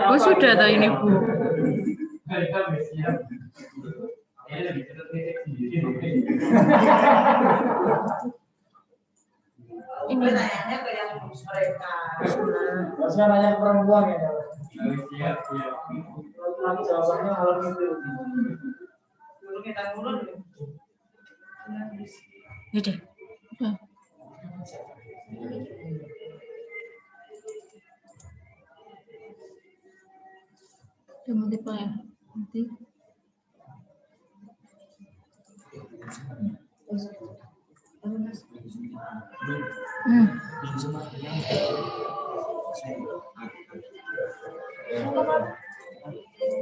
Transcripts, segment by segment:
Oh sudah tahu ini Bu. Ini nanya ke yang mereka. Maksudnya nanya perempuan ya. Siap. Lagi jawabannya malam itu. Dulu kita turun. Ya deh. Multiply nanti.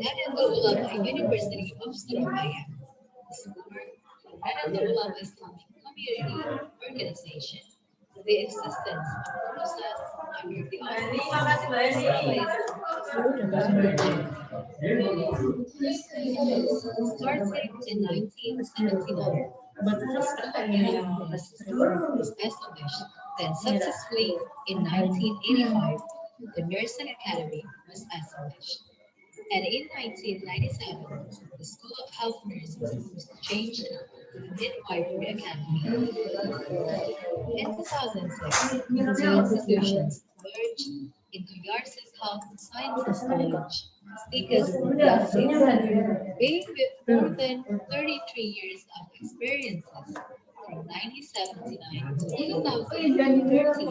Nahdlatul Ulama University of Surabaya. Nahdlatul Islamic Community Organization. The existence of Universitas under the started in 1979, but the was established. Then successfully in 1985, the Nursing Academy was established. And in 1997, the School of Health Nursing was changed to the Midwifery Academy. In 2006, the two institutions merged into Yarsis Health Sciences College, because being with more than 33 years of experiences from 1979 to 2013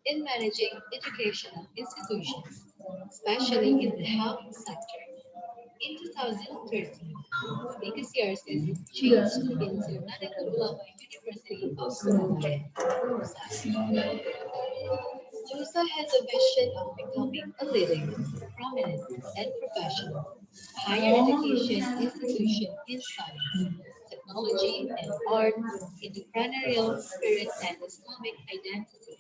in managing educational institutions, especially in the health sector. In 2013, because Yarsis changed into Nahdlatul Ulama University of Surabaya. USA has a vision of becoming a leading, prominent, and professional higher education institution in science, technology, and art, entrepreneurial spirit, and Islamic identity.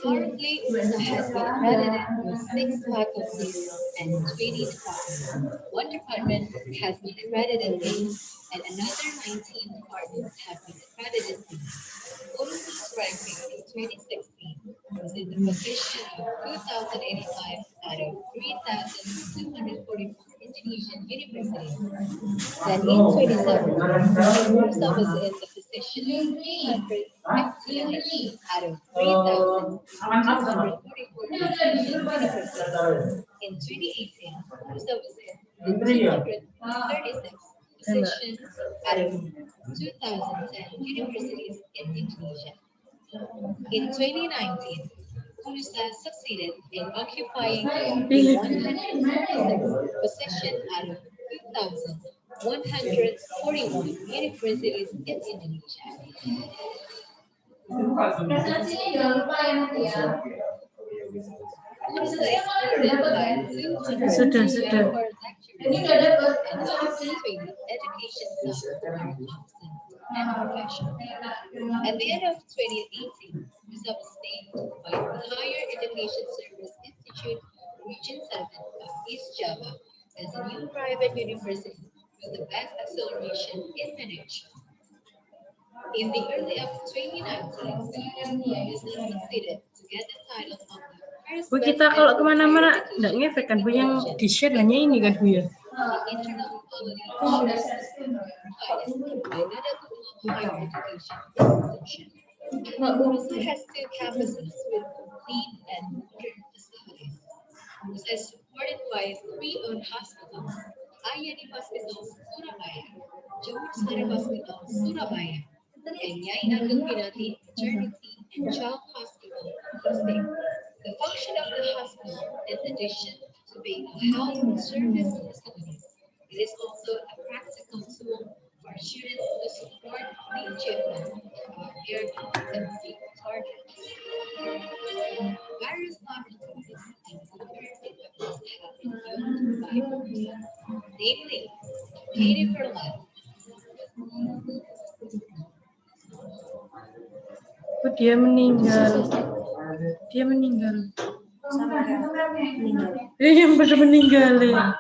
Currently, USA has been accredited with 6 faculties and 20 departments. One department has been accredited A, and another 19 departments have been accredited B. USA's ranking in 2016 was in the position of 2,085 out of 3,244 Indonesian universities. Then in 2017, USA was in the position of 359 out of 3,244 Indonesian universities. In 2018, USA was in the 236th position out of 2,010 universities in Indonesia. In 2019, USA succeeded in occupying the 146th position out of 2,141 universities in Indonesia. USA is funded by 200 core lecturers and highly education staff who are competent and professional. At the end of 2018, USA was named by the Higher Education Service Institute Region 7 of East Java as a new private university with the best acceleration in management. In the early of 2019, USA succeeded to get the title of the first Bu, kita kalau kemana-mana nggak ngefek kan Bu, yang di share hanya ini kan Bu ya? internal quality assurance by Nahdlatul Higher Education Institution. USA has 2 campuses with clean and modern facilities. USA is supported by 3 owned hospitals: Ayani Hospital Surabaya, Jabatan Hospital Surabaya, and Nyai Ageng Pinati Maternity and Child Hospital Gresik. The function of the hospital, in addition to being a health service facility, it is also a practical tool for students to support the achievement of their academic targets. Various opportunities and other equipments have been used by USA, namely Educating for Life. Bu, dia meninggal. Yang benar meninggal ya.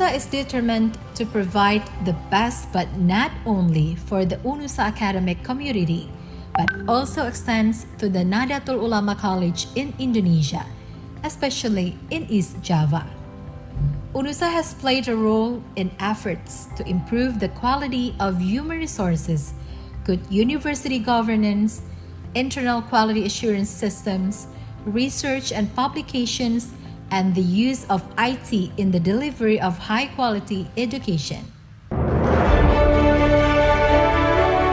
UNUSA is determined to provide the best, but not only for the UNUSA academic community, but also extends to the Nahdlatul Ulama College in Indonesia, especially in East Java. UNUSA has played a role in efforts to improve the quality of human resources, good university governance, internal quality assurance systems, research and publications, and the use of IT in the delivery of high-quality education.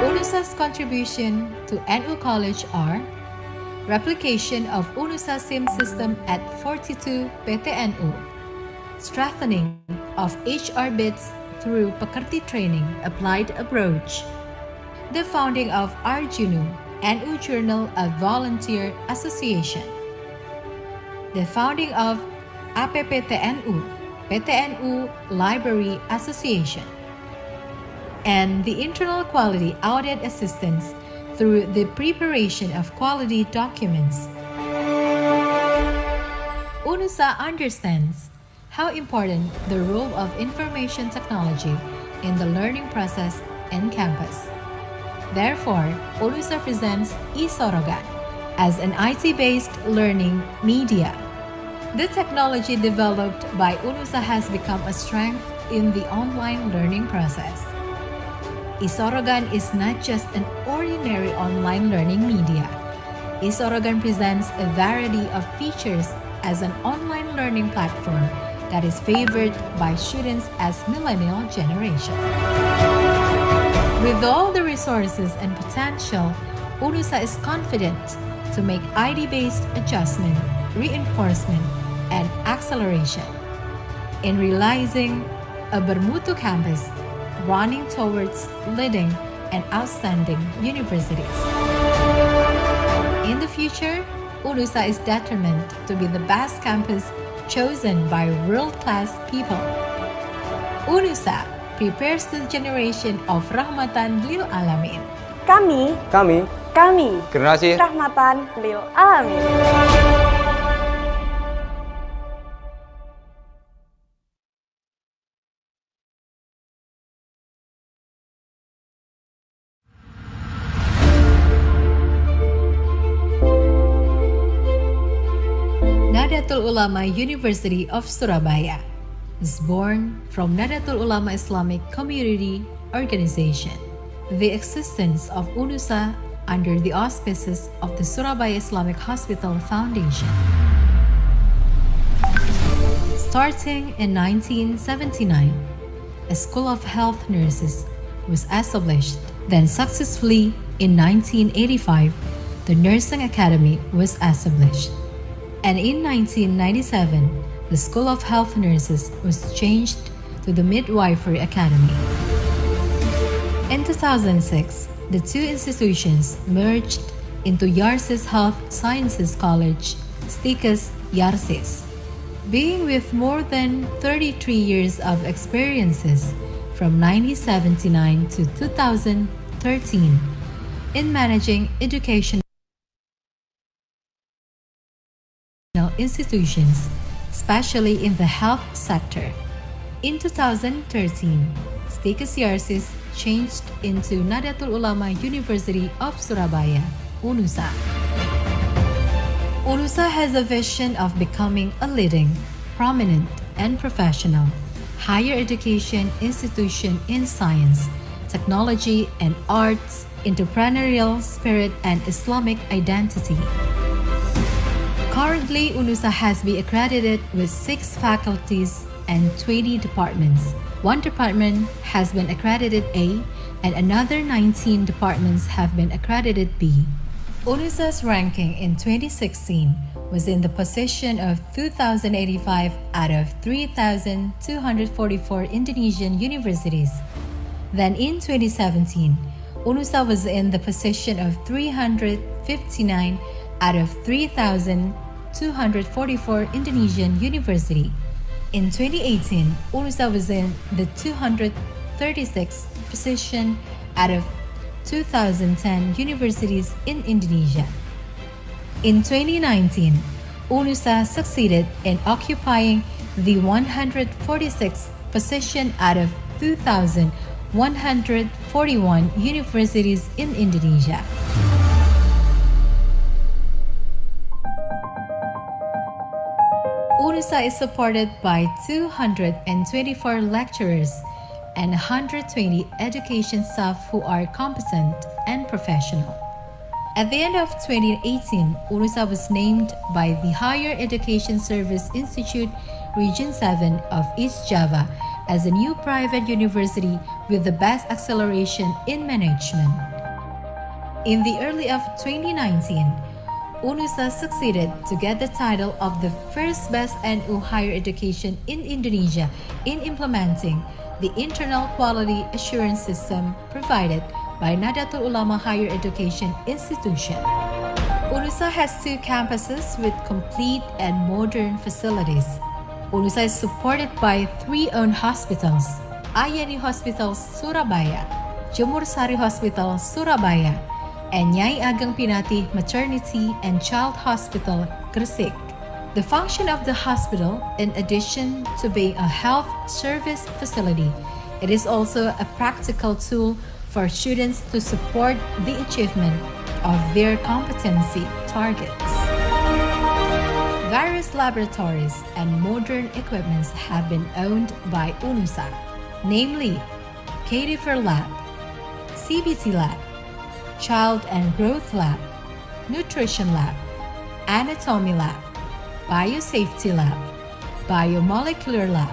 UNUSA's contribution to NU College are replication of UNUSA SIM system at 42 PTNU, strengthening of HR bits through Pekerti training applied approach, the founding of Arjunu, NU Journal of Volunteer Association, the founding of APPTNU, PTNU Library Association, and the internal quality audit assistance through the preparation of quality documents. UNUSA understands how important the role of information technology in the learning process in campus. Therefore, UNUSA presents eSorogan as an IT-based learning media. The technology developed by UNUSA has become a strength in the online learning process. eSorogan is not just an ordinary online learning media. eSorogan presents a variety of features as an online learning platform that is favored by students as millennial generation. With all the resources and potential, UNUSA is confident to make ID-based adjustment, reinforcement, and acceleration in realizing a bermutu campus running towards leading and outstanding universities. In the future, UNUSA is determined to be the best campus chosen by world-class people. UNUSA prepares the generation of Rahmatan lil Alamin. Kami Generasi Rahmatan lil Alamin. Nahdlatul Ulama University of Surabaya is born from Nahdlatul Ulama Islamic Community Organization. The existence of UNUSA under the auspices of the Surabaya Islamic Hospital Foundation. Starting in 1979, a School of Health Nurses was established. Then successfully in 1985, the Nursing Academy was established. And in 1997, the School of Health Nurses was changed to the Midwifery Academy. In 2006, the two institutions merged into Yarsis Health Sciences College, STIKES Yarsis. Being with more than 33 years of experiences from 1979 to 2013 in managing educational institutions, especially in the health sector. In 2013, STIKES Yarsis changed into Nahdlatul Ulama University of Surabaya, UNUSA. UNUSA has a vision of becoming a leading, prominent, and professional higher education institution in science, technology, and arts, entrepreneurial spirit, and Islamic identity. Currently, UNUSA has been accredited with 6 faculties and 20 departments. One department has been accredited A, and another 19 departments have been accredited B. UNUSA's ranking in 2016 was in the position of 2,085 out of 3,244 Indonesian universities. Then in 2017, UNUSA was in the position of 359 out of 3,244 Indonesian university. In 2018, UNUSA was in the 236th position out of 2010 universities in Indonesia. In 2019, UNUSA succeeded in occupying the 146th position out of 2,141 universities in Indonesia. UNUSA is supported by 224 lecturers and 120 education staff who are competent and professional. At the end of 2018, UNUSA was named by the Higher Education Service Institute Region 7 of East Java as a new private university with the best acceleration in management. In the early of 2019, UNUSA succeeded to get the title of the first best NU higher education in Indonesia in implementing the internal quality assurance system provided by Nahdlatul Ulama Higher Education Institution. UNUSA has 2 campuses with complete and modern facilities. UNUSA is supported by 3 owned hospitals: Ayani Hospital Surabaya, Jemur Sari Hospital Surabaya, and Nyai Ageng Pinati Maternity and Child Hospital Gresik. The function of the hospital, in addition to being a health service facility, it is also a practical tool for students to support the achievement of their competency targets. Various laboratories and modern equipments have been owned by UNUSA, namely Cadaver Lab, CBT Lab, Child and Growth Lab, Nutrition Lab, Anatomy Lab, Biosafety Lab, Biomolecular Lab,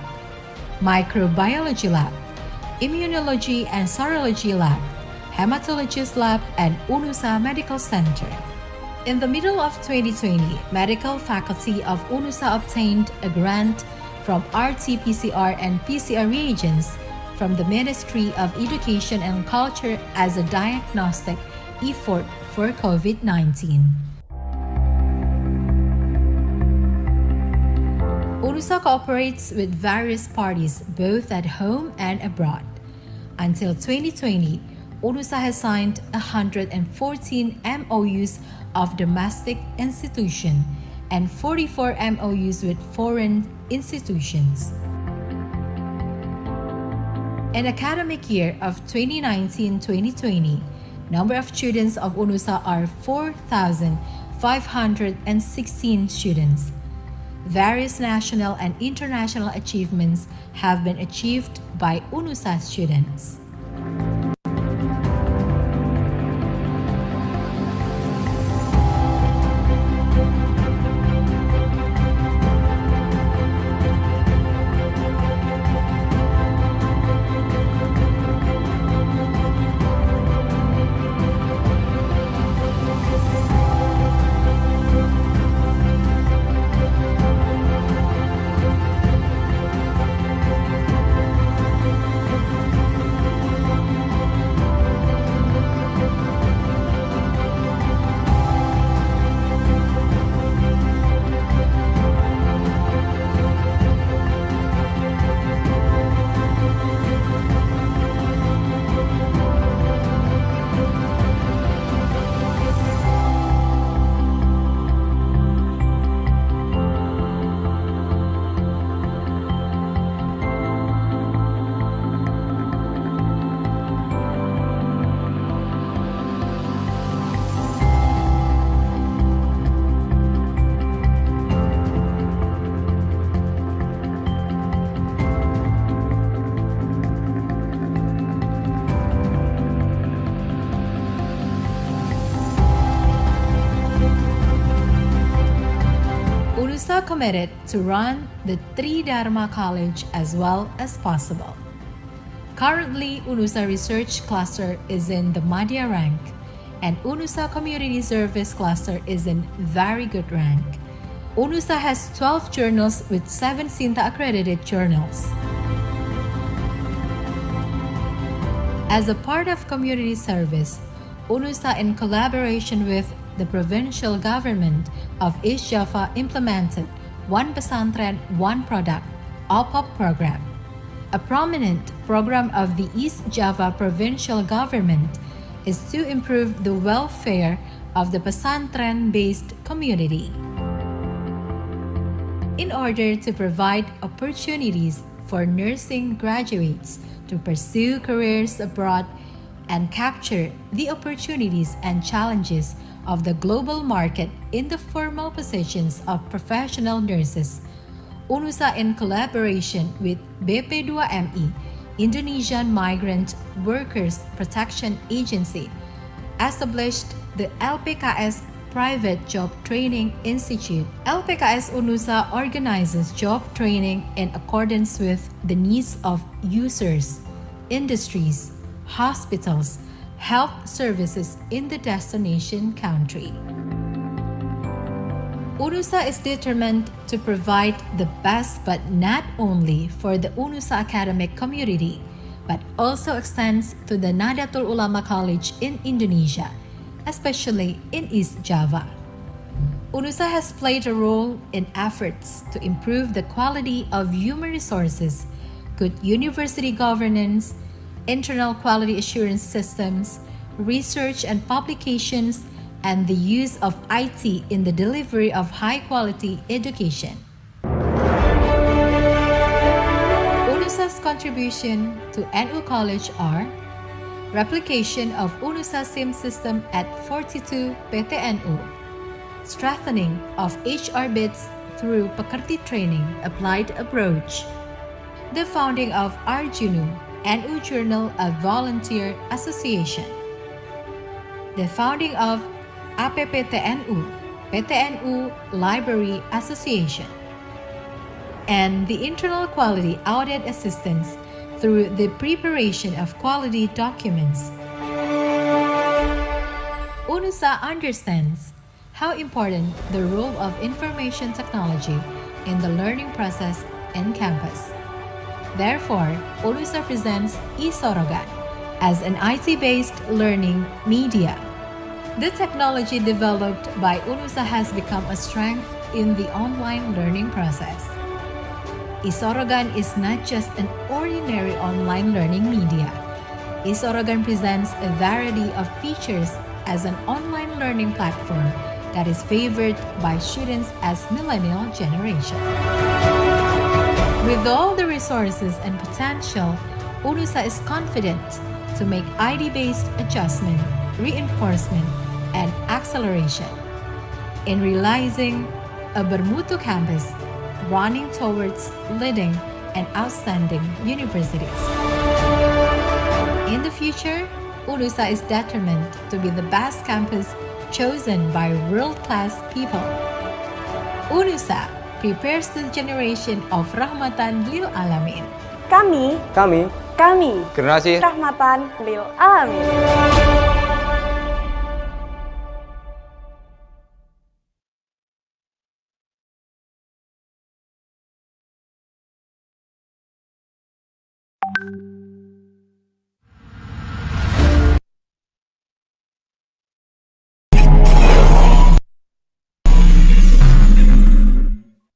Microbiology Lab, Immunology and Serology Lab, Hematologist Lab, and UNUSA Medical Center. In the middle of 2020, medical faculty of UNUSA obtained a grant from RT-PCR and PCR reagents from the Ministry of Education and Culture as a diagnostic effort for COVID-19. UNUSA cooperates with various parties both at home and abroad. Until 2020, UNUSA has signed 114 MOUs of domestic institutions and 44 MOUs with foreign institutions. In academic year of 2019-2020, number of students of UNUSA are 4,516 students. Various national and international achievements have been achieved by UNUSA students. UNUSA committed to run the Tridharma College as well as possible. Currently, UNUSA Research Cluster is in the Madhya rank, and UNUSA Community Service Cluster is in very good rank. UNUSA has 12 journals with 7 SINTA accredited journals. As a part of community service, UNUSA, in collaboration with the provincial government of East Java, implemented One Pesantren, One Product (OPOP) program. A prominent program of the East Java provincial government is to improve the welfare of the pesantren-based community. In order to provide opportunities for nursing graduates to pursue careers abroad and capture the opportunities and challenges of the global market in the formal positions of professional nurses. UNUSA, in collaboration with BP2MI, Indonesian Migrant Workers Protection Agency, established the LPKS Private Job Training Institute. LPKS UNUSA organizes job training in accordance with the needs of users, industries, hospitals, health services in the destination country. UNUSA is determined to provide the best, but not only for the UNUSA academic community, but also extends to the Nahdlatul Ulama College in Indonesia, especially in East Java. UNUSA has played a role in efforts to improve the quality of human resources, good university governance, internal quality assurance systems, research and publications, and the use of IT in the delivery of high-quality education. UNUSA's contribution to NU College are replication of UNUSA SIM system at 42 PTNU, strengthening of HR bids through Pekerti training applied approach, the founding of Arjunu, NU Journal of Volunteer Association, the founding of APPTNU, PTNU Library Association, and the internal quality audit assistance through the preparation of quality documents. UNUSA understands how important the role of information technology in the learning process in campus. Therefore, UNUSA presents eSorogan as an IT-based learning media. The technology developed by UNUSA has become a strength in the online learning process. eSorogan is not just an ordinary online learning media. eSorogan presents a variety of features as an online learning platform that is favored by students as millennial generation. With all the resources and potential, UNUSA is confident to make ID-based adjustment, reinforcement, and acceleration in realizing a bermutu campus running towards leading and outstanding universities. In the future, UNUSA is determined to be the best campus chosen by world-class people. UNUSA prepares the generation of rahmatan lil alamin. Kami generasi rahmatan lil alamin.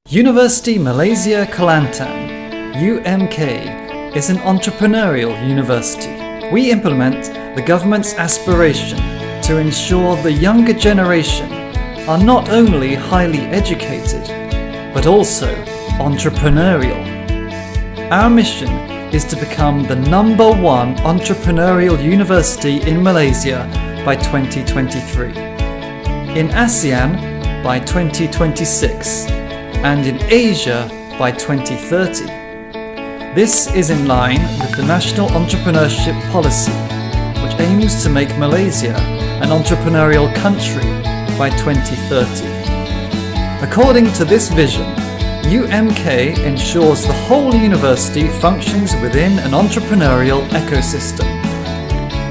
University Malaysia Kelantan, UMK, is an entrepreneurial university. We implement the government's aspiration to ensure the younger generation are not only highly educated, but also entrepreneurial. Our mission is to become the #1 entrepreneurial university in Malaysia by 2023, in ASEAN by 2026, and in Asia by 2030. This is in line with the National Entrepreneurship Policy, which aims to make Malaysia an entrepreneurial country by 2030. According to this vision, UMK ensures the whole university functions within an entrepreneurial ecosystem.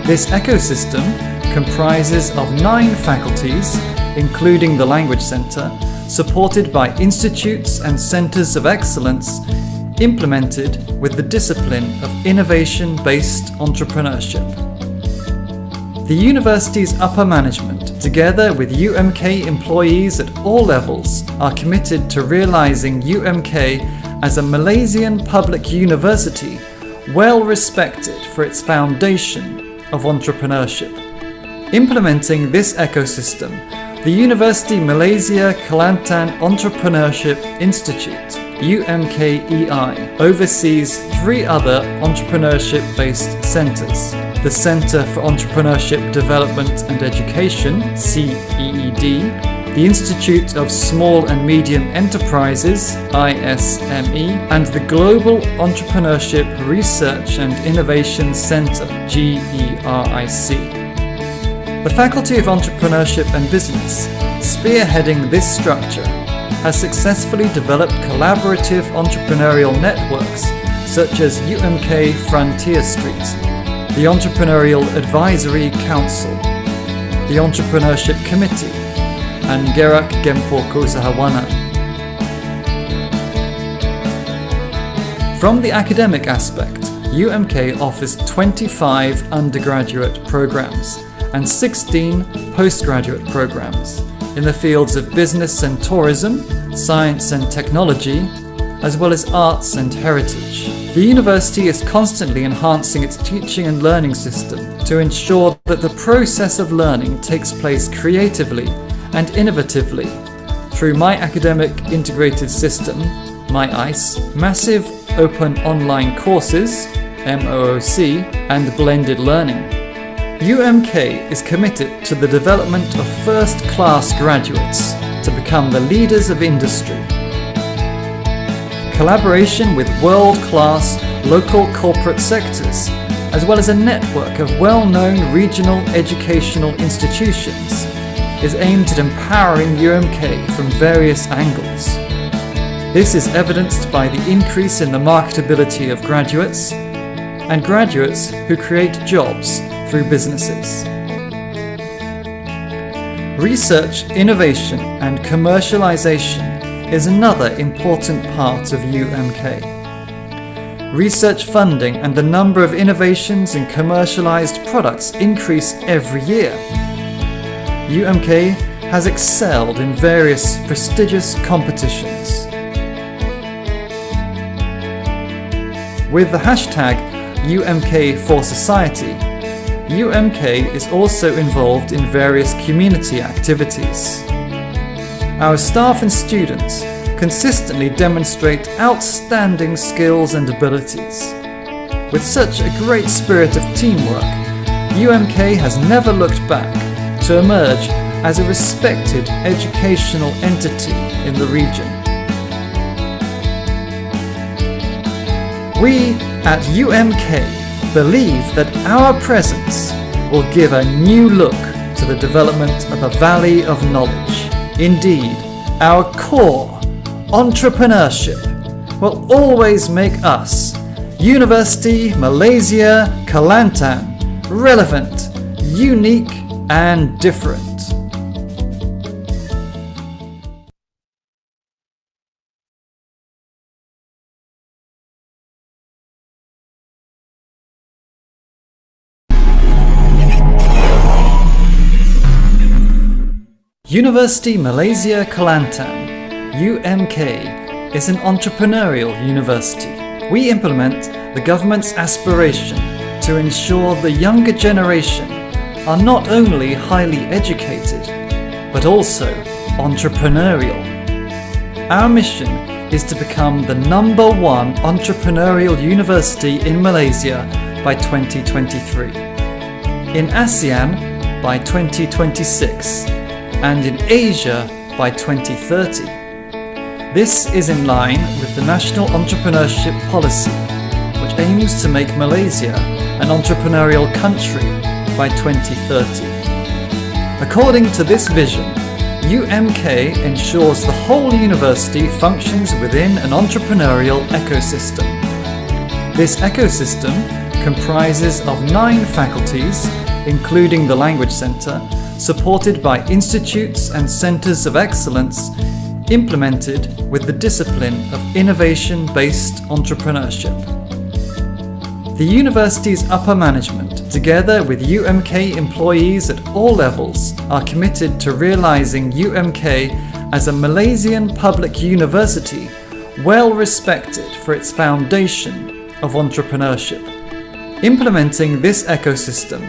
This ecosystem comprises of 9 faculties, including the Language Centre, supported by institutes and centres of excellence, implemented with the discipline of innovation-based entrepreneurship. The university's upper management, together with UMK employees at all levels, are committed to realising UMK as a Malaysian public university well respected for its foundation of entrepreneurship. Implementing this ecosystem, the University Malaysia Kelantan Entrepreneurship Institute UMKEI oversees 3 other entrepreneurship-based centres. The Centre for Entrepreneurship Development and Education, CEED, the Institute of Small and Medium Enterprises, ISME, and the Global Entrepreneurship Research and Innovation Centre, GERIC. The Faculty of Entrepreneurship and Business, spearheading this structure, has successfully developed collaborative entrepreneurial networks such as UMK Frontier Street, the Entrepreneurial Advisory Council, the Entrepreneurship Committee, and Gerak Gempo Usahawana. From the academic aspect, UMK offers 25 undergraduate programs and 16 postgraduate programs in the fields of business and tourism, science and technology, as well as arts and heritage. The university is constantly enhancing its teaching and learning system to ensure that the process of learning takes place creatively and innovatively through My Academic Integrated System, My ICE, massive open online courses, MOOC, and blended learning. UMK is committed to the development of first-class graduates to become the leaders of industry. Collaboration with world-class local corporate sectors, as well as a network of well-known regional educational institutions, is aimed at empowering UMK from various angles. This is evidenced by the increase in the marketability of graduates and graduates who create jobs through businesses. Research, innovation, and commercialization is another important part of UMK. Research funding and the number of innovations and commercialized products increase every year. UMK has excelled in various prestigious competitions. With the hashtag UMK for Society, UMK is also involved in various community activities. Our staff and students consistently demonstrate outstanding skills and abilities. With such a great spirit of teamwork, UMK has never looked back to emerge as a respected educational entity in the region. We at UMK believe that our presence will give a new look to the development of a valley of knowledge. Indeed, our core, entrepreneurship, will always make us, University Malaysia Kelantan, relevant, unique and different. University Malaysia Kelantan, UMK, is an entrepreneurial university. We implement the government's aspiration to ensure the younger generation are not only highly educated, but also entrepreneurial. Our mission is to become the #1 entrepreneurial university in Malaysia by 2023, in ASEAN by 2026, and in Asia by 2030. This is in line with the National Entrepreneurship Policy, which aims to make Malaysia an entrepreneurial country by 2030. According to this vision, UMK ensures the whole university functions within an entrepreneurial ecosystem. This ecosystem comprises of 9 faculties, including the Language Centre, supported by institutes and centres of excellence, implemented with the discipline of innovation-based entrepreneurship. The university's upper management, together with UMK employees at all levels, are committed to realising UMK as a Malaysian public university well respected for its foundation of entrepreneurship. Implementing this ecosystem,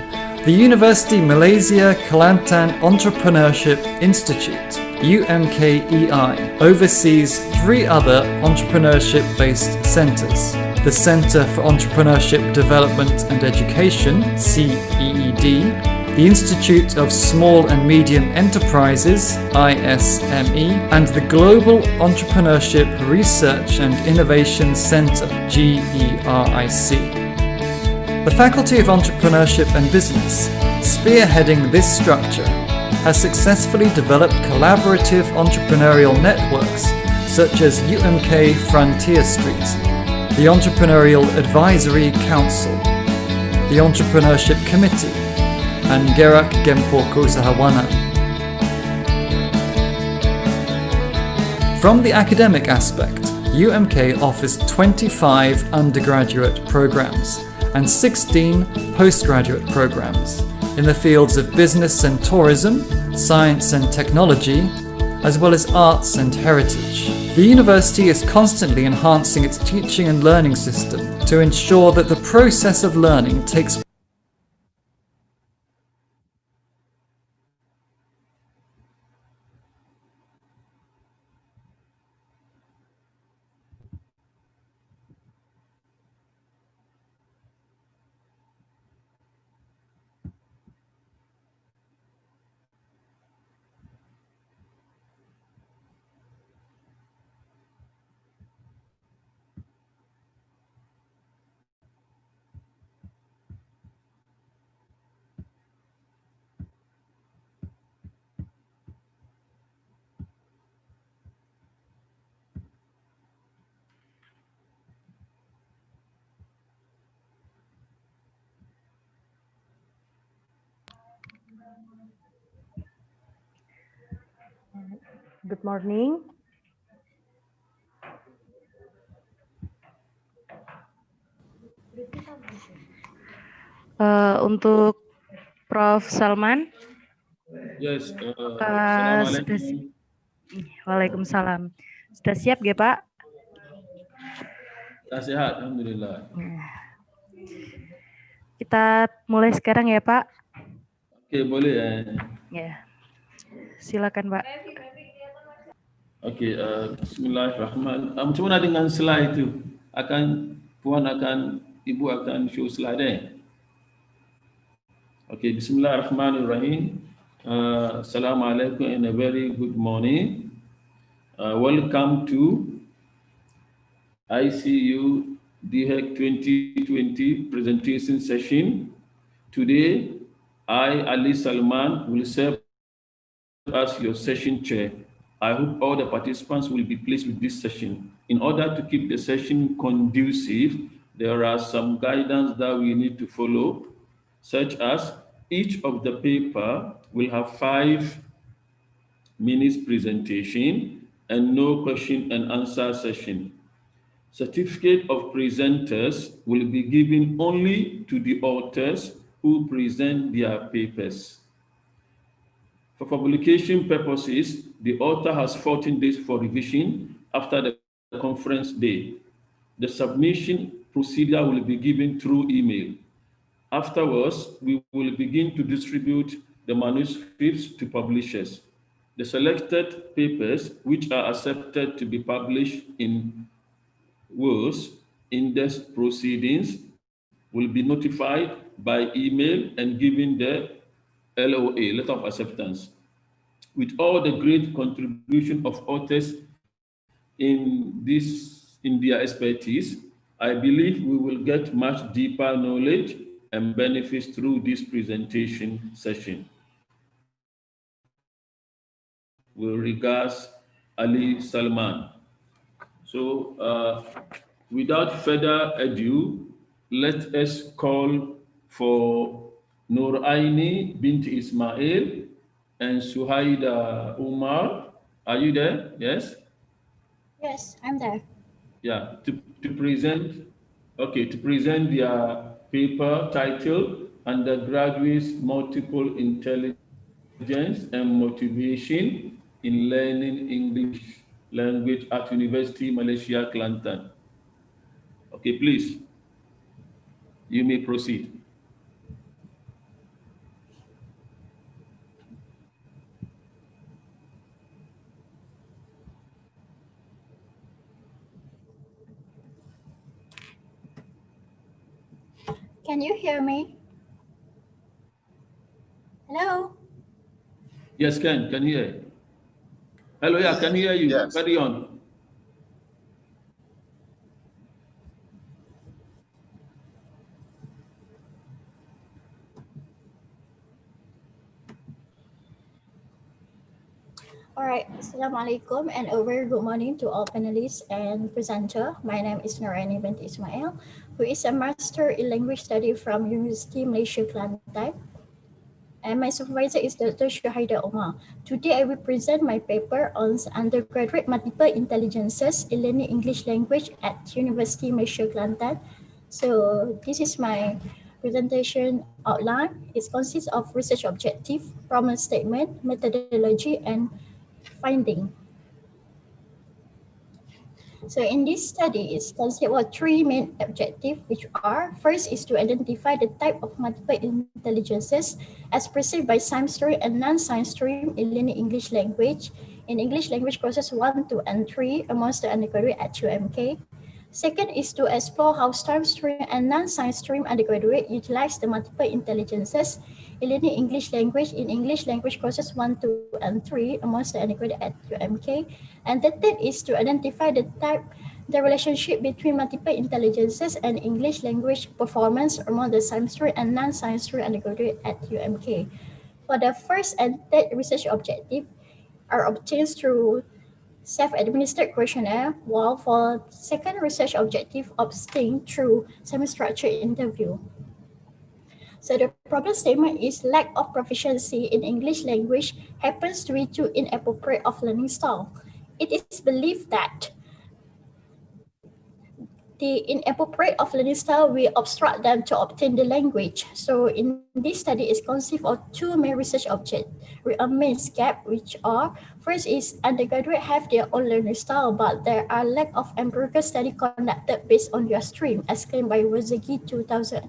the University Malaysia Kelantan Entrepreneurship Institute UMKEI oversees 3 other entrepreneurship-based centres. The Centre for Entrepreneurship Development and Education, CEED, the Institute of Small and Medium Enterprises, ISME, and the Global Entrepreneurship Research and Innovation Centre, GERIC. The Faculty of Entrepreneurship and Business, spearheading this structure, has successfully developed collaborative entrepreneurial networks such as UMK Frontier Street, the Entrepreneurial Advisory Council, the Entrepreneurship Committee, and Gerak Gempoko Usahawanan. From the academic aspect, UMK offers 25 undergraduate programs and 16 postgraduate programs in the fields of business and tourism, science and technology, as well as arts and heritage. The university is constantly enhancing its teaching and learning system to ensure that the process of learning takes Good morning. Untuk Prof. Salman. Yes. Assalamualaikum. Waalaikumsalam. Sudah siap ya Pak? Sudah sehat, alhamdulillah. Kita mulai sekarang ya Pak. Oke, boleh ya. Ya. Silakan Pak. Oke, bismillahirrahmanirrahim. Macam mana dengan slide itu? Ibu akan show slide Okay, bismillahirrahmanirrahim. Assalamualaikum and a very good morning. Welcome to ICU DHEC 2020 presentation session. Today, I, Ali Salman, will serve as your session chair. I hope all the participants will be pleased with this session. In order to keep the session conducive, there are some guidance that we need to follow, such as each of the paper will have 5 minutes presentation and no question and answer session. Certificate of presenters will be given only to the authors who present their papers. For publication purposes, the author has 14 days for revision after the conference day. The submission procedure will be given through email. Afterwards, we will begin to distribute the manuscripts to publishers. The selected papers, which are accepted to be published in WOS index proceedings, will be notified by email and given the LOA, letter of acceptance. With all the great contribution of authors in their expertise, I believe we will get much deeper knowledge and benefits through this presentation session. With regards, Ali Salman. So, without further ado, let us call for Nur Aini bint Ismail and Suhaida Umar. Are you there? Yes? Yes, I'm there. Yeah, to present their paper titled Undergraduates Multiple Intelligence and Motivation in Learning English Language at University Malaysia Kelantan. Okay, please, you may proceed. Can you hear me? Hello? Yes, can hear. Hello, yeah, can hear you. Yes. Carry on. All right. Assalamualaikum and a very good morning to all panelists and presenter. My name is Nurani binti Ismail, who is a Master in Language Study from University Malaysia Kelantan. And my supervisor is Dr. Shahida Omar. Today I will present my paper on undergraduate multiple intelligences in learning English language at University Malaysia Kelantan. So this is my presentation outline. It consists of research objective, problem statement, methodology, and finding. So in this study, it's considered of three main objectives, which are: first is to identify the type of multiple intelligences as perceived by science stream and non-science stream in learning English language in English language courses 1, 2, and 3 amongst the undergraduate at UMK. Second is to explore how science stream and non-science stream undergraduate utilize the multiple intelligences in learning English language in English language courses 1, 2, and 3 amongst the undergraduate at UMK. And the third is to identify the relationship between multiple intelligences and English language performance among the science stream and non-science stream undergraduate at UMK. For the first and third research objective are obtained through self-administered questionnaire, while for second research objective obtained through semi-structured interview. So the problem statement is lack of proficiency in English language happens due to inappropriate of learning style. It is believed that the inappropriate of learning style will obstruct them to obtain the language. So in this study, it consists of two main research objects, main gap, which are: first is undergraduate have their own learning style, but there are lack of empirical study conducted based on their stream, as claimed by Wozegi 2012.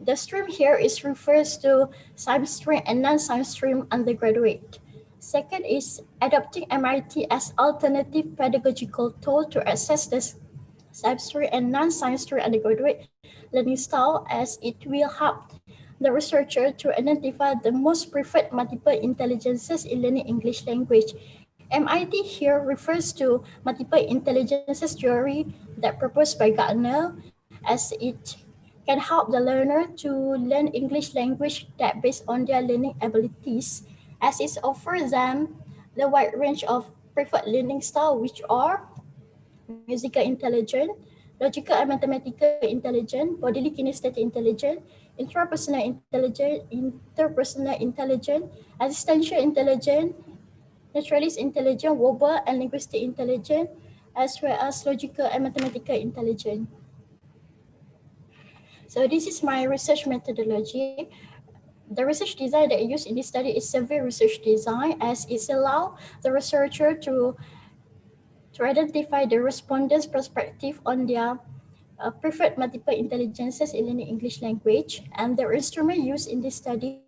The stream here is refers to science stream and non-science stream undergraduate. Second is adopting MIT as alternative pedagogical tool to assess the science stream and non-science stream undergraduate learning style, as it will help the researcher to identify the most preferred multiple intelligences in learning English language. MIT here refers to multiple intelligences theory that proposed by Gardner, as it can help the learner to learn English language that based on their learning abilities, as it offers them the wide range of preferred learning style, which are musical intelligence, logical and mathematical intelligence, bodily kinesthetic intelligence, interpersonal intelligence, existential intelligence, naturalist intelligence, verbal and linguistic intelligence, as well as logical and mathematical intelligence. So this is my research methodology. The research design that I use in this study is survey research design, as it allows the researcher to identify the respondents' perspective on their preferred multiple intelligences in learning English language. And the instrument used in this study,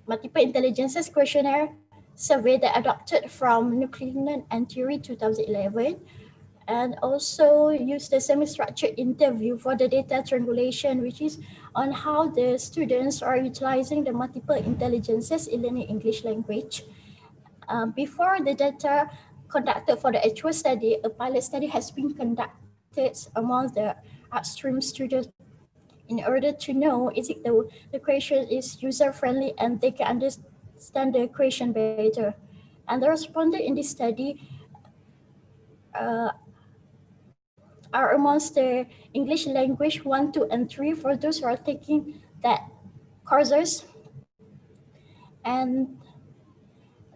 multiple intelligences questionnaire survey that adopted from Nuclear and Theory 2011, and also use the semi-structured interview for the data triangulation, which is on how the students are utilizing the multiple intelligences in learning English language. Before the data conducted for the actual study, a pilot study has been conducted among the upstream students in order to know if the question is user-friendly and they can understand the question better. And the respondents in this study are amongst the English language 1, 2, and 3 for those who are taking that courses. And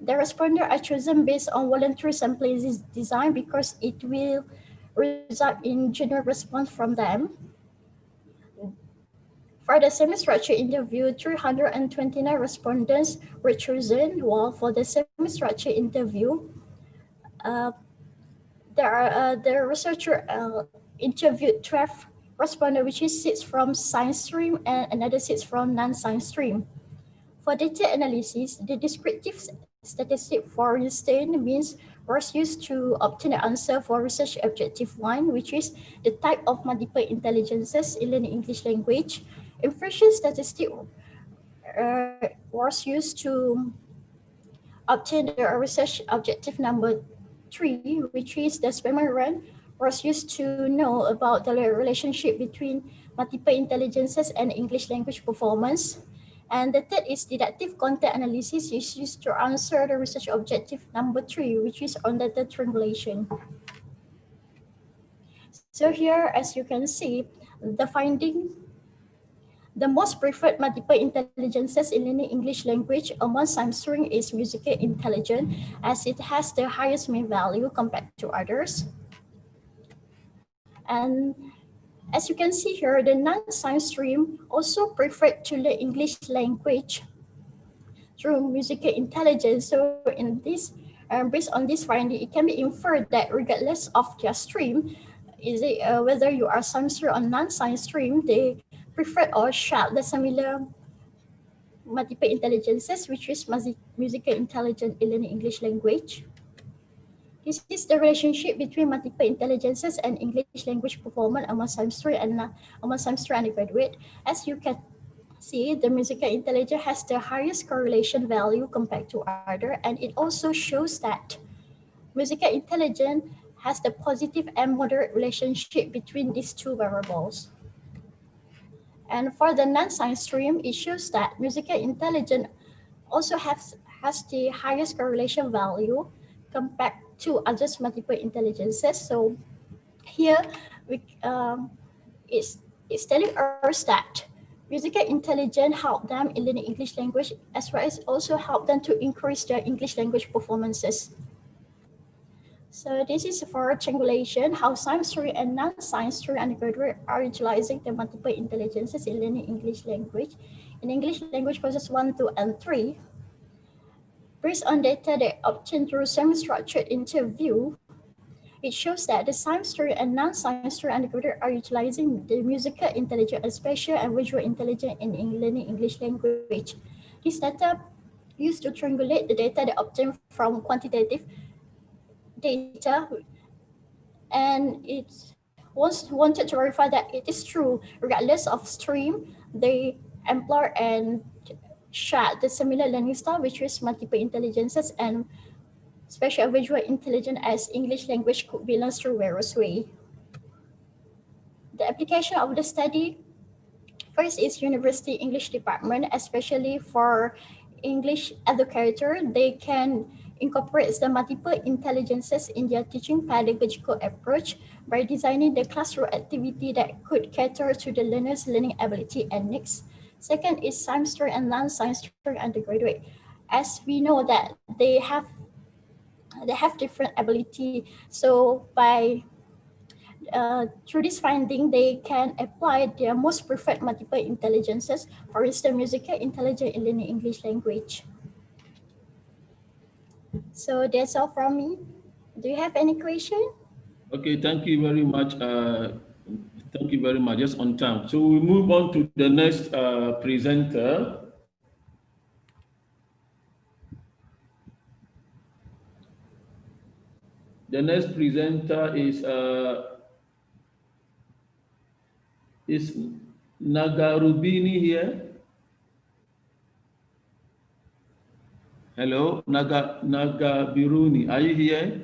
the respondents are chosen based on voluntary sampling design because it will result in general response from them. For the semi-structured interview, 329 respondents were chosen, while for the semi-structured interview, the researcher interviewed 12 respondents, which is 6 from science stream and another 6 from non-science stream. For data analysis, the descriptive statistic for instance means was used to obtain the answer for research objective 1, which is the type of multiple intelligences in learning English language. Inferential statistic was used to obtain the research objective number 3, which is the experiment run, was used to know about the relationship between multiple intelligences and English language performance. And the third is deductive content analysis, is used to answer the research objective number 3, which is on data triangulation. So here, as you can see, the finding, the most preferred multiple intelligences in learning English language among science students is musical intelligence, as it has the highest mean value compared to others. And as you can see here, the non-science stream also preferred to learn English language through musical intelligence. So in this, based on this finding, it can be inferred that regardless of their stream, is it whether you are science stream or non-science stream, they prefer or share the similar multiple intelligences, which is musical intelligence in learning English language. This is the relationship between multiple intelligences and English language performance among semester and undergraduate. As you can see, the musical intelligence has the highest correlation value compared to other, and it also shows that musical intelligence has the positive and moderate relationship between these two variables. And for the non-science stream, it shows that musical intelligence also has the highest correlation value compared to other multiple intelligences. So here it's telling us that musical intelligence help them in learning English language, as well as also help them to increase their English language performances. So this is for triangulation, how science student and non-science student undergraduate are utilizing the multiple intelligences in learning English language. In English language courses 1, 2, and 3, based on data they obtained through semi-structured interview, it shows that the science student and non-science student undergraduate are utilizing the musical intelligence and spatial and visual intelligence in learning English language. This data used to triangulate the data they obtained from quantitative data, and it wanted to verify that it is true regardless of stream they employ and share the similar learning style, which is multiple intelligences and spatial visual intelligence, as English language could be learned through various ways. The application of the study, first is University English Department, especially for English educator. They can incorporate the multiple intelligences in their teaching pedagogical approach by designing the classroom activity that could cater to the learner's learning ability and needs. Second is science student and non-science student undergraduate. As we know that they have different ability, so by through this finding, they can apply their most preferred multiple intelligences, for instance, musical intelligence in learning English language. So that's all from me. Do you have any question? Okay, thank you very much. Thank you very much. Just on time. So we move on to the next presenter. The next presenter is Nagarubini here. Hello, Nagabiruni. Are you here?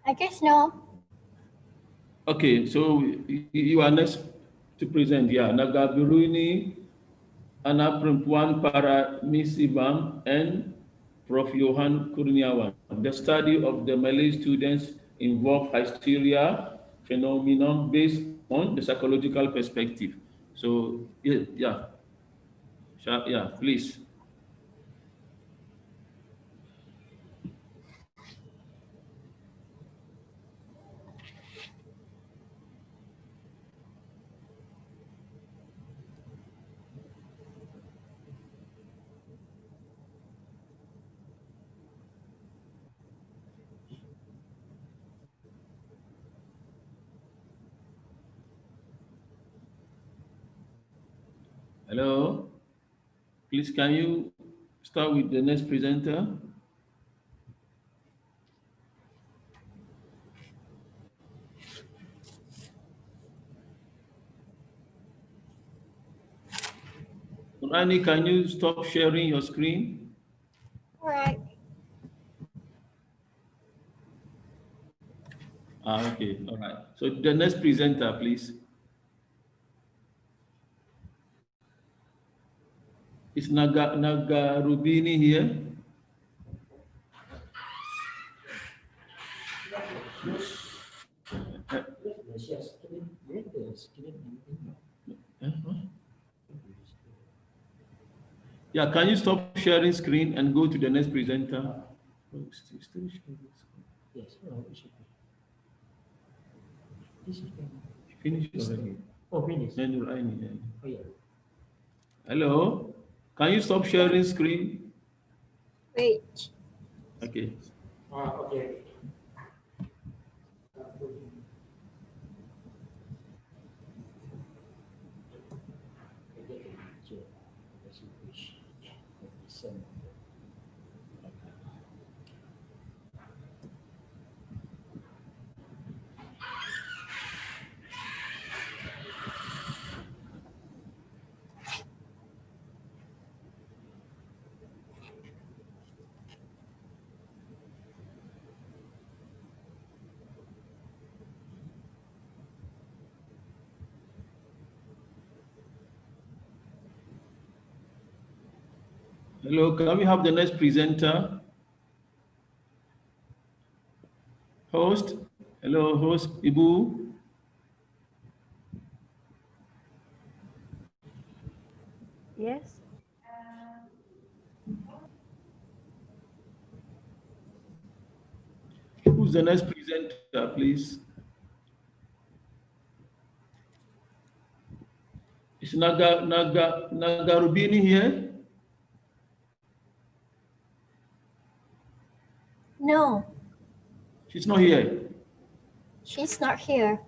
I guess no. Okay, so you are next to present. Yeah, Nagabiruni, Anak Perempuan para Misibam, and Prof. Johan Kurniawan. The study of the Malay students involve hysteria phenomenon based on the psychological perspective. So yeah, please. Hello, please can you start with the next presenter. Rani, can you stop sharing your screen? All right. Okay, all right. So the next presenter, please. Is Naga Rubini here? Yeah, can you stop sharing screen and go to the next presenter? Oh, still sharing screen. Yes, no, it should be. Finish already. Oh, finish. Oh, yeah. Hello? Can you stop sharing screen? Wait. Okay. Okay. Hello, can we have the next presenter? Host? Hello, host Ibu? Yes. Who's the next presenter, please? Is Naga Rubini here? No, She's not here. she's not here.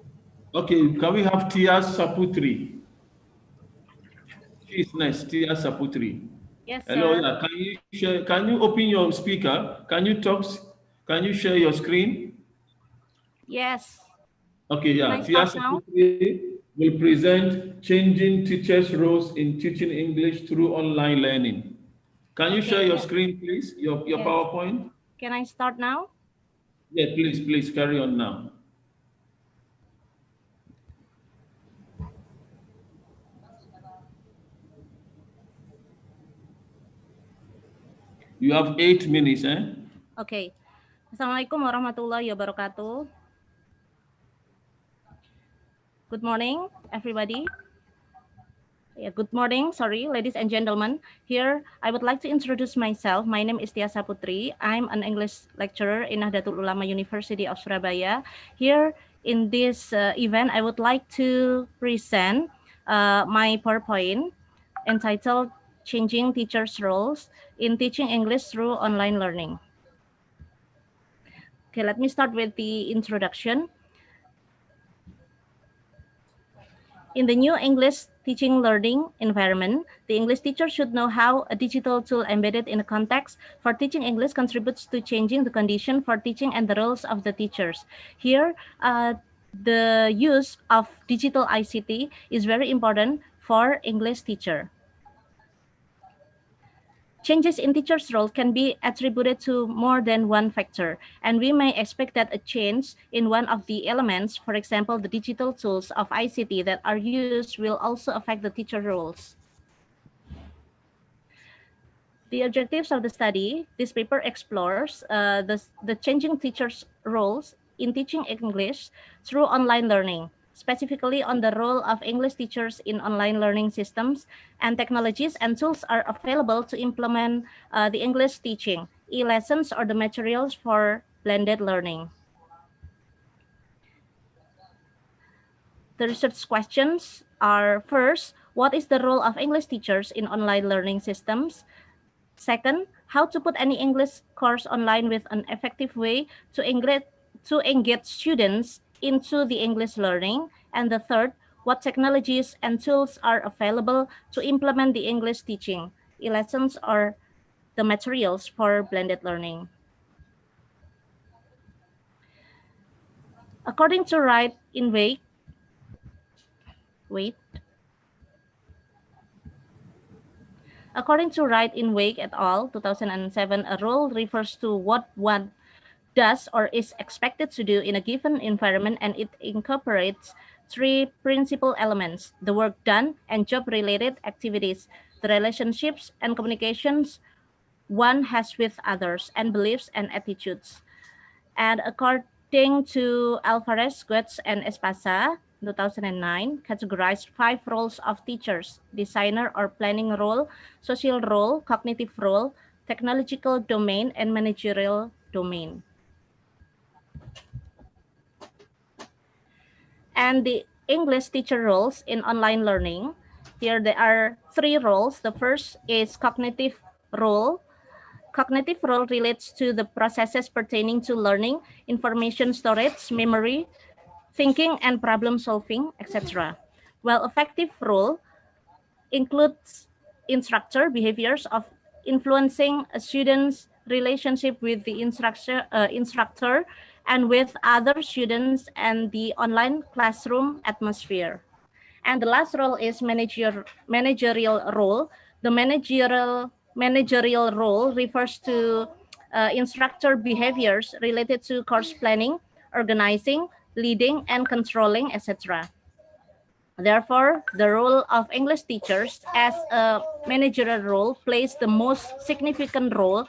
Okay, can we have Tia Saputri? She's next, Tia Saputri. Yes, Hello, sir. yeah. Can you open your speaker? Can you talk? Can you share your screen? Yes. Okay, yeah. Can I Tia start now? Saputri will present changing teachers' roles in teaching English through online learning. Can you share your screen, please? Your Yes. PowerPoint? Can I start now? Yeah, please carry on now. You have 8 minutes, eh? Okay. Assalamualaikum warahmatullahi wabarakatuh. Good morning, everybody. Good morning, ladies and gentlemen. Here, I would like to introduce myself. My name is Tia Saputri. I'm an English lecturer in Nahdlatul Ulama University of Surabaya. Here, in this event, I would like to present my PowerPoint entitled Changing Teachers' Roles in Teaching English Through Online Learning. Okay, let me start with the introduction. In the new English teaching learning environment, the English teacher should know how a digital tool embedded in a context for teaching English contributes to changing the condition for teaching and the roles of the teachers. Here, the use of digital ICT is very important for English teacher. Changes in teachers' role can be attributed to more than one factor, and we may expect that a change in one of the elements, for example, the digital tools of ICT that are used, will also affect the teacher roles. The objectives of the study, this paper explores the changing teachers' roles in teaching English through online learning, specifically on the role of English teachers in online learning systems, and technologies and tools are available to implement the English teaching, e-lessons or the materials for blended learning. The research questions are: first, what is the role of English teachers in online learning systems? Second, how to put any English course online with an effective way to engage students into the English learning. And the third, what technologies and tools are available to implement the English teaching, e-lessons or the materials for blended learning. According to Wright in Wake, According to Wright in Wake et al., 2007, a role refers to what one does or is expected to do in a given environment, and it incorporates three principal elements: the work done and job-related activities, the relationships and communications one has with others, and beliefs and attitudes. And according to Alvarez, Goetz, and Espasa, 2009, categorized 5 roles of teachers: designer or planning role, social role, cognitive role, technological domain, and managerial domain. And the English teacher roles in online learning, here there are 3 roles. The first is cognitive role. Cognitive role relates to the processes pertaining to learning, information storage, memory, thinking and problem solving, etc. While affective role includes instructor behaviors of influencing a student's relationship with the instructor and with other students and the online classroom atmosphere. And the last role is managerial role. The managerial role refers to instructor behaviors related to course planning, organizing, leading, and controlling, etc. Therefore, the role of English teachers as a managerial role plays the most significant role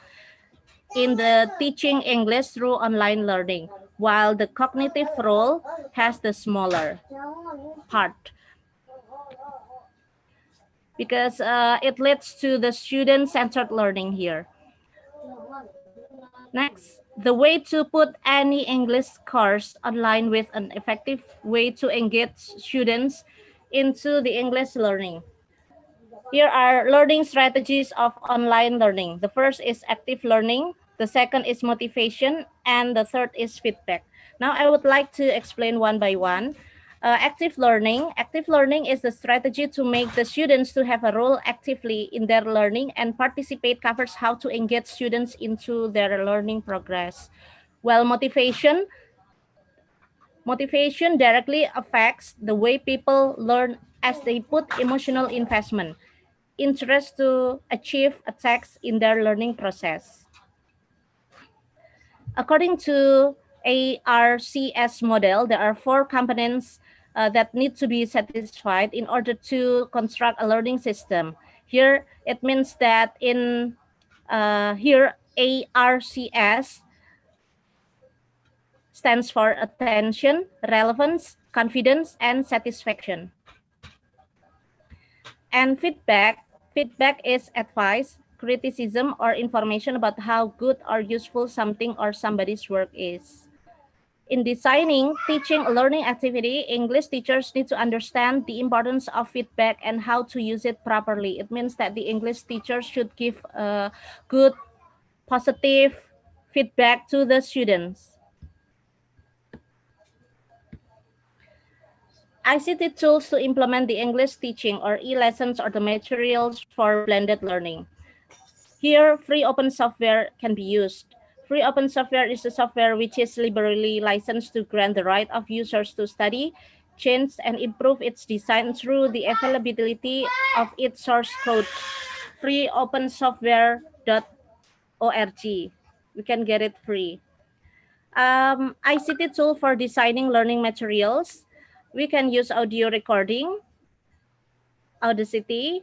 in the teaching English through online learning, while the cognitive role has the smaller part, because it leads to the student-centered learning here. Next, the way to put any English course online with an effective way to engage students into the English learning. Here are learning strategies of online learning. The first is active learning, the second is motivation, and the third is feedback. Now I would like to explain one by one. Active learning. Active learning is the strategy to make the students to have a role actively in their learning, and participate covers how to engage students into their learning progress. While motivation directly affects the way people learn as they put emotional investment, interest to achieve a text in their learning process. According to ARCS model, there are 4 components that need to be satisfied in order to construct a learning system. Here, it means that in here ARCS stands for attention, relevance, confidence, and satisfaction. And feedback is advice, criticism, or information about how good or useful something or somebody's work is. In designing teaching a learning activity, English teachers need to understand the importance of feedback and how to use it properly. It means that the English teachers should give good, positive feedback to the students. ICT tools to implement the English teaching or e-lessons or the materials for blended learning. Here, free open software can be used. Free open software is the software which is liberally licensed to grant the right of users to study, change, and improve its design through the availability of its source code. freeopensoftware.org. We can get it free. ICT tool for designing learning materials. We can use audio recording, Audacity.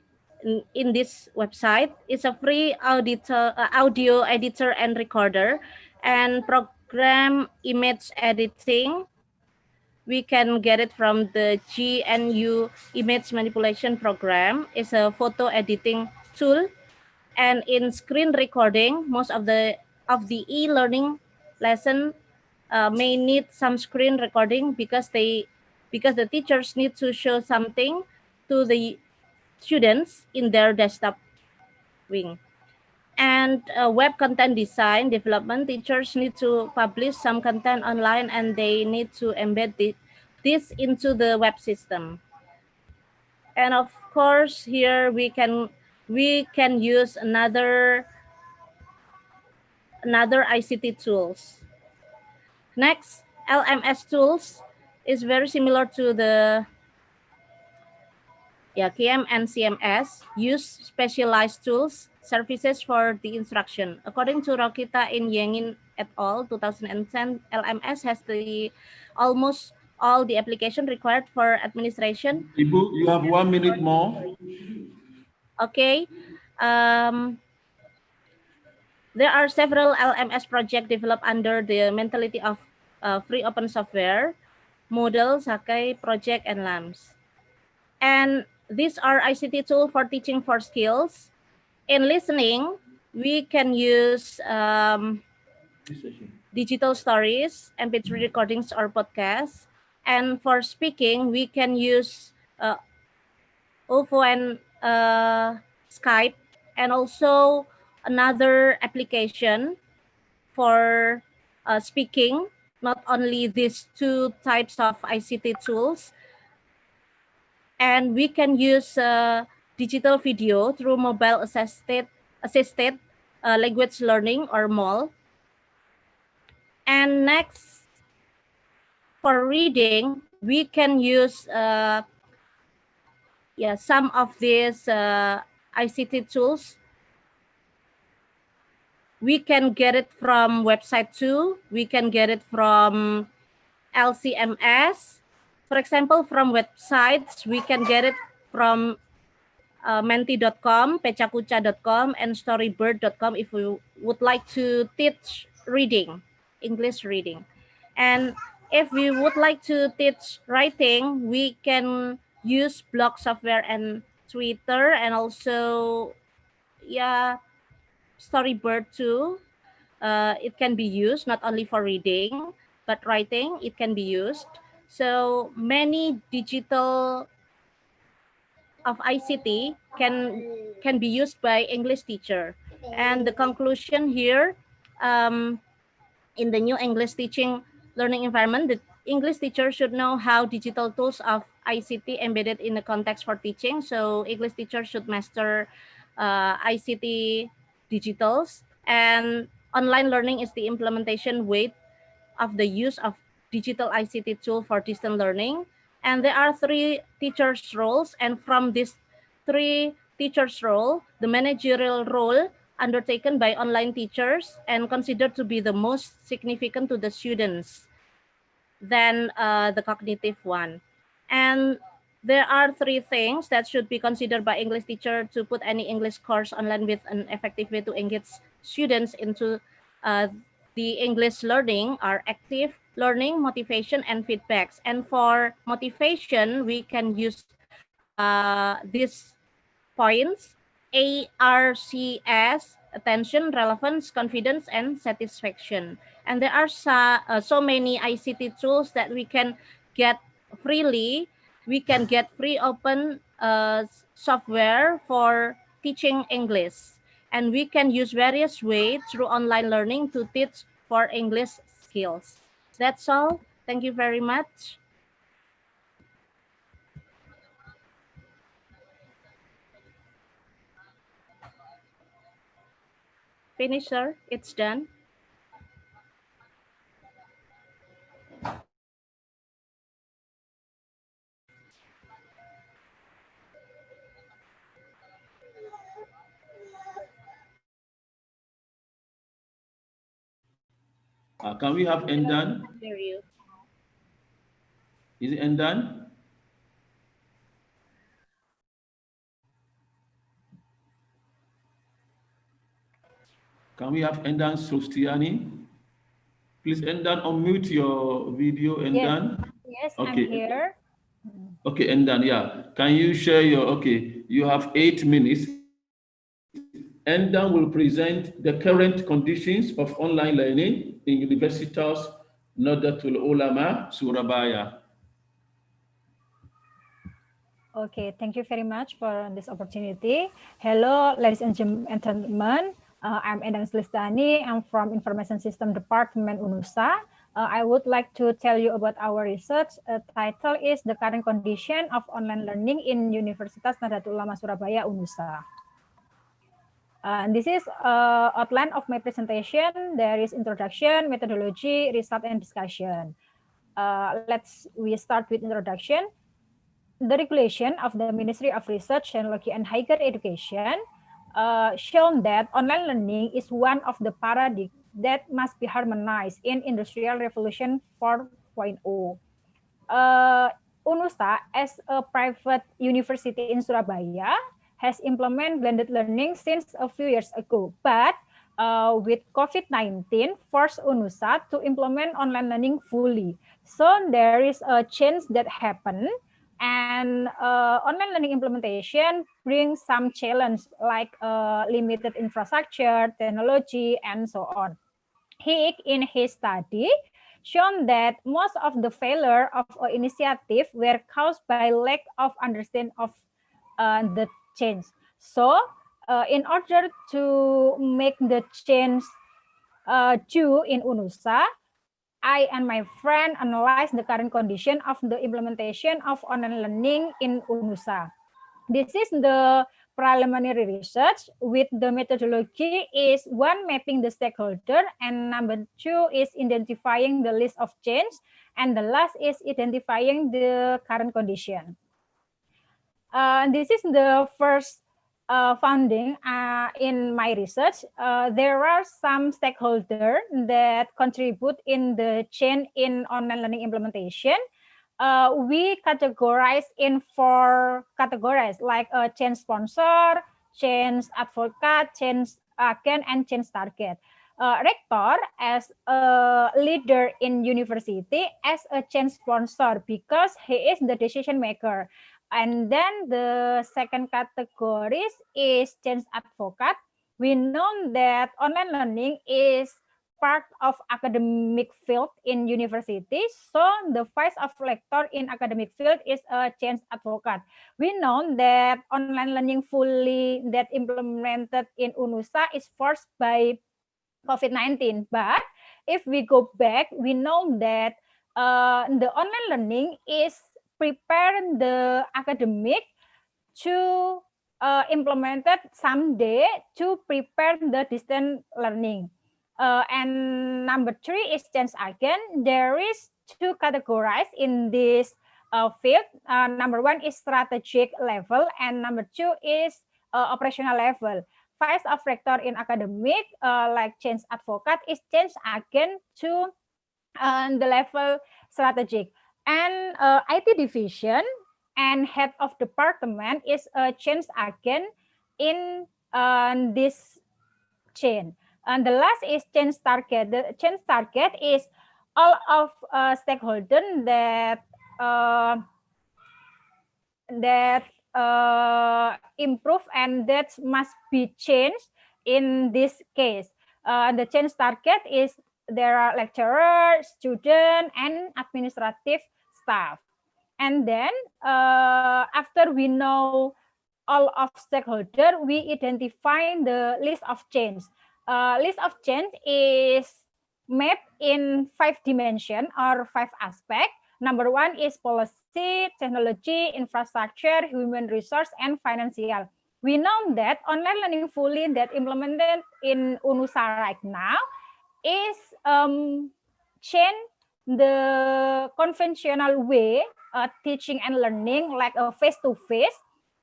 In this website, it's a free audio editor and recorder, and program image editing. We can get it from the GNU image manipulation program. It's a photo editing tool. And in screen recording, most of the e-learning lesson may need some screen recording because the teachers need to show something to the students in their desktop wing. And web content design development, teachers need to publish some content online and they need to embed this into the web system. And of course, here we can use another another ICT tools. Next, LMS tools is very similar to the KM and CMS, use specialized tools, services for the instruction. According to Rokita in Yengin et al. 2010, LMS has almost all the application required for administration. Ibu, you have 1 minute more. Okay. There are several LMS projects developed under the mentality of free open software, Moodle, Sakai, Project, and LAMS. And these are ICT tools for teaching for skills. In listening, we can use digital stories, MP3 recordings, or podcasts. And for speaking, we can use OVO and Skype, and also another application for speaking, not only these two types of ICT tools. And we can use digital video through mobile assisted language learning, or MOL. And next, for reading, we can use some of these ICT tools. We can get it from website too. We can get it from LCMS. For example, from websites, we can get it from menti.com, pecakucha.com, and storybird.com if we would like to teach reading, English reading. And if we would like to teach writing, we can use blog software and Twitter, and also Storybird too. It can be used not only for reading, but writing, it can be used. So many digital of ICT can be used by English teacher. And the conclusion here, in the new English teaching learning environment, the English teacher should know how digital tools of ICT embedded in the context for teaching. So English teacher should master ICT digitals, and online learning is the implementation way of the use of digital ICT tool for distant learning. And there are 3 teachers' roles, and from these 3 teachers' role, the managerial role undertaken by online teachers and considered to be the most significant to the students than the cognitive one. And there are 3 things that should be considered by English teacher to put any English course online with an effective way to engage students into the English learning are active learning, motivation, and feedbacks. And for motivation, we can use these points: ARCS, attention, relevance, confidence, and satisfaction. And there are so many ICT tools that we can get freely. We can get free open software for teaching English. And we can use various ways through online learning to teach for English skills. That's all. Thank you very much. Finish, sir. It's done. Can we have Endan? Hear you. Is it Endan? Can we have Endan Sostiani? Please, Endan, unmute your video, Endan. Yes, okay. I'm here. Okay, Endan, yeah. Can you share you have 8 minutes. Endan will present the current conditions of online learning in Universitas Nahdlatul Ulama, Surabaya. Okay, thank you very much for this opportunity. Hello, ladies and gentlemen. I'm Endang Slistani. I'm from Information System Department, UNUSA. I would like to tell you about our research. Title is The Current Condition of Online Learning in Universitas Nahdlatul Ulama Surabaya, UNUSA. This is outline of my presentation. There is introduction, methodology, result, and discussion. We start with introduction. The regulation of the Ministry of Research, Technology, and Higher Education shown that online learning is one of the paradigms that must be harmonized in Industrial Revolution 4.0. UNUSA, as a private university in Surabaya, has implemented blended learning since a few years ago. But with COVID-19, forced UNUSA to implement online learning fully. So there is a change that happened, and online learning implementation brings some challenge like limited infrastructure, technology, and so on. He, in his study, shown that most of the failure of initiative were caused by lack of understanding of the change. So, in order to make the change due in UNUSA, I and my friend analyzed the current condition of the implementation of online learning in UNUSA. This is the preliminary research with the methodology is one, mapping the stakeholder, and number two is identifying the list of change, and the last is identifying the current condition. This is the first finding in my research. There are some stakeholders that contribute in the chain in online learning implementation. We categorize in 4 categories like change sponsor, change advocate, change agent, and change target. Rector as a leader in university as a change sponsor because he is the decision maker. And then the second category is change advocate. We know that online learning is part of academic field in universities. So the vice of lecturer in academic field is a change advocate. We know that online learning fully that implemented in UNUSA is forced by COVID-19. But if we go back, we know that the online learning is prepare the academic to implemented someday to prepare the distance learning. And number 3 is change agent. There is 2 categories in this field. Number 1 is strategic level, and number 2 is operational level. Vice of rector in academic, like change advocate, is change agent to the level strategic. And IT division and head of department is a change agent in this chain. And the last is change target. The change target is all of stakeholders that improve and that must be changed in this case. The change target is there are lecturer, student, and administrative staff. And then after we know all of stakeholder, we identify the list of change. List of change is mapped in 5 dimensions or 5 aspects. Number 1 is policy, technology, infrastructure, human resource, and financial. We know that online learning fully that implemented in UNUSA right now is change the conventional way teaching and learning like a face-to-face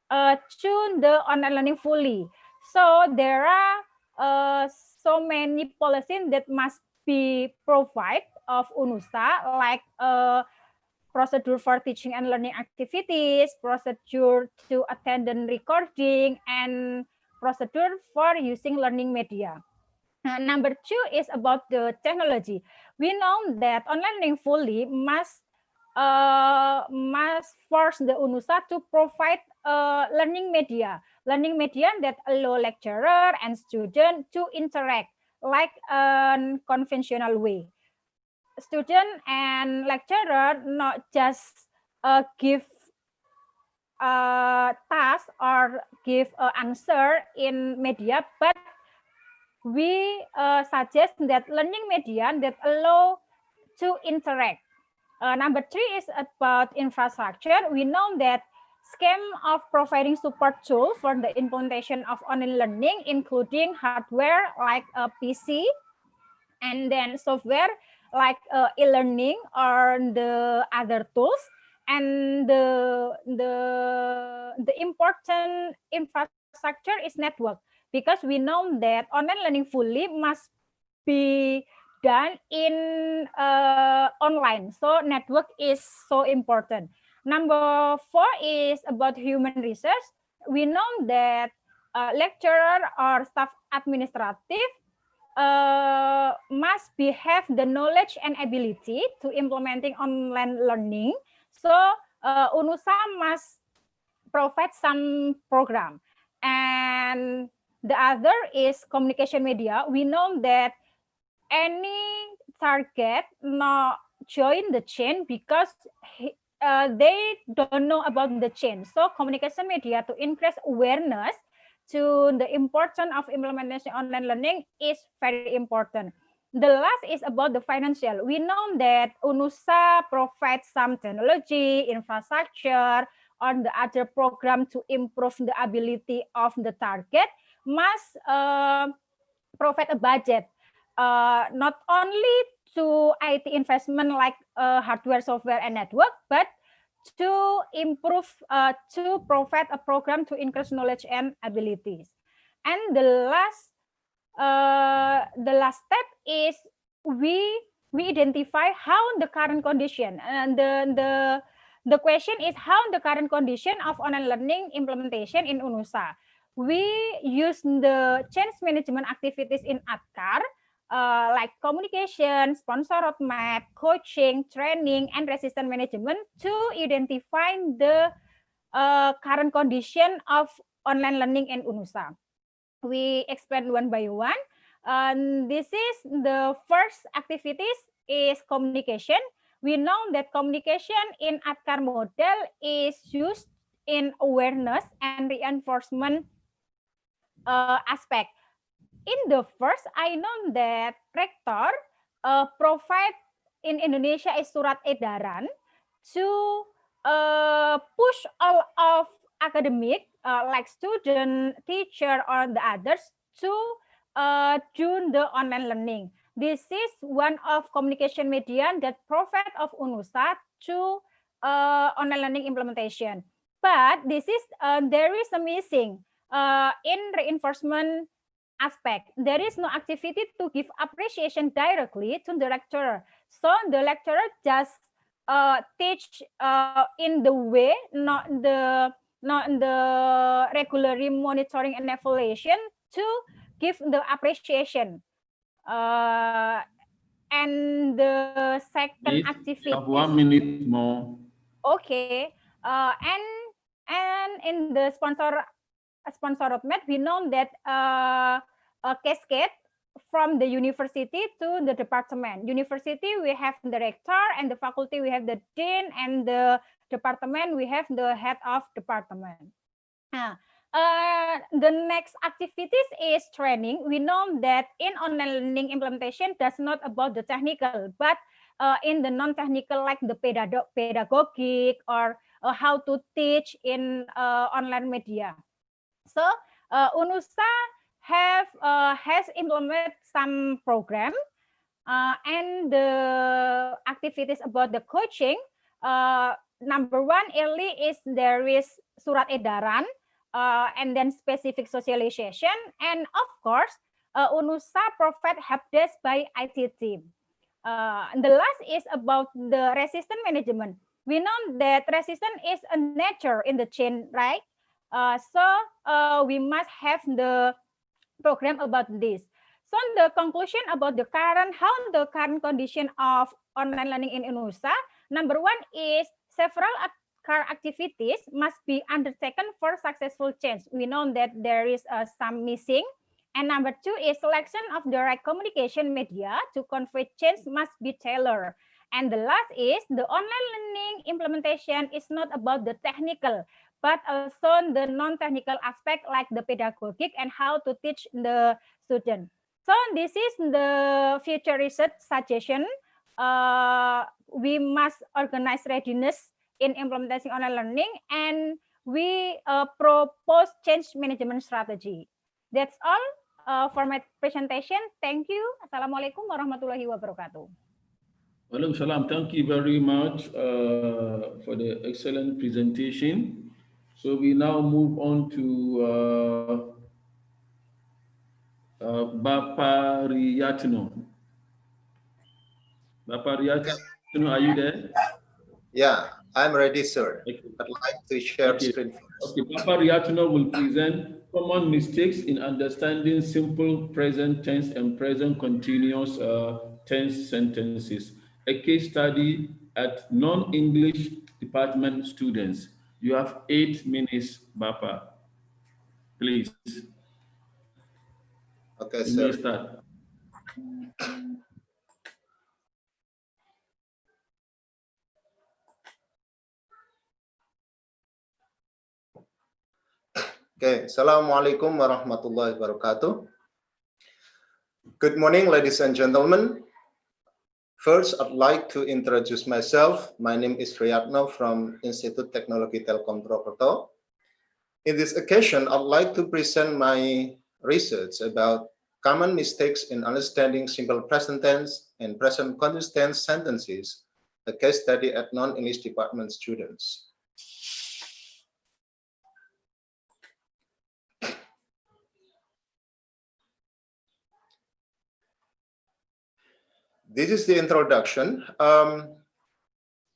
to the online learning fully. So there are so many policies that must be provided of UNUSA, like procedure for teaching and learning activities, procedure to attendance recording, and procedure for using learning media. Number 2 is about the technology. We know that online learning fully must force the UNUSA to provide learning media that allow lecturer and student to interact like a conventional way. Student and lecturer not just give task or give answer in media, but we suggest that learning media that allow to interact. Number 3 is about infrastructure. We know that scheme of providing support tool for the implementation of online learning, including hardware like a PC, and then software like e-learning or the other tools, and the important infrastructure is network, because we know that online learning fully must be done in online, so network is so important. Number 4 is about human resource. We know that lecturer or staff administrative must have the knowledge and ability to implementing online learning. So UNUSA must provide some program. And the other is communication media. We know that any target not join the chain because they don't know about the chain. So communication media to increase awareness to the importance of implementation online learning is very important. The last is about the financial. We know that UNUSA provides some technology, infrastructure, or the other program to improve the ability of the target must provide a budget, not only to IT investment like hardware, software, and network, but to improve, to provide a program to increase knowledge and abilities. And the last step is we identify how the current condition, and the question is how the current condition of online learning implementation in UNUSA. We use the change management activities in ADKAR, like communication, sponsor roadmap, coaching, training, and resistance management to identify the current condition of online learning in UNUSA. We explain one by one. This is the first activities is communication. We know that communication in ADKAR model is used in awareness and reinforcement aspect. In the first, I know that rector provide in Indonesia is surat edaran to push all of academic like student, teacher, or the others to do the online learning. This is one of communication media that provide of UNUSA to online learning implementation. But this is there is a missing in reinforcement aspect. There is no activity to give appreciation directly to the lecturer. So the lecturer just teach in the way, not the regularly monitoring and evaluation to give the appreciation. And the second activity. Have 1 minute more. Okay. And in the sponsor roadmap, we know that a cascade from the university to the department. University, we have the rector, and the faculty, we have the dean, and the department, we have the head of department. The next activities is training. We know that in online learning implementation, that's not about the technical, but in the non-technical, like the pedagogic or how to teach in online media. So UNUSA has implemented some program, and the activities about the coaching. Number 1 early is there is surat edaran, and then specific socialization, and of course UNUSA provide help desk by IT team. The last is about the resistance management. We know that resistance is a nature in the chain, right? So we must have the program about this. So the conclusion about the current condition of online learning in UNUSA. Number 1 is several activities must be undertaken for successful change. We know that there is some missing. And number 2 is selection of the right communication media to convey change must be tailored. And the last is the online learning implementation is not about the technical, but also the non-technical aspect like the pedagogic and how to teach the student. So this is the future research suggestion. We must organize readiness in implementing online learning, and we propose change management strategy. That's all for my presentation. Thank you. Assalamualaikum warahmatullahi wabarakatuh. Walaikum salam. Thank you very much for the excellent presentation. So we now move on to Bapa Riyatno. Bapa Riyatno, are you there? Yeah, I'm ready, sir. Okay. I'd like to share Okay. screen first. Okay, Bapa Riyatno will present common mistakes in understanding simple present tense and present continuous tense sentences. A case study at non-English department students. You have 8 minutes, Bapa. Please. Okay, You may sir. start. Okay, Assalamualaikum warahmatullahi wabarakatuh. Good morning, ladies and gentlemen. First, I'd like to introduce myself. My name is Riyatno from Institute Teknologi Telkom Purwokerto. In this occasion, I'd like to present my research about common mistakes in understanding simple present tense and present continuous tense sentences, a case study at non-English department students. This is the introduction.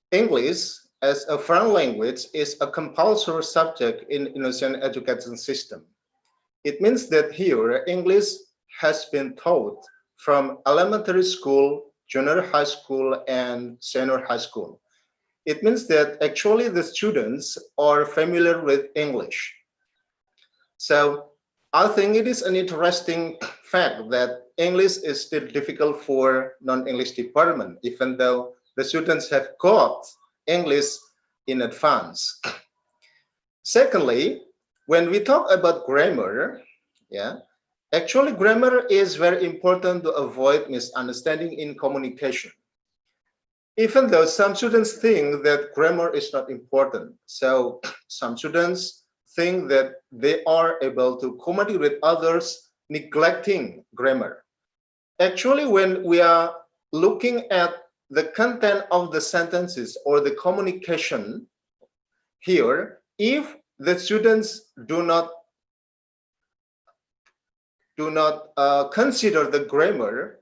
English as a foreign language is a compulsory subject in Indonesian education system. It means that here English has been taught from elementary school, junior high school, and senior high school. It means that actually the students are familiar with English. So I think it is an interesting fact that English is still difficult for non-English department, even though the students have got English in advance. Secondly, when we talk about grammar, actually grammar is very important to avoid misunderstanding in communication. Even though some students think that grammar is not important, so some students think that they are able to communicate with others, neglecting grammar. Actually, when we are looking at the content of the sentences or the communication here, if the students do not consider the grammar,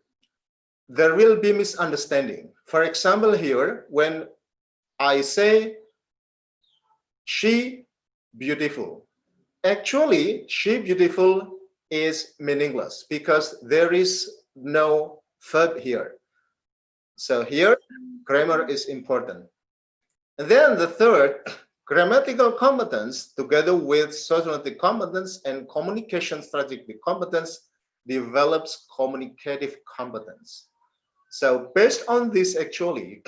there will be misunderstanding. For example, here, when I say she beautiful, actually she beautiful is meaningless because there is no verb here. So here grammar is important. And then the third, grammatical competence together with sociolinguistic competence and communication strategic competence develops communicative competence. So based on this, actually,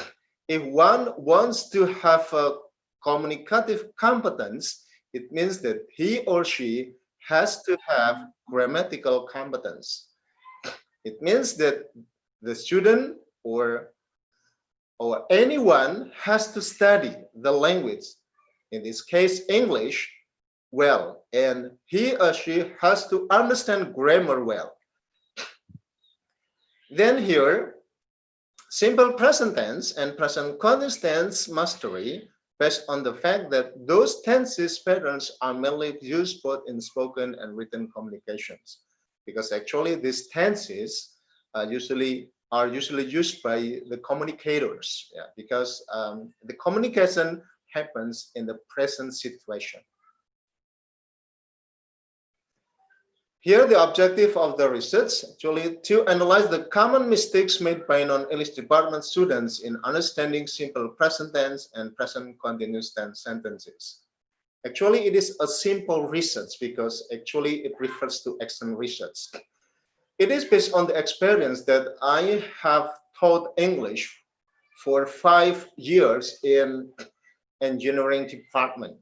if one wants to have a communicative competence, it means that he or she has to have grammatical competence. It means that the student or anyone has to study the language, in this case English, well, and he or she has to understand grammar well. Then here, simple present tense and present continuous tense mastery based on the fact that those tenses patterns are mainly used both in spoken and written communications, because actually these tenses are usually used by the communicators, because the communication happens in the present situation. Here, the objective of the research actually to analyze the common mistakes made by non-English department students in understanding simple present tense and present continuous tense sentences. Actually, it is a simple research because actually it refers to external research. It is based on the experience that I have taught English for 5 years in engineering department.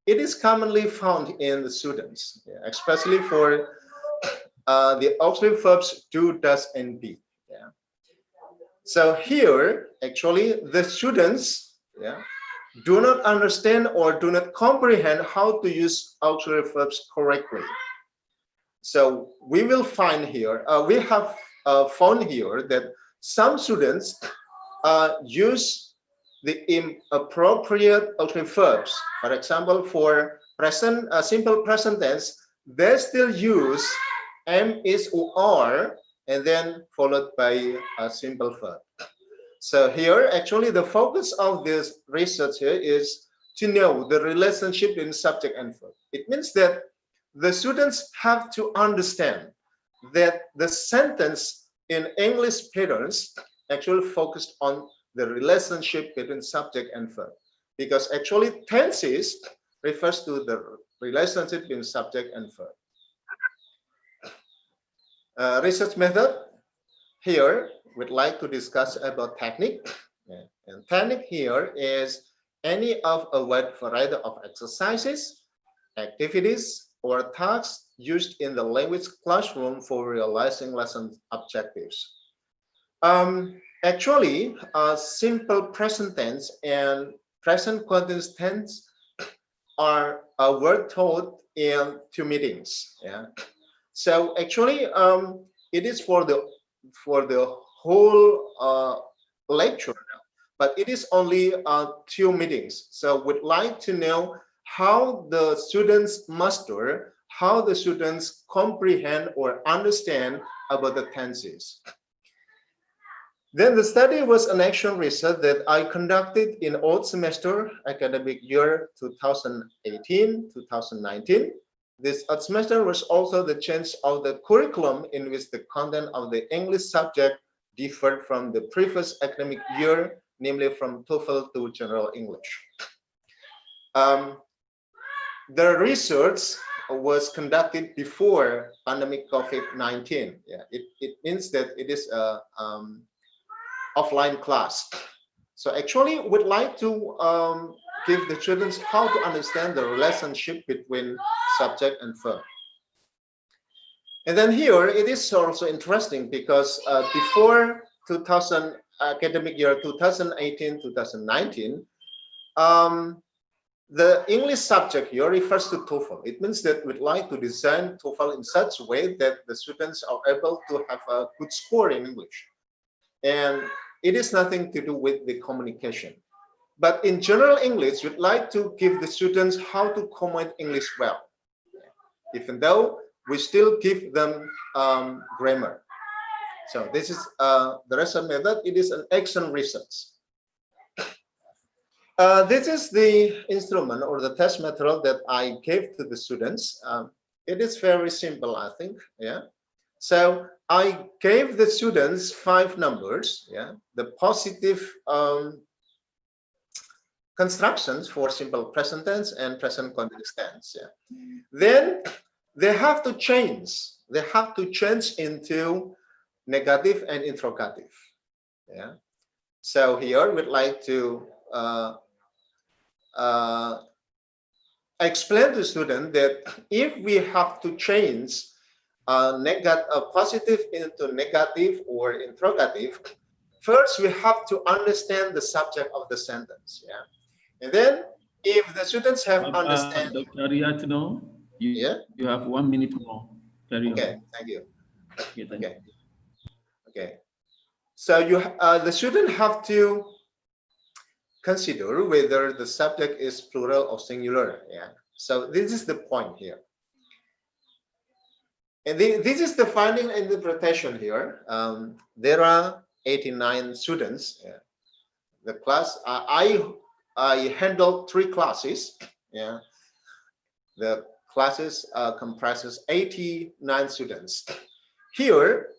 It is commonly found in the students, especially for the auxiliary verbs do, does, and be. So here, actually, the students do not understand or do not comprehend how to use auxiliary verbs correctly. So we will find here, we have found here that some students use the inappropriate auxiliary verbs. For example, for present, simple present tense, they still use am, is, or are, and then followed by a simple verb. So here, actually, the focus of this research here is to know the relationship in subject and verb. It means that the students have to understand that the sentence in English patterns actually focused on the relationship between subject and verb, because actually tenses refers to the relationship between subject and verb. Research method. Here, we'd like to discuss about technique. And technique here is any of a wide variety of exercises, activities, or tasks used in the language classroom for realizing lesson objectives. Actually, simple present tense and present continuous tense were taught in 2 meetings. Yeah. So actually, it is for the whole lecture, but it is only 2 meetings. So we'd like to know how the students master, how the students comprehend or understand about the tenses. Then the study was an action research that I conducted in old semester academic year 2018-2019. This semester was also the change of the curriculum in which the content of the English subject differed from the previous academic year, namely from TOEFL to General English. The research was conducted before pandemic COVID-19. Yeah, it means that it is a offline class. So actually, we'd like to give the students how to understand the relationship between subject and verb. And then here, it is also interesting because before 2000 academic year 2018-2019, the English subject here refers to TOEFL. It means that we'd like to design TOEFL in such a way that the students are able to have a good score in English. And it is nothing to do with the communication. But in general English, we'd like to give the students how to comment English well, even though we still give them grammar. So this is the research method. It is an action research. This is the instrument or the test material that I gave to the students. It is very simple, I think. Yeah. So I gave the students 5 numbers. Yeah. The positive constructions for simple present tense and present continuous tense. Yeah. Then they have to change. They have to change into negative and interrogative. Yeah. So here we'd like to explain to the student that if we have to change positive into negative or interrogative, first we have to understand the subject of the sentence. Yeah. And then if the students have understand. Dr. Ariatno, you have 1 minute more. Okay, thank you. Okay. So the student have to consider whether the subject is plural or singular. Yeah. So this is the point here. And this is the finding and interpretation here. There are 89 students. Yeah. The class, I handled 3 classes. Yeah. The classes comprises 89 students. Here,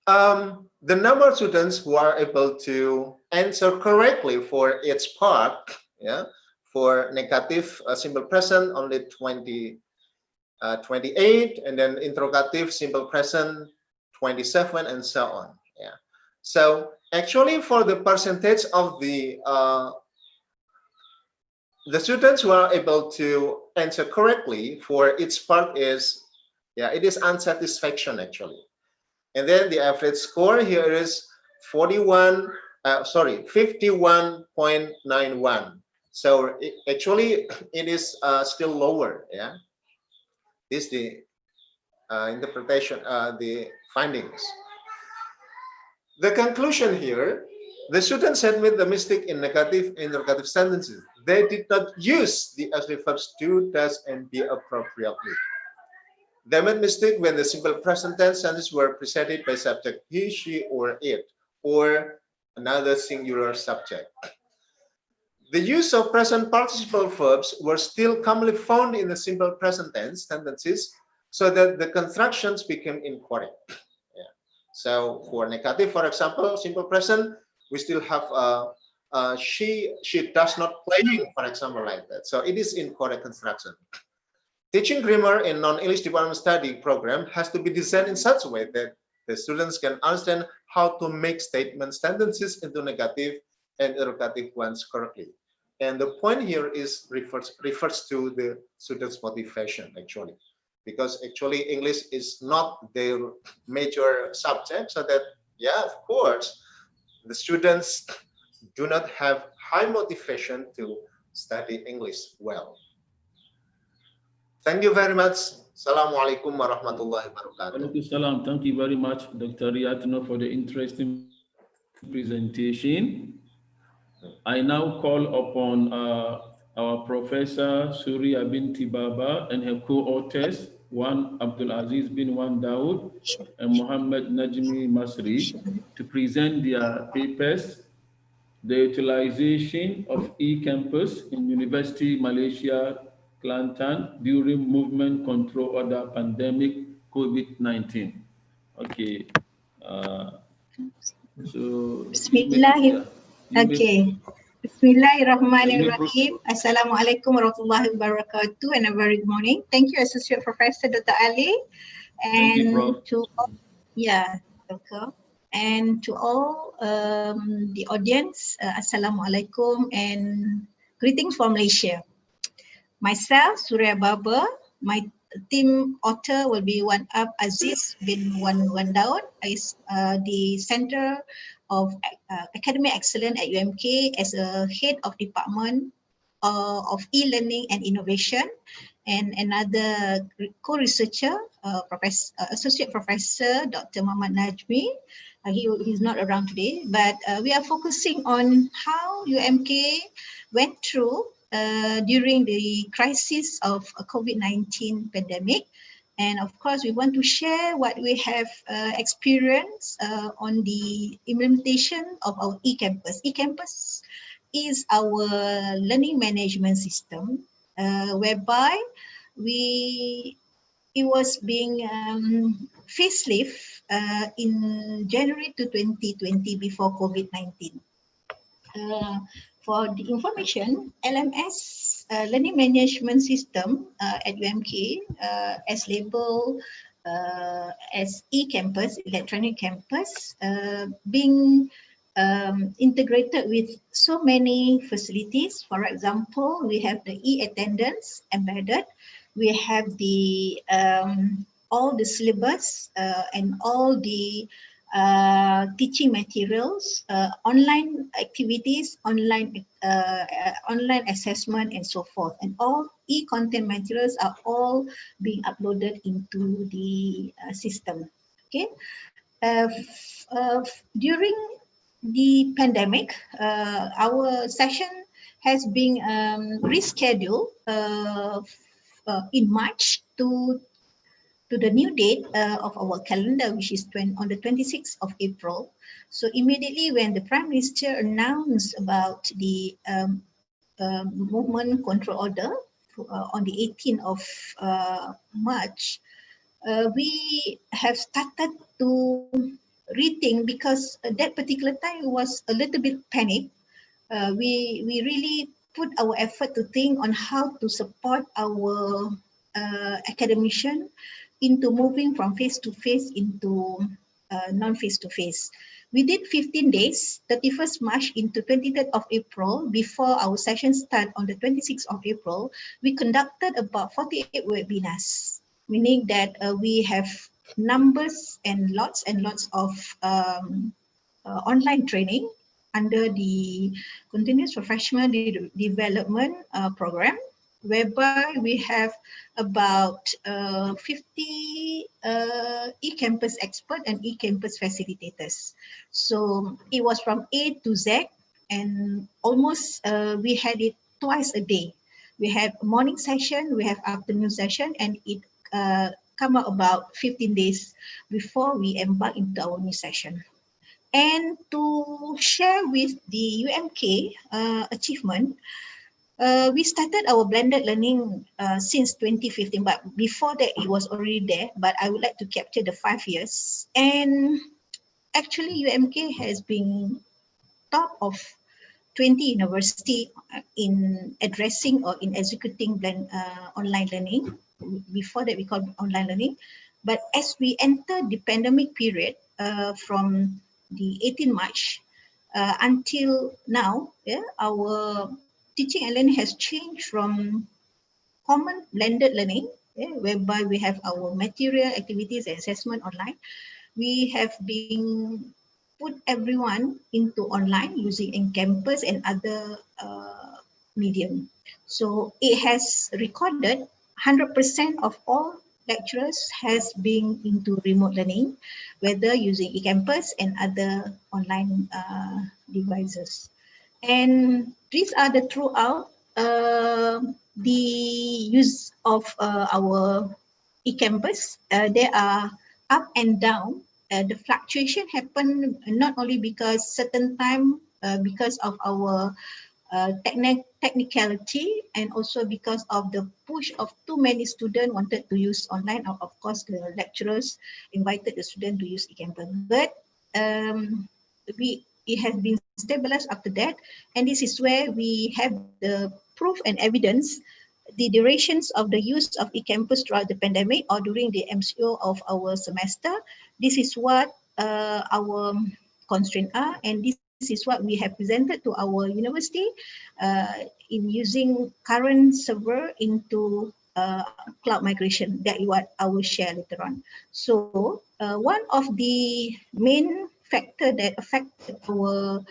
the number of students who are able to answer correctly for each part, yeah, for negative simple present only 28, and then interrogative simple present 27, and so on. Yeah. So actually, for the percentage of the students who are able to answer correctly for each part is, yeah, it is unsatisfaction actually. And then the average score here is 41, sorry, 51.91. So actually, it is still lower. Yeah, this is the interpretation, the findings. The conclusion here: the students had made the mistake in negative interrogative sentences. They did not use the auxiliary verbs do, does, and be appropriately. They made mistake when the simple present tense sentences were preceded by subject he, she, or it, or another singular subject. The use of present participle verbs were still commonly found in the simple present tense sentences, so that the constructions became incorrect. Yeah. So for negative, for example, simple present, we still have she does not playing, for example, like that. So it is incorrect construction. Teaching grammar in non-English department study program has to be designed in such a way that the students can understand how to make statement sentences into negative and interrogative ones correctly. And the point here is refers to the students' motivation actually, because actually English is not their major subject. So that, yeah, of course, the students do not have high motivation to study English well. Thank you very much. Assalamualaikum warahmatullahi wabarakatuh. Waalaikumsalam. Thank you very much, Dr. Riyatno, for the interesting presentation. I now call upon our Professor Surya binti Baba and her co-authors, one Abdul Aziz bin Wan Dawood and Muhammad Najmi Masri, to present their papers, the utilization of e-campus in University Malaysia Kelantan during movement control order pandemic COVID-19. Okay. So Bismillah. Okay. Bismillahirrahmanirrahim. Assalamualaikum warahmatullahi wabarakatuh and a very good morning. Thank you, Associate Professor Dr. Ali. And to welcome. And to all the audience, Assalamualaikum and greetings from Malaysia. Myself, Surya Baba, my team author will be Wan Aziz bin Wan Daud, is the Center of Academic Excellence at UMK as a head of department of e-learning and innovation, and another co-researcher, Associate Professor Dr. Muhammad Najmi. He's not around today, but we are focusing on how UMK went through during the crisis of COVID-19 pandemic. And of course, we want to share what we have experienced on the implementation of our e-campus. E-campus is our learning management system, whereby it was being facelift in January to 2020 before COVID-19. For the information, LMS learning management system at UMK as labeled as e-campus, electronic campus, being integrated with so many facilities. For example, we have the e-attendance embedded. We have the all the syllabus and all the teaching materials, online activities, online assessment, and so forth. And all e-content materials are all being uploaded into the system. Okay. During the pandemic, our session has been rescheduled in March to the new date of our calendar, which is on the 26th of April. So immediately when the Prime Minister announced about the movement control order on the 18th of March, we have started to rethink, because at that particular time it was a little bit panic. We really put our effort to think on how to support our academician into moving from face-to-face into non-face-to-face. We did 15 days, 31st March into 23rd of April. Before our session start on the 26th of April, we conducted about 48 webinars, meaning that we have numbers and lots of online training under the Continuous Professional Development Program, whereby we have about 50 e-campus expert and e-campus facilitators. So it was from A to Z, and almost we had it twice a day. We have morning session, we have afternoon session, and it come out about 15 days before we embark into our new session. And to share with the UMK achievement, we started our blended learning since 2015, but before that it was already there, but I would like to capture the 5 years. And actually UMK has been top of 20 university in addressing or in executing online learning. Before that we called online learning. But as we enter the pandemic period from the 18 March until now, our teaching and learning has changed from common blended learning, whereby we have our material, activities and assessment online. We have been put everyone into online using in-campus and other medium. So it has recorded 100% of all lecturers has been into remote learning, whether using e-campus and other online devices. And these are the throughout the use of our e-campus. There are up and down. The fluctuation happen not only because certain time because of our technicality, and also because of the push of too many students wanted to use online, or of course the lecturers invited the student to use e-campus. But it has been stabilized after that, and this is where we have the proof and evidence, the durations of the use of e-campus throughout the pandemic or during the MCO of our semester. This is what our constraints are, and this is what we have presented to our university in using current server into cloud migration. That is what I will share later on. So one of the main factor that affected our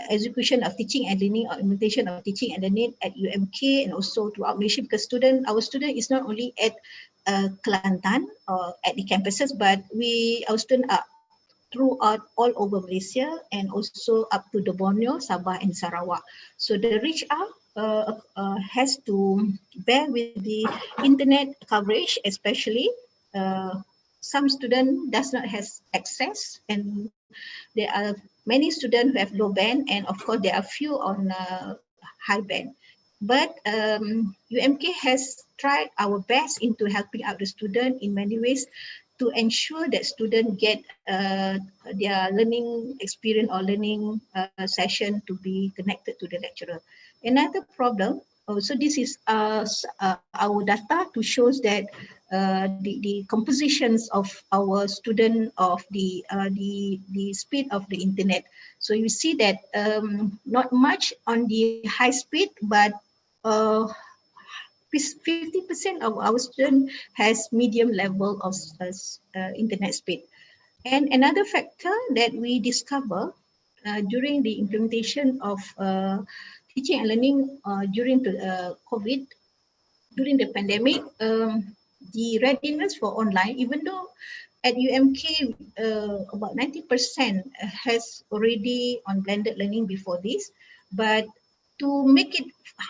execution of teaching and learning or implementation of teaching and learning at UMK and also throughout Malaysia, because our student is not only at Kelantan or at the campuses, but our students are throughout all over Malaysia and also up to the Borneo, Sabah and Sarawak. So the reach out has to bear with the internet coverage, especially some student does not have access, and there are many students who have low band, and of course there are few on high band. But UMK has tried our best into helping out the student in many ways to ensure that students get their learning experience or learning session to be connected to the lecturer. Another problem, so this is our data to shows that the compositions of our student of the speed of the internet. So you see that not much on the high speed, but 50% of our student has medium level of internet speed. And another factor that we discover during the implementation of teaching and learning during the COVID, during the pandemic, the readiness for online, even though at UMK about 90% has already on blended learning before this, but to make it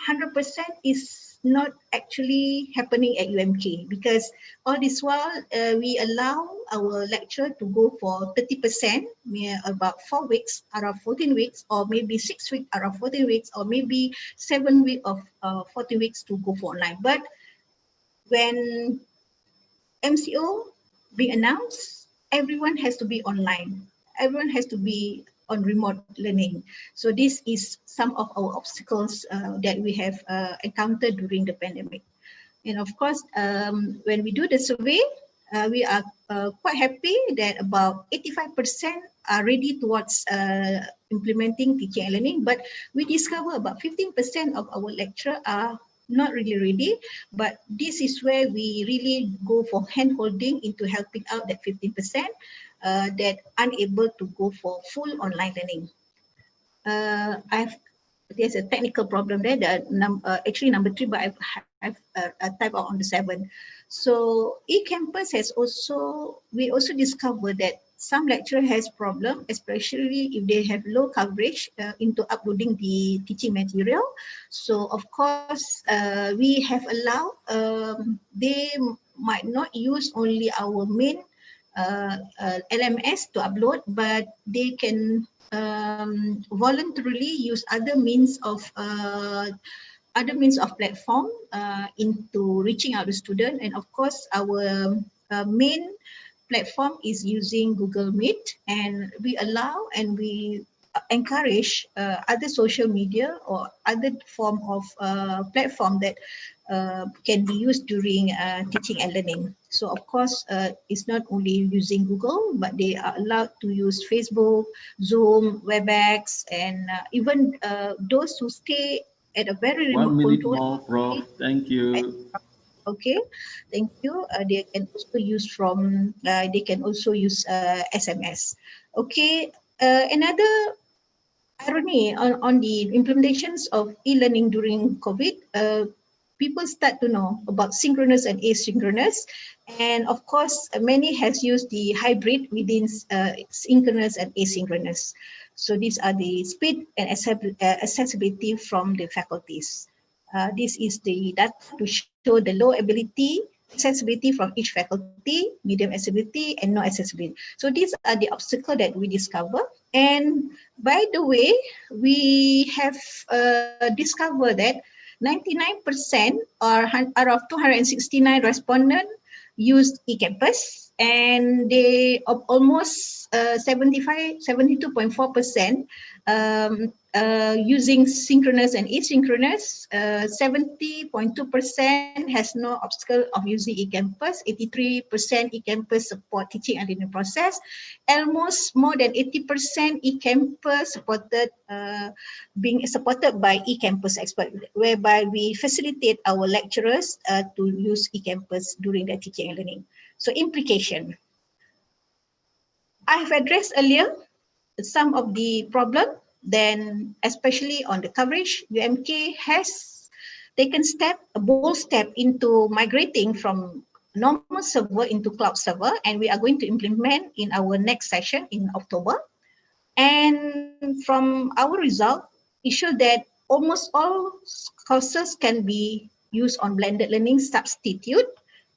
100% is not actually happening at UMK, because all this while we allow our lecturer to go for 30%, about 4 weeks out of 14 weeks, or maybe 6 weeks out of 14 weeks, or maybe 7 weeks of 14 weeks to go for online. But when MCO being announced, everyone has to be online. Everyone has to be on remote learning. So this is some of our obstacles that we have encountered during the pandemic. And of course, when we do the survey, we are quite happy that about 85% are ready towards implementing teaching and learning, but we discover about 15% of our lecturers are not really ready, but this is where we really go for hand holding into helping out that 15% that unable to go for full online learning. there's a technical problem there. Actually number 3, but I've typed out on the 7. So eCampus we also discovered that some lecturer has problem, especially if they have low coverage into uploading the teaching material. So of course, we have allowed, they might not use only our main LMS to upload, but they can voluntarily use other means of platform into reaching out to student. And of course, our main platform is using Google Meet, and we allow and we encourage other social media or other form of platform that can be used during teaching and learning. So of course, it's not only using Google, but they are allowed to use Facebook, Zoom, WebEx, and even those who stay at a very 1 remote minute control. more, Prof. Thank you. Okay, thank you. They can also use SMS. Okay, another irony on the implementations of e-learning during COVID, people start to know about synchronous and asynchronous. And of course, many has used the hybrid within synchronous and asynchronous. So these are the speed and accessibility from the faculties. This is the data to show the low accessibility from each faculty, medium accessibility, and no accessibility. So these are the obstacles that we discover. And by the way, we have discovered that 99% out of 269 respondents used eCampus, and they almost 72.4% using synchronous and asynchronous. 70.2% has no obstacle of using eCampus. 83% eCampus support teaching and learning process. Almost more than 80% eCampus supported being supported by eCampus expert, whereby we facilitate our lecturers to use eCampus during their teaching and learning. So implication. I have addressed earlier some of the problem, then especially on the coverage. UMK has taken a bold step into migrating from normal server into cloud server, and we are going to implement in our next session in October. And from our result, it showed that almost all courses can be used on blended learning substitute.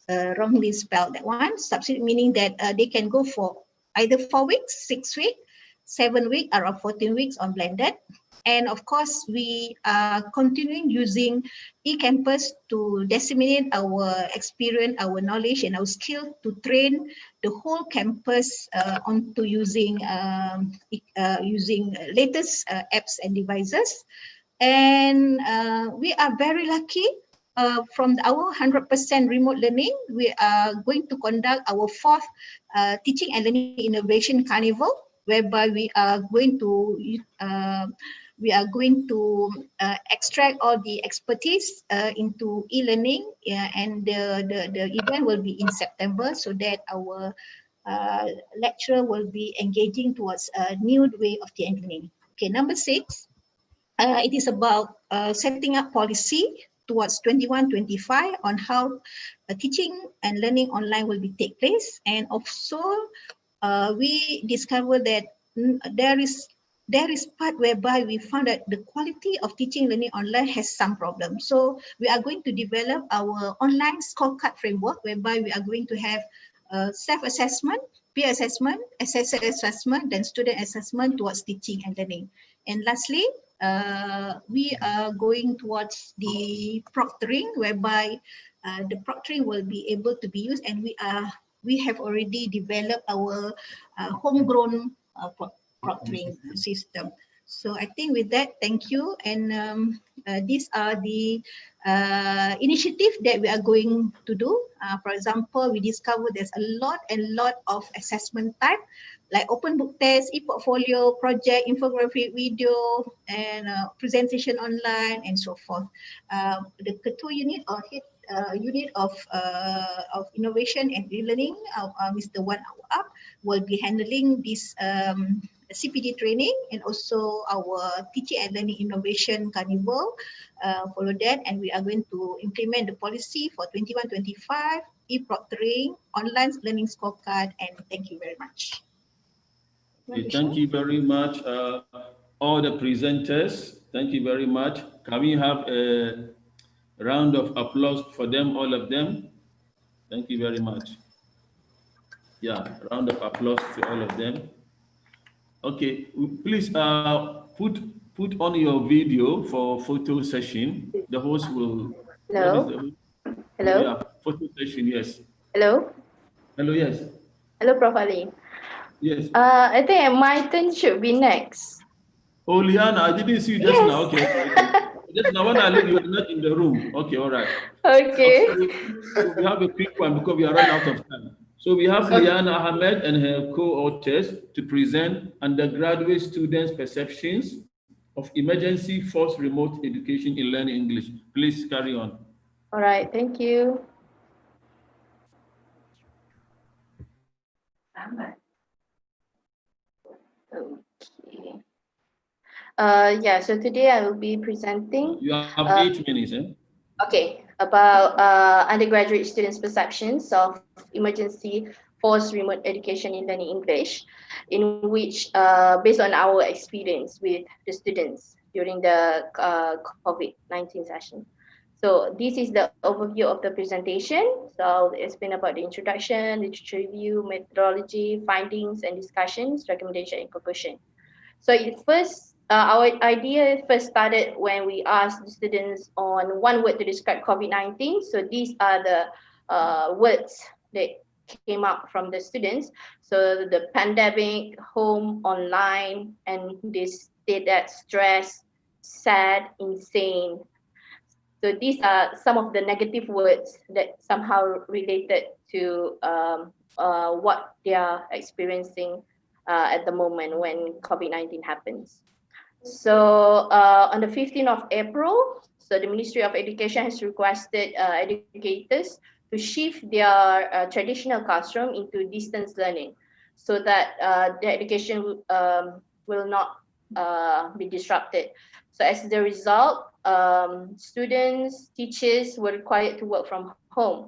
Wrongly spelled that one. Substitute meaning that they can go for either 4 weeks, 6 weeks, 7 weeks, or 14 weeks on blended. And of course, we are continuing using eCampus to disseminate our experience, our knowledge, and our skill to train the whole campus onto using latest apps and devices. And we are very lucky. From our 100% remote learning, we are going to conduct our 4th Teaching and Learning Innovation Carnival, whereby we are going to extract all the expertise into e-learning, and the event will be in September, so that our lecturer will be engaging towards a new way of teaching and learning. Okay, number 6, it is about setting up policy towards 21-25 on how teaching and learning online will be take place. And also we discovered that there is part whereby we found that the quality of teaching learning online has some problems. So we are going to develop our online scorecard framework, whereby we are going to have self-assessment, peer assessment, SSA assessment, then student assessment towards teaching and learning. And lastly, we are going towards the proctoring, whereby the proctoring will be able to be used, and we have already developed our homegrown proctoring system. So I think with that, thank you. And these are the initiatives that we are going to do. For example, we discovered there's a lot of assessment type, like open book test, e-portfolio, project, infographic, video, and presentation online, and so forth. The Ketua Unit or Head Unit of Innovation and E-Learning, Mr. Wan Awab, will be handling this CPD training, and also our teaching and learning innovation carnival. Follow that, and we are going to implement the policy for 21-25, e-proctoring, online learning scorecard, and thank you very much. Okay, thank you very much, all the presenters. Thank you very much. Can we have a round of applause for them, all of them? Thank you very much. Yeah, round of applause to all of them. Okay, please put on your video for photo session. The host will. Where is the Hello. host? Hello. Yeah, photo session. Yes. Hello. Hello. Yes. Hello, Prof. Ali. Yes. I think my turn should be next. Oh, Liana, I didn't see you just Yes. now. Okay. Just now when I look, you were not in the room. Okay, all right. Okay. So we have a quick one because we are running out of time. So we have Liana Ahmed and her co-authors to present undergraduate students' perceptions of emergency force remote education in learning English. Please carry on. All right, thank you. Okay. Yeah, so today I will be presenting. You have 8 minutes, eh? Okay, about undergraduate students' perceptions of emergency forced remote education in learning English, in which, based on our experience with the students during the COVID-19 session. So this is the overview of the presentation. So it's been about the introduction, literature review, methodology, findings and discussions, recommendation and conclusion. So our idea first started when we asked the students on one word to describe COVID-19. So these are the words that came up from the students. So the pandemic, home, online, and they state that stress, sad, insane. So these are some of the negative words that somehow related to what they are experiencing at the moment when COVID-19 happens. So on the 15th of April, so the Ministry of Education has requested educators to shift their traditional classroom into distance learning so that the education will not be disrupted. So as the result, students, teachers were required to work from home.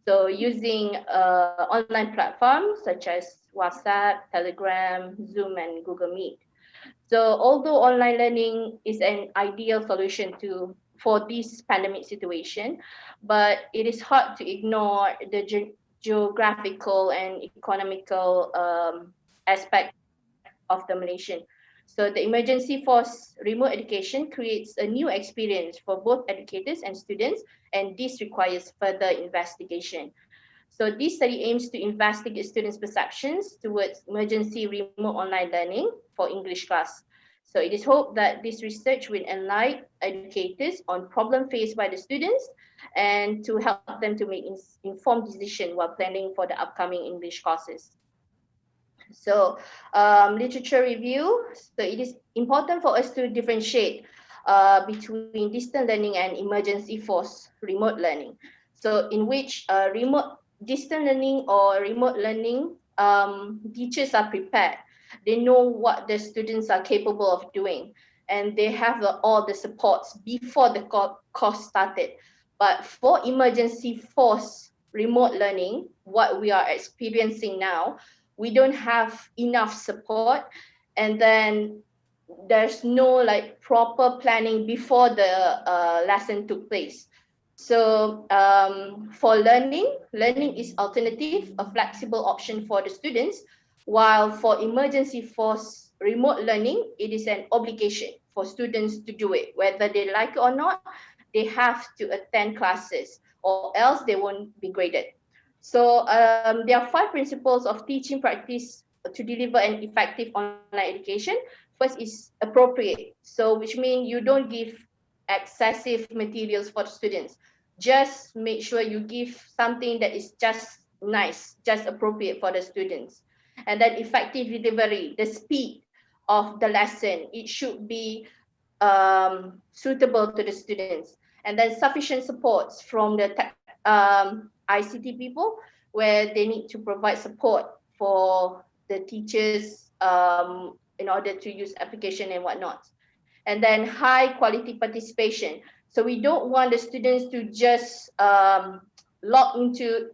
So using online platforms such as WhatsApp, Telegram, Zoom, and Google Meet. So although online learning is an ideal solution for this pandemic situation, but it is hard to ignore the geographical and economical aspect of the Malaysian. So the emergency force remote education creates a new experience for both educators and students, and this requires further investigation. So this study aims to investigate students' perceptions towards emergency remote online learning for English class. So it is hoped that this research will enlighten educators on problems faced by the students and to help them to make informed decisions while planning for the upcoming English courses. So literature review. So it is important for us to differentiate between distance learning and emergency force remote learning. So in which distance learning or remote learning, teachers are prepared. They know what the students are capable of doing, and they have all the supports before the course started. But for emergency force remote learning, what we are experiencing now, we don't have enough support, and then there's no proper planning before the lesson took place. So for learning is alternative, a flexible option for the students, while for emergency force remote learning, it is an obligation for students to do it. Whether they like it or not, they have to attend classes or else they won't be graded. So there are 5 principles of teaching practice to deliver an effective online education. First is appropriate. So which means you don't give excessive materials for the students. Just make sure you give something that is just nice, just appropriate for the students. And then effective delivery, the speed of the lesson, it should be suitable to the students. And then sufficient supports from the ICT people, where they need to provide support for the teachers in order to use application and whatnot. And then high quality participation. So we don't want the students to just log into,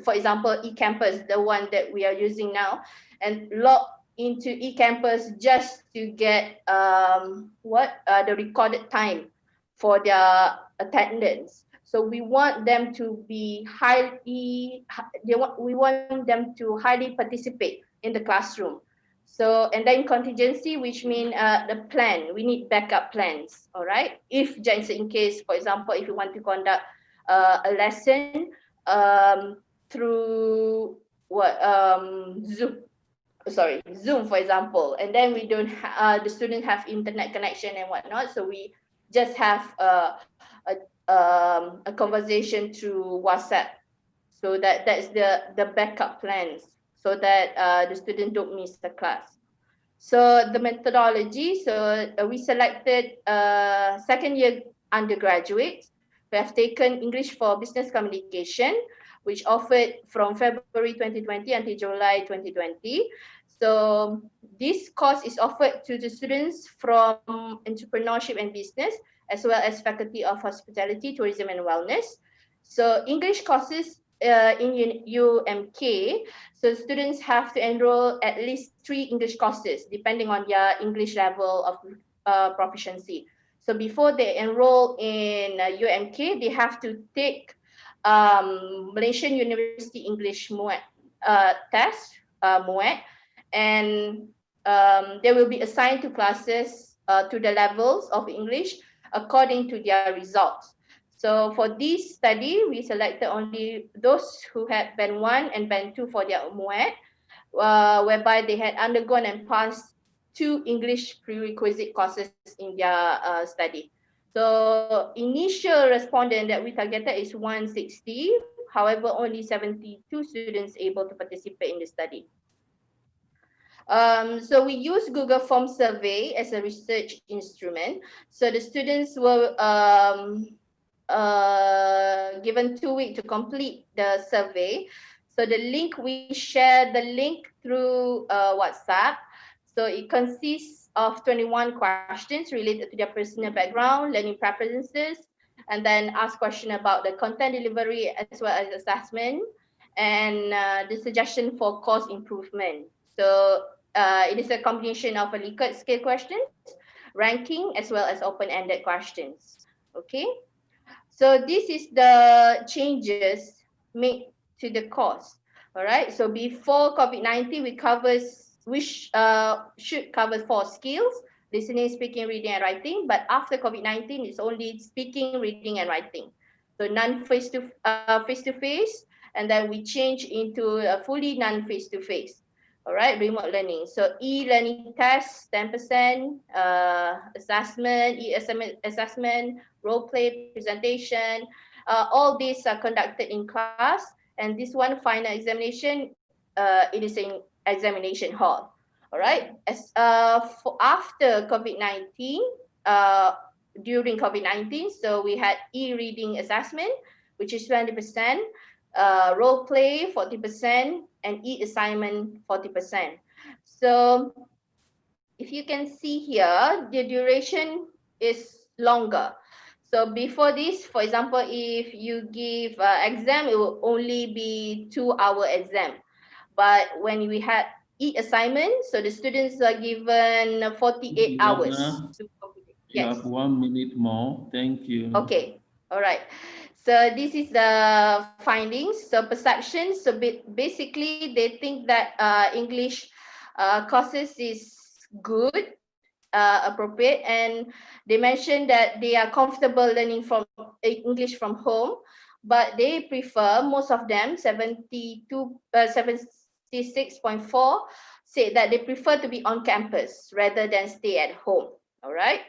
for example, eCampus, the one that we are using now, and log into eCampus just to get the recorded time for their attendance. So we want them to be we want them to highly participate in the classroom. So, and then contingency, which means the plan, we need backup plans, all right? If just in case, for example, if you want to conduct a lesson through Zoom, for example, and then we don't, the student have internet connection and whatnot, so we just have a conversation through WhatsApp. So that's the backup plans, so that the student don't miss the class. So the methodology, so we selected second year undergraduates who have taken English for Business Communication, which offered from February 2020 until July 2020. So this course is offered to the students from entrepreneurship and business, as well as faculty of hospitality, tourism and wellness. So English courses in UMK, so students have to enroll at least 3 English courses depending on their English level of proficiency. So before they enroll in UMK, they have to take Malaysian University English MUET test, MUET, and they will be assigned to classes to the levels of English according to their results. So for this study, we selected only those who had Band 1 and Band 2 for their MUET, whereby they had undergone and passed 2 English prerequisite courses in their study. So initial respondent that we targeted is 160. However, only 72 students able to participate in the study. So we use Google Form survey as a research instrument. So the students were given 2 weeks to complete the survey. So the link, we share the link through WhatsApp. So it consists of 21 questions related to their personal background, learning preferences, and then ask question about the content delivery as well as assessment, and the suggestion for course improvement. So it is a combination of a Likert scale questions, ranking, as well as open-ended questions. Okay. So this is the changes made to the course. All right. So before COVID-19, we should cover 4 skills: listening, speaking, reading, and writing. But after COVID-19, it's only speaking, reading, and writing. So face-to-face, and then we change into a fully non-face-to-face. All right, remote learning. So e-learning tests, 10%, assessment, assessment, role play, presentation, all these are conducted in class. And this one, final examination, it is in examination hall. All right. As for after COVID-19, during COVID-19, so we had e-reading assessment, which is 20%. Role play 40%, and e-assignment 40%. So if you can see here, the duration is longer. So before this, for example, if you give exam, it will only be 2-hour exam. But when we had e-assignment, so the students are given 48 hours. You have 1 minute more. Thank you. Okay. All right. So this is the findings. So perceptions. So basically, they think that English courses is good, appropriate, and they mentioned that they are comfortable learning from English from home, but they prefer, most of them, 76.4, say that they prefer to be on campus rather than stay at home. All right.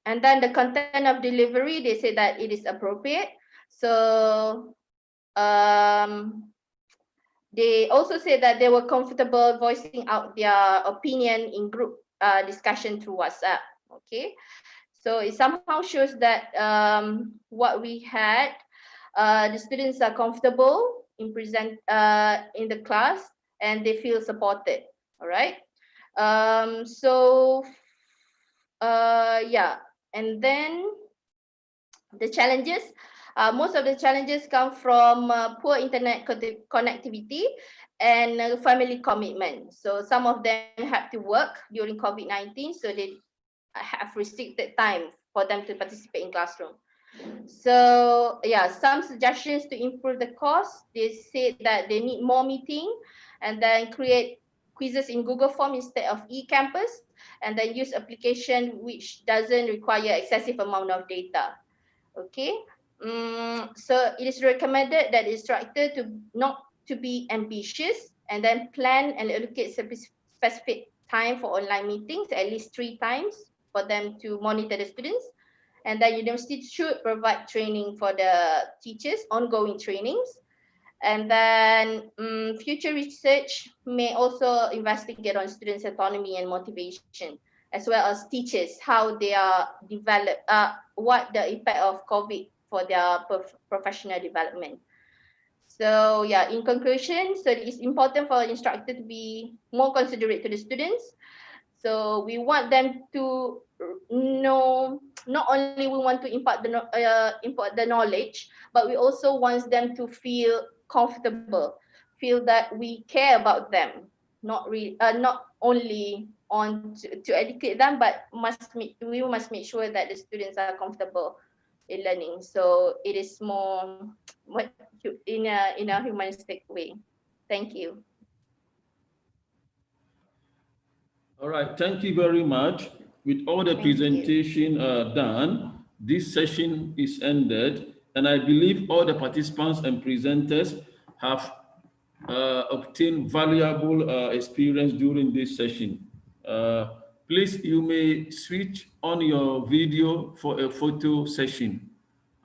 And then the content of delivery, they say that it is appropriate. So they also say that they were comfortable voicing out their opinion in group discussion through WhatsApp. Okay, so it somehow shows that what we had, the students are comfortable in the class, and they feel supported. All right. Yeah, and then the challenges. Most of the challenges come from poor internet connectivity and family commitment. So some of them had to work during COVID-19, so they have restricted time for them to participate in classroom. So yeah, some suggestions to improve the course. They say that they need more meeting and then create quizzes in Google Form instead of e-campus, and then use application which doesn't require excessive amount of data. Okay, so it is recommended that the instructor to not to be ambitious and then plan and allocate specific time for online meetings, at least 3 times for them to monitor the students. And then university should provide training for the teachers, ongoing trainings. And then future research may also investigate on students' autonomy and motivation, as well as teachers, how they are developed, what the impact of COVID for their professional development. So yeah, in conclusion, so it is important for instructor to be more considerate to the students. So we want them to know, not only we want to impart the knowledge, but we also want them to feel comfortable, feel that we care about them, not only on to educate them, but we must make sure that the students are comfortable in learning. So it is more in a humanistic way. Thank you. All right, thank you very much. With all the presentation done, this session is ended, and I believe all the participants and presenters have obtained valuable experience during this session. Please, you may switch on your video for a photo session.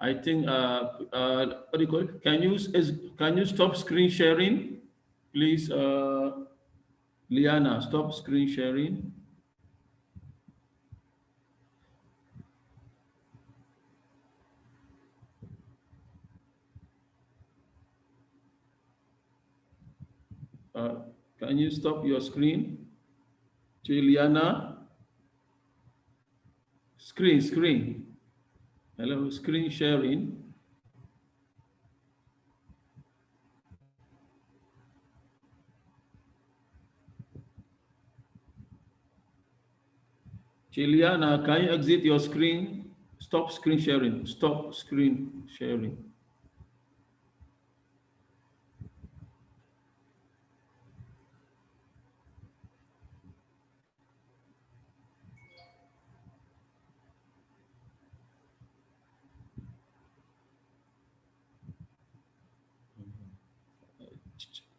I think, what do you call it? Can you stop screen sharing? Please, Liana, stop screen sharing. Can you stop your screen? Liana? Screen. Hello, screen sharing. Liana, can you exit your screen? Stop screen sharing. Stop screen sharing.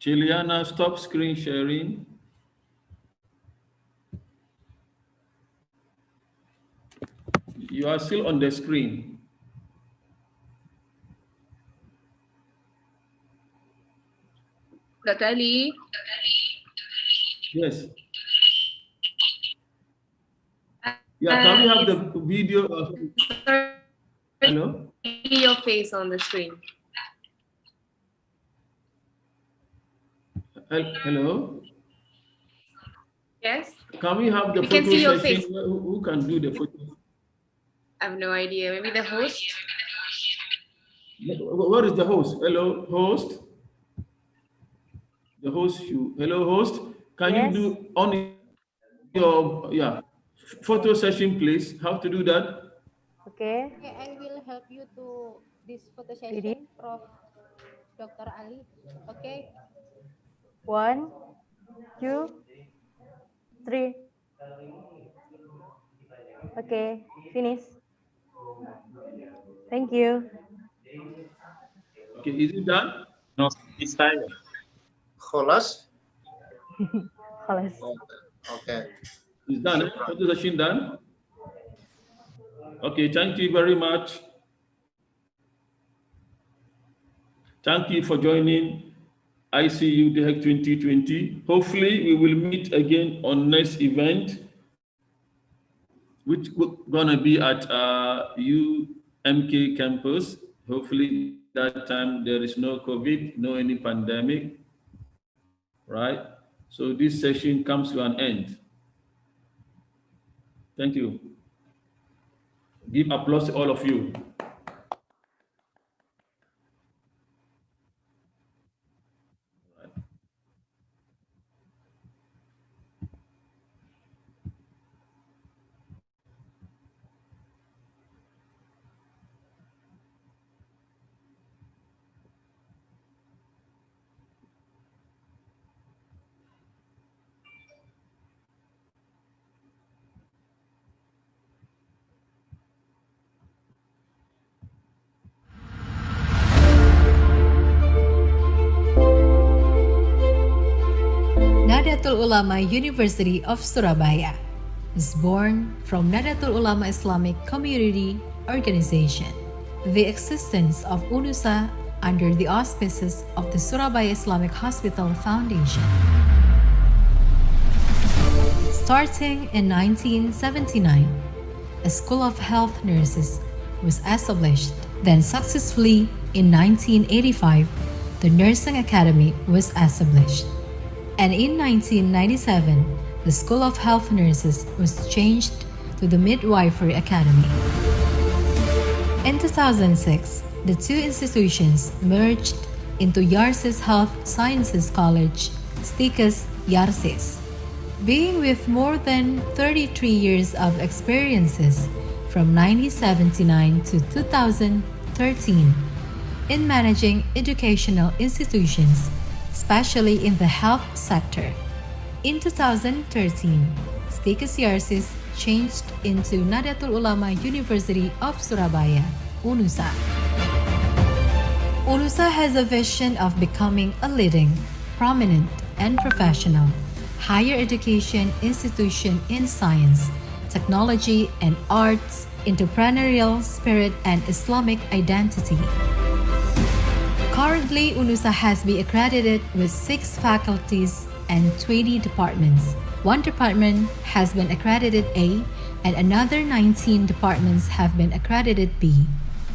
Chiliana, stop screen sharing. You are still on the screen. Dr. Ali? Yes. Yeah, can we have the video? Hello? See your face on the screen. Hello? Yes? Can we have the photo session? Who can do the photo? I have no idea. Maybe the host? Where is the host? Hello, host? The host, hello, host? Can you do on your photo session, please? How to do that? Okay. I will help you to this photo session, Prof. Dr. Ali. Okay. 1, 2, 3. Okay, finish. Thank you. Okay, is it done? No, it's time. Kholas? Kholas. Okay. It's done. Photo session done? Okay, thank you very much. Thank you for joining ICU DHEC 2020. Hopefully, we will meet again on next event, which we're gonna be at UMK campus. Hopefully, that time there is no COVID, no any pandemic, right? So this session comes to an end. Thank you. Give applause to all of you. Nahdlatul Ulama University of Surabaya is born from Nahdlatul Ulama Islamic Community Organization. The existence of UNUSA under the auspices of the Surabaya Islamic Hospital Foundation. Starting in 1979, a School of Health Nurses was established. Then successfully in 1985, the Nursing Academy was established. And in 1997, the School of Health Nurses was changed to the Midwifery Academy. In 2006, the two institutions merged into Yarsis Health Sciences College, STIKES Yarsis. Being with more than 33 years of experiences from 1979 to 2013 in managing educational institutions, especially in the health sector. In 2013, STIKES Yarsis changed into Nahdlatul Ulama University of Surabaya, UNUSA. UNUSA has a vision of becoming a leading, prominent, and professional higher education institution in science, technology, and arts, entrepreneurial spirit, and Islamic identity. Currently, UNUSA has been accredited with 6 faculties and 20 departments. One department has been accredited A, and another 19 departments have been accredited B.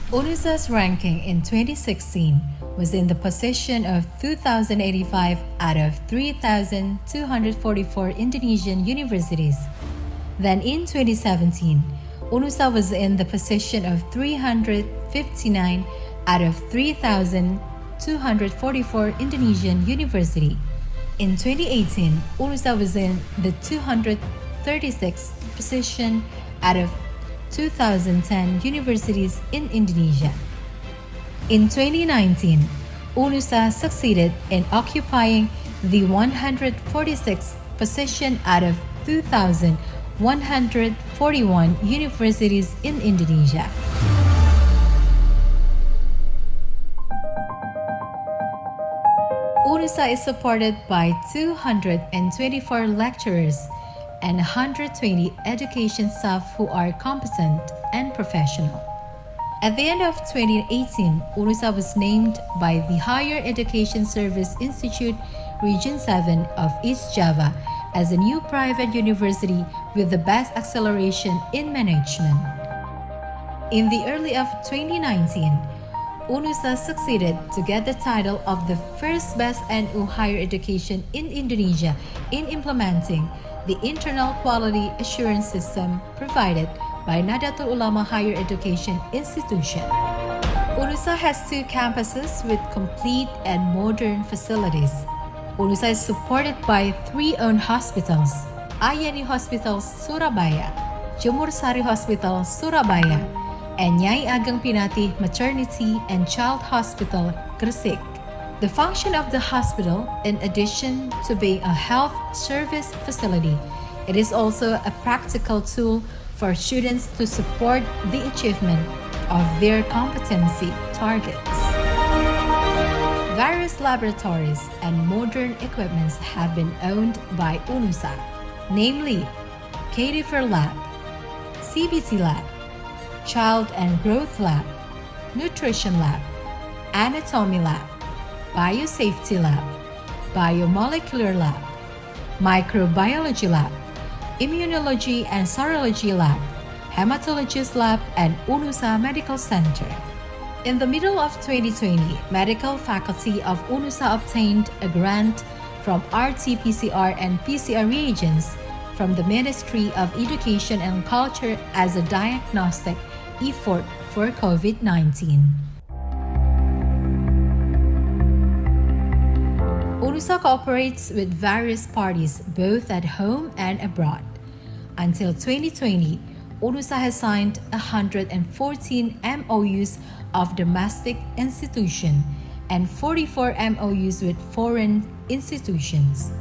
UNUSA's ranking in 2016 was in the position of 2,085 out of 3,244 Indonesian universities. Then in 2017, UNUSA was in the position of 359 out of 3,244 Indonesian university. In 2018, UNUSA was in the 236th position out of 2010 universities in Indonesia. In 2019, UNUSA succeeded in occupying the 146th position out of 2,141 universities in Indonesia. UNUSA is supported by 224 lecturers and 120 education staff who are competent and professional. At the end of 2018, UNUSA was named by the Higher Education Service Institute Region 7 of East Java as a new private university with the best acceleration in management. In the early of 2019, UNUSA succeeded to get the title of the first best NU higher education in Indonesia in implementing the internal quality assurance system provided by Nahdlatul Ulama Higher Education Institution. UNUSA has 2 campuses with complete and modern facilities. UNUSA is supported by 3 owned hospitals: Ayani Hospital Surabaya, Jemur Sari Hospital Surabaya, and Nyai Ageng Pinati Maternity and Child Hospital Gresik. The function of the hospital, in addition to being a health service facility, it is also a practical tool for students to support the achievement of their competency targets. Various laboratories and modern equipments have been owned by UNUSA, namely Cadaver Lab, CBT Lab, Child and Growth Lab, Nutrition Lab, Anatomy Lab, Biosafety Lab, Biomolecular Lab, Microbiology Lab, Immunology and Serology Lab, Hematologist Lab, and UNUSA Medical Center. In the middle of 2020, medical faculty of UNUSA obtained a grant from RT-PCR and PCR reagents from the Ministry of Education and Culture as a diagnostic effort for COVID-19. UNUSA cooperates with various parties both at home and abroad. Until 2020, UNUSA has signed 114 MOUs of domestic institutions and 44 MOUs with foreign institutions.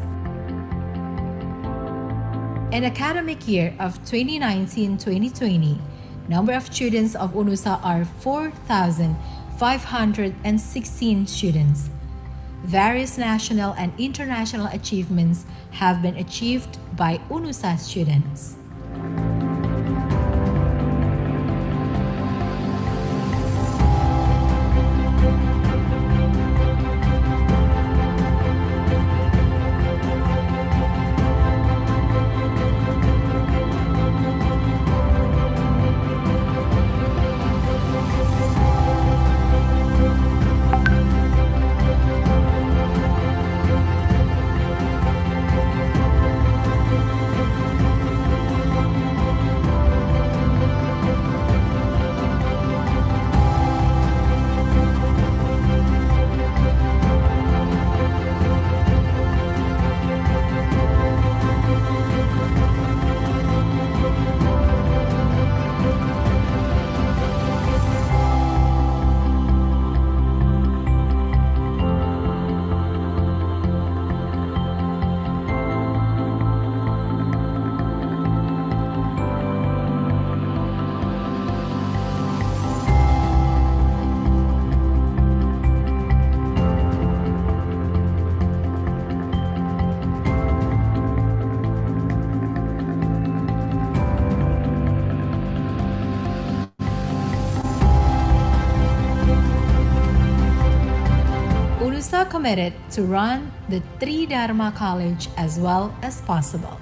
In academic year of 2019-2020, number of students of UNUSA are 4,516 students. Various national and international achievements have been achieved by UNUSA students. UNUSA committed to run the Tridharma College as well as possible.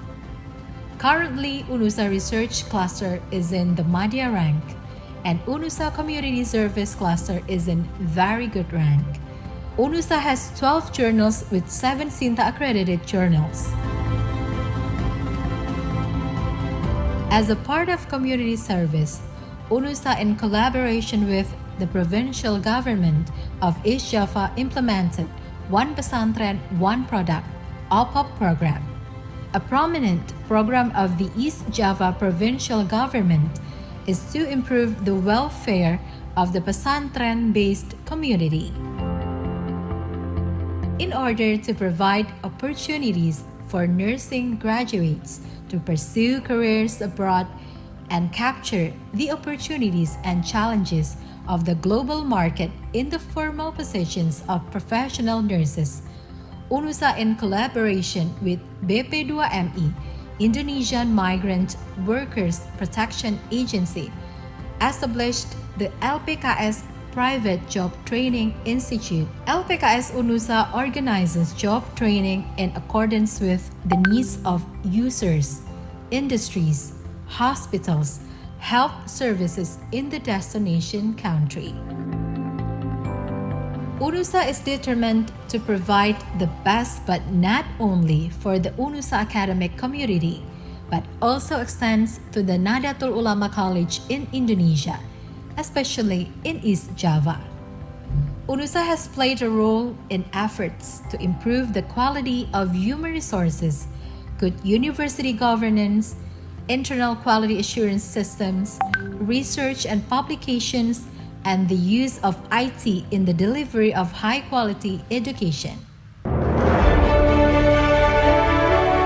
Currently, UNUSA Research Cluster is in the Madhya rank, and UNUSA Community Service Cluster is in very good rank. UNUSA has 12 journals with 7 SINTA accredited journals. As a part of community service, UNUSA, in collaboration with the provincial government of East Java, implemented One Pesantren, One Product (OPOP) program. A prominent program of the East Java provincial government is to improve the welfare of the pesantren-based community. In order to provide opportunities for nursing graduates to pursue careers abroad and capture the opportunities and challenges of the global market in the formal positions of professional nurses, UNUSA, in collaboration with BP2MI, Indonesian Migrant Workers Protection Agency, established the LPKS Private Job Training Institute. LPKS UNUSA organizes job training in accordance with the needs of users, industries, hospitals, health services in the destination country. UNUSA is determined to provide the best, but not only for the UNUSA academic community, but also extends to the Nahdlatul Ulama College in Indonesia, especially in East Java. UNUSA has played a role in efforts to improve the quality of human resources, good university governance, internal quality assurance systems, research and publications, and the use of IT in the delivery of high-quality education.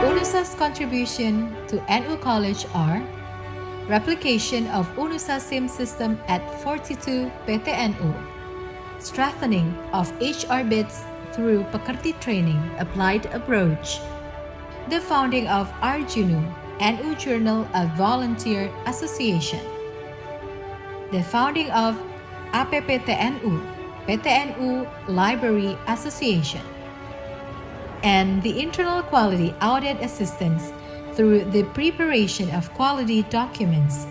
UNUSA's contribution to NU College are replication of UNUSA SIM system at 42 PTNU, strengthening of HR bits through Pekerti training, applied approach, the founding of Arjunu, NU Journal of Volunteer Association, the founding of APPTNU, PTNU Library Association, and the internal quality audit assistance through the preparation of quality documents.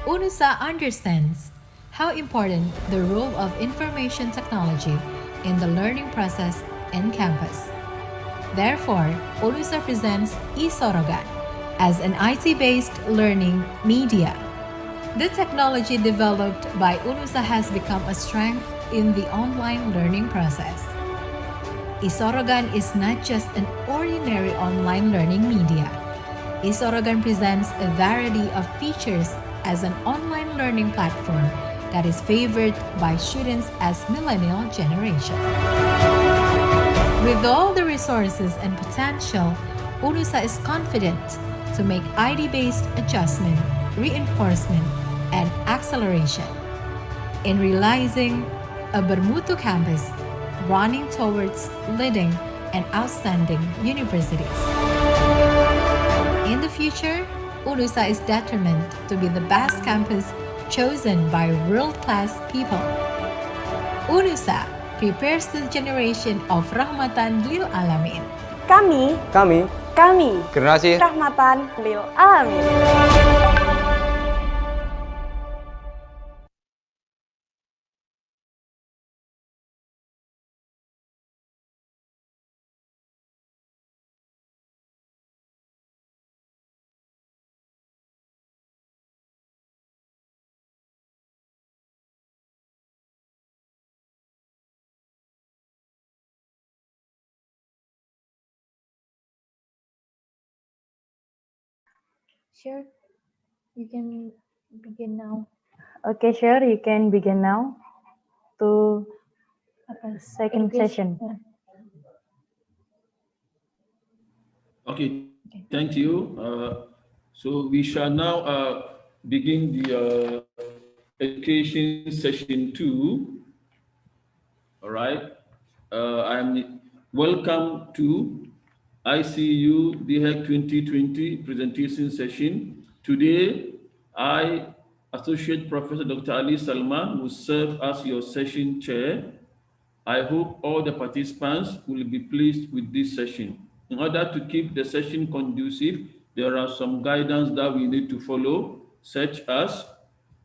UNUSA understands how important the role of information technology in the learning process in campus. Therefore, UNUSA presents eSorogan as an IT-based learning media. The technology developed by UNUSA has become a strength in the online learning process. eSorogan is not just an ordinary online learning media. eSorogan presents a variety of features as an online learning platform that is favored by students as millennial generation. With all the resources and potential, UNUSA is confident to make ID-based adjustment, reinforcement, and acceleration in realizing a bermutu campus running towards leading and outstanding universities. In the future, UNUSA is determined to be the best campus chosen by world-class people. UNUSA prepares the generation of rahmatan lil alamin. Kami Generasi rahmatan lil alamin. Sure, you can begin now. Okay, sure, you can begin now to second session. Okay, thank you. So we shall now begin the education session 2. All right. I'm welcome to ICU DHEC 2020 presentation session. Today, I, Associate Professor Dr. Ali Salman, will serve as your session chair. I hope all the participants will be pleased with this session. In order to keep the session conducive, there are some guidance that we need to follow, such as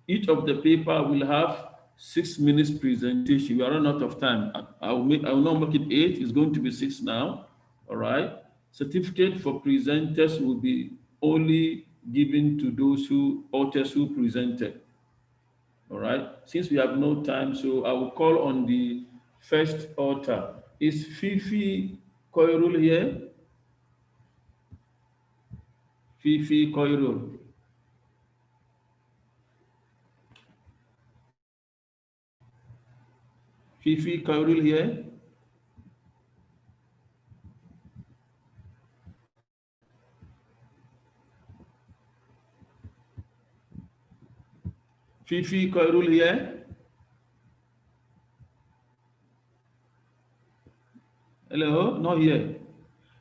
each of the paper will have 6 minutes presentation. We are running out of time. I will not make it 8. It's going to be 6 now. All right. Certificate for presenters will be only given to those authors who presented. All right. Since we have no time, so I will call on the first author. Is Fifi Koirul here? Fifi Koirul. Fifi Koirul here? Fifi Koirul here? Hello, not here.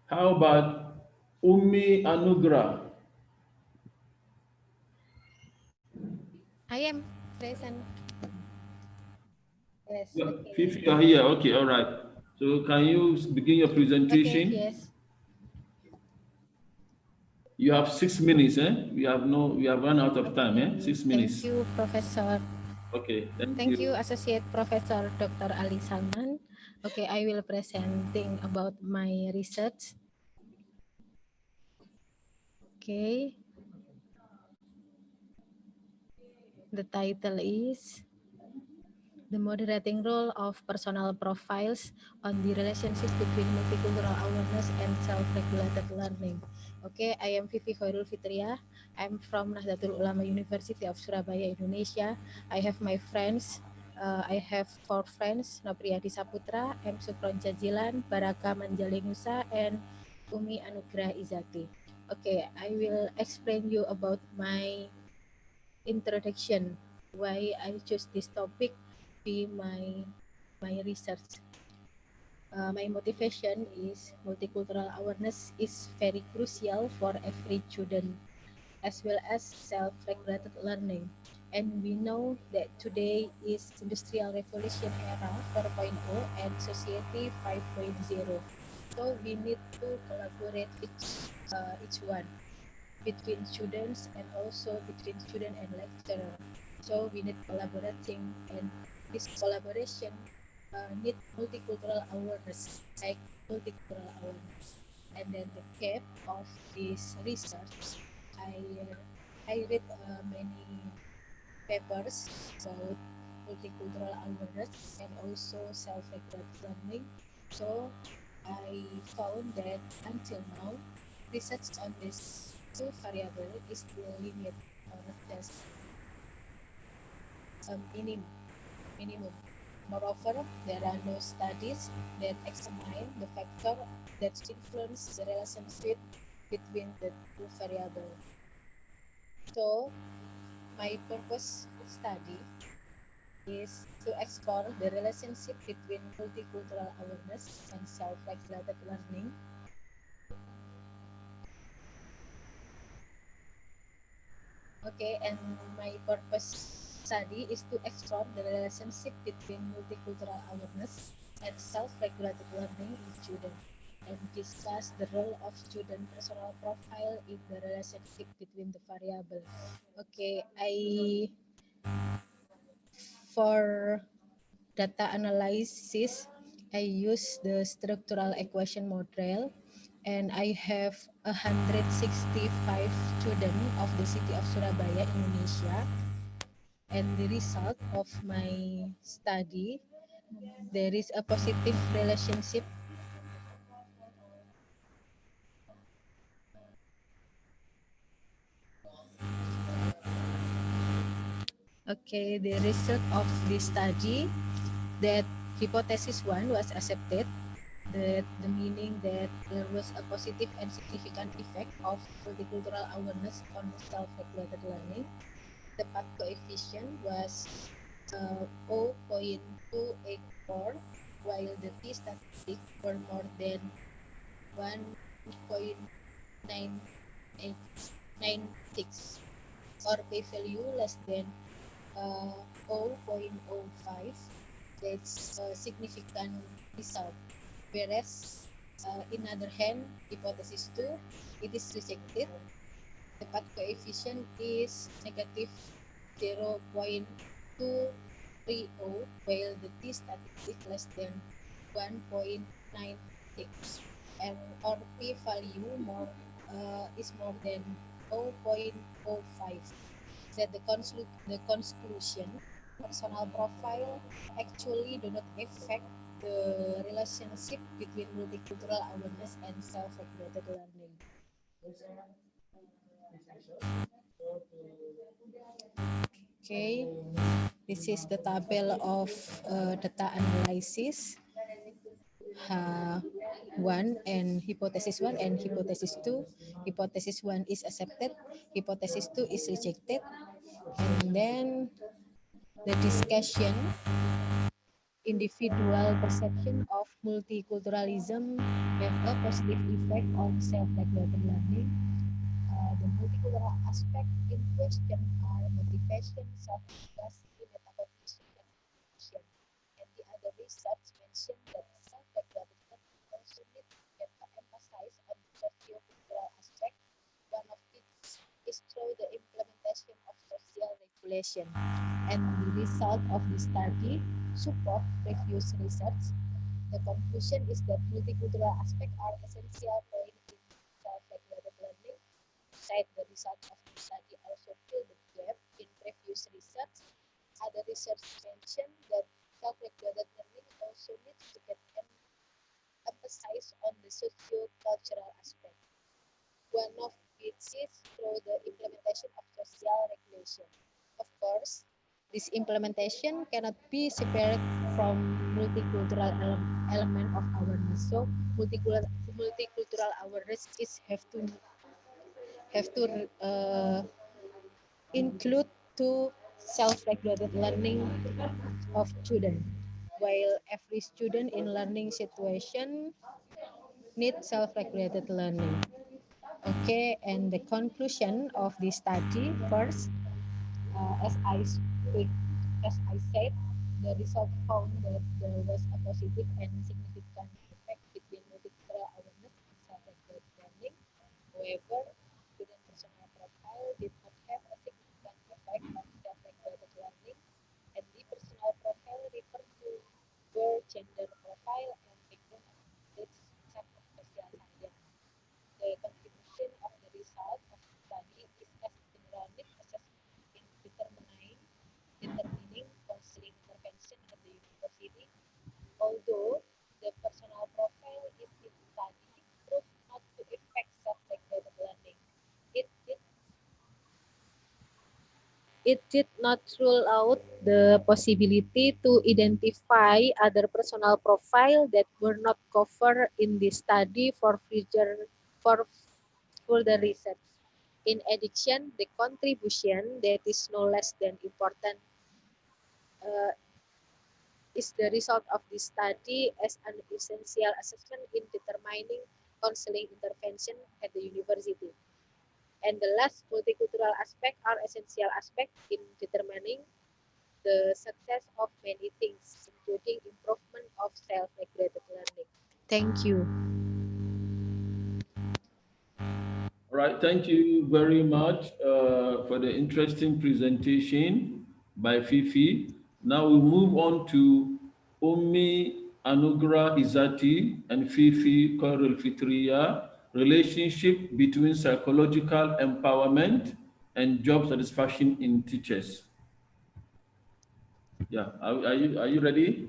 How about Umi Anugrah? I am present. Yes. Yeah, Okay. Fifi, you are here. Okay, all right. So can you begin your Okay. presentation? Yes. You have 6 minutes, eh? We have run out of time, eh? 6 minutes. Thank you, Professor. Okay, Thank you, Associate Professor Dr. Ali Salman. Okay, I will presenting about my research. Okay. The title is The Moderating Role of Personal Profiles on the Relationship Between Multicultural Awareness and Self-Regulated Learning. Okay, I am Vivi Khairul Fitria. I'm from Nahdlatul Ulama University of Surabaya, Indonesia. I have my friends. I have 4 friends, Nopriyadi Saputra, M. Sukron Jajilan, Baraka Manjalingusa, and Umi Anugrah Izati. Okay, I will explain you about my introduction, why I choose this topic be my research. My motivation is multicultural awareness is very crucial for every student, as well as self-regulated learning. And we know that today is industrial revolution era 4.0 and society 5.0. So we need to collaborate each one between students and also between student and lecturer. So we need collaborating, and this collaboration need multicultural awareness, like multicultural awareness. And then the cap of this research, I read many papers about multicultural awareness and also self-regulated learning. So I found that until now, research on these two variables is still limited or just a minimum. Moreover, there are no studies that examine the factor that influence the relationship between the two variables. So, my purpose study is to explore the relationship between multicultural awareness and self-regulated learning. Okay, and my purpose study is to explore the relationship between multicultural awareness and self-regulated learning in students and discuss the role of student personal profile in the relationship between the variables. Okay, for data analysis, I use the structural equation model, and I have 165 students of the city of Surabaya, Indonesia. And the result of my study, there is a positive relationship Okay, the result of this study that hypothesis 1 was accepted, that the meaning that there was a positive and significant effect of multicultural awareness on self-regulated learning. The path coefficient was 0.284, while the t-statistic were more than 1.996, or p-value less than 0.05. That's a significant result. Whereas, in other hand, hypothesis 2, it is rejected. The path coefficient is negative 0.230, while the t-statistic less than 1.96, and our p-value is more than 0.05. That the conclusion personal profile actually do not affect the relationship between multicultural awareness and self-regulated learning. Okay, this is the table of data analysis. 1 and hypothesis 1 and hypothesis 2. Hypothesis 1 is accepted, hypothesis 2 is rejected, and then the discussion, individual perception of multiculturalism have a positive effect on self-regulated learning. The multicultural aspect in question are motivation, self-expression, metacognition, and inclusion. And the other research mentioned that self-regulated learning also needs to emphasize on the socio-cultural aspect. One of which is through the implementation of social regulation. And the result of the study support previous research. The conclusion is that multicultural aspects are essential point in self-regulated learning. Besides, the result of the study also fill the gap in previous research. Other research mentioned that self-regulated learning also needs to get emphasized on the socio-cultural aspect. One of which is through the implementation of social regulation. Of course, this implementation cannot be separated from multicultural element of awareness. So multicultural awareness is have to include to self-regulated learning of student. While every student in learning situation needs self-regulated learning. Okay, and the conclusion of this study first, as I said, the result found that there was a positive and significant effect between multicultural awareness and self-regulated learning. However, student personal profile did not have a significant effect on self-regulated learning, and the personal profile refer to their gender profile and background of although the personal profile in this study proved not to affect self-regulated learning. It did not rule out the possibility to identify other personal profiles that were not covered in this study for further research. In addition, the contribution that is no less than important is the result of this study as an essential assessment in determining counseling intervention at the university. And the last multicultural aspect are essential aspects in determining the success of many things, including improvement of self-regulated learning. Thank you. All right, thank you very much for the interesting presentation by Fifi. Now we move on to Umi Anugrah Izati and Fifi Korul Fitria, relationship between psychological empowerment and job satisfaction in teachers. Yeah, are you ready?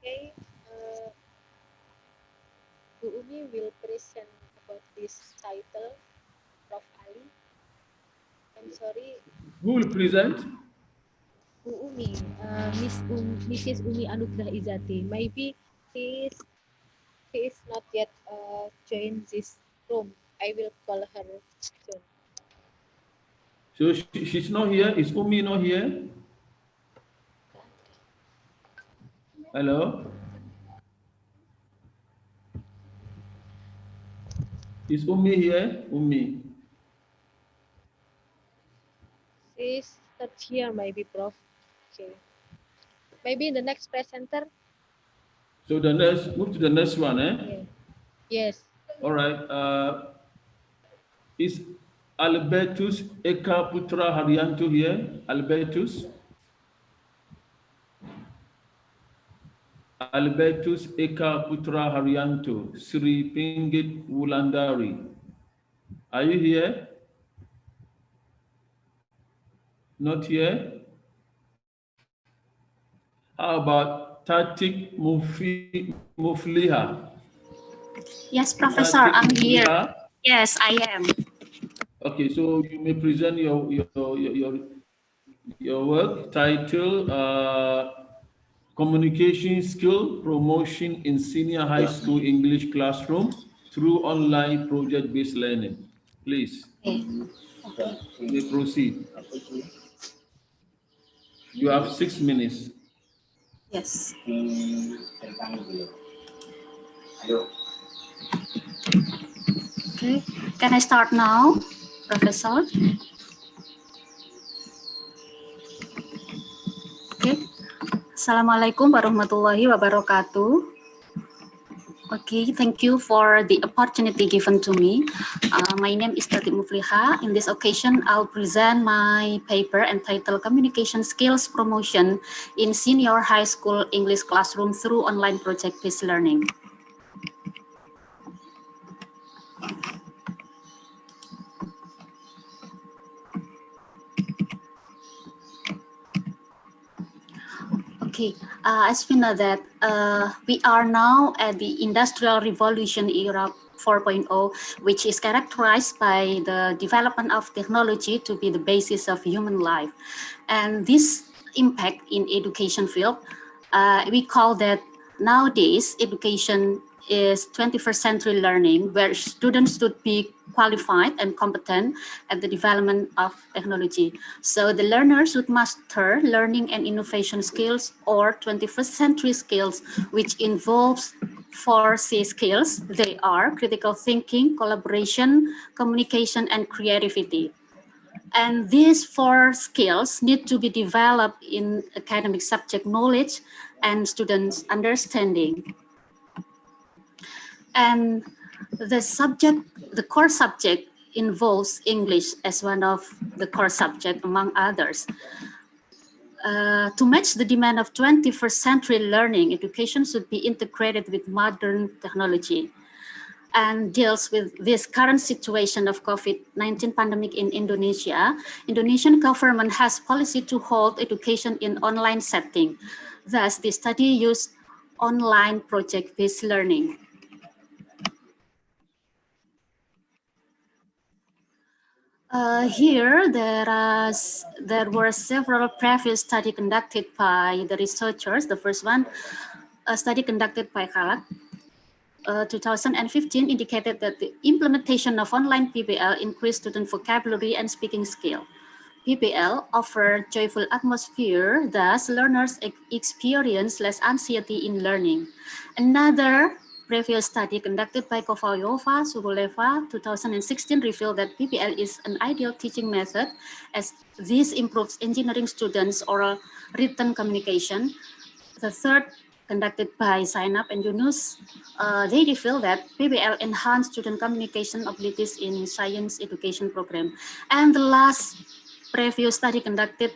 Okay, Bu Umi will present about this title, Prof. Ali. I'm sorry, Who will present? Bu Umi, Mrs. Umi Anugrah Izati. Maybe she is not yet joined this room. I will call her soon. So she's not here. Is Umi not here? Hello? Is Umi here? Umi. She's not here, maybe, Prof. Okay. Maybe the next presenter. So the next, move to the next one, eh? Yeah. Yes. All right. Is Albertus Eka Putra Haryanto here? Albertus? Albertus Eka Putra Haryanto, Sri Pingit Wulandari. Are you here? Not here? How about Tatik Mufliha? Yes, Professor, Tatik I'm here. Mufliha? Yes, I am. Okay, so you may present your work title, Communication Skill Promotion in Senior High School English Classroom through Online Project-Based Learning. Please, Okay. you may proceed. You have 6 minutes. Yes. Okay, can I start now, Professor? Okay. Assalamualaikum warahmatullahi wabarakatuh. Okay, thank you for the opportunity given to me. My name is Tatik Mufliha. In this occasion, I'll present my paper entitled Communication Skills Promotion in Senior High School English Classroom through Online Project-Based Learning. Okay, as we know that we are now at the Industrial Revolution era 4.0, which is characterized by the development of technology to be the basis of human life. And this impact in education field, we call that nowadays education is 21st century learning, where students should be qualified and competent at the development of technology. So the learners should master learning and innovation skills or 21st century skills, which involves 4 C skills. They are critical thinking, collaboration, communication, and creativity. And these 4 skills need to be developed in academic subject knowledge and students' understanding. And the core subject involves English as one of the core subjects among others. To match the demand of 21st century learning, education should be integrated with modern technology. and deals with this current situation of COVID-19 pandemic in Indonesia, Indonesian government has policy to hold education in online setting. Thus, the study used online project-based learning. Here, there were several previous studies conducted by the researchers. The first one, a study conducted by Kalak, 2015 indicated that the implementation of online PBL increased student vocabulary and speaking skill. PBL offered joyful atmosphere, thus learners experience less anxiety in learning. Another previous study conducted by Kovalyova, Suruleva, 2016 revealed that PBL is an ideal teaching method as this improves engineering students' oral written communication. The third, conducted by Zainab and Yunus, they reveal that PBL enhanced student communication abilities in science education program. And the last previous study conducted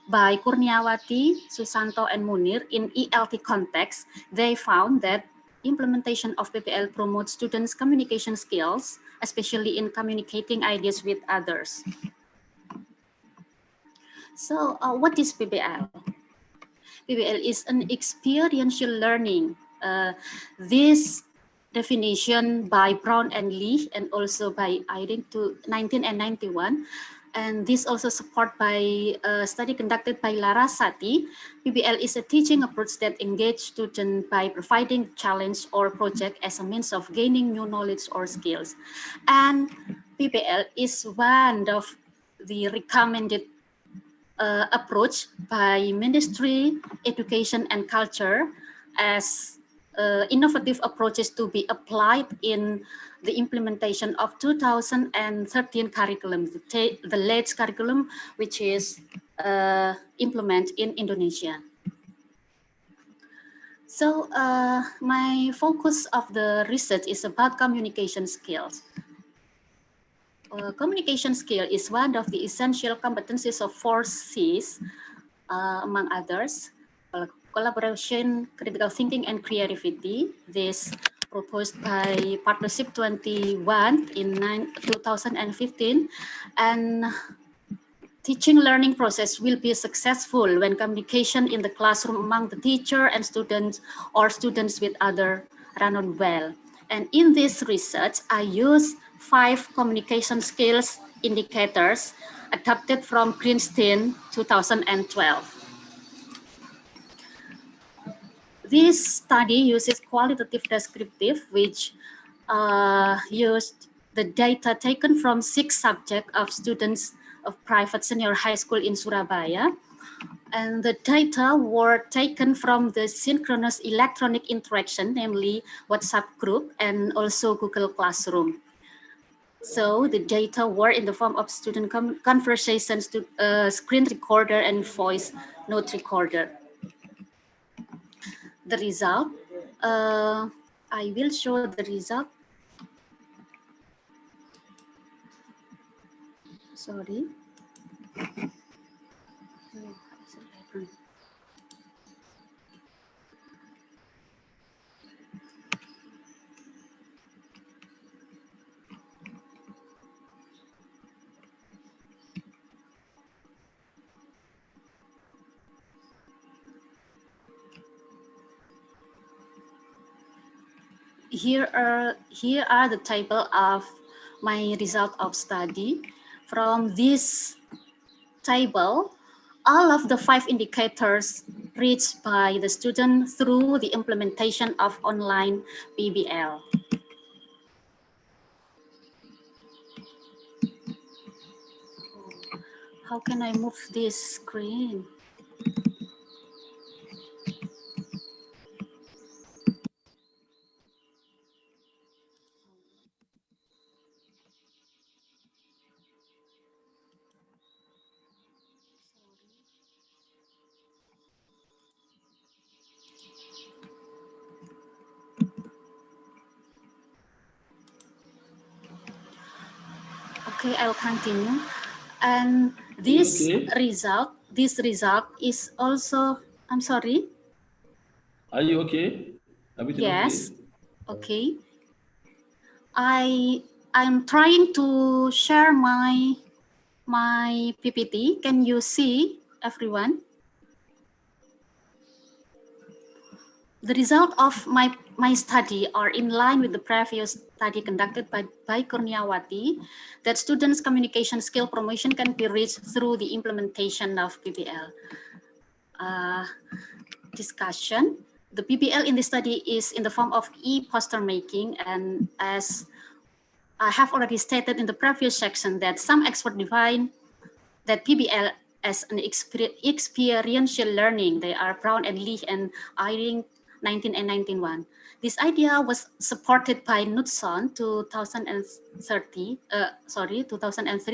by Kurniawati, Susanto, and Munir in ELT context, they found that implementation of PBL promotes students' communication skills, especially in communicating ideas with others. So what is PBL? PBL is an experiential learning. This definition by Brown and Lee and also by Eyring to 1991. And this also supported by a study conducted by Larasati. PBL is a teaching approach that engages students by providing challenge or project as a means of gaining new knowledge or skills. And PBL is one of the recommended approach by Ministry Education and Culture as innovative approaches to be applied in the implementation of 2013 curriculum, the latest curriculum, which is implemented in Indonesia. So my focus of the research is about communication skills. Communication skill is one of the essential competencies of 4 Cs, among others, collaboration, critical thinking, and creativity. This proposed by Partnership 21 in 2015. And teaching learning process will be successful when communication in the classroom among the teacher and students or students with other run on well. And in this research, I use 5 communication skills indicators adapted from Greenstein 2012. This study uses qualitative descriptive, which used the data taken from 6 subjects of students of private senior high school in Surabaya. And the data were taken from the synchronous electronic interaction, namely WhatsApp group and also Google Classroom. So the data were in the form of student conversations, to screen recorder and voice note recorder. The result, I will show the result. Sorry. Here are the table of my result of study. From this table, all of the 5 indicators reached by the student through the implementation of online PBL. How can I move this screen? Okay, I'll continue. And this result is also, I'm sorry. Are you okay? Yes. Okay. I'm trying to share my PPT. Can you see, everyone? The result of my study are in line with the previous study conducted by Kurniawati, that students' communication skill promotion can be reached through the implementation of PBL. Discussion. The PBL in this study is in the form of e-poster making, and as I have already stated in the previous section that some experts define that PBL as an experiential learning. They are Brown and Lee and Eyring 19 and 1991. This idea was supported by Knudson 2003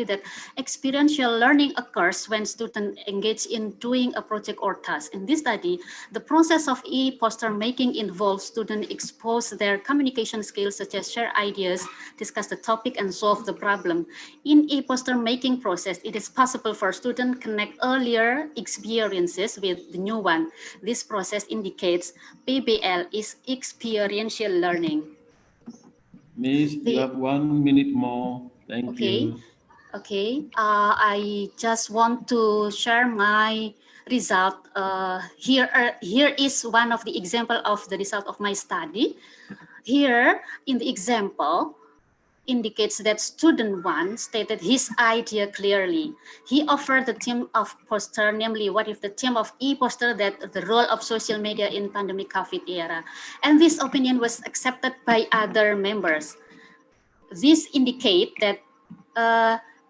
that experiential learning occurs when students engage in doing a project or task. In this study, the process of e-poster making involves students expose their communication skills such as share ideas, discuss the topic, and solve the problem. In e-poster making process, it is possible for students connect earlier experiences with the new one. This process indicates PBL is experiential learning. Miss, you have 1 minute more. Thank you. Okay. I just want to share my result. Here is one of the example of the result of my study. Here in the example, indicates that student 1 stated his idea clearly. He offered the theme of poster, namely, what if the theme of e-poster, that the role of social media in pandemic COVID era. And this opinion was accepted by other members. This indicate that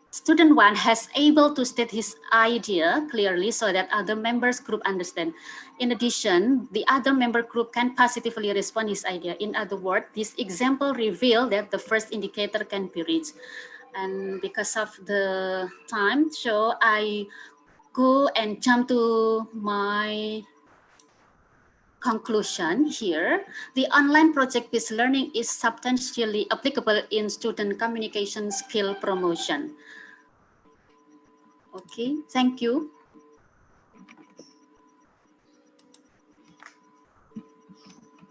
student 1 has able to state his idea clearly so that other members group understand. In addition, the other member group can positively respond his idea. In other words, this example reveal that the first indicator can be reached. And because of the time, so I go and jump to my conclusion here. The online project-based learning is substantially applicable in student communication skill promotion. Okay, thank you.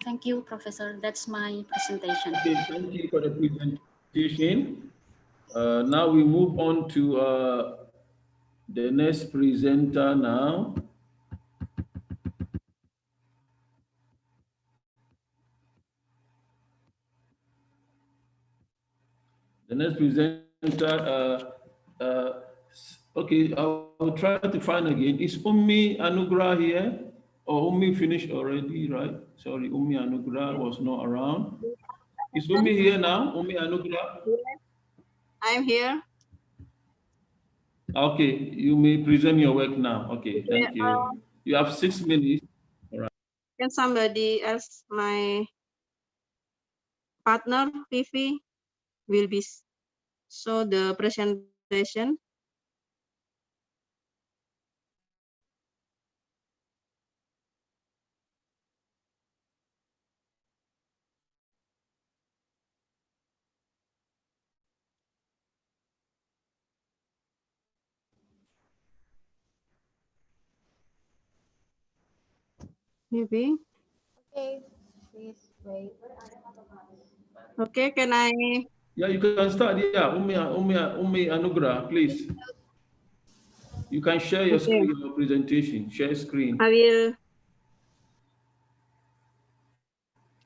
Thank you, Professor. That's my presentation. Okay, thank you for the presentation. Now we move on to the next presenter now. The next presenter, okay, I'll try to find again. Is Ummi Anugrah here? Or Ummi finished already, right? Sorry, Ummi Anugrah was not around. Is Ummi here now? Ummi Anugrah? I'm here. Okay, you may present your work now. Okay, thank Yeah, you. You have 6 minutes. All right. Can somebody else, my partner, Fifi, will be show the presentation? Maybe. Okay, please wait. Okay, can I? Yeah, you can start. Yeah, Ummi Anugrah, please. You can share your screen, your presentation. Share screen. I will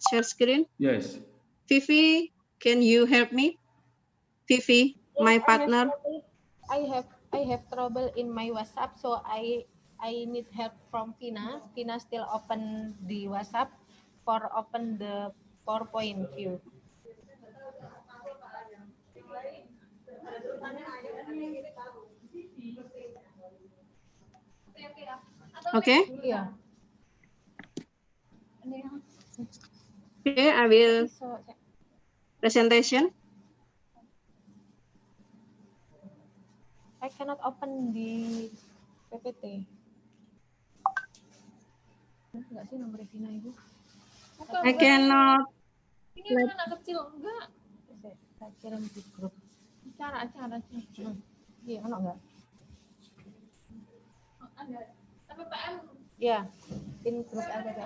share screen. Yes. Fifi, can you help me? Fifi, Yes, my partner. I have trouble in my WhatsApp, so I need help from Tina. Tina still open the WhatsApp for open the PowerPoint view. Okay. Yeah. Okay, I will presentation. I cannot open the PPT. Enggak sih nomor Vina itu? I cannot. Ini kan anak kecil enggak? Saya kirim di grup. Cara. Iya, anak enggak? Ada. PPM. Ya, in grup LPTK.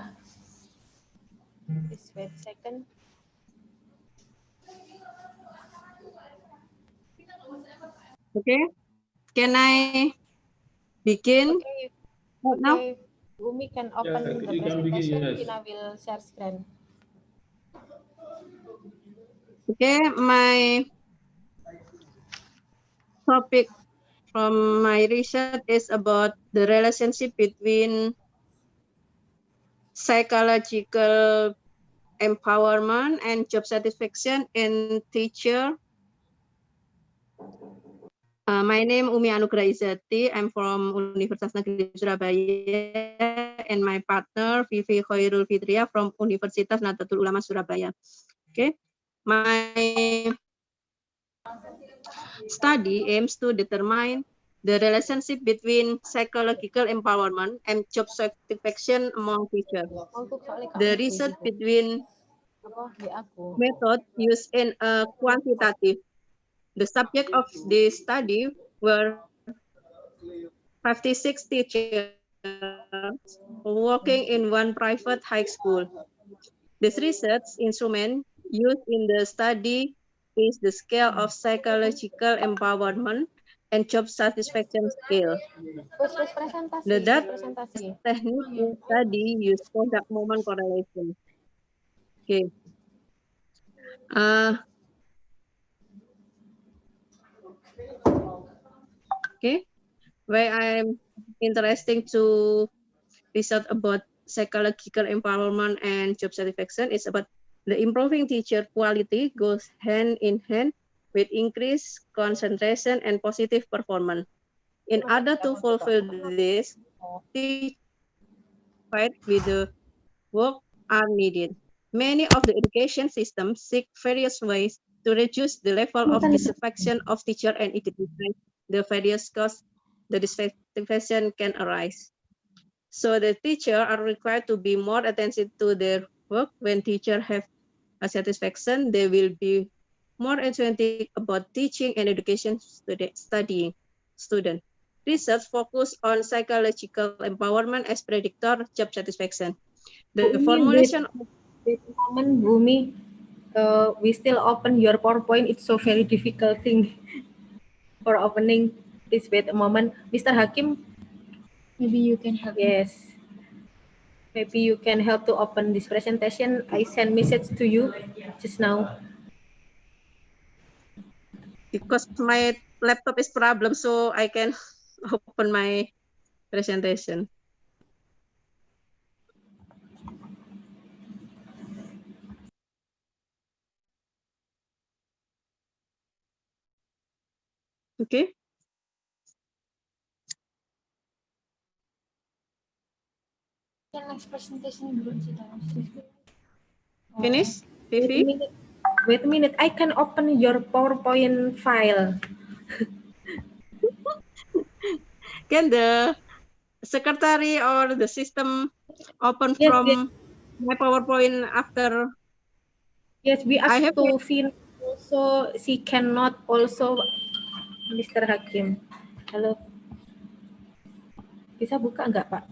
Please wait second. Okay, can I begin Okay, right now? okay. Umi can Yeah, open the you can begin, presentation. yes. Vina will share screen. Okay, my topic from my research is about the relationship between psychological empowerment and job satisfaction in teacher. My name Umi Anugrah Izati. I'm from Universitas Negeri Surabaya, and my partner Vivi Khairul Fitria from Universitas Nahdlatul Ulama Surabaya. Okay, my study aims to determine the relationship between psychological empowerment and job satisfaction among teachers. The research between methods used in a quantitative. The subject of this study were 56 teachers working in one private high school. This research instrument used in the study is the scale of psychological empowerment and job satisfaction scale. The data technique in study use product moment correlation. Okay. Okay. Why I'm interesting to research about psychological empowerment and job satisfaction is about the improving teacher quality goes hand in hand with increased concentration and positive performance. In order to fulfill this, teachers fight with the work are needed. Many of the education systems seek various ways to reduce the level of dissatisfaction of teacher and identify the various causes the dissatisfaction can arise. So the teacher are required to be more attentive to their work. When teachers have a satisfaction, they will be more enthusiastic about teaching and education studying student. Research focus on psychological empowerment as predictor job satisfaction. The formulation of wait a moment, Bumi. We still open your PowerPoint. It's so very difficult thing for opening. Please wait a moment. Mr. Hakim, Maybe you can help. yes. Maybe you can help to open this presentation. I send message to you just now. because my laptop is problem, so I can open my presentation. Okay. Next presentation dulu sih Finish, Wait a Vivi? minute. Wait a minute. I can open your PowerPoint file. Can the secretary or the system open Yes, from yes. my PowerPoint after? Yes, we I asked have to Fin also. She cannot also, Mr. Hakim. Halo. Bisa buka nggak, Pak?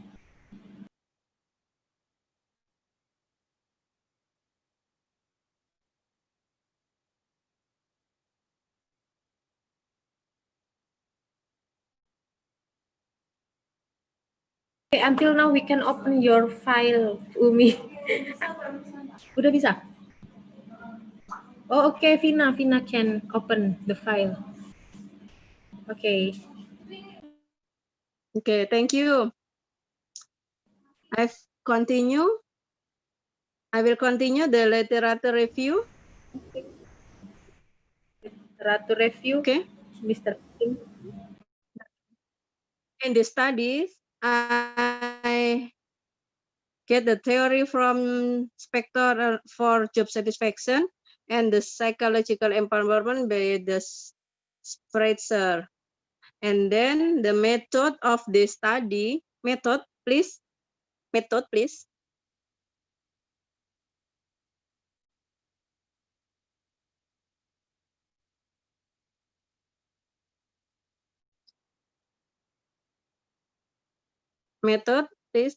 Okay, until now we can open your file, Umi. Udah bisa? Oh, okay, Vina can open the file. Okay. Okay, thank you. I will continue the literature review. Literature review. Okay. Mr. Hakim. In the studies, I get the theory from Spector for job satisfaction and the psychological empowerment by the Spritzer. And then the method of the study, method, please. Method, please.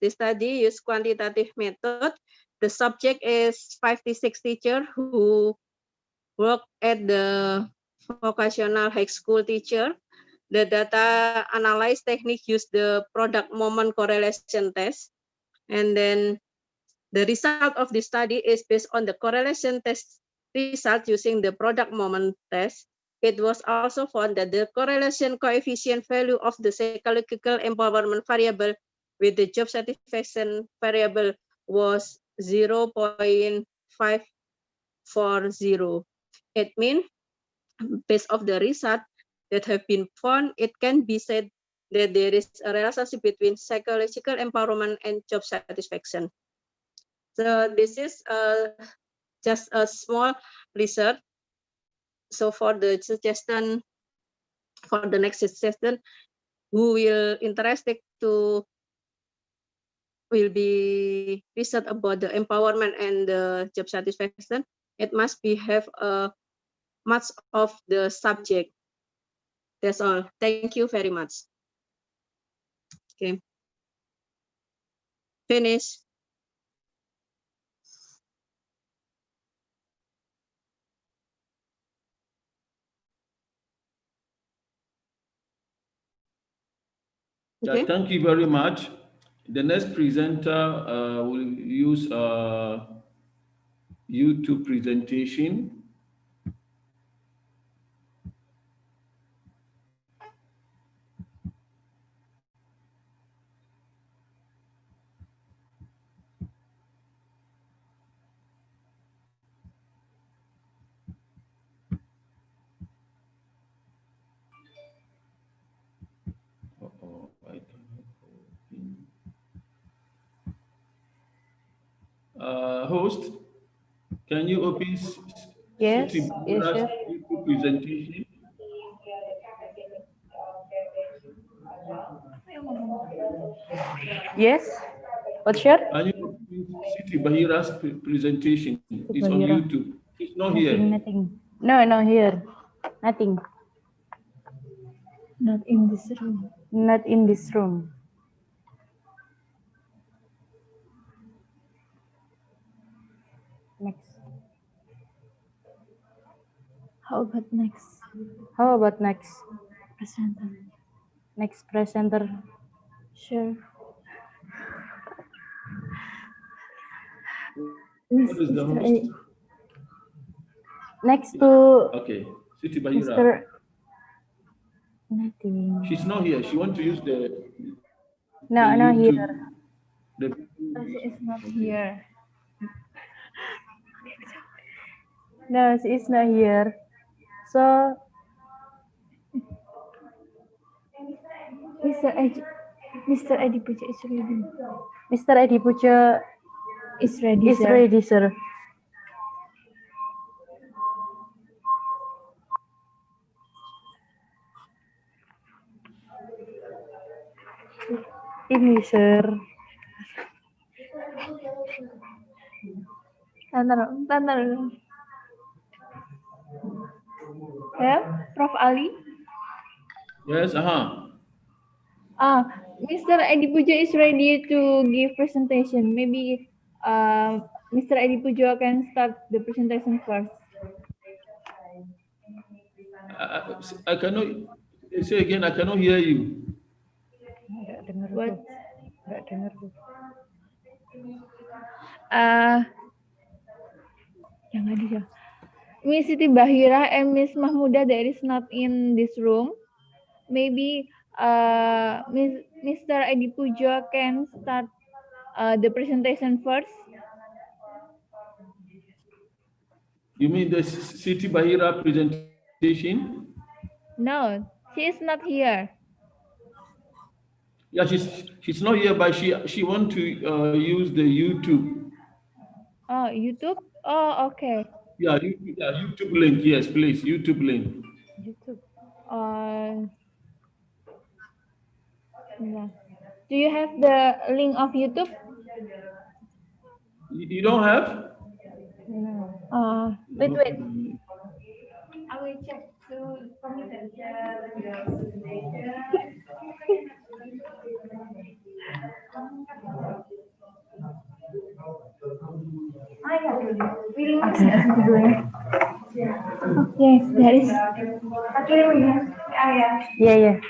The study use quantitative method. The subject is 56 teachers who work at the vocational high school teacher. The data analyze technique use the product moment correlation test. And then the result of the study is based on the correlation test result using the product moment test. It was also found that the correlation coefficient value of the psychological empowerment variable with the job satisfaction variable was 0.540. It means, based on the result that have been found, it can be said that there is a relationship between psychological empowerment and job satisfaction. So this is just a small research. So for the suggestion, for the next suggestion, who will interested to will be research about the empowerment and the job satisfaction, it must be have a much of the subject. That's all. Thank you very much. Okay. Finish. Yeah, Okay. thank you very much. The next presenter will use YouTube presentation. I cannot open. Host, can you open Yes, Siti yes, Bahira's sure. YouTube presentation? Yes. What's your? Can you open Siti Bahira's presentation? It's on Bahira. YouTube. It's not Nothing, here. nothing. No, no, here. Nothing. Not in this room. Not in this room. Next. How about next? How about next? Presenter. Next presenter. Sure. What is the Mr. host? Next to Okay, Siti Bahira. Mr. Nothing. She's not here. She wants to use the No, no, YouTube. here. She is not here. No, she is not here. So, Mr. Edi Puja is ready. Mr. Edi Puja Is ready, is sir. ready, sir. Ini, sir. Tantar. Ya, Prof. Ali. Yes, Mr. Edi Puja is ready to give presentation. Maybe Mr. Edi Puja can start the presentation first. I cannot say again. I cannot hear you. What? Nggak dengar. Yang ada ya. Miss Siti Bahira and Miss Mahmuda that is not in this room. Maybe Mr. Edi Puja can start the presentation first. You mean the Siti Bahira presentation? No, she is not here. Yeah, she's not here, but she want to use the YouTube. Oh, YouTube? Oh, okay. Yeah, YouTube link. Yes, please, YouTube link. YouTube. Yeah. Do you have the link of YouTube? You don't have? No. Wait. I will check to computer. Oke. Miss, there is. Yeah, yeah.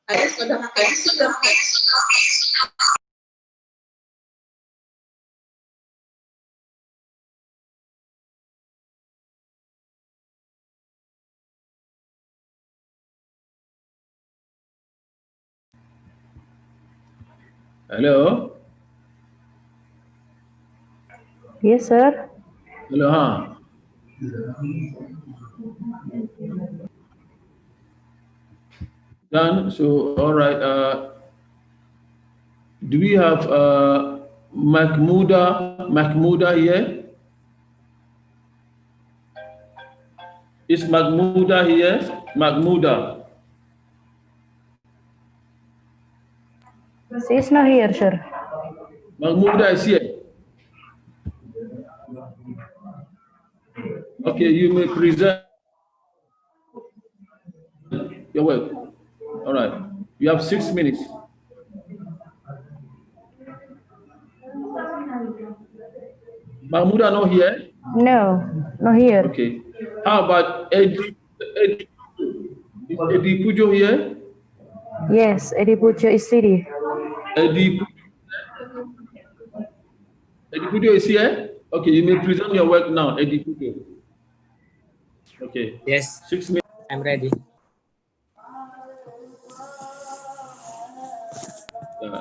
Hello? Yes, sir. Hello, huh? Done. So, all right. Do we have Mahmuda here? Is Mahmuda here? Mahmuda. She is not here, sir. Mahmuda is here. Okay, you may present your work. All right. You have 6 minutes. Mahmuda not here? No, not here. Okay. How about Eddie? Is Eddie Pujo here? Yes, Eddie Pujo is ready. Eddie Pujo is here? Okay, you may present your work now, Eddie Pujo. Okay. Yes. 6 minutes. I'm ready.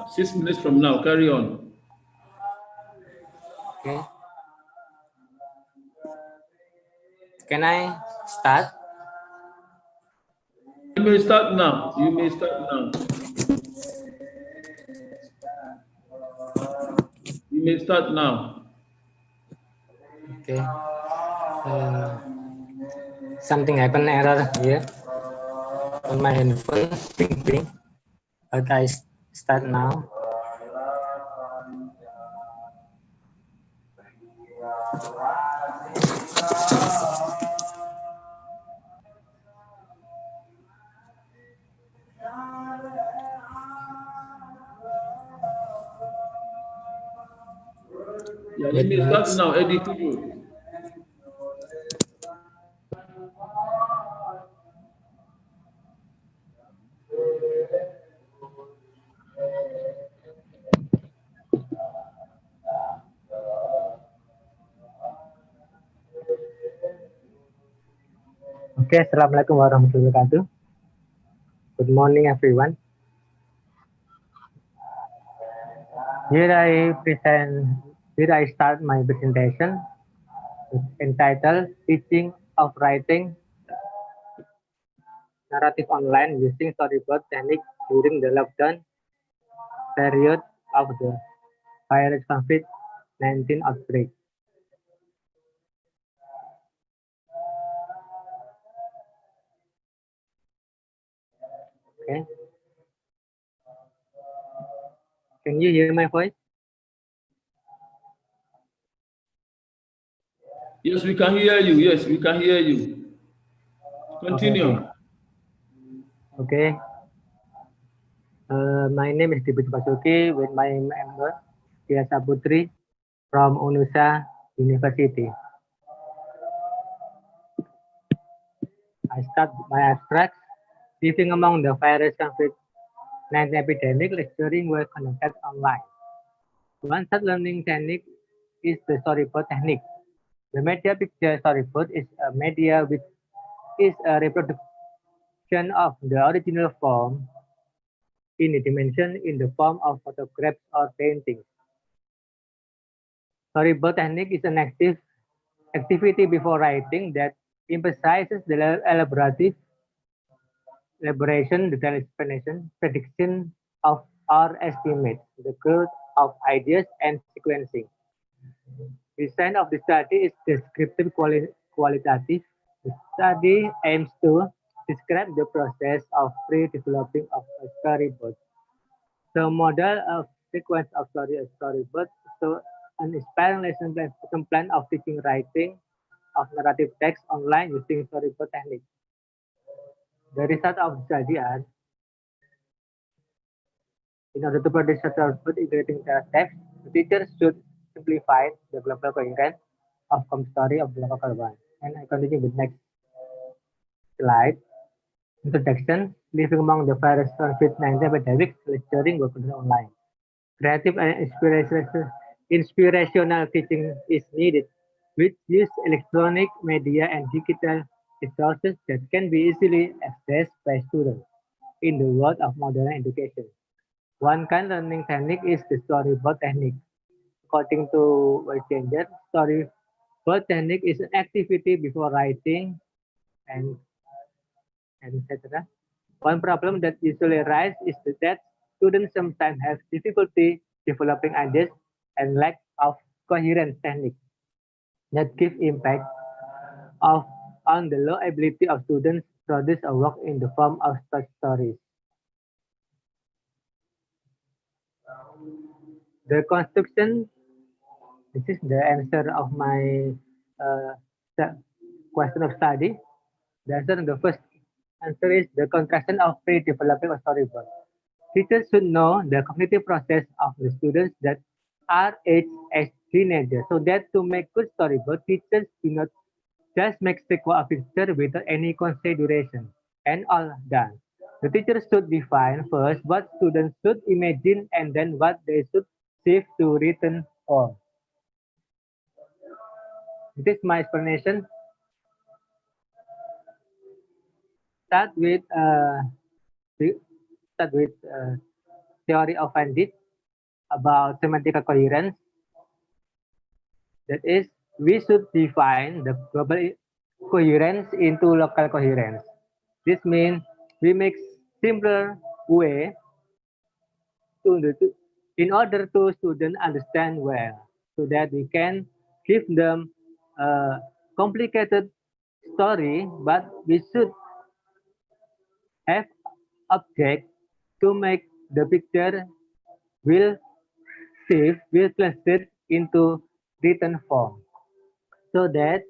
6 minutes from now. Carry on. Okay. Can I start? You may start now. You may start now. You may start now. Okay. Something happened error here on my handphone. Ping ping. But I start now. Yeah, you may start now, Eddie Pujo. Okay, Assalamualaikum warahmatullahi wabarakatuh. Good morning, everyone. Here I start my presentation entitled Teaching of Writing Narrative Online Using Storyboard Technique During the Lockdown Period of the Virus COVID-19 Outbreak. Okay. Can you hear my voice? Yes, we can hear you. Yes, we can hear you. Continue. Okay. My name is Dibit Basuki with my member Tiasa Putri from UNUSA University. I start my abstract. Living among the virus COVID-19 epidemic, lecturing were conducted online. One such learning technique is the storyboard technique. The media picture storyboard is a media which is a reproduction of the original form in a dimension in the form of photographs or paintings. Storyboard technique is an activity before writing that emphasizes the elaboration, detailed explanation, prediction of or estimate the growth of ideas and sequencing. The design of the study is descriptive qualitative. The study aims to describe the process of pre-developing of a storyboard. The model of sequence of storyboard so an inspiring lesson plan of teaching writing of narrative text online using storyboard technique. The result of the study are, in order to produce a storyboard integrating text, the teacher should simplify the global coherence of story of the local one. And I continue with next slide. introduction, living among the virus COVID-19 epidemic, lecturing, working online. Creative and inspirational teaching is needed, which use electronic media and digital resources that can be easily accessed by students in the world of modern education. One kind learning technique is the storyboard technique. According to Changer, storyboard technique is an activity before writing and etc. One problem that usually arises is that students sometimes have difficulty developing ideas and lack of coherent technique that give impact of on the low ability of students to produce a work in the form of short stories. The construction, this is the answer of my question of study. The answer, the first answer is the construction of pre-developing a storyboard. Teachers should know the cognitive process of the students that are aged as teenagers, so that to make good storyboard, teachers do not just make sequel a picture without any consideration and all done. The teacher should define first what students should imagine and then what they should shift to written form. This is my explanation. Start with theory of Andit about semantic coherence. That is, we should define the global coherence into local coherence. This means we make simpler way in order to students understand well, so that we can give them a complicated story, but we should have object to make the picture will translate into written form, so that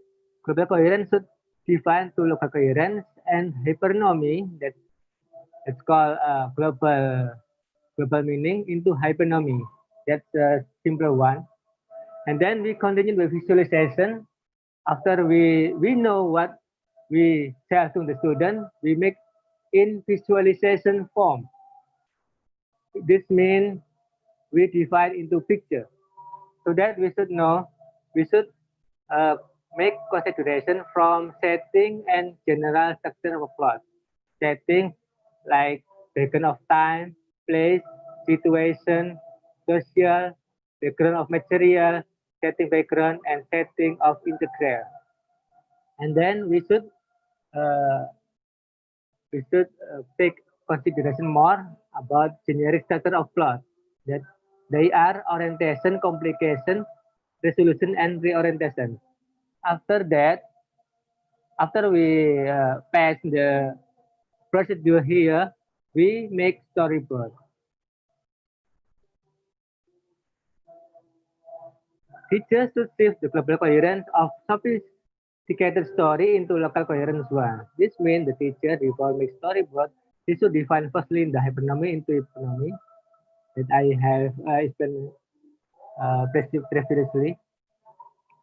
global coherence should define to local coherence and hypernomy that it's called global meaning into hypernomy. That's a simpler one. And then we continue with visualization. After we know what we tell to the student, we make in visualization form. This means we divide into picture, so that we should know, we should make consideration from setting and general structure of a plot. Setting like background of time, place, situation, social, background of material, setting background, and setting of integral. And then uh, we should take consideration more about generic structure of plot, that they are orientation, complication, resolution, and reorientation. After that, after we pass the procedure here, we make storyboard. Teachers should shift the global coherence of sophisticated story into local coherence one. This means the teacher, before make storyboard, he should define firstly the hypernomy into hypernomy that I have explained previously.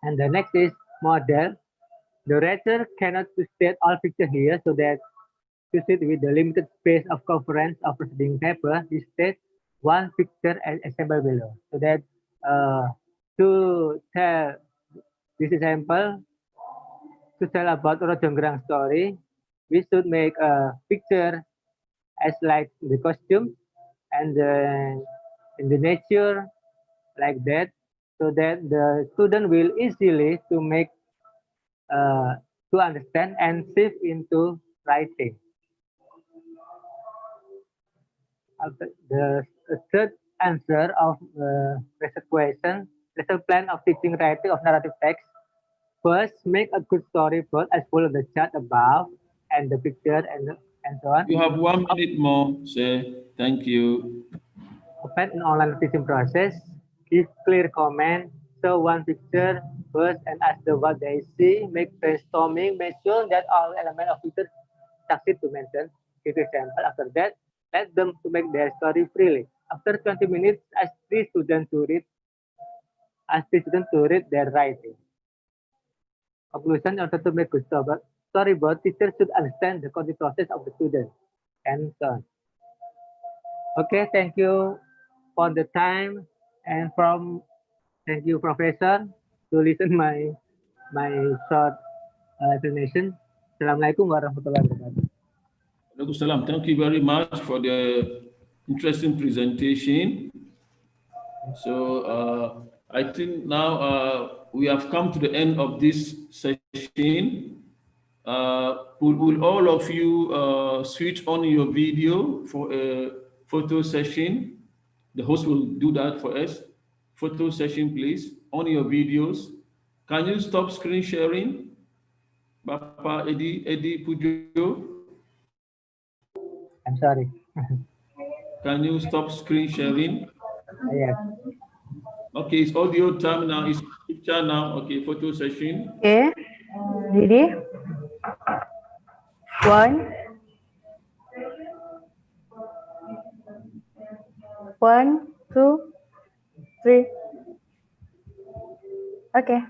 And the next is model. The writer cannot state all picture here, so that to sit with the limited space of coverage of preceding paper, he states one picture as example below. So that to tell this example, to tell about Rojonggrang story, we should make a picture as like the costume and in the nature like that, so that the student will easily to make to understand and shift into writing. The third answer of the question, lesson plan of teaching writing of narrative text. First, make a good storyboard as follow the chart above and the picture and so on. You have 1 minute more, sir. Thank you. Open an online teaching process. Give clear comment. Show one picture first and ask them what they see. Make brainstorming. Make sure that all elements of picture succeed to mention. Give example. After that, let them to make their story freely. After 20 minutes, ask the student to read. Ask the student to read their writing. Conclusion, in order to make good storyboard, teachers should understand the cognitive process of the student, and so on. Okay, thank you for the time, and thank you, Professor, to listen my short explanation. Assalamualaikum warahmatullahi wabarakatuh. Waalaikumsalam. Thank you very much for the interesting presentation. So I think now we have come to the end of this session. Will all of you switch on your video for a photo session? The host will do that for us. Photo session, please, on your videos. Can you stop screen sharing? Bapak Edi Pujo? I'm sorry. Can you stop screen sharing? Yes. Okay, it's audio time now. It's picture now. Okay, photo session. Okay, ready? 1, 2, 3. Okay.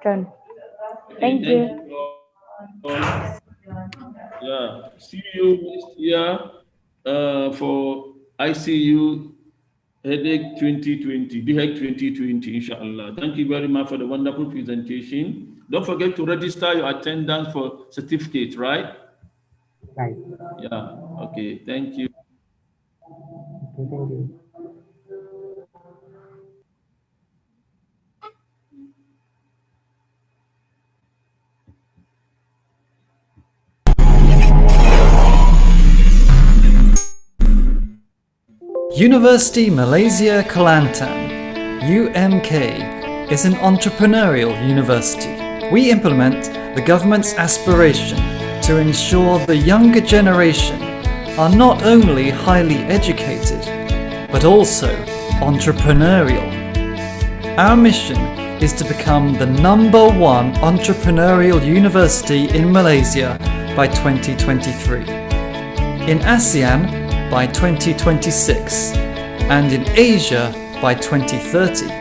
Done. Thank you. Yeah, see you next year for ICU Headache 2020, DHEC 2020, inshallah. Thank you very much for the wonderful presentation. Don't forget to register your attendance for certificate, right? Right. Yeah, okay, thank you. Okay, thank you. University Malaysia Kelantan, UMK, is an entrepreneurial university. We implement the government's aspiration to ensure the younger generation are not only highly educated, but also entrepreneurial. Our mission is to become the #1 entrepreneurial university in Malaysia by 2023, in ASEAN by 2026, and in Asia by 2030.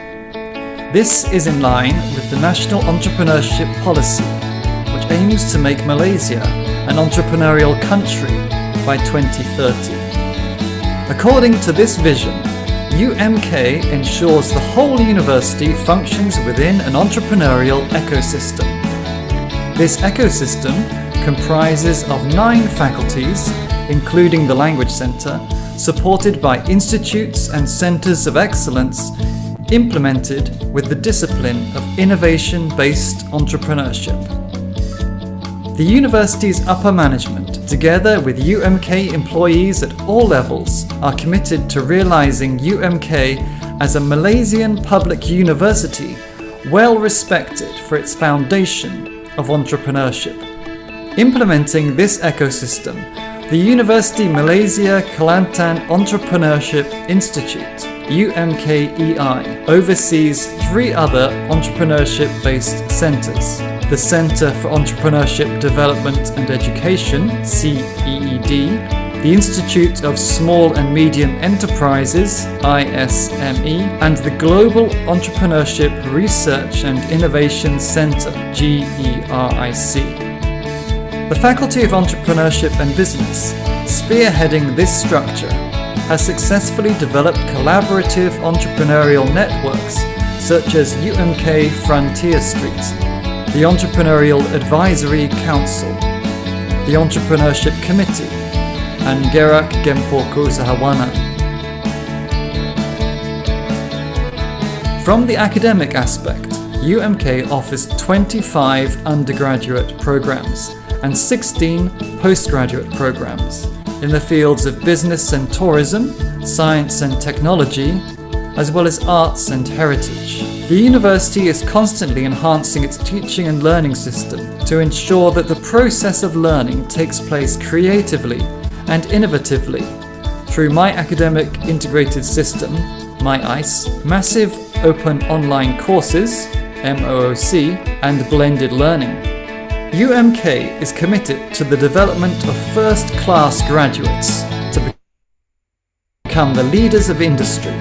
This is in line with the National Entrepreneurship Policy, which aims to make Malaysia an entrepreneurial country by 2030. According to this vision, UMK ensures the whole university functions within an entrepreneurial ecosystem. This ecosystem comprises of 9 faculties, including the Language Centre, supported by institutes and centres of excellence, implemented with the discipline of innovation-based entrepreneurship. The university's upper management, together with UMK employees at all levels, are committed to realising UMK as a Malaysian public university well respected for its foundation of entrepreneurship. Implementing this ecosystem, the University Malaysia Kelantan Entrepreneurship Institute, UMKEI, oversees 3 other entrepreneurship-based centres. The Centre for Entrepreneurship Development and Education, CEED, the Institute of Small and Medium Enterprises, ISME, and the Global Entrepreneurship Research and Innovation Centre, GERIC. The Faculty of Entrepreneurship and Business, spearheading this structure, has successfully developed collaborative entrepreneurial networks such as UMK Frontier Street, the Entrepreneurial Advisory Council, the Entrepreneurship Committee, and Gerak Gempoko Sahawana. From the academic aspect, UMK offers 25 undergraduate programs and 16 postgraduate programs in the fields of business and tourism, science and technology, as well as arts and heritage. The university is constantly enhancing its teaching and learning system to ensure that the process of learning takes place creatively and innovatively through My Academic Integrated System, My ICE, massive open online courses, MOOC, and blended learning. UMK is committed to the development of first-class graduates to become the leaders of industry.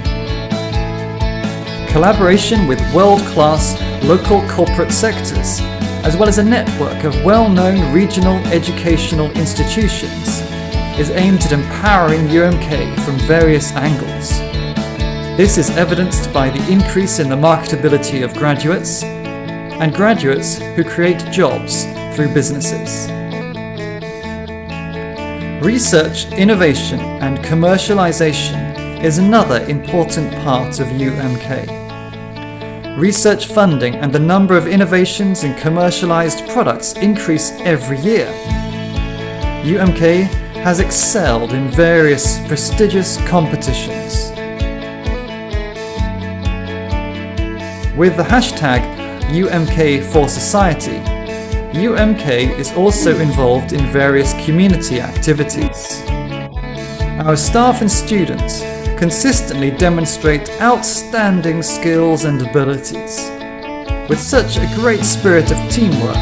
collaboration with world-class local corporate sectors, as well as a network of well-known regional educational institutions, is aimed at empowering UMK from various angles. This is evidenced by the increase in the marketability of graduates and graduates who create jobs through businesses. Research, innovation and commercialization is another important part of UMK. Research funding and the number of innovations and commercialized products increase every year. UMK has excelled in various prestigious competitions. With the hashtag UMK for Society, UMK is also involved in various community activities. Our staff and students consistently demonstrate outstanding skills and abilities. With such a great spirit of teamwork,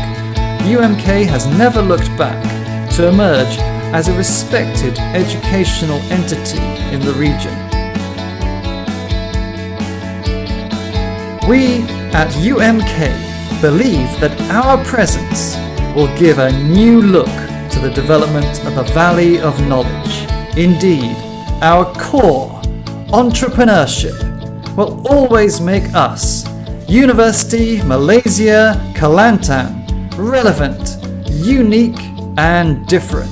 UMK has never looked back to emerge as a respected educational entity in the region. We at UMK believe that our presence will give a new look to the development of the Valley of Knowledge. Indeed, our core entrepreneurship will always make us, University Malaysia Kelantan, relevant, unique and different.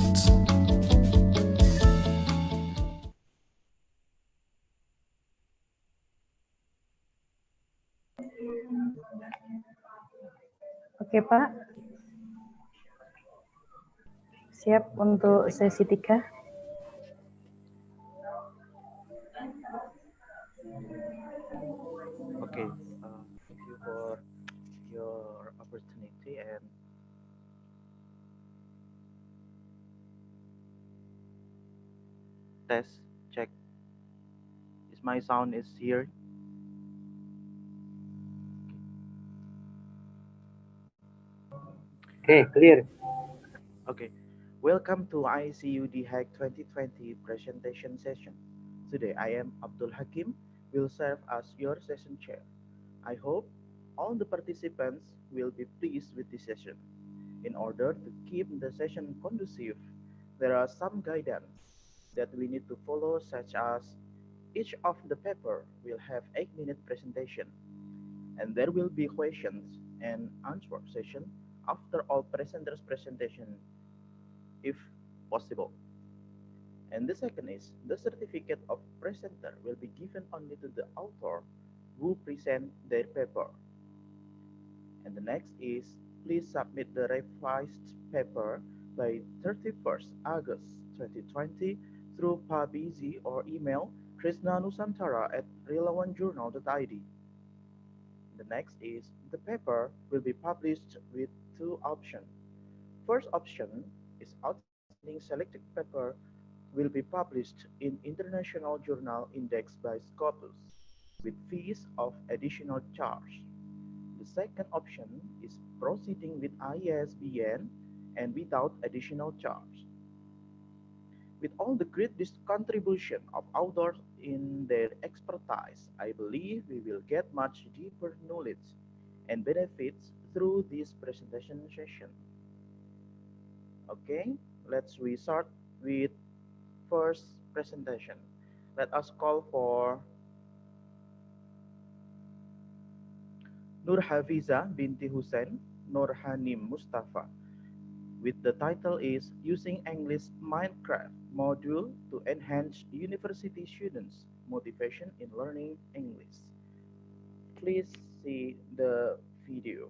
Oke Pak, siap untuk sesi 3. Okay, thank you for your opportunity and test check. Is my sound is here? Okay, clear. Okay, welcome to ICU DHAC 2020 presentation session. Today I am Abdul Hakim, will serve as your session chair. I hope all the participants will be pleased with this session. In order to keep the session conducive, there are some guidance that we need to follow, such as each of the paper will have 8-minute presentation, and there will be questions and answer session after all presenters' presentation, if possible. And the second is the certificate of presenter will be given only to the author who present their paper. And the next is please submit the revised paper by 31st August 2020 through PPG or email krishnanusantara@relevanjournal.id. The next is the paper will be published with 2 options. First option is outstanding selected paper will be published in international journal indexed by Scopus with fees of additional charge. The second option is proceeding with ISBN and without additional charge. With all the great contribution of authors in their expertise, I believe we will get much deeper knowledge and benefits through this presentation session. Okay, let's start with first presentation. Let us call for Nur Hafiza binti Hussein Nurhanim Mustafa, with the title is Using English Minecraft Module to Enhance University Students' Motivation in Learning English. Please see the video.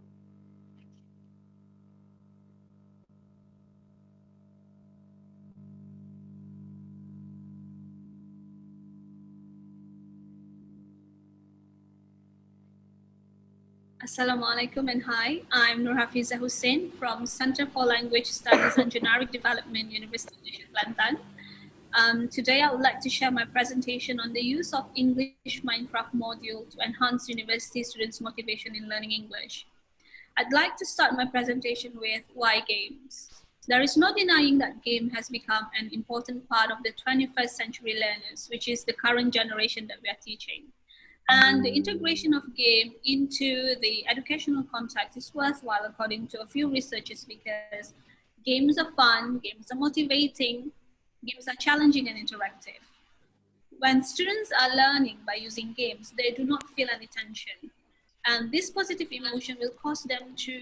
Assalamualaikum and hi, I'm Nur Hafiza Hussein from Center for Language Studies and Generic Development, University of Kelantan. Today I would like to share my presentation on the use of English Minecraft module to enhance university students' motivation in learning English. I'd like to start my presentation with why games. There is no denying that game has become an important part of the 21st century learners, which is the current generation that we are teaching. And the integration of game into the educational context is worthwhile according to a few researchers because games are fun, games are motivating, games are challenging and interactive. When students are learning by using games, they do not feel any tension. And this positive emotion will cause them to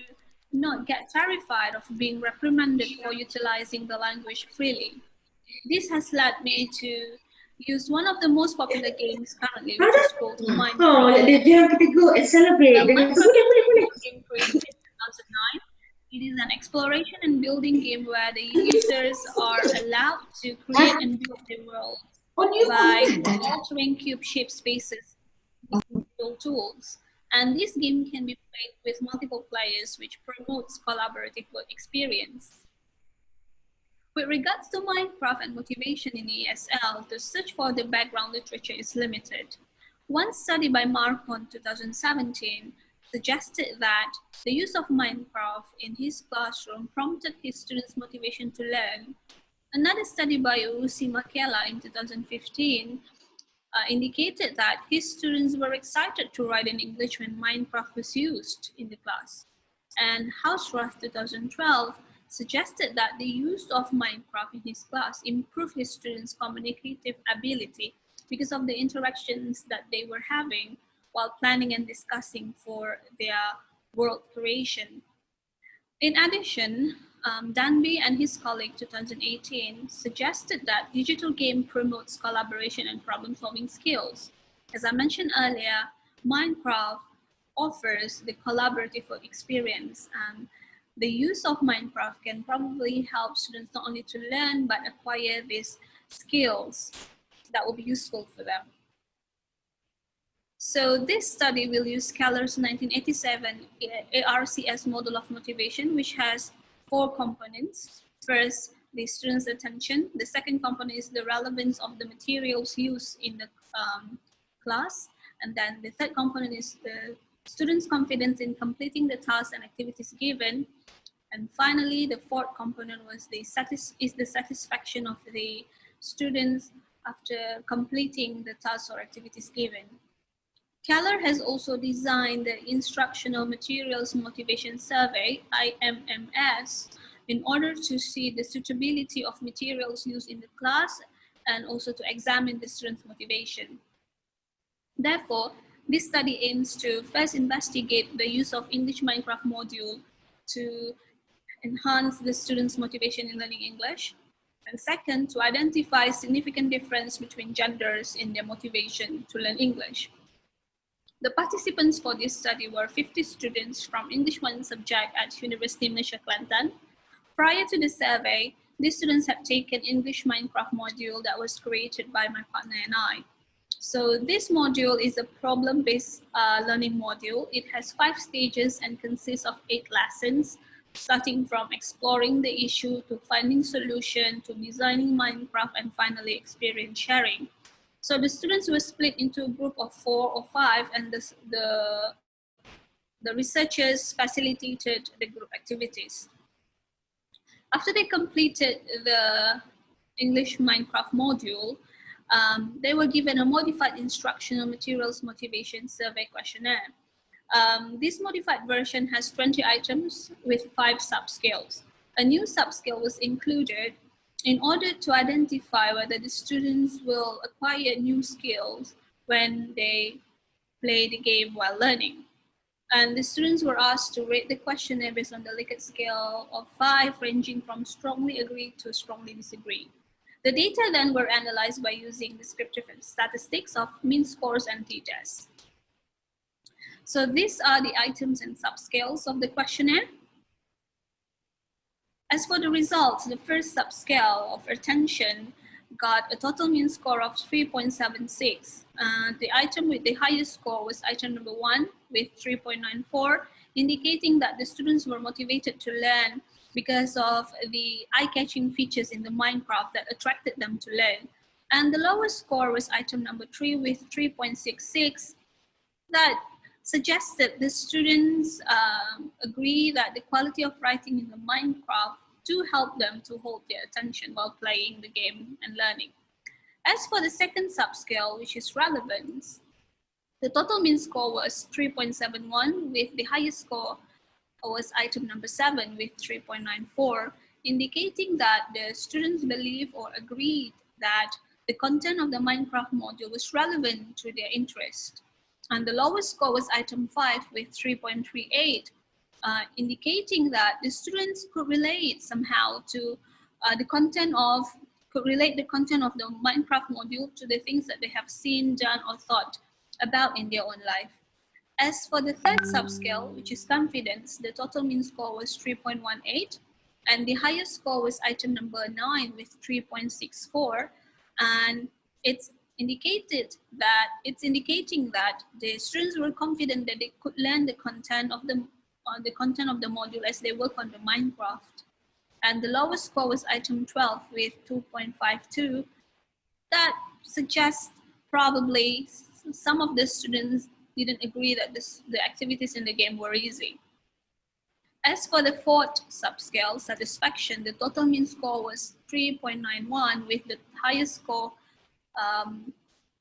not get terrified of being reprimanded for utilizing the language freely. This has led me to use one of the most popular games currently, which is called Oh, Minecraft. jangan kita go and celebrate. Minecraft is a game created in 2009. It is an exploration and building game where the users are allowed to create and build their world by altering cube-shaped spaces with digital tools. And this game can be played with multiple players, which promotes collaborative work experience. With regards to Minecraft and motivation in ESL, the search for the background literature is limited. One study by Marcon 2017 suggested that the use of Minecraft in his classroom prompted his students' motivation to learn. Another study by Urusi Makela in 2015 indicated that his students were excited to write in English when Minecraft was used in the class. And Hausrath 2012 suggested that the use of Minecraft in his class improved his students' communicative ability because of the interactions that they were having while planning and discussing for their world creation. In addition, Danby and his colleague 2018 suggested that digital game promotes collaboration and problem-solving skills. As I mentioned earlier, Minecraft offers the collaborative work experience, and the use of Minecraft can probably help students not only to learn but acquire these skills that will be useful for them. So this study will use Keller's 1987 ARCS model of motivation, which has 4 components. First, the student's attention. The second component is the relevance of the materials used in the class. And then the third component is the student's confidence in completing the tasks and activities given. And finally, the fourth component was the satisfaction of the students after completing the tasks or activities given. Keller has also designed the Instructional Materials Motivation Survey, IMMS, in order to see the suitability of materials used in the class and also to examine the students' motivation. Therefore, this study aims to first investigate the use of English Minecraft module to enhance the students' motivation in learning English. And second, to identify significant difference between genders in their motivation to learn English. The participants for this study were 50 students from English 1 subject at University of Malaysia, Kelantan. Prior to the survey, these students had taken English Minecraft module that was created by my partner and I. So this module is a problem-based learning module. It has 5 stages and consists of 8 lessons, starting from exploring the issue to finding solution to designing Minecraft and finally experience sharing. So the students were split into a group of 4 or 5, and the researchers facilitated the group activities. After they completed the English Minecraft module, they were given a modified instructional materials motivation survey questionnaire. This modified version has 20 items with 5 subscales. A new subscale was included in order to identify whether the students will acquire new skills when they play the game while learning. And the students were asked to rate the questionnaire based on the Likert scale of 5, ranging from strongly agree to strongly disagree. The data then were analyzed by using descriptive statistics of mean scores and t-tests. So these are the items and subscales of the questionnaire. As for the results, the first subscale of attention got a total mean score of 3.76. The item with the highest score was item number 1 with 3.94, indicating that the students were motivated to learn because of the eye-catching features in the Minecraft that attracted them to learn. And the lowest score was item number 3 with 3.66. That suggested the students agree that the quality of writing in the Minecraft do help them to hold their attention while playing the game and learning. As for the second subscale, which is relevance, The total mean score was 3.71, with the highest score was item number 7 with 3.94, indicating that the students believe or agreed that the content of the Minecraft module was relevant to their interest. And the lowest score was item 5 with 3.38, indicating that the students could relate somehow to the content of the Minecraft module to the things that they have seen, done, or thought about in their own life. As for the third subscale, which is confidence, the total mean score was 3.18, and the highest score was item number 9 with 3.64, and it's indicating that the students were confident that they could learn the content of the module as they work on the Minecraft. And the lowest score was item 12 with 2.52. That suggests probably some of the students didn't agree that the activities in the game were easy. As for the fourth subscale, satisfaction, the total mean score was 3.91, with the highest score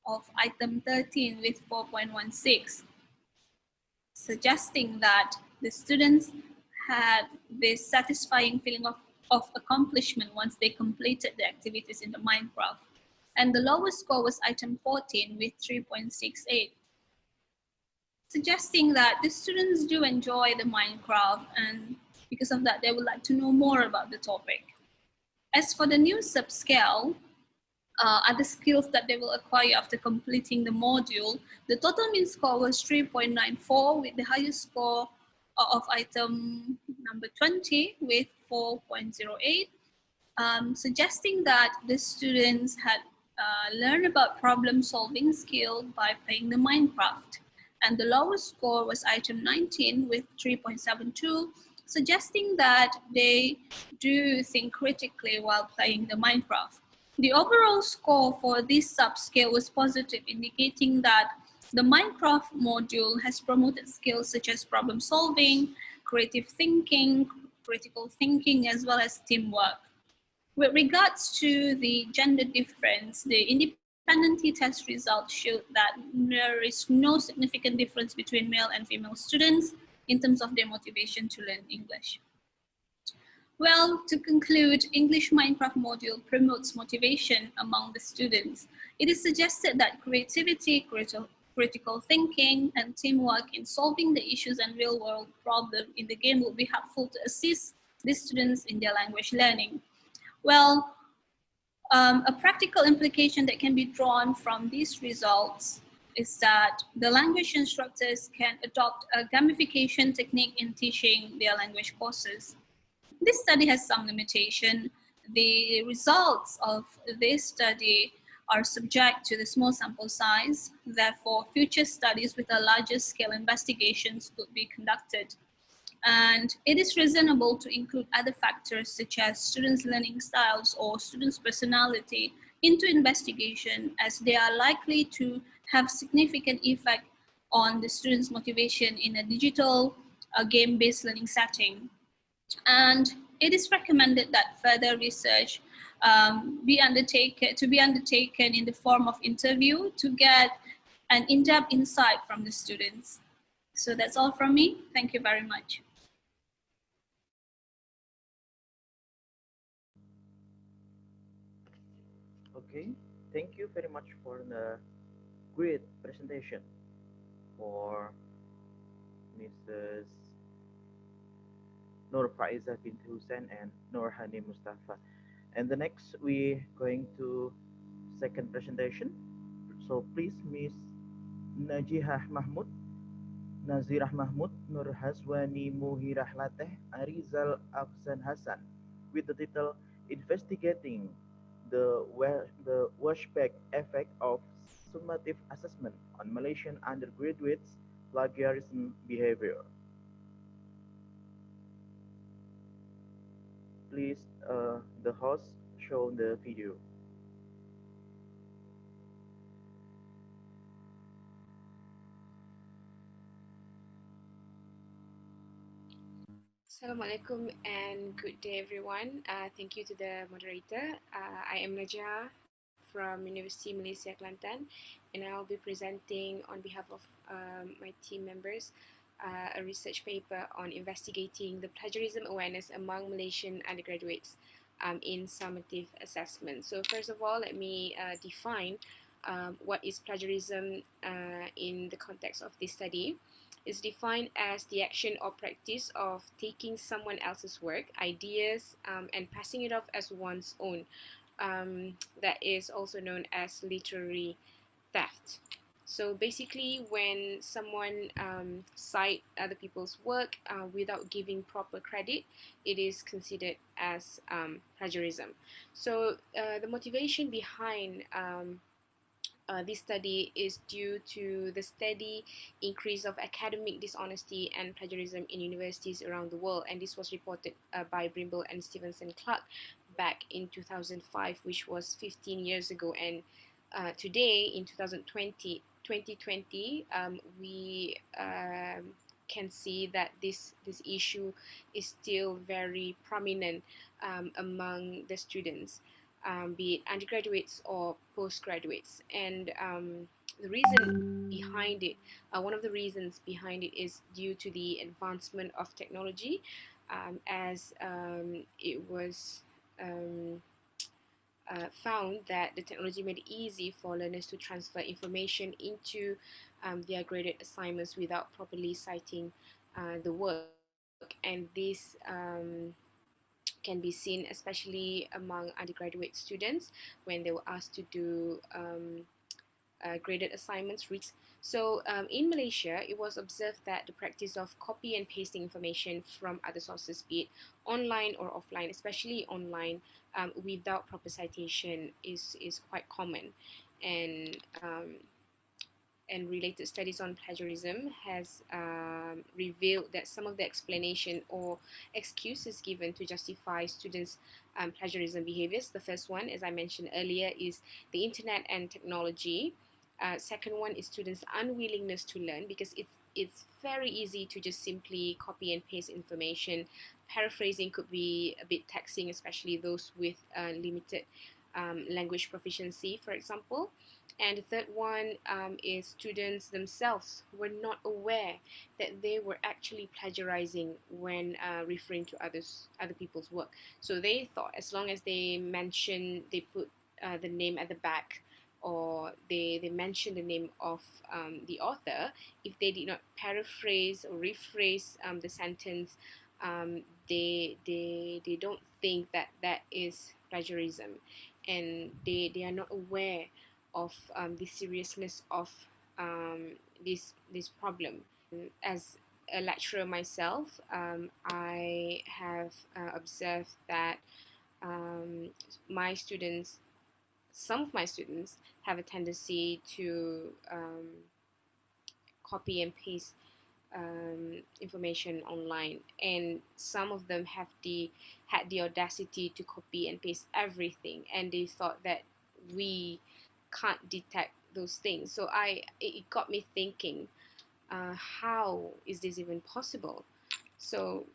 of item 13 with 4.16, suggesting that the students had this satisfying feeling of accomplishment once they completed the activities in the Minecraft. And the lowest score was item 14 with 3.68, suggesting that the students do enjoy the Minecraft, and because of that, they would like to know more about the topic. As for the new subscale, other skills that they will acquire after completing the module, the total mean score was 3.94, with the highest score of item number 20 with 4.08, suggesting that the students had learned about problem-solving skill by playing the Minecraft. And the lowest score was item 19 with 3.72, suggesting that they do think critically while playing the Minecraft. The overall score for this subscale was positive, indicating that the Minecraft module has promoted skills such as problem solving, creative thinking, critical thinking, as well as teamwork. With regards to the gender difference, the independent test results showed that there is no significant difference between male and female students in terms of their motivation to learn English. Well, to conclude, English Minecraft module promotes motivation among the students. It is suggested that creativity, critical thinking, and teamwork in solving the issues and real-world problems in the game will be helpful to assist the students in their language learning. Well, a practical implication that can be drawn from these results is that the language instructors can adopt a gamification technique in teaching their language courses. This study has some limitation. The results of this study are subject to the small sample size. Therefore, future studies with a larger scale investigations could be conducted. And it is reasonable to include other factors such as students' learning styles or students' personality into investigation, as they are likely to have significant effect on the students' motivation in a digital game-based learning setting. And it is recommended that further research be undertaken in the form of interview to get an in-depth insight from the students. So that's all from me. Thank you very much. Okay, thank you very much for the great presentation for Mrs. Nur Faiza bint Hussein and Nur Hani Mustafa. And the next we going to second presentation. So please Miss Najihah Mahmud, Nazirah Mahmud, Nur Haswani Muhirah Lateh, Arizal Afzan Hassan, with the title Investigating the washback effect of summative assessment on Malaysian undergraduates' plagiarism behavior. Please, the host show the video. Assalamualaikum and good day everyone. Thank you to the moderator. I am Najah from University Malaysia Kelantan, and I'll be presenting on behalf of my team members a research paper on investigating the plagiarism awareness among Malaysian undergraduates in summative assessment. So first of all, let me define what is plagiarism in the context of this study. It's defined as the action or practice of taking someone else's work, ideas, and passing it off as one's own. That is also known as literary theft. So basically, when someone cite other people's work without giving proper credit, it is considered as plagiarism. So the motivation behind this study is due to the steady increase of academic dishonesty and plagiarism in universities around the world, and this was reported by Brimble and Stevenson Clark back in 2005, which was 15 years ago. And today, in 2020, we can see that this issue is still very prominent among the students, be it undergraduates or postgraduates. And the reason behind it, one of the reasons behind it is due to the advancement of technology, as it was found that the technology made it easy for learners to transfer information into their graded assignments without properly citing the work. And this can be seen especially among undergraduate students when they were asked to do graded assignments. So in Malaysia, it was observed that the practice of copy and pasting information from other sources, be it online or offline, especially online, without proper citation is quite common. And related studies on plagiarism has revealed that some of the explanation or excuses given to justify students' plagiarism behaviors. The first one, as I mentioned earlier, is the internet and technology. Second one is students' unwillingness to learn, because it's very easy to just simply copy and paste information. Paraphrasing could be a bit taxing, especially those with limited language proficiency, for example. And the third one is students themselves were not aware that they were actually plagiarizing when referring to other people's work. So they thought as long as they put the name at the back, or they mention the name of the author, if they did not paraphrase or rephrase the sentence, they don't think that is plagiarism, and they are not aware of the seriousness of this problem. As a lecturer myself, I have observed that some of my students have a tendency to copy and paste information online, and some of them had the audacity to copy and paste everything, and they thought that we can't detect those things. So it got me thinking, how is this even possible? So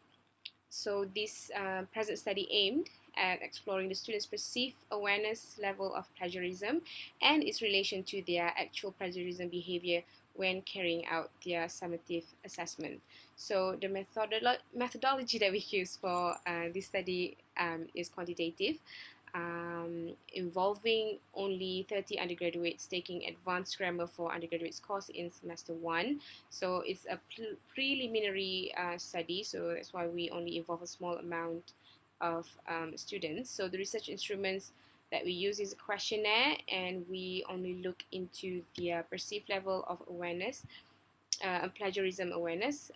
this present study aimed at exploring the students' perceived awareness level of plagiarism and its relation to their actual plagiarism behavior when carrying out their summative assessment. So the methodology that we use for this study is quantitative, involving only 30 undergraduates taking advanced grammar for undergraduates course in semester 1. So it's a preliminary study, so that's why we only involve a small amount of students. So the research instruments that we use is a questionnaire, and we only look into their perceived level of awareness, plagiarism awareness,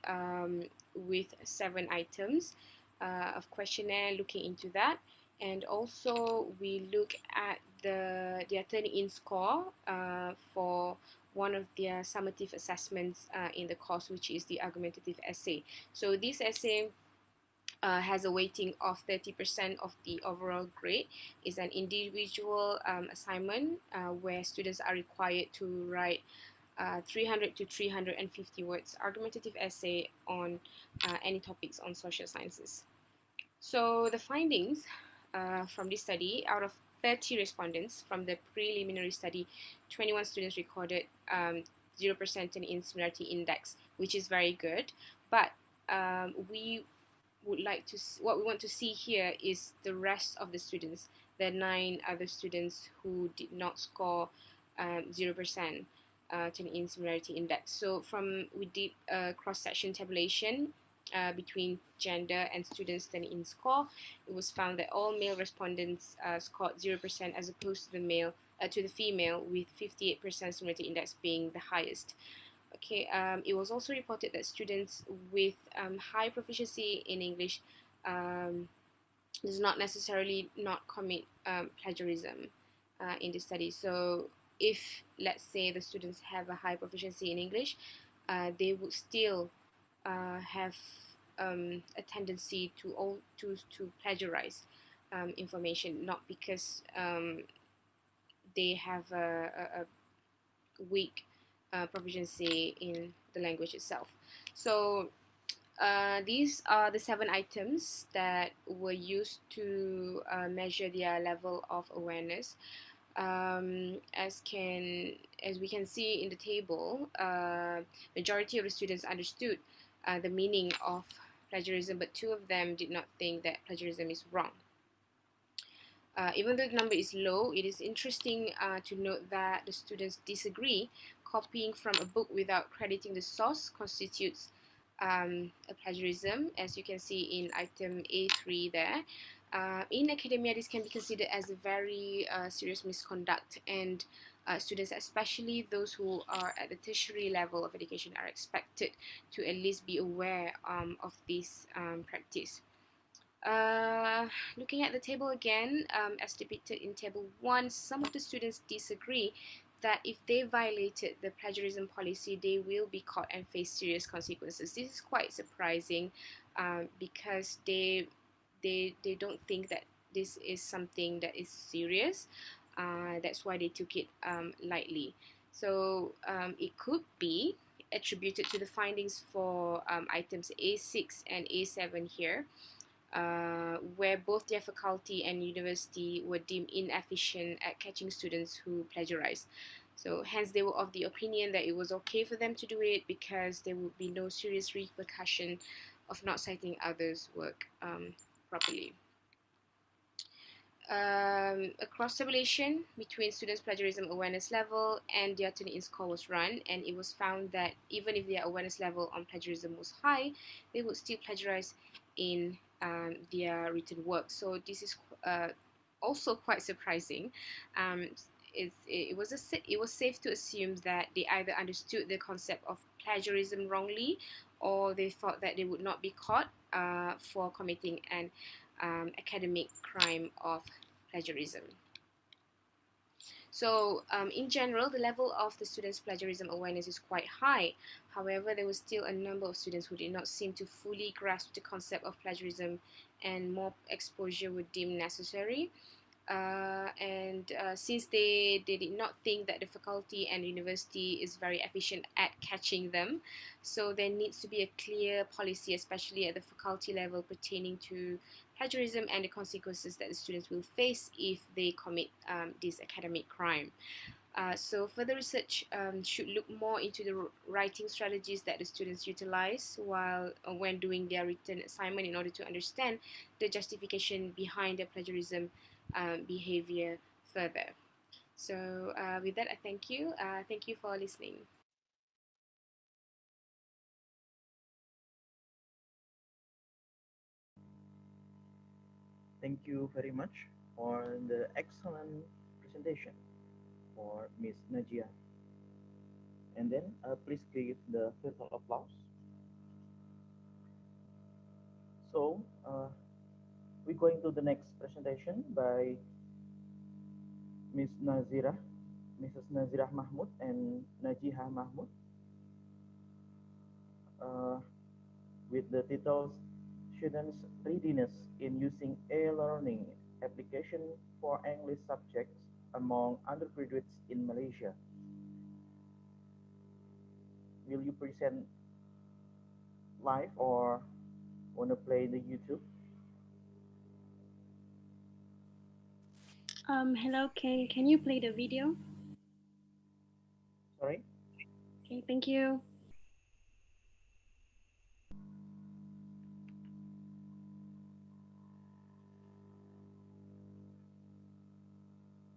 with 7 items of questionnaire looking into that. And also we look at their turn-in score for one of their summative assessments in the course, which is the argumentative essay. So this essay has a weighting of 30% of the overall grade. It's an individual assignment where students are required to write 300 to 350 words argumentative essay on any topics on social sciences. So the findings from this study, out of 30 respondents from the preliminary study, 21 students recorded 0% in similarity index, which is very good. But we would like to what we want to see here is the rest of the students, the 9 other students who did not score 0% in similarity index. So we did a cross-section tabulation between gender and students turning in score. It was found that all male respondents scored 0% as opposed to the female, with 58% similarity index being the highest. Okay, it was also reported that students with high proficiency in English does not necessarily not commit plagiarism in the study. So if, let's say, the students have a high proficiency in English, they would still have a tendency to plagiarize information, not because they have a weak proficiency in the language itself. So these are the 7 items that were used to measure their level of awareness. As we can see in the table, majority of the students understood the meaning of plagiarism, but 2 of them did not think that plagiarism is wrong. Even though the number is low, it is interesting to note that the students disagree. Copying from a book without crediting the source constitutes a plagiarism, as you can see in item A3 there. In academia, this can be considered as a very serious misconduct, and students, especially those who are at the tertiary level of education, are expected to at least be aware of this practice. Looking at the table again, as depicted in table 1, some of the students disagree that if they violated the plagiarism policy, they will be caught and face serious consequences. This is quite surprising because they don't think that this is something that is serious. That's why they took it lightly. So it could be attributed to the findings for items A6 and A7 here. Where both their faculty and university were deemed inefficient at catching students who plagiarize. So hence they were of the opinion that it was okay for them to do it because there would be no serious repercussion of not citing others' work properly. A cross-tabulation between students' plagiarism awareness level and their turn-in score was run, and it was found that even if their awareness level on plagiarism was high, they would still plagiarize in their written work. So this is also quite surprising. It was safe to assume that they either understood the concept of plagiarism wrongly, or they thought that they would not be caught for committing an academic crime of plagiarism. So in general, the level of the students' plagiarism awareness is quite high. However, there was still a number of students who did not seem to fully grasp the concept of plagiarism, and more exposure would deemed necessary. Since they did not think that the faculty and university is very efficient at catching them, so there needs to be a clear policy, especially at the faculty level, pertaining to plagiarism and the consequences that the students will face if they commit this academic crime. So further research should look more into the writing strategies that the students utilize when doing their written assignment, in order to understand the justification behind the plagiarism behavior further. So with that, I thank you. Thank you for listening. Thank you very much for the excellent presentation for Miss Najia. And then please give the virtual applause. So we're going to the next presentation by Miss Nazira, Mrs. Nazirah Mahmud and Najiha Mahmud, with the titles Students' Readiness in Using E-Learning Application for English Subjects Among Undergraduates in Malaysia. Will you present live or want to play the YouTube? Hello, can you play the video? Sorry? Okay, thank you.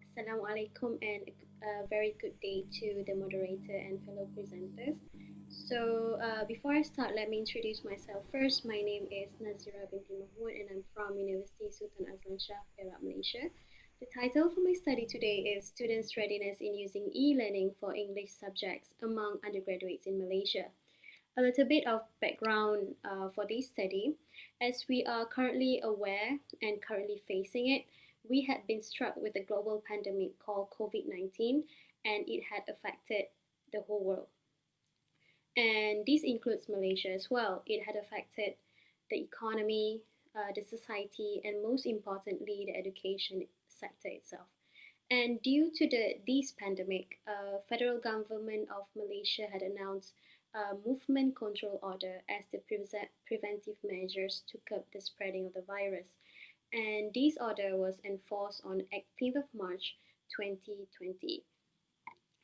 Assalamu alaikum and a very good day to the moderator and fellow presenters. So before I start, let me introduce myself first. My name is Nazira binti Mahmood and I'm from University Sultan Azlan Shah, Perak, Malaysia. The title for my study today is Students' Readiness in Using E-Learning for English Subjects Among Undergraduates in Malaysia. A little bit of background for this study. As we are currently aware and currently facing it, we had been struck with a global pandemic called COVID-19 and it had affected the whole world. And this includes Malaysia as well. It had affected the economy, the society, and most importantly, the education sector itself. And due to this pandemic, federal government of Malaysia had announced a movement control order as the preventive measures to curb the spreading of the virus. And this order was enforced on 18th of March 2020.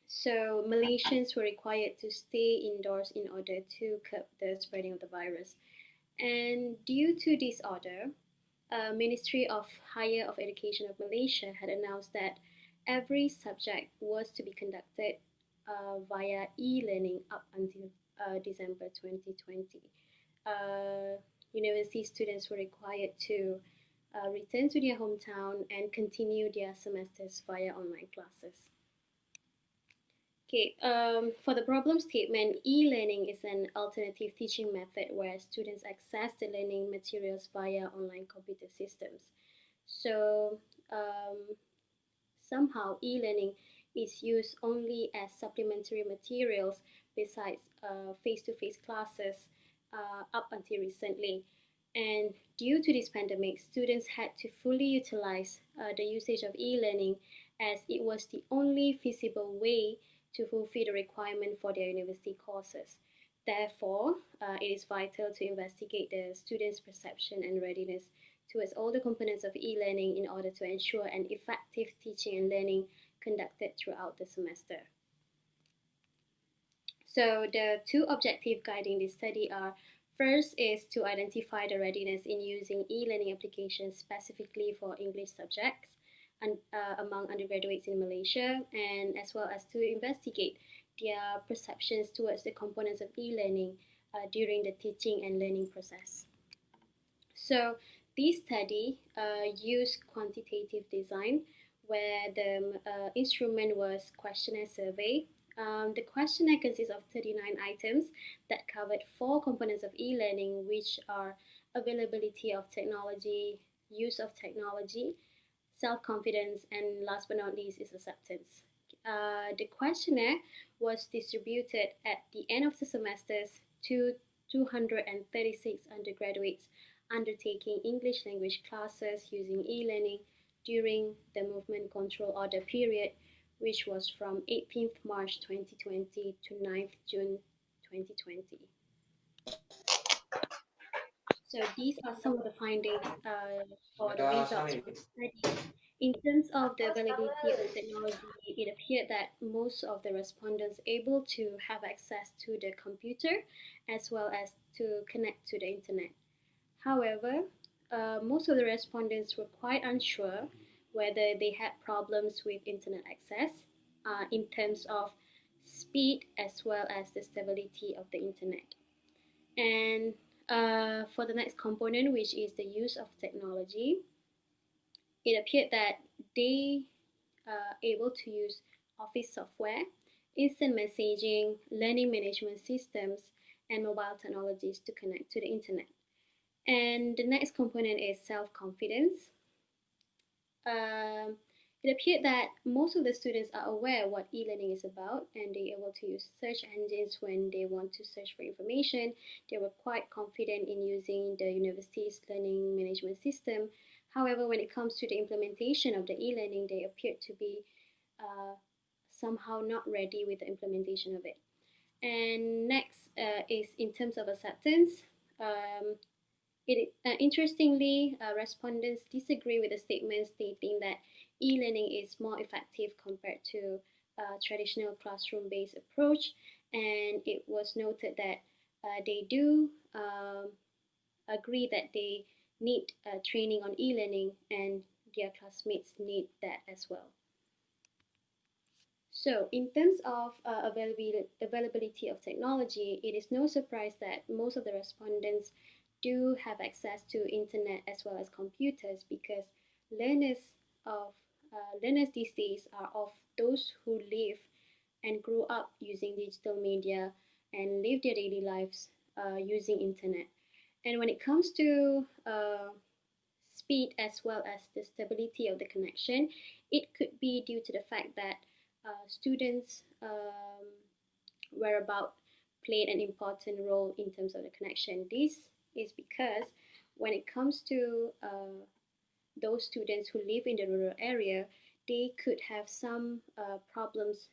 So Malaysians were required to stay indoors in order to curb the spreading of the virus. And due to this order, Ministry of Higher of Education of Malaysia had announced that every subject was to be conducted via e-learning up until December 2020. University students were required to return to their hometown and continue their semesters via online classes. Okay, for the problem statement, e-learning is an alternative teaching method where students access the learning materials via online computer systems. So somehow e-learning is used only as supplementary materials besides face-to-face classes up until recently. And due to this pandemic, students had to fully utilize the usage of e-learning as it was the only feasible way to fulfill the requirement for their university courses. Therefore, it is vital to investigate the students' perception and readiness towards all the components of e-learning in order to ensure an effective teaching and learning conducted throughout the semester. So the two objectives guiding this study are: first is to identify the readiness in using e-learning applications specifically for English subjects among undergraduates in Malaysia, and as well as to investigate their perceptions towards the components of e-learning during the teaching and learning process. So this study used quantitative design where the instrument was questionnaire survey. The questionnaire consists of 39 items that covered 4 components of e-learning, which are availability of technology, use of technology, self-confidence, and last but not least is acceptance. The questionnaire was distributed at the end of the semesters to 236 undergraduates undertaking English language classes using e-learning during the movement control order period, which was from 18th March 2020 to 9th June 2020. So these are some of the findings for the results from the study. In terms of the availability of the technology, it appeared that most of the respondents able to have access to the computer as well as to connect to the internet. However, most of the respondents were quite unsure whether they had problems with internet access in terms of speed as well as the stability of the internet. And for the next component, which is the use of technology, it appeared that they are able to use office software, instant messaging, learning management systems, and mobile technologies to connect to the internet. And the next component is self-confidence. It appeared that most of the students are aware what e-learning is about and they're able to use search engines when they want to search for information. They were quite confident in using the university's learning management system. However, when it comes to the implementation of the e-learning, they appeared to be somehow not ready with the implementation of it. And next is in terms of acceptance. Interestingly, respondents disagree with the statement stating that e-learning is more effective compared to traditional classroom-based approach, and it was noted that they do agree that they need training on e-learning, and their classmates need that as well. So in terms of availability of technology, it is no surprise that most of the respondents do have access to internet as well as computers, because learners of learners these days are of those who live and grew up using digital media and live their daily lives using internet. And when it comes to speed as well as the stability of the connection, it could be due to the fact that students' whereabout played an important role in terms of the connection. This is because when it comes to those students who live in the rural area, they could have some problems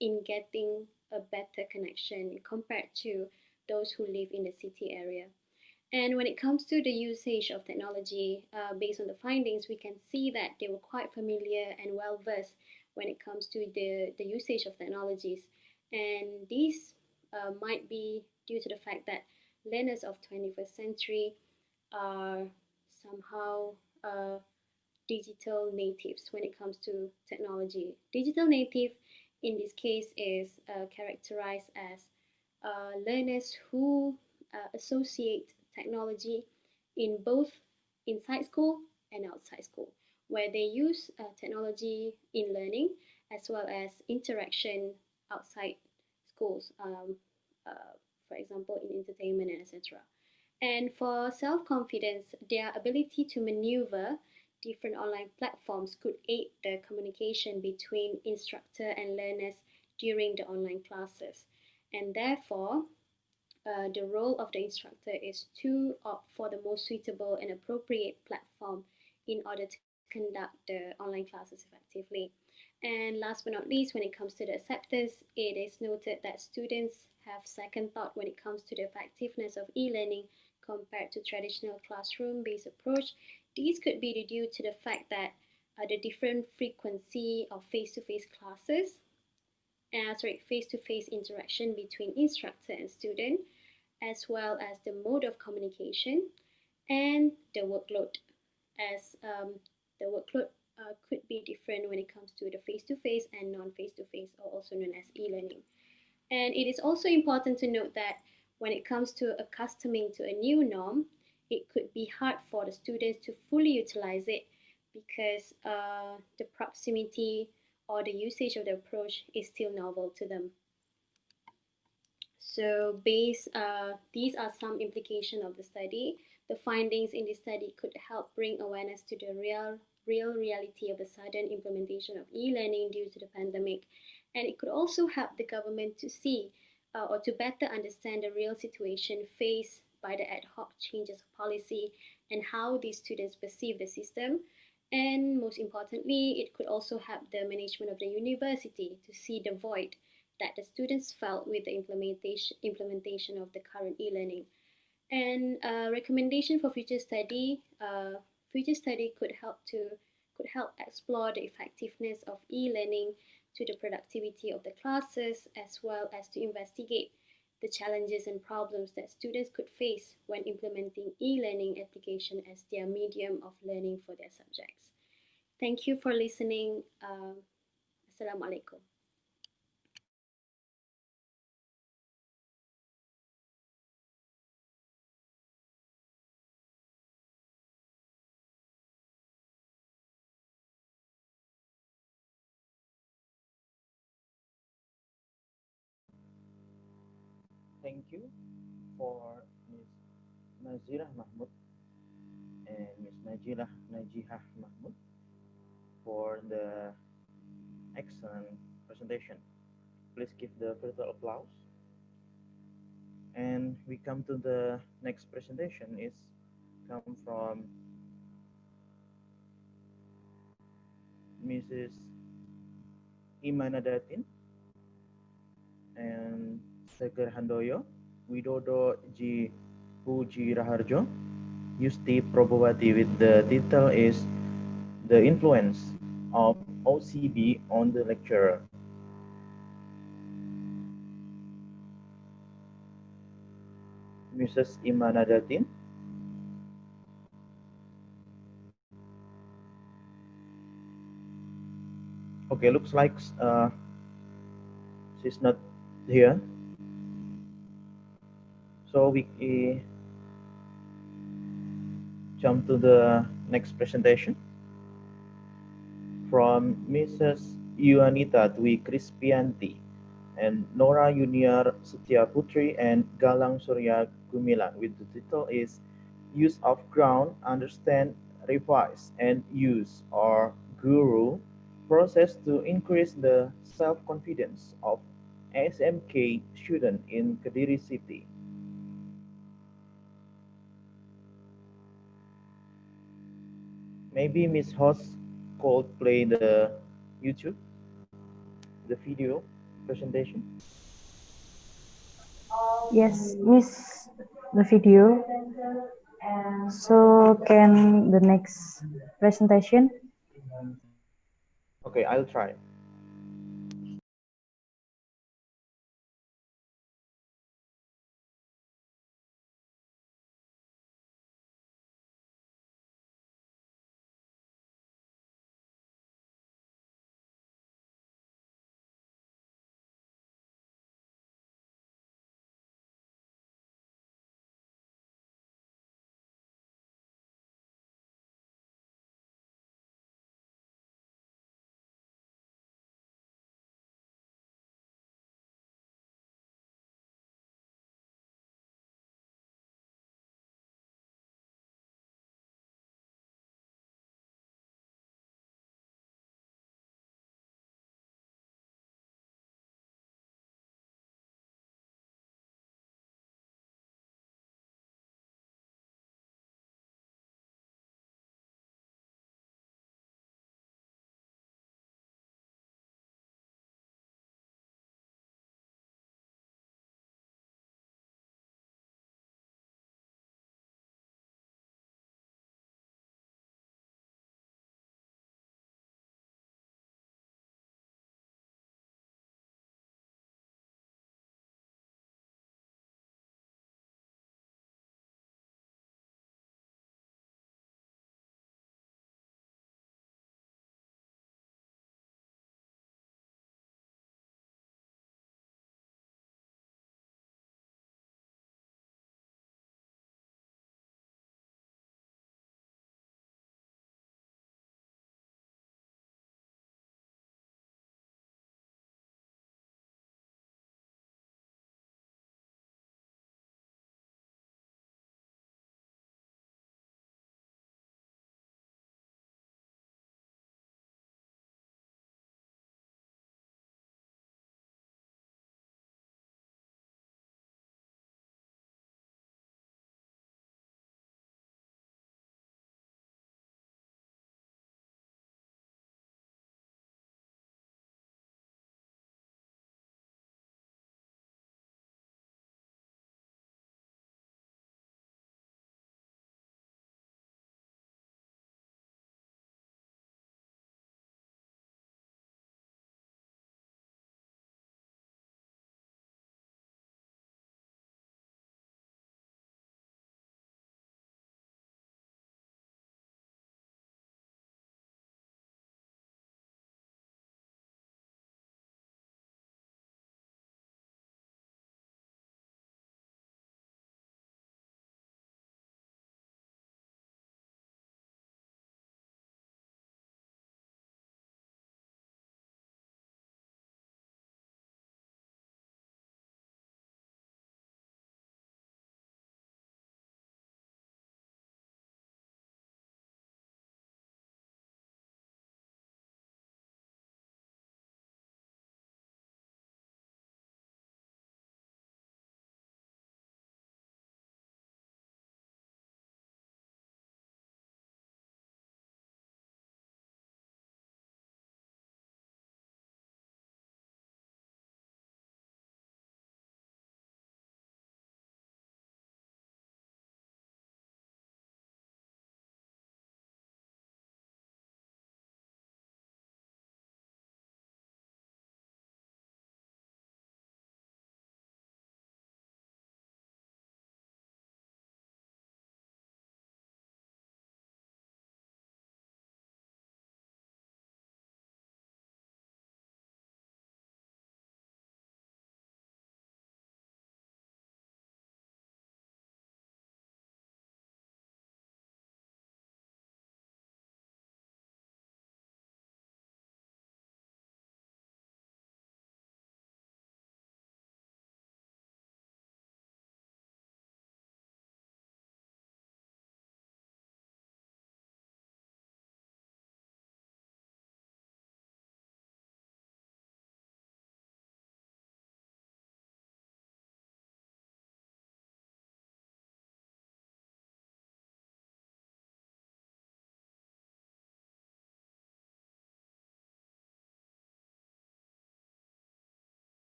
in getting a better connection compared to those who live in the city area. And when it comes to the usage of technology, based on the findings, we can see that they were quite familiar and well versed when it comes to the usage of technologies. And these might be due to the fact that learners of 21st century are somehow digital natives when it comes to technology. Digital native in this case is characterized as learners who associate technology in both inside school and outside school, where they use technology in learning as well as interaction outside schools, for example, in entertainment and etc. And for self-confidence, their ability to maneuver different online platforms could aid the communication between instructor and learners during the online classes. And therefore, the role of the instructor is to opt for the most suitable and appropriate platform in order to conduct the online classes effectively. And last but not least, when it comes to the acceptance, it is noted that students have second thought when it comes to the effectiveness of e-learning compared to traditional classroom-based approach. These could be due to the fact that the different frequency of face-to-face classes, face-to-face interaction between instructor and student, as well as the mode of communication and the workload, as the workload could be different when it comes to the face-to-face and non-face-to-face, or also known as e-learning. And it is also important to note that when it comes to accustoming to a new norm, it could be hard for the students to fully utilize it, because the proximity or the usage of the approach is still novel to them. So these are some implications of the study. The findings in this study could help bring awareness to the real reality of the sudden implementation of e-learning due to the pandemic. And it could also help the government to see or to better understand the real situation faced by the ad hoc changes of policy and how these students perceive the system. And most importantly, it could also help the management of the university to see the void that the students felt with the implementation of the current e-learning. And recommendation for future study could help explore the effectiveness of e-learning to the productivity of the classes, as well as to investigate the challenges and problems that students could face when implementing e-learning application as their medium of learning for their subjects. Thank you for listening. Assalamualaikum. Thank you for Ms. Nazirah Mahmud and Ms. Najihah Mahmud for the excellent presentation. Please give the virtual applause. And we come to the next presentation is come from Mrs. Imanadatin and Seger Handoyo, Widodo Ji Puji Raharjo, Yusti Probawati, with the title is The Influence of OCB on the lecturer. Mrs. Imanadatin. Okay, looks like she's not here. So we jump to the next presentation from Mrs. Yuanita Dwi Krispianti and Nora Junior Setia Putri and Galang Surya Gumilang, with the title is Use of Ground, Understand, Revise, and Use, or Guru, process to increase the self-confidence of SMK student in Kediri City. Maybe Miss Host could play the YouTube, the video presentation. Yes, miss the video. So can the next presentation? Okay, I'll try.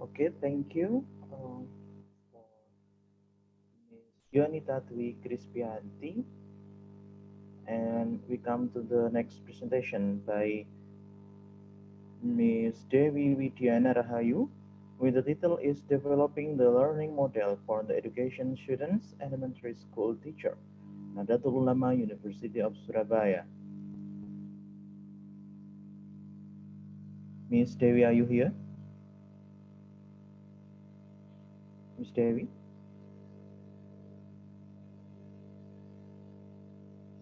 Okay, thank you. For Ms. Yonita Dwi Krispianti. And we come to the next presentation by Ms. Dewi Widiana Rahayu, with the title is Developing the Learning Model for the Education Students Elementary School Teacher, Nahdlatul Ulama, University of Surabaya. Ms. Dewi, are you here? Ms. Dewi?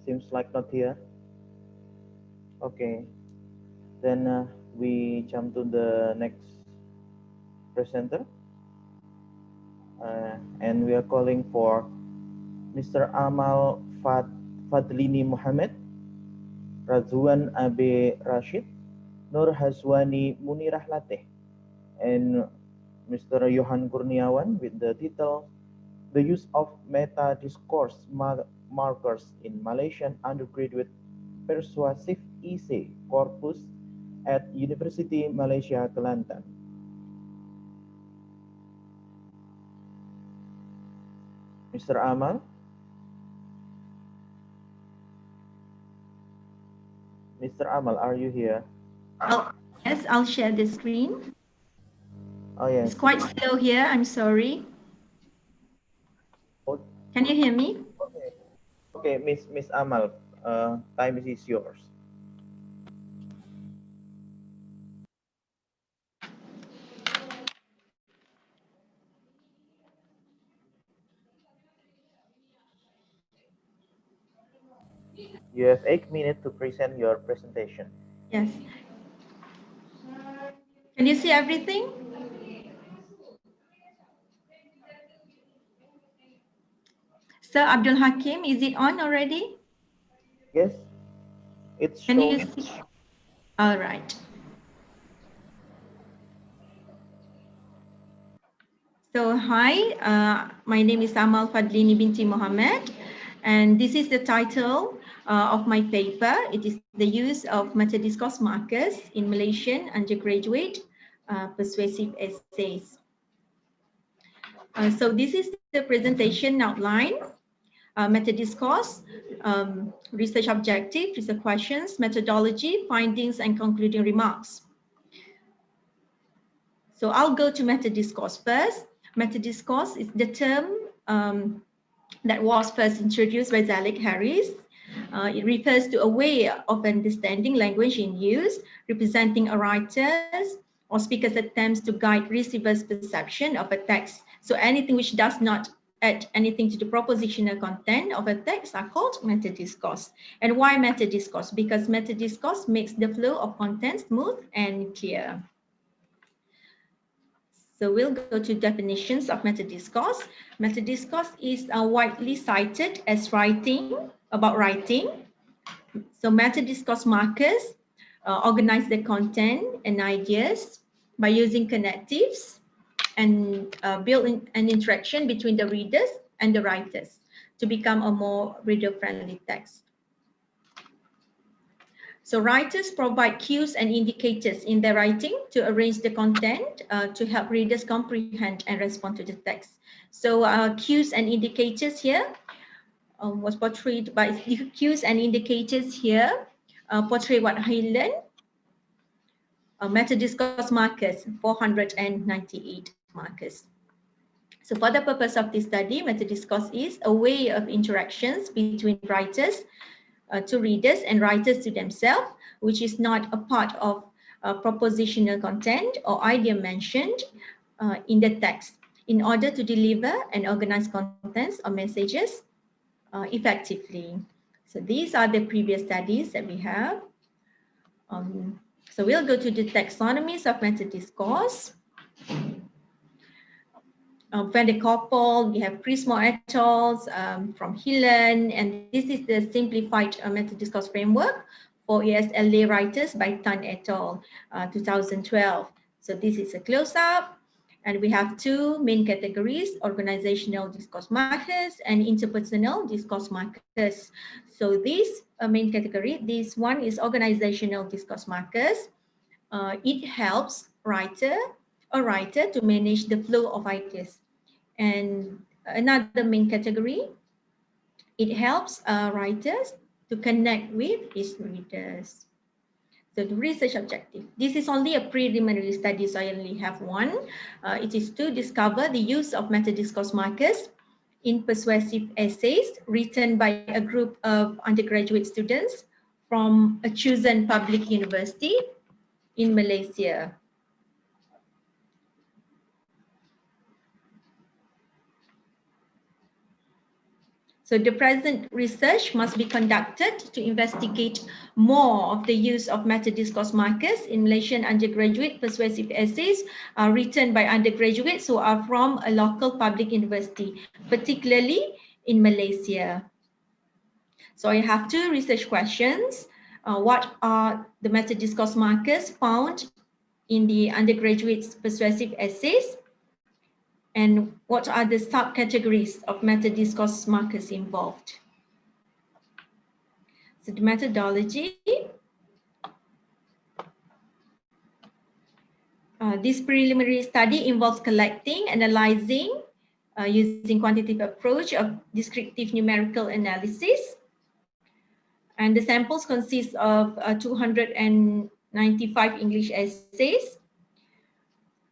Seems like not here. Okay, then we jump to the next presenter. And we are calling for Mr. Amal Fadlini Muhammad, Razwan Abe Rashid, Nur Hazwani Munirah Lateh, and Mr. Johan Kurniawan with the title The Use of Meta Discourse Markers in Malaysian Undergraduate Persuasive Essay Corpus at University Malaysia Kelantan. Mr. Amal? Mr. Amal, are you here? Oh, yes, I'll share the screen. Oh, yes. It's quite slow here. I'm sorry. Can you hear me? Okay, Miss Amal, time is yours. You have 8 minutes to present your presentation. Yes. Can you see everything? Sir Abdul Hakim, is it on already? Yes, it's Can you showing. see? All right. So hi, my name is Amal Fadlini binti Mohammed, and this is the title of my paper. It is the use of meta-discourse markers in Malaysian undergraduate persuasive essays. So this is the presentation outline. Meta-discourse, research objective, research questions, methodology, findings, and concluding remarks. So I'll go to meta-discourse first. Meta-discourse is the term that was first introduced by Zalek Harris. It refers to a way of understanding language in use, representing a writer's or speaker's attempts to guide receivers' perception of a text. So anything which does not add anything to the propositional content of a text are called meta-discourse. And why meta-discourse? Because meta-discourse makes the flow of content smooth and clear. So we'll go to definitions of meta-discourse. Meta-discourse is widely cited as writing, about writing. So meta-discourse markers organize the content and ideas by using connectives and build an interaction between the readers and the writers to become a more reader-friendly text. So writers provide cues and indicators in their writing to arrange the content to help readers comprehend and respond to the text. So cues and indicators here was portrayed by cues and indicators here portray what I learned. Meta-discourse markers, 498 markers. So for the purpose of this study, meta-discourse is a way of interactions between writers to readers and writers to themselves, which is not a part of propositional content or idea mentioned in the text in order to deliver and organize contents or messages effectively. So these are the previous studies that we have. So we'll go to the taxonomies of meta-discourse. Van de Koppel, we have Prismo et al. From Hillen, and this is the simplified meta-discourse framework for ESL lay writers by Tan et al. 2012. So this is a close-up, and we have two main categories: organizational discourse markers and interpersonal discourse markers. So this main category, this one is organizational discourse markers. It helps writer a writer to manage the flow of ideas. And another main category, it helps writers to connect with his readers. So the research objective. This is only a preliminary study, so I only have one. It is to discover the use of meta-discourse markers in persuasive essays written by a group of undergraduate students from a chosen public university in Malaysia. So the present research must be conducted to investigate more of the use of meta-discourse markers in Malaysian undergraduate persuasive essays written by undergraduates who are from a local public university, particularly in Malaysia. So I have two research questions. What are the meta-discourse markers found in the undergraduate persuasive essays? And what are the subcategories of meta-discourse markers involved? So the methodology, this preliminary study involves collecting, analyzing, using quantitative approach of descriptive numerical analysis. And the samples consist of 295 English essays.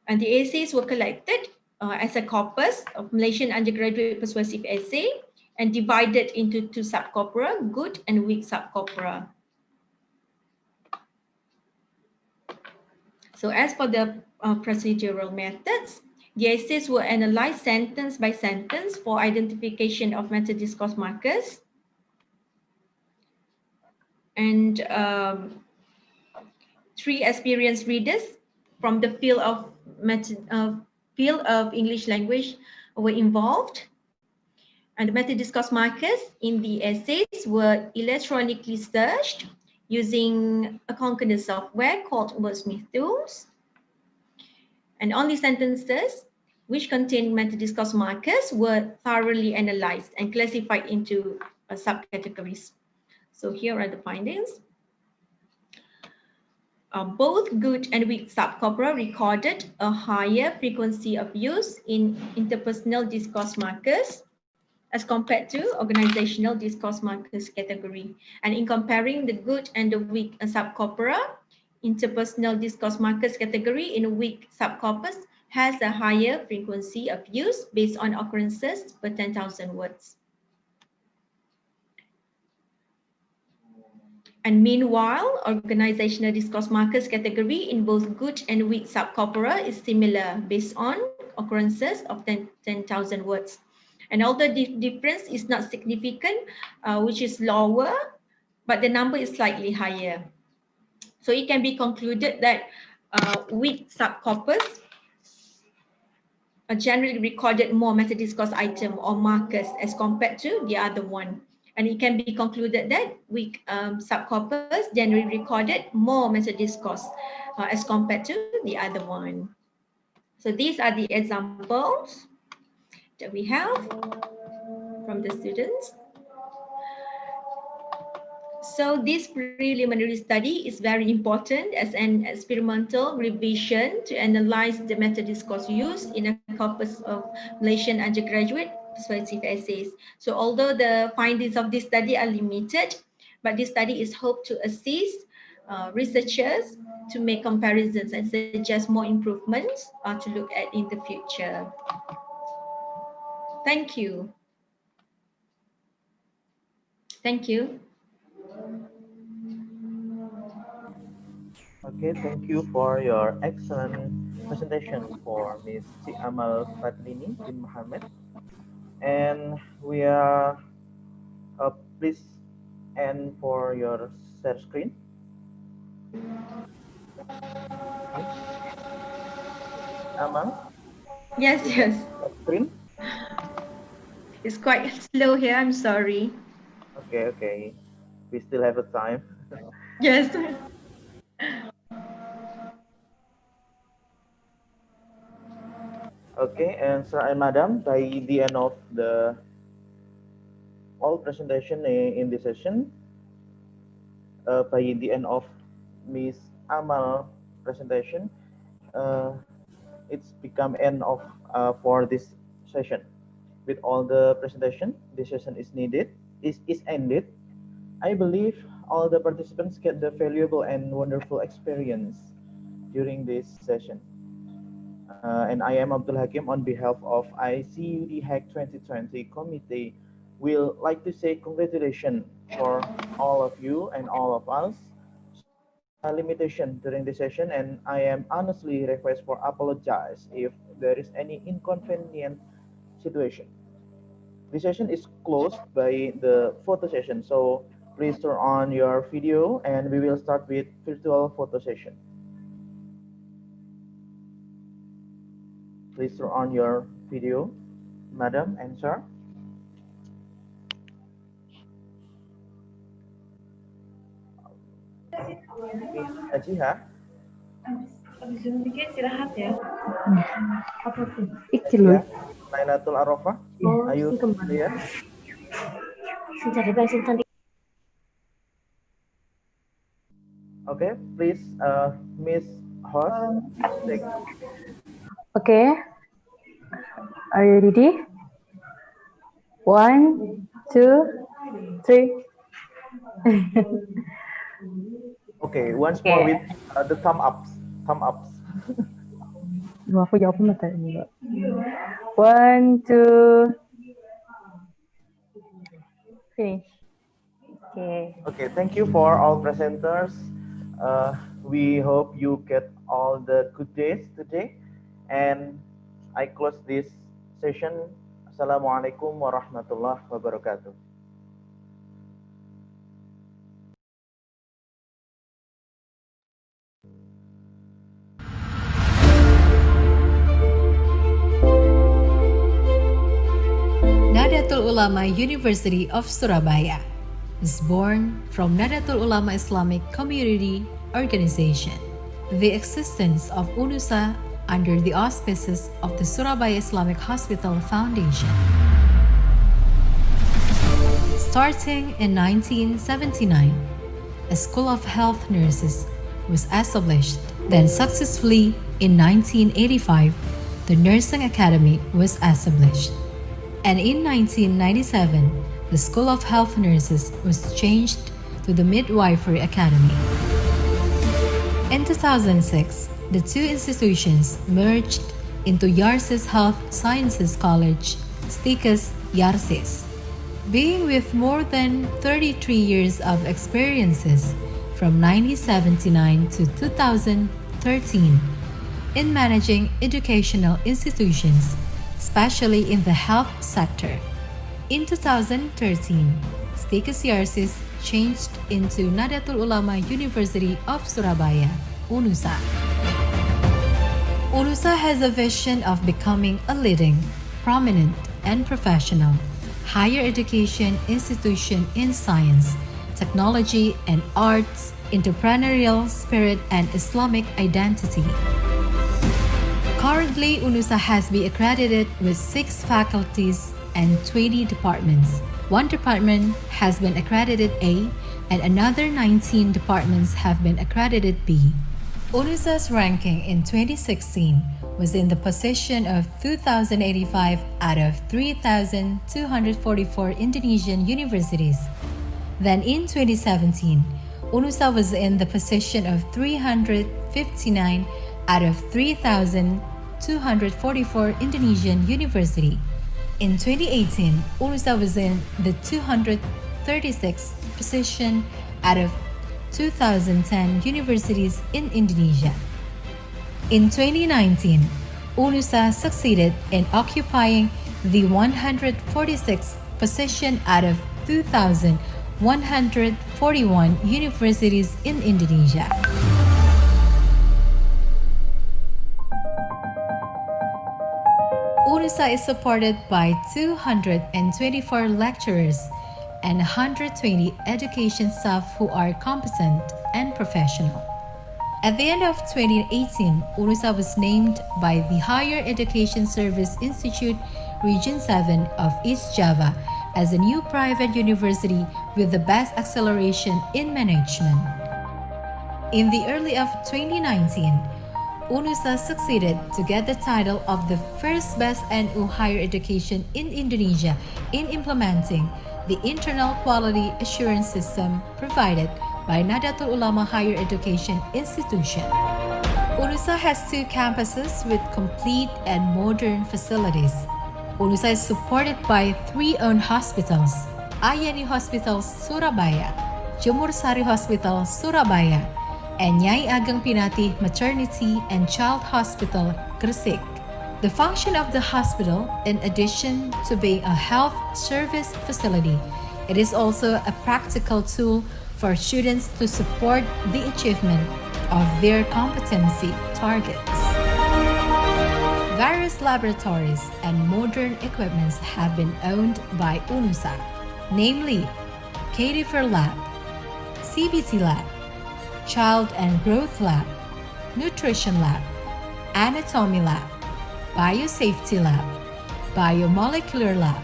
And the essays were collected as a corpus of Malaysian undergraduate persuasive essay and divided into two subcorpora, good and weak subcorpora. So as for the procedural methods, the essays were analyzed sentence by sentence for identification of meta-discourse markers. And 3 experienced readers from the field of English language were involved. And the meta-discourse markers in the essays were electronically searched using a concordance software called Wordsmith Tools. And only sentences which contain meta-discourse markers were thoroughly analyzed and classified into subcategories. So here are the findings. Both good and weak subcorpora recorded a higher frequency of use in interpersonal discourse markers as compared to organizational discourse markers category. And in comparing the good and the weak subcorpora, interpersonal discourse markers category in a weak subcorpus has a higher frequency of use based on occurrences per 10,000 words. And meanwhile, organizational discourse markers category in both good and weak subcorpora is similar based on occurrences of 10,000 words. And although the difference is not significant, which is lower, but the number is slightly higher. So it can be concluded that weak subcorpus generally recorded more meta-discourse item or markers as compared to the other one. And it can be concluded that weak subcorpus generally recorded more meta-discourse as compared to the other one. So these are the examples that we have from the students. So this preliminary study is very important as an experimental revision to analyze the meta-discourse used in a corpus of Malaysian undergraduate persuasive essays. So although the findings of this study are limited, but this study is hoped to assist researchers to make comparisons and suggest more improvements to look at in the future. Thank you. Thank you. Okay, thank you for your excellent presentation for Ms. C. Amal Fadlini bin Mohammed. And we are, please end for your share screen. Okay. Amal? Yes, yes. Share screen? It's quite slow here, I'm sorry. Okay, okay. We still have a time. Yes. Okay, and sir and madam, by the end of the all presentation in this session, by the end of Miss Amal presentation, it's become end of for this session. With all the presentation, this session is ended. I believe all the participants get the valuable and wonderful experience during this session. And I am Abdul Hakim on behalf of ICUD Hack 2020 committee. Will like to say congratulations for all of you and all of us. Sorry for the limitation during the session, and I am honestly request for apologize if there is any inconvenient situation. This session is closed by the photo session, so please turn on your video and we will start with virtual photo session. Please turn on your video, madam and sir. Miss Ajiha. Abis Zoom dikit istirahat ya. Apa tuh? Ajiha, Nahdlatul Arafah. Oh, Ayo, si kemana? ya. Si cantik. Okay, please, Miss Host, take. Okay. Are you ready? 1, 2, 3. Okay, once more with the thumb ups. Duh, aku jawab mata enggak. 1, 2, finish. Okay, thank you for all presenters. We hope you get all the good days today. And I close this session. Assalamualaikum warahmatullahi wabarakatuh. Nahdlatul Ulama University of Surabaya was born from Nahdlatul Ulama Islamic Community Organization. The existence of UNUSA under the auspices of the Surabaya Islamic Hospital Foundation. Starting in 1979, a School of Health Nurses was established. Then successfully in 1985, the Nursing Academy was established. And in 1997, the School of Health Nurses was changed to the Midwifery Academy. In 2006, the two institutions merged into Yarsis Health Sciences College, STIKES Yarsis. Being with more than 33 years of experiences from 1979 to 2013 in managing educational institutions, especially in the health sector. In 2013, STIKES Yarsis changed into Nahdlatul Ulama University of Surabaya, UNUSA. UNUSA has a vision of becoming a leading, prominent, and professional higher education institution in science, technology, and arts, entrepreneurial spirit, and Islamic identity. Currently, UNUSA has been accredited with 6 faculties and 20 departments. One department has been accredited A, and another 19 departments have been accredited B. UNUSA's ranking in 2016 was in the position of 2,085 out of 3,244 Indonesian universities. Then in 2017, UNUSA was in the position of 359 out of 3,244 Indonesian university. In 2018, UNUSA was in the 236th position out of 2010 universities in Indonesia. In 2019, UNUSA succeeded in occupying the 146th position out of 2,141 universities in Indonesia. UNUSA is supported by 224 lecturers and 120 education staff who are competent and professional. At the end of 2018, UNUSA was named by the Higher Education Service Institute Region 7 of East Java as a new private university with the best acceleration in management. In the early of 2019, UNUSA succeeded to get the title of the first best NU higher education in Indonesia in implementing the internal quality assurance system provided by Nahdlatul Ulama Higher Education Institution. UNUSA has 2 campuses with complete and modern facilities. UNUSA is supported by 3 owned hospitals: Ayani Hospital Surabaya, Jemur Sari Hospital Surabaya, and Nyai Ageng Pinati Maternity and Child Hospital Gresik. The function of the hospital, in addition to being a health service facility, it is also a practical tool for students to support the achievement of their competency targets. Various laboratories and modern equipments have been owned by UNUSA, namely Cadaver Lab, CBT Lab, Child and Growth Lab, Nutrition Lab, Anatomy Lab, Biosafety Lab, Biomolecular Lab,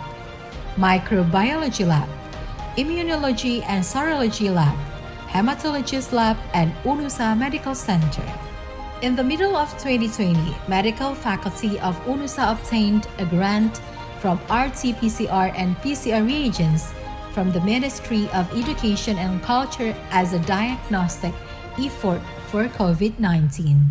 Microbiology Lab, Immunology and Serology Lab, Hematologist Lab, and UNUSA Medical Center. In the middle of 2020, medical faculty of UNUSA obtained a grant from RT-PCR and PCR reagents from the Ministry of Education and Culture as a diagnostic effort for COVID-19.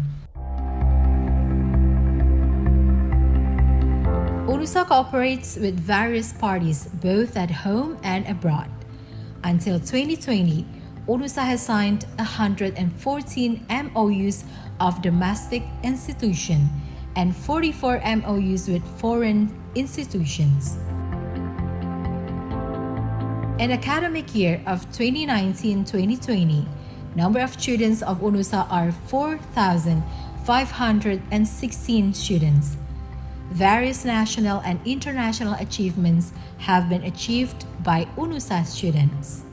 UNUSA cooperates with various parties both at home and abroad. Until 2020, UNUSA has signed 114 MOUs of domestic institutions and 44 MOUs with foreign institutions. In academic year of 2019-2020, number of students of UNUSA are 4,516 students. Various national and international achievements have been achieved by UNUSA students.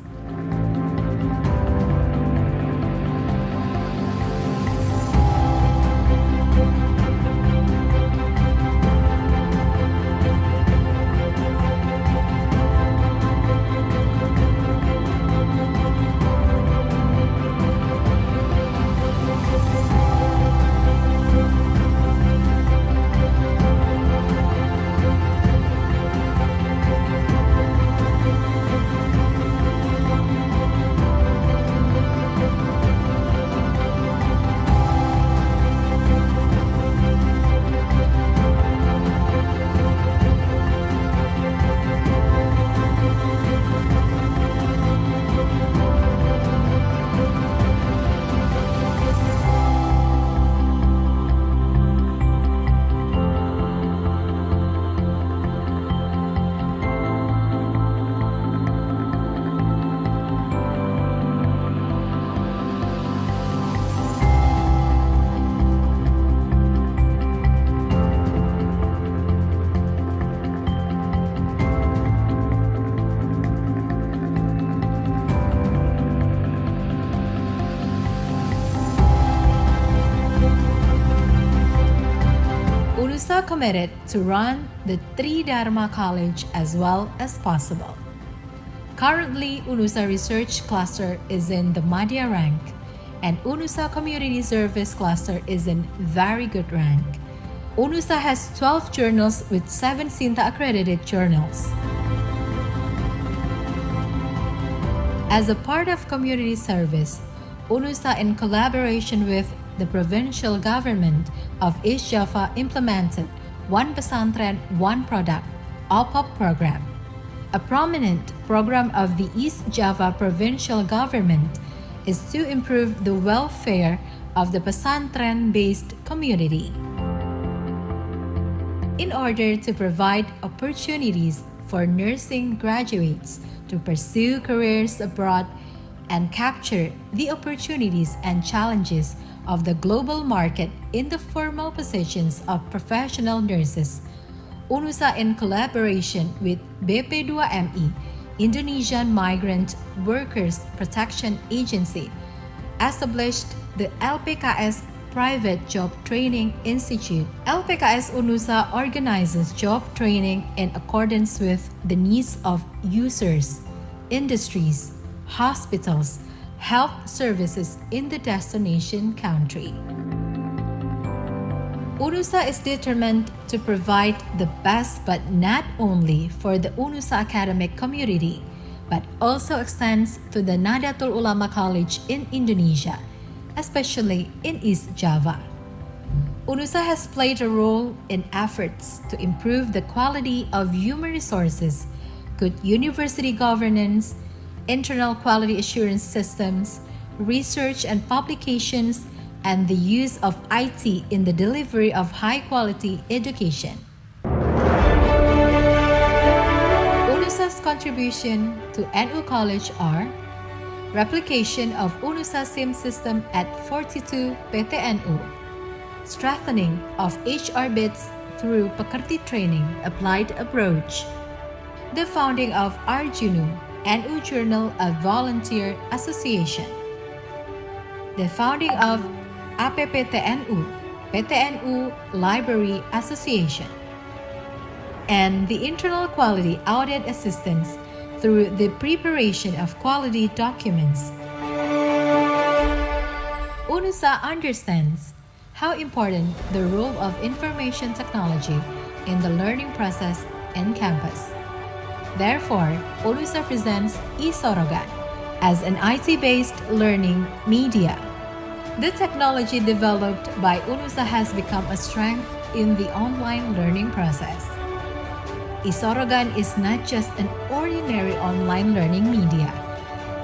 UNUSA committed to run the Tridharma College as well as possible. Currently, UNUSA Research Cluster is in the Madhya rank, and UNUSA Community Service Cluster is in very good rank. UNUSA has 12 journals with 7 SINTA accredited journals. As a part of community service, UNUSA, in collaboration with the provincial government of East Java, implemented One Pesantren, One Product (OPOP) program. A prominent program of the East Java provincial government is to improve the welfare of the pesantren-based community. In order to provide opportunities for nursing graduates to pursue careers abroad and capture the opportunities and challenges of the global market in the formal positions of professional nurses, UNUSA, in collaboration with BP2MI, Indonesian Migrant Workers Protection Agency, established the LPKS Private Job Training Institute. LPKS UNUSA organizes job training in accordance with the needs of users, industries, hospitals, health services in the destination country. UNUSA is determined to provide the best, but not only for the UNUSA academic community, but also extends to the Nahdlatul Ulama College in Indonesia, especially in East Java. UNUSA has played a role in efforts to improve the quality of human resources, good university governance, internal quality assurance systems, research and publications, and the use of IT in the delivery of high-quality education. UNUSA's contribution to NU College are replication of UNUSA SIM system at 42 PTNU, strengthening of HR bits through Pekerti training applied approach, the founding of Arjunu, NU Journal of Volunteer Association, the founding of APPTNU, PTNU Library Association, and the internal quality audit assistance through the preparation of quality documents. UNUSA understands how important the role of information technology in the learning process in campus. Therefore, UNUSA presents eSorogan as an IT-based learning media. The technology developed by UNUSA has become a strength in the online learning process. eSorogan is not just an ordinary online learning media.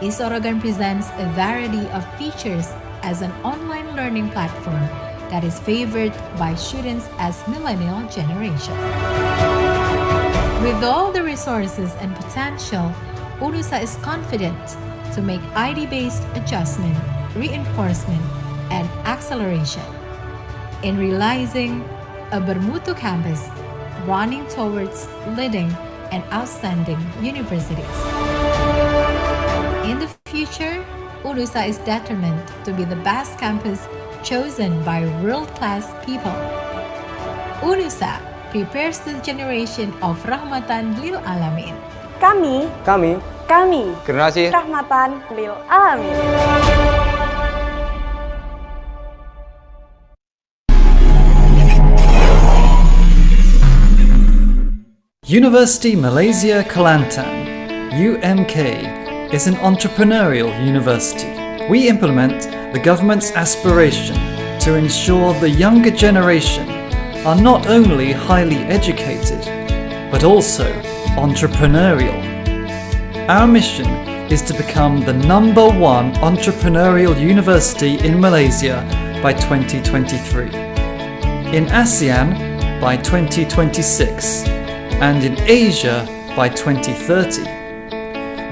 eSorogan presents a variety of features as an online learning platform that is favored by students as millennial generation. With all the resources and potential, UNUSA is confident to make ID-based adjustment, reinforcement, and acceleration in realizing a bermutu campus running towards leading and outstanding universities. In the future, UNUSA is determined to be the best campus chosen by world-class people. UNUSA prepares the generation of Rahmatan Lil Alamin. Kami generasi Rahmatan Lil Alamin. University Malaysia Kelantan, UMK, is an entrepreneurial university. We implement the government's aspiration to ensure the younger generation are not only highly educated, but also entrepreneurial. Our mission is to become the #1 entrepreneurial university in Malaysia by 2023, in ASEAN by 2026, and in Asia by 2030.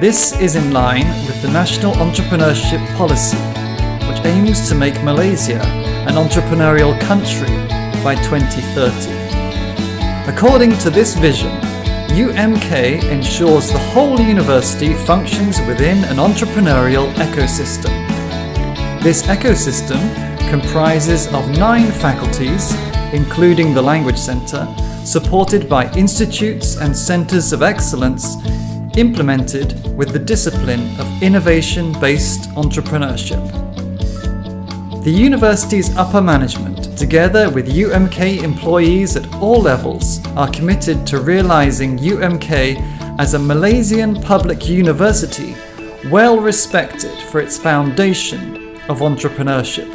This is in line with the National Entrepreneurship Policy, which aims to make Malaysia an entrepreneurial country by 2030. According to this vision, UMK ensures the whole university functions within an entrepreneurial ecosystem. This ecosystem comprises of 9 faculties, including the Language Centre, supported by institutes and centres of excellence, implemented with the discipline of innovation-based entrepreneurship. The university's upper management, together with UMK employees at all levels, are committed to realising UMK as a Malaysian public university well respected for its foundation of entrepreneurship.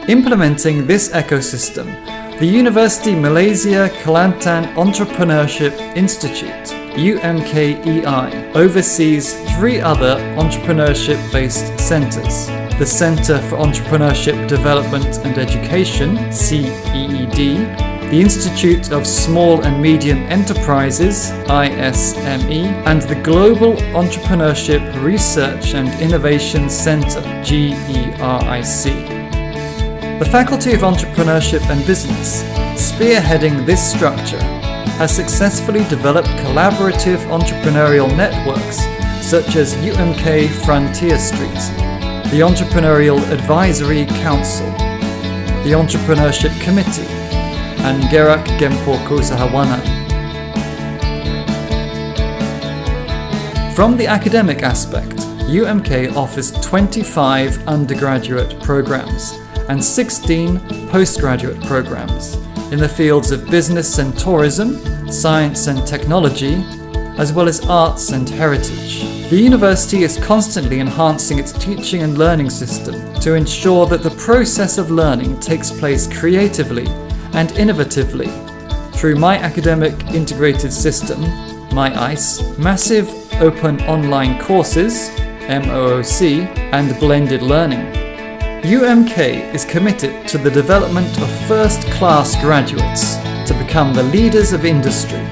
Implementing this ecosystem, the University Malaysia Kelantan Entrepreneurship Institute, UMKEI, oversees 3 other entrepreneurship-based centres: the Centre for Entrepreneurship Development and Education, CEED, the Institute of Small and Medium Enterprises, ISME, and the Global Entrepreneurship Research and Innovation Centre, GERIC. The Faculty of Entrepreneurship and Business, spearheading this structure, has successfully developed collaborative entrepreneurial networks such as UMK Frontier Street, the Entrepreneurial Advisory Council, the Entrepreneurship Committee, and Gerak Gempor Keusahawanan. From the academic aspect, UMK offers 25 undergraduate programs and 16 postgraduate programs. in the fields of business and tourism, science and technology, as well as arts and heritage. The university is constantly enhancing its teaching and learning system to ensure that the process of learning takes place creatively and innovatively through My Academic Integrated System, My ICE, massive open online courses, MOOC, and blended learning. UMK is committed to the development of first-class graduates to become the leaders of industry.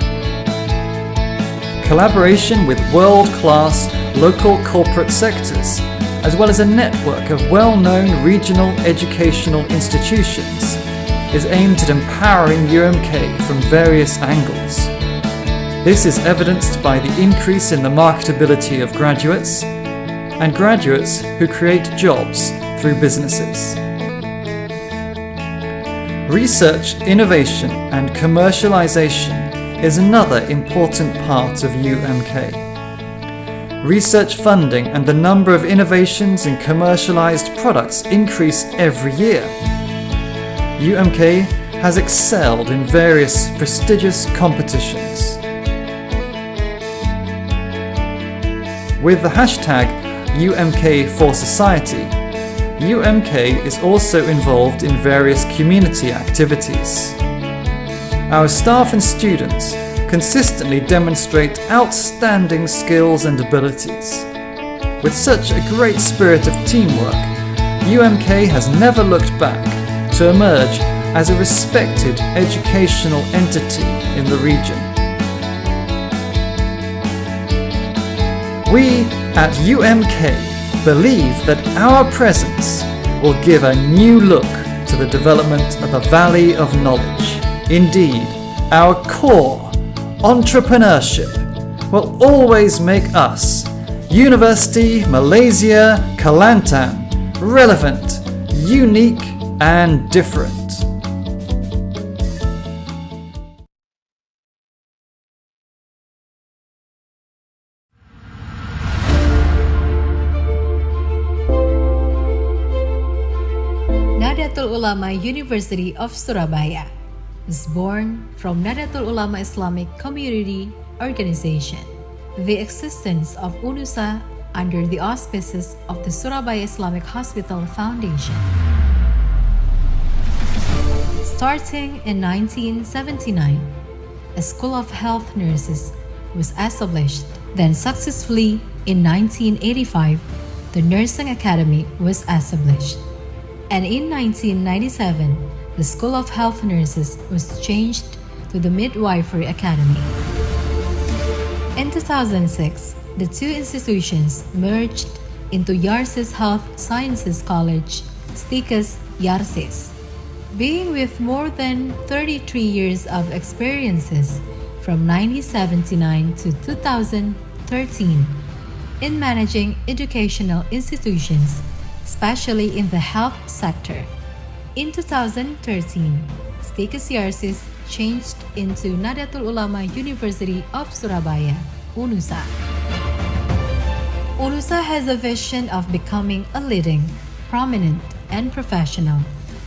Collaboration with world-class local corporate sectors, as well as a network of well-known regional educational institutions, is aimed at empowering UMK from various angles. This is evidenced by the increase in the marketability of graduates and graduates who create jobs through businesses. Research, innovation, and commercialization is another important part of UMK. Research funding and the number of innovations and commercialized products increase every year. UMK has excelled in various prestigious competitions. With the hashtag UMK for Society, UMK is also involved in various community activities. Our staff and students consistently demonstrate outstanding skills and abilities. With such a great spirit of teamwork, UMK has never looked back to emerge as a respected educational entity in the region. We at UMK believe that our presence will give a new look to the development of a valley of knowledge. Indeed, our core entrepreneurship will always make us, University Malaysia Kelantan, relevant, unique, and different. Nahdlatul Ulama University of Surabaya was born from Nahdlatul Ulama Islamic Community Organization. The existence of UNUSA under the auspices of the Surabaya Islamic Hospital Foundation. Starting in 1979, a School of Health Nurses was established. Then successfully in 1985, the Nursing Academy was established. And in 1997, the School of Health Nurses was changed to the Midwifery Academy. In 2006, the two institutions merged into Yarsis Health Sciences College, STIKES Yarsis. Being with more than 33 years of experiences from 1979 to 2013 in managing educational institutions, especially in the health sector. In 2013, STIKES Yarsis changed into Nahdlatul Ulama University of Surabaya, UNUSA. UNUSA has a vision of becoming a leading, prominent, and professional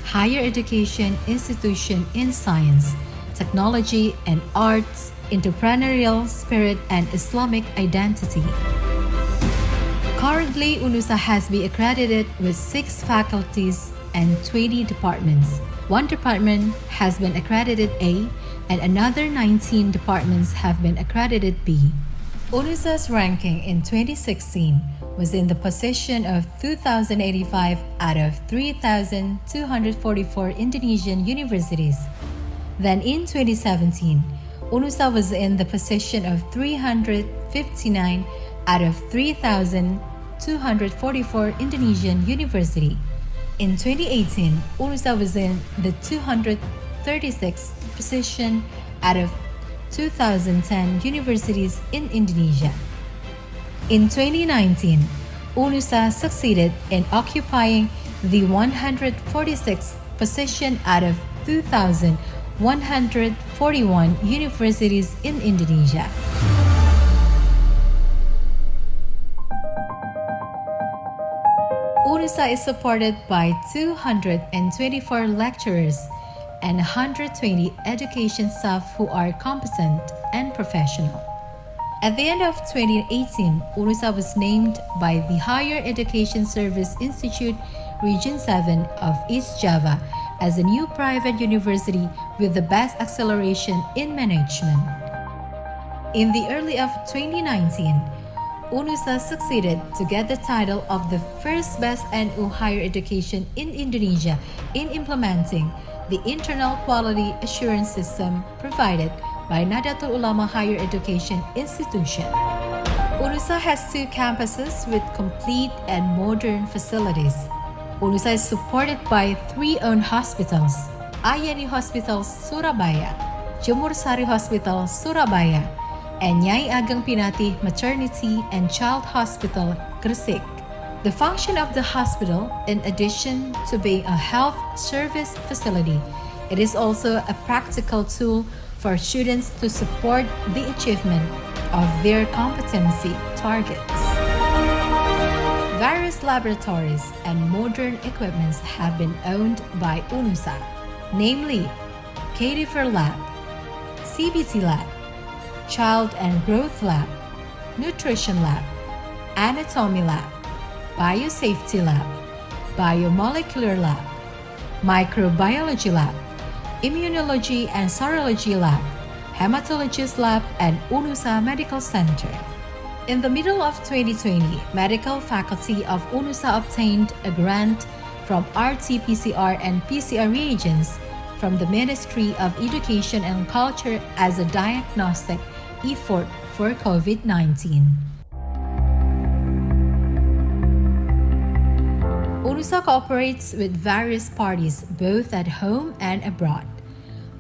higher education institution in science, technology, and arts, entrepreneurial spirit, and Islamic identity. Currently, UNUSA has been accredited with 6 faculties and 20 departments. One department has been accredited A, and another 19 departments have been accredited B. UNUSA's ranking in 2016 was in the position of 2,085 out of 3,244 Indonesian universities. Then in 2017, UNUSA was in the position of 359 out of 3,244 Indonesian university. In 2018, UNUSA was in the 236th position out of 2010 universities in Indonesia. In 2019, UNUSA succeeded in occupying the 146th position out of 2,141 universities in Indonesia. UNUSA is supported by 224 lecturers, and 120 education staff who are competent and professional. At the end of 2018, UNUSA was named by the Higher Education Service Institute Region 7 of East Java as a new private university with the best acceleration in management. In the early of 2019, UNUSA succeeded to get the title of the first best NU higher education in Indonesia in implementing the internal quality assurance system provided by Nahdlatul Ulama Higher Education Institution. UNUSA has 2 campuses with complete and modern facilities. UNUSA is supported by 3 owned hospitals: Ayani Hospital Surabaya, Jemur Sari Hospital Surabaya, and Nyai Ageng Pinati Maternity and Child Hospital Gresik. The function of the hospital, in addition to being a health service facility, it is also a practical tool for students to support the achievement of their competency targets. Various laboratories and modern equipments have been owned by UNUSA, namely Cadaver Lab, CBT Lab, Child and Growth Lab, Nutrition Lab, Anatomy Lab, Biosafety Lab, Biomolecular Lab, Microbiology Lab, Immunology and Serology Lab, Hematologist Lab, and UNUSA Medical Center. In the middle of 2020, medical faculty of UNUSA obtained a grant from RT-PCR and PCR reagents from the Ministry of Education and Culture as a diagnostic effort for COVID-19. UNUSA cooperates with various parties both at home and abroad.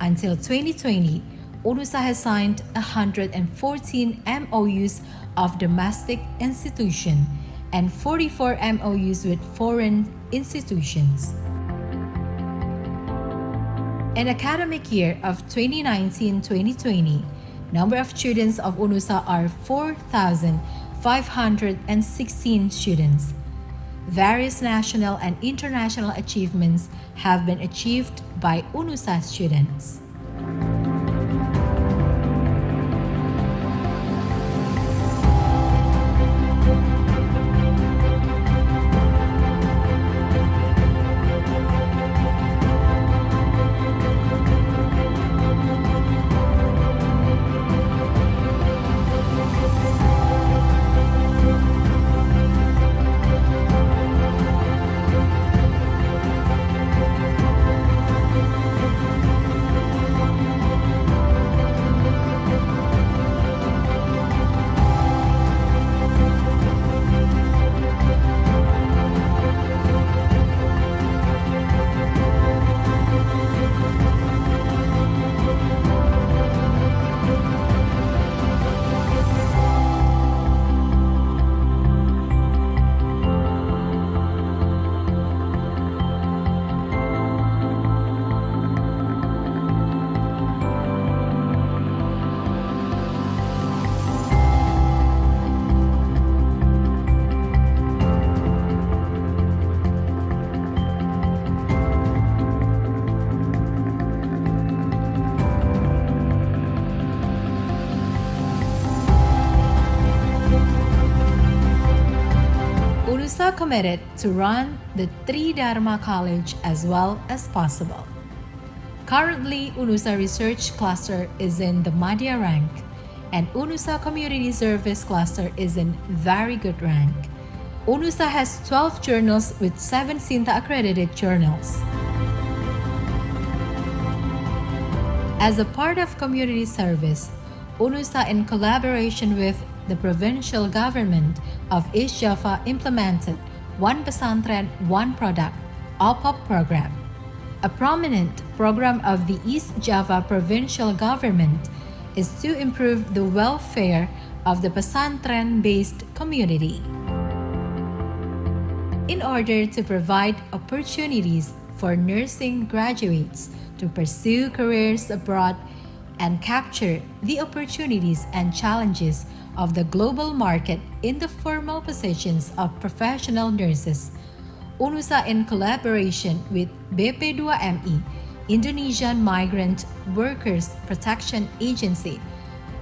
Until 2020, UNUSA has signed 114 MOUs of domestic institutions and 44 MOUs with foreign institutions. In academic year of 2019-2020, number of students of UNUSA are 4,516 students. Various national and international achievements have been achieved by UNUSA students. UNUSA committed to run the Tridharma College as well as possible. Currently, UNUSA Research Cluster is in the Madhya rank, and UNUSA Community Service Cluster is in very good rank. UNUSA has 12 journals with 7 SINTA accredited journals. As a part of community service, UNUSA, in collaboration with the provincial government of East Java, implemented One Pesantren, One Product (OPOP) program. A prominent program of the East Java provincial government is to improve the welfare of the pesantren-based community. In order to provide opportunities for nursing graduates to pursue careers abroad and capture the opportunities and challenges of the global market in the formal positions of professional nurses, UNUSA, in collaboration with BP2MI, Indonesian Migrant Workers Protection Agency,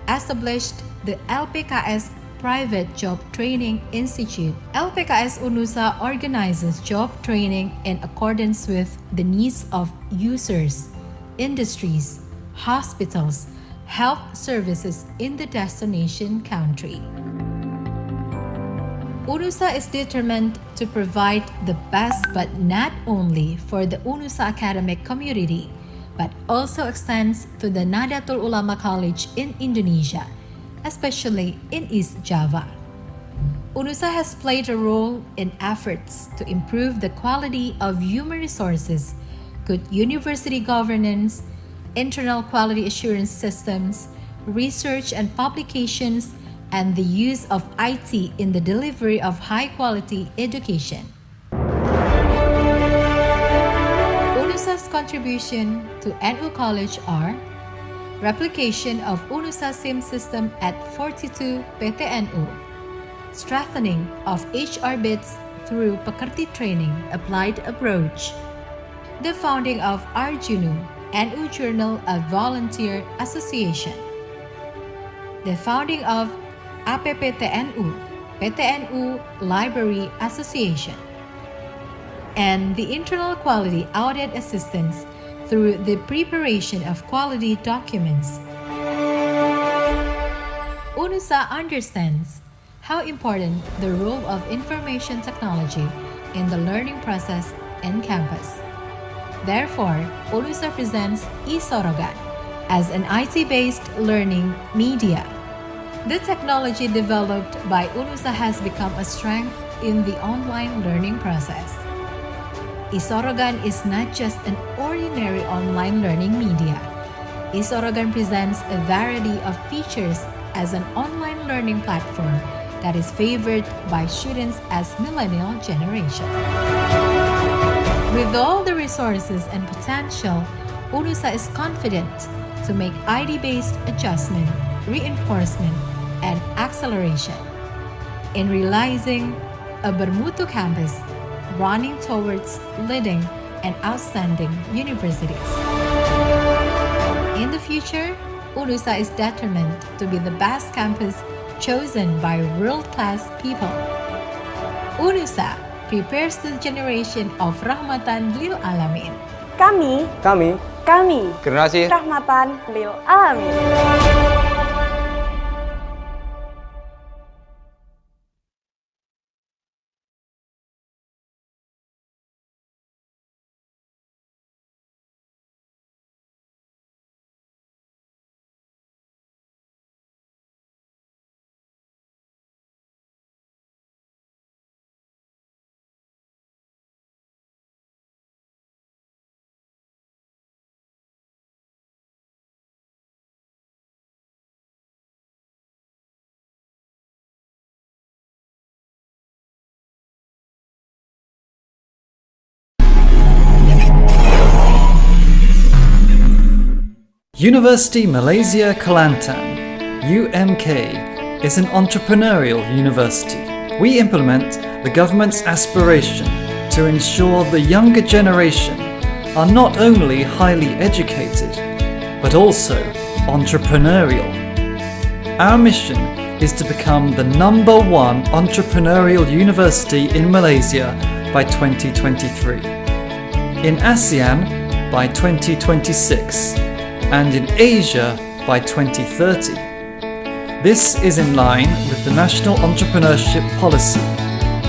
established the LPKS Private Job Training Institute. LPKS UNUSA organizes job training in accordance with the needs of users, industries, hospitals, health services in the destination country. UNUSA is determined to provide the best, but not only for the UNUSA academic community, but also extends to the Nahdlatul Ulama College in Indonesia, especially in East Java. UNUSA has played a role in efforts to improve the quality of human resources, good university governance, internal quality assurance systems, research and publications, and the use of IT in the delivery of high-quality education. UNUSA's contribution to NU College are replication of UNUSA SIM system at 42 PTNU, strengthening of HR bits through Pekerti training applied approach, the founding of Arjunu, NU Journal of Volunteer Association, the founding of APPTNU, PTNU Library Association, and the internal quality audit assistance through the preparation of quality documents. UNUSA understands how important the role of information technology in the learning process in campus. Therefore, UNUSA presents eSorogan as an IT-based learning media. The technology developed by UNUSA has become a strength in the online learning process. eSorogan is not just an ordinary online learning media. eSorogan presents a variety of features as an online learning platform that is favored by students as millennial generation. With all the resources and potential, UNUSA is confident to make ID-based adjustment, reinforcement, and acceleration in realizing a bermutu campus running towards leading and outstanding universities. In the future, UNUSA is determined to be the best campus chosen by world-class people. UNUSA prepares the generation of rahmatan lil alamin. Kami generasi rahmatan lil alamin. University Malaysia Kelantan, UMK, is an entrepreneurial university. We implement the government's aspiration to ensure the younger generation are not only highly educated, but also entrepreneurial. Our mission is to become the #1 entrepreneurial university in Malaysia by 2023, in ASEAN by 2026, and in Asia by 2030. This is in line with the National Entrepreneurship Policy,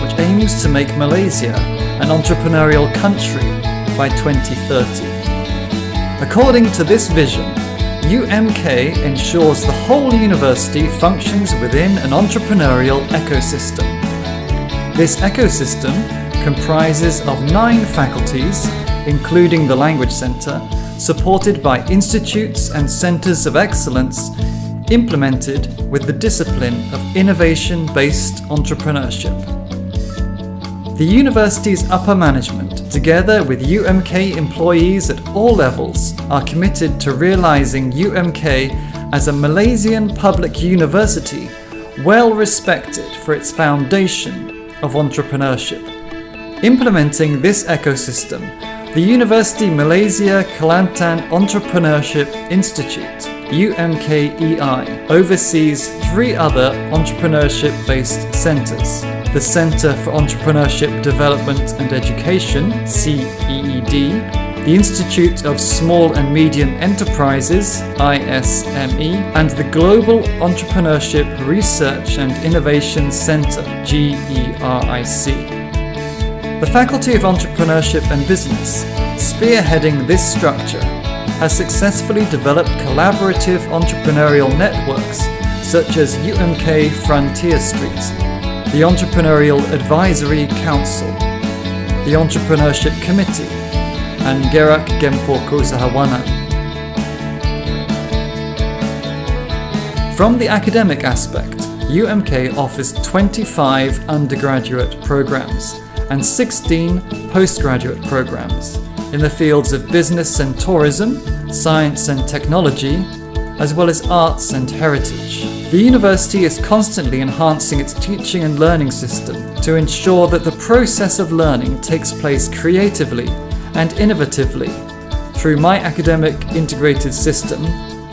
which aims to make Malaysia an entrepreneurial country by 2030. According to this vision, UMK ensures the whole university functions within an entrepreneurial ecosystem. This ecosystem comprises of 9 faculties, including the Language Centre, supported by institutes and centres of excellence, implemented with the discipline of innovation-based entrepreneurship. The university's upper management, together with UMK employees at all levels, are committed to realising UMK as a Malaysian public university well respected for its foundation of entrepreneurship. Implementing this ecosystem The University Malaysia Kelantan Entrepreneurship Institute, UMKEI, oversees 3 other entrepreneurship-based centres. The Centre for Entrepreneurship Development and Education, CEED, the Institute of Small and Medium Enterprises, ISME, and the Global Entrepreneurship Research and Innovation Centre, GERIC. The Faculty of Entrepreneurship and Business, spearheading this structure, has successfully developed collaborative entrepreneurial networks such as UMK Frontier Street, the Entrepreneurial Advisory Council, the Entrepreneurship Committee, and Gerak Gempo Keusahawanan. From the academic aspect, UMK offers 25 undergraduate programs and 16 postgraduate programs in the fields of business and tourism, science and technology, as well as arts and heritage. The university is constantly enhancing its teaching and learning system to ensure that the process of learning takes place creatively and innovatively through My Academic Integrated System,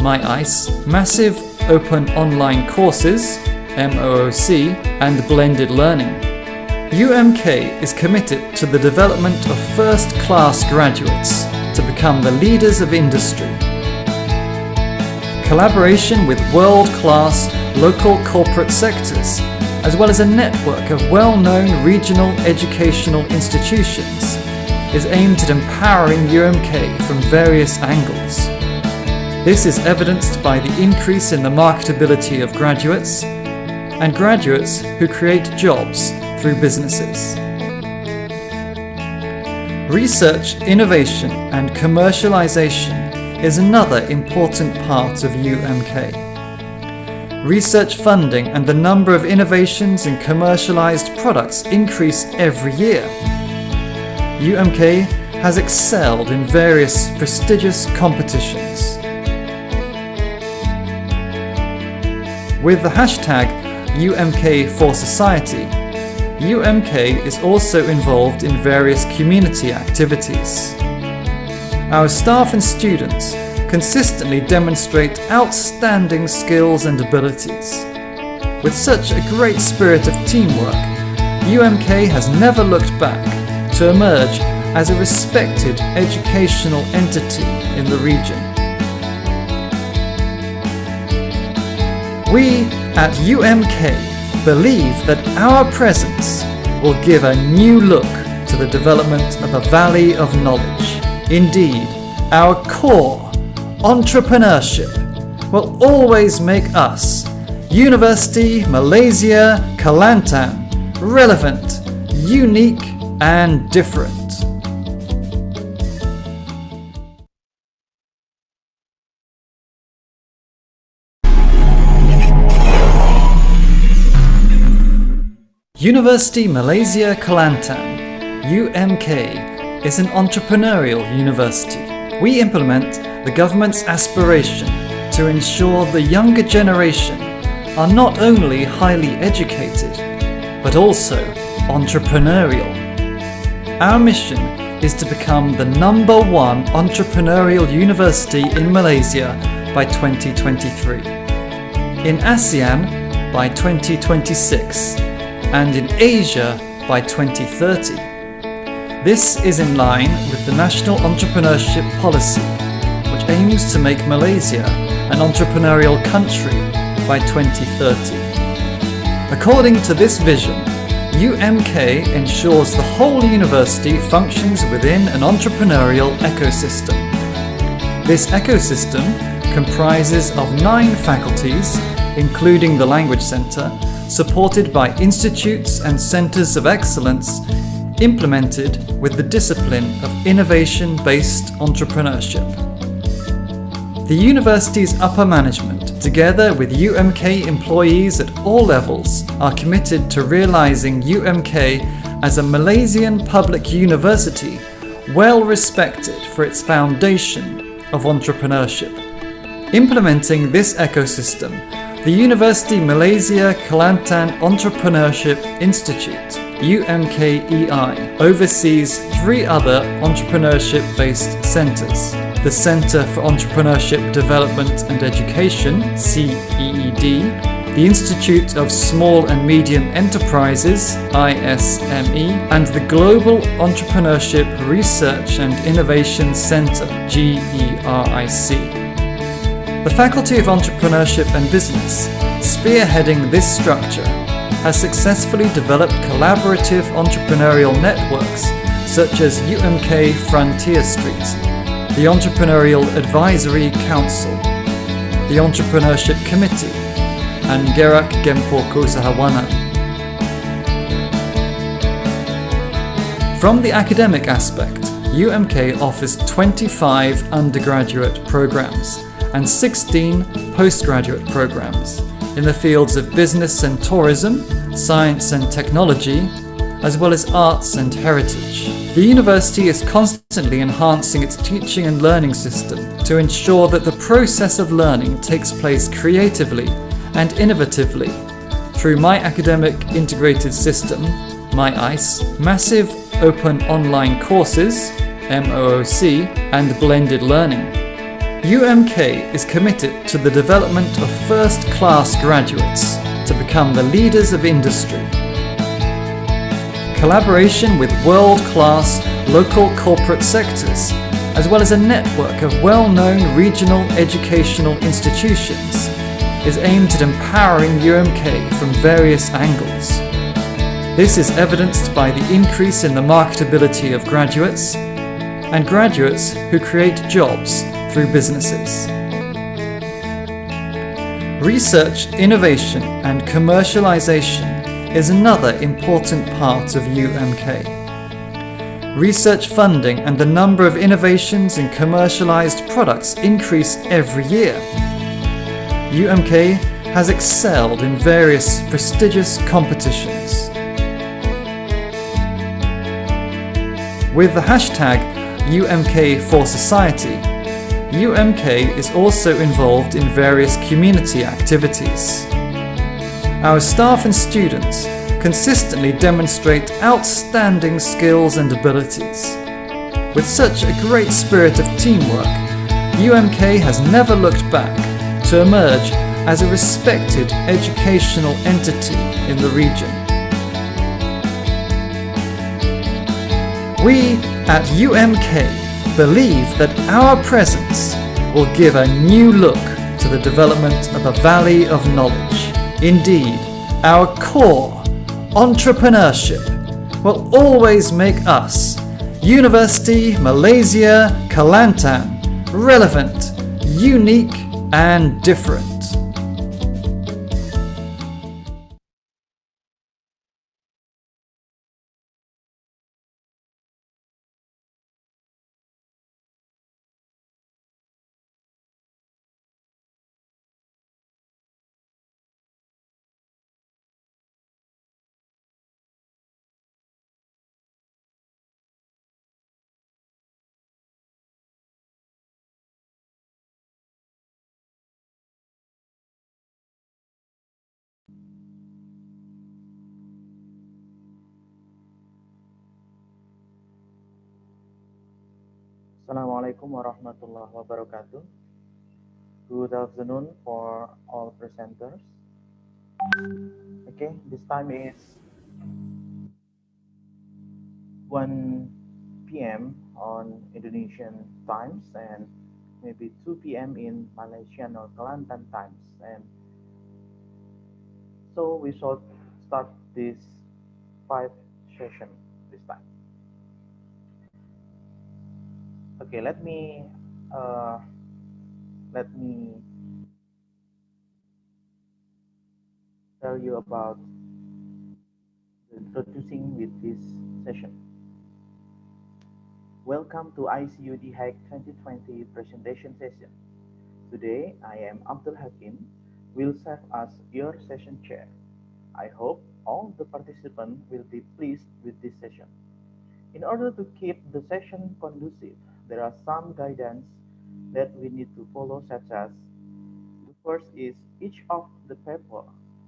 My ICE, massive open online courses, MOOC, and blended learning. UMK is committed to the development of first-class graduates to become the leaders of industry. Collaboration with world-class local corporate sectors, as well as a network of well-known regional educational institutions, is aimed at empowering UMK from various angles. This is evidenced by the increase in the marketability of graduates and graduates who create jobs through businesses. Research, innovation, and commercialization is another important part of UMK. Research funding and the number of innovations and commercialized products increase every year. UMK has excelled in various prestigious competitions. With the hashtag UMK for Society, UMK is also involved in various community activities. Our staff and students consistently demonstrate outstanding skills and abilities. With such a great spirit of teamwork, UMK has never looked back to emerge as a respected educational entity in the region. We at UMK believe that our presence will give a new look to the development of a valley of knowledge. Indeed, our core, entrepreneurship, will always make us, University Malaysia Kelantan, relevant, unique, and different. University Malaysia Kelantan, UMK, is an entrepreneurial university. We implement the government's aspiration to ensure the younger generation are not only highly educated, but also entrepreneurial. Our mission is to become the #1 entrepreneurial university in Malaysia by 2023, in ASEAN by 2026, and in Asia by 2030. This is in line with the National Entrepreneurship Policy, which aims to make Malaysia an entrepreneurial country by 2030. According to this vision, UMK ensures the whole university functions within an entrepreneurial ecosystem. This ecosystem comprises of 9 faculties, including the Language Centre, supported by institutes and centres of excellence, implemented with the discipline of innovation-based entrepreneurship. The university's upper management, together with UMK employees at all levels, are committed to realising UMK as a Malaysian public university well respected for its foundation of entrepreneurship. Implementing this ecosystem, the University Malaysia Kelantan Entrepreneurship Institute UMKEI oversees 3 other entrepreneurship-based centres: the Centre for Entrepreneurship Development and Education, CEED, the Institute of Small and Medium Enterprises, ISME, and the Global Entrepreneurship Research and Innovation Centre, GERIC. The Faculty of Entrepreneurship and Business, spearheading this structure, has successfully developed collaborative entrepreneurial networks such as UMK Frontier Street, the Entrepreneurial Advisory Council, the Entrepreneurship Committee, and Gerak Gempo Keusahawanan. From the academic aspect, UMK offers 25 undergraduate programs and 16 postgraduate programs in the fields of business and tourism, science and technology, as well as arts and heritage. The university is constantly enhancing its teaching and learning system to ensure that the process of learning takes place creatively and innovatively through My Academic Integrated System, My ICE, massive open online courses, MOOC, and blended learning. UMK is committed to the development of first-class graduates to become the leaders of industry. Collaboration with world-class local corporate sectors, as well as a network of well-known regional educational institutions, is aimed at empowering UMK from various angles. This is evidenced by the increase in the marketability of graduates and graduates who create jobs through businesses. Research, innovation, and commercialization is another important part of UMK. Research funding and the number of innovations in commercialized products increase every year. UMK has excelled in various prestigious competitions. With the hashtag UMK for Society, UMK is also involved in various community activities. Our staff and students consistently demonstrate outstanding skills and abilities. With such a great spirit of teamwork, UMK has never looked back to emerge as a respected educational entity in the region. We at UMK believe that our presence will give a new look to the development of a valley of knowledge. Indeed, our core, entrepreneurship, will always make us, University Malaysia Kelantan, relevant, unique, and different. Assalamualaikum warahmatullahi wabarakatuh. Good afternoon for all presenters. Okay, this time is 1 p.m. on Indonesian times and maybe 2 p.m. in Malaysian or Kelantan times. And so we should start this 5 session this time. Okay, let me tell you about introducing with this session. Welcome to ICUD Hack 2020 presentation session. Today, I am Abdul Hakim, will serve as your session chair. I hope all the participants will be pleased with this session. In order to keep the session conducive, there are some guidance that we need to follow, such as the first is each of the paper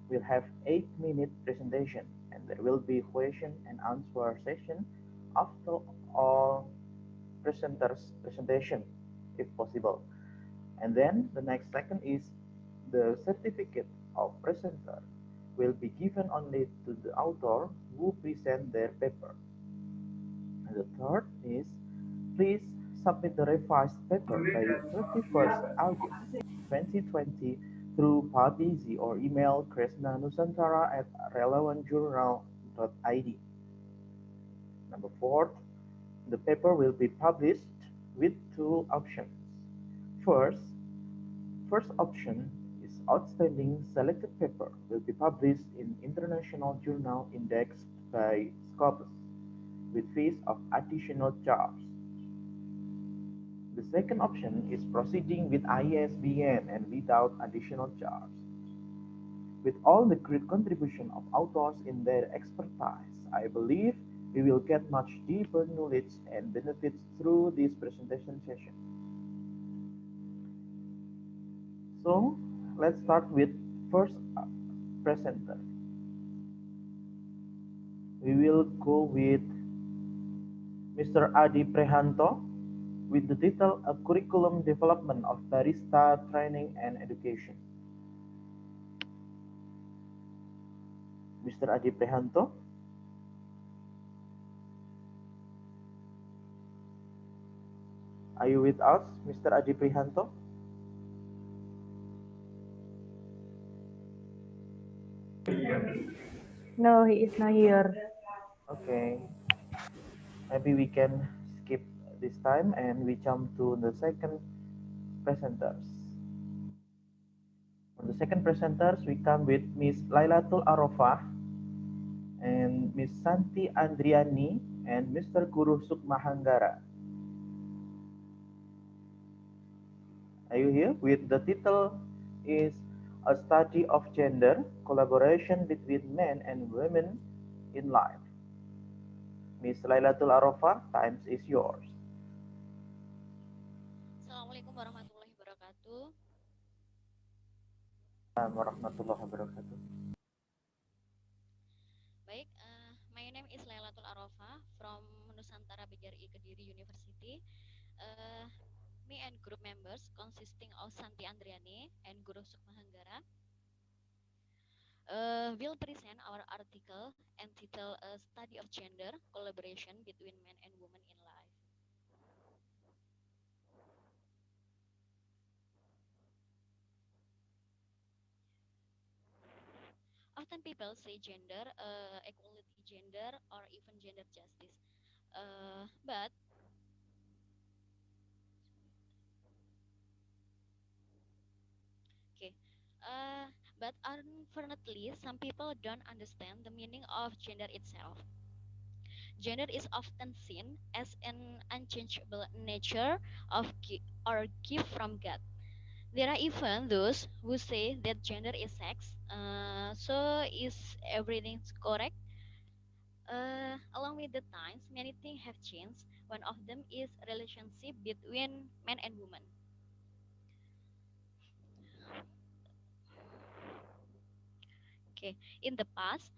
will have 8-minute presentation, and there will be question and answer session after all presenters' presentation, if possible. And then the next second is the certificate of presenter will be given only to the author who present their paper. And the third is please submit the revised paper by 31st August 2020 through PPG or email kresnanusantara@relevantjournal.id. Number four, the paper will be published with two options. First, first option is outstanding selected paper will be published in international journal indexed by Scopus with fees of additional charge. The second option is proceeding with ISBN and without additional charge. With all the great contribution of authors in their expertise, I believe we will get much deeper knowledge and benefits through this presentation session. So, let's start with first presenter. We will go with Mr. Adi Prehanto with the title A Curriculum Development of Barista Training and Education. Mr. Adi Prehanto. Are you with us, Mr. Adi Prihanto? No, he is not here. Okay. Maybe we can skip this time and we jump to the second presenters. For the second presenters, we come with Miss Lailatul Arafah and Miss Santi Andriani and Mr. Guru Sukmahanggara. Are you here? With the title is A Study of Gender, Collaboration Between Men and Women in Life. Miss Lailatul Arafah, time is yours. Assalamualaikum warahmatullahi wabarakatuh. Warahmatullahi wabarakatuh. Baik, my name is Lailatul Arafah from Nusantara BGRI Kediri University. Me and group members consisting of Santi Andriani and Guru Sukmahanggara will present our article entitled A Study of Gender, Collaboration Between Men and Women in Life. Often people say gender, equality gender, or even gender justice. But okay, but unfortunately, some people don't understand the meaning of gender itself. Gender is often seen as an unchangeable nature of or gift from God. There are even those who say that gender is sex. So is everything correct? Along with the times, many things have changed. One of them is relationship between men and women. Okay, in the past,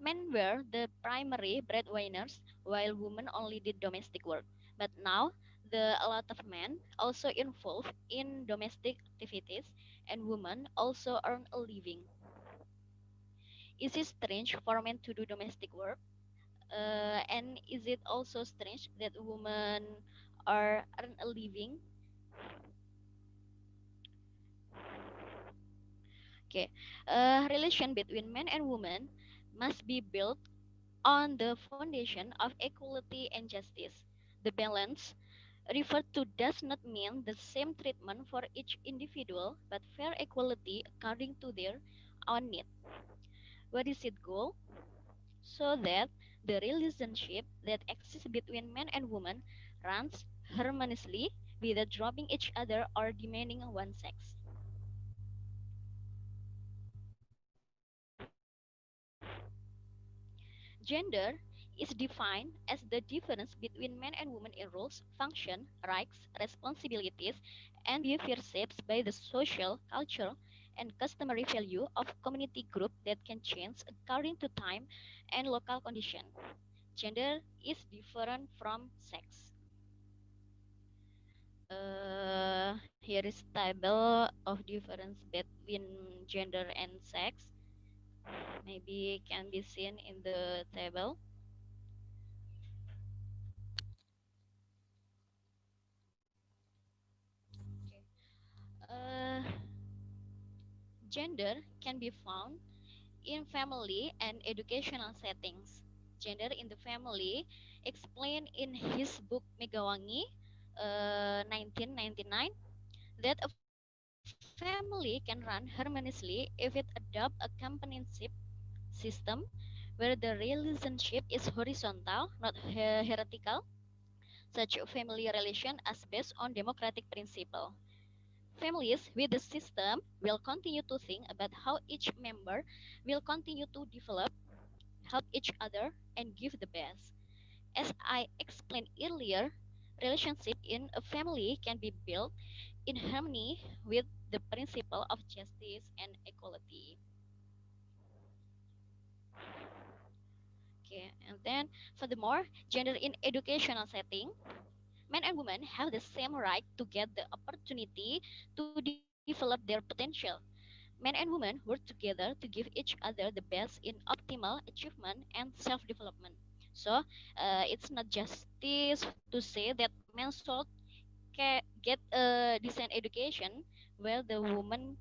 men were the primary breadwinners, while women only did domestic work. But now, a lot of men also involved in domestic activities, and women also earn a living. Is it strange for men to do domestic work? And is it also strange that women are earn a living? Okay, relation between men and women must be built on the foundation of equality and justice. The balance referred to does not mean the same treatment for each individual, but fair equality according to their own need. What is its goal? So that the relationship that exists between men and women runs harmoniously without dropping each other or demeaning one sex. Gender is defined as the difference between men and women in roles, function, rights, responsibilities, and behavior shaped by the social, cultural, and customary value of community group that can change according to time and local condition. Gender is different from sex. Here is table of difference between gender and sex. Maybe can be seen in the table. Okay. Gender can be found in family and educational settings. Gender in the family explained in his book Megawangi 1999 that a family can run harmoniously if it adopt a companionship system where the relationship is horizontal, not hierarchical. Such family relation is based on democratic principle. Families with the system will continue to think about how each member will continue to develop, help each other, and give the best. As I explained earlier, relationship in a family can be built in harmony with the principle of justice and equality. Okay, and then furthermore, gender in educational setting, men and women have the same right to get the opportunity to develop their potential. Men and women work together to give each other the best in optimal achievement and self-development. So it's not justice to say that men should get a decent education while the women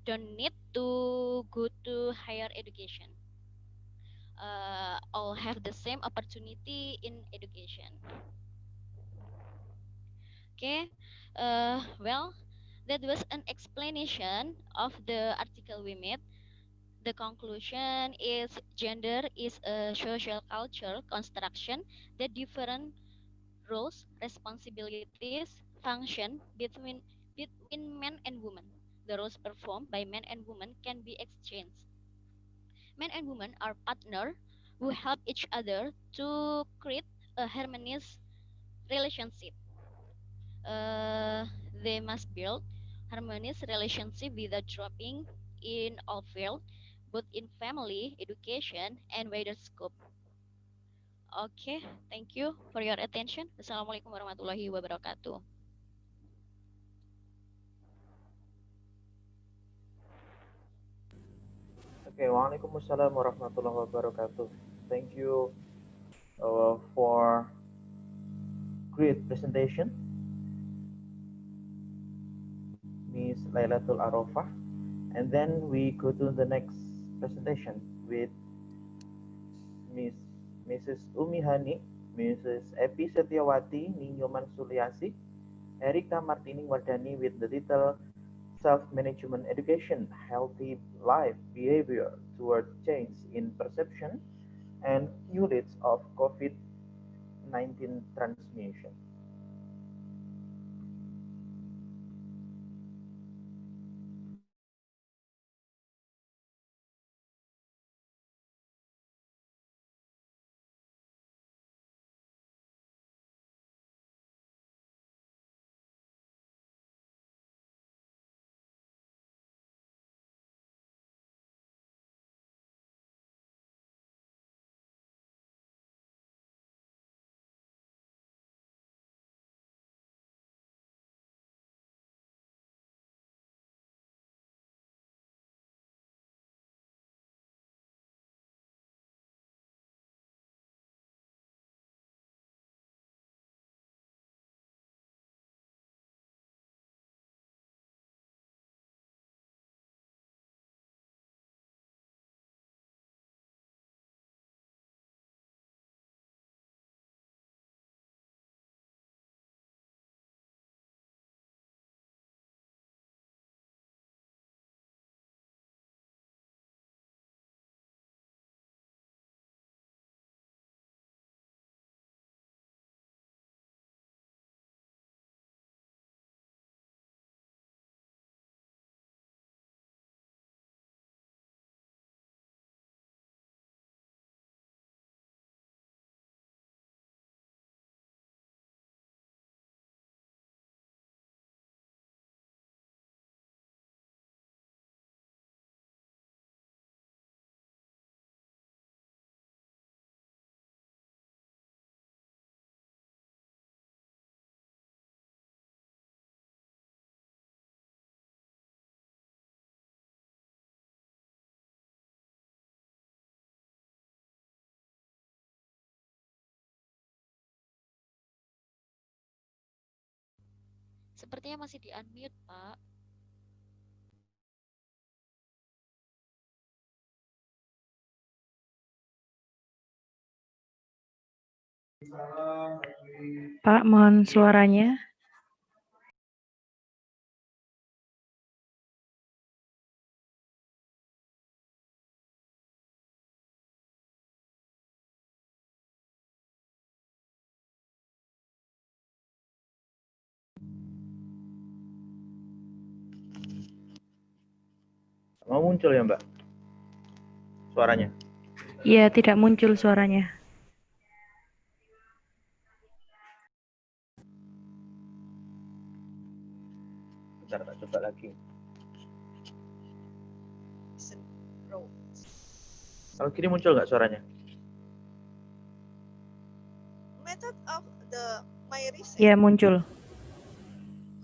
don't need to go to higher education. All have the same opportunity in education. Okay, well, that was an explanation of the article we made. The conclusion is gender is a social cultural construction that different roles, responsibilities, function between men and women. The roles performed by men and women can be exchanged. Men and women are partners who help each other to create a harmonious relationship. They must build harmonious relationship without dropping in all fields, both in family, education, and wider scope. Okay, thank you for your attention. Assalamualaikum warahmatullahi wabarakatuh. Okay, Waalaikumsalam warahmatullahi wabarakatuh. Thank you for great presentation, Miss Lailatul Arafah. And then we go to the next presentation with Miss Mrs. Umi Hani, Mrs. Epi Setiawati Ninyoman Suliasi, Erika Martini Wardani with the title Self-Management Education, Healthy Life Behavior Toward Change in Perception and Units of COVID-19 Transmission. Sepertinya masih di-unmute, Pak. Pak, mohon suaranya. Mau muncul ya, Mbak? Suaranya. Iya, tidak muncul suaranya. Bentar, tak coba lagi. Kalau gini muncul nggak suaranya? Method of the my research. Iya, muncul.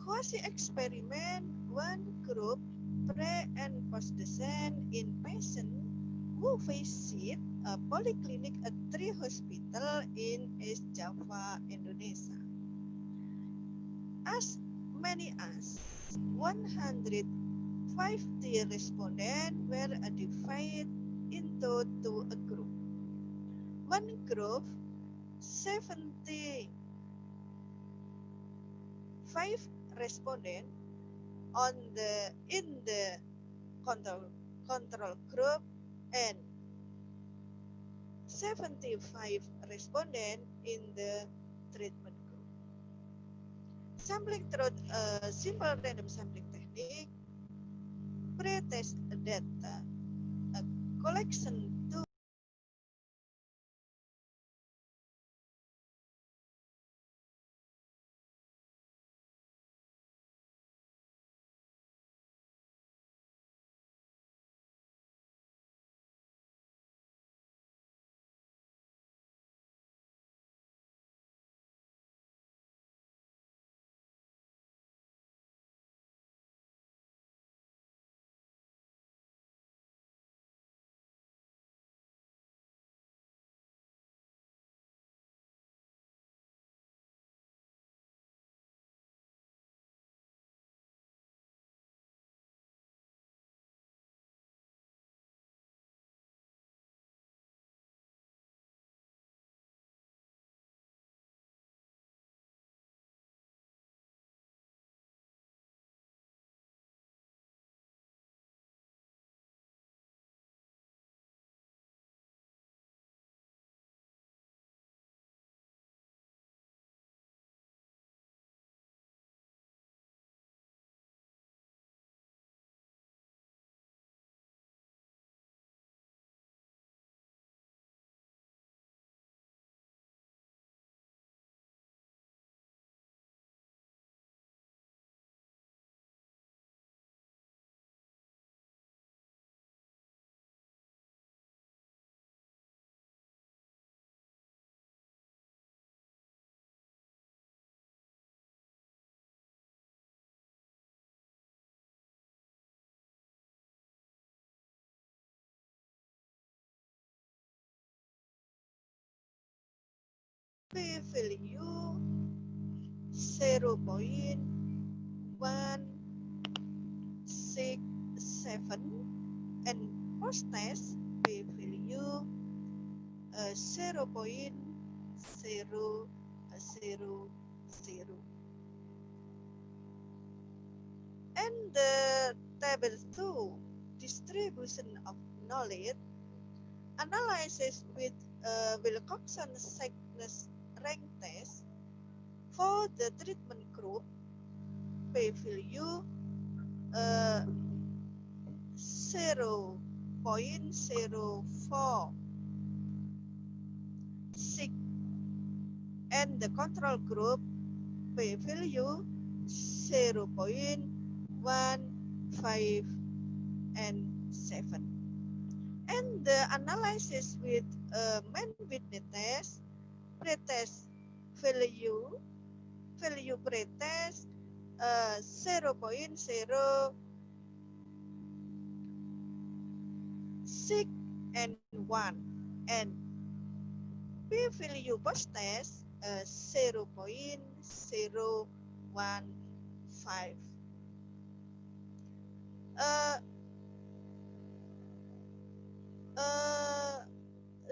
Quasi experiment one group pre and post descent in patient who visit a polyclinic at 3 hospital in East Java, Indonesia. As many as 150 respondents were divided into two groups. One group 75 respondents in the control group and 75 respondents in the treatment group. Sampling through a simple random sampling technique, pre-test data collection to p-value 0.167 and post-test p-value 0.000. And the table 2, distribution of knowledge, analysis with Wilcoxon sickness rank test for the treatment group, p-value 0.04. And the control group p-value 0.15 and the analysis with main witness test pretest value pretest 0.06 and 1 and p-value post test 0.015. 5. Uh,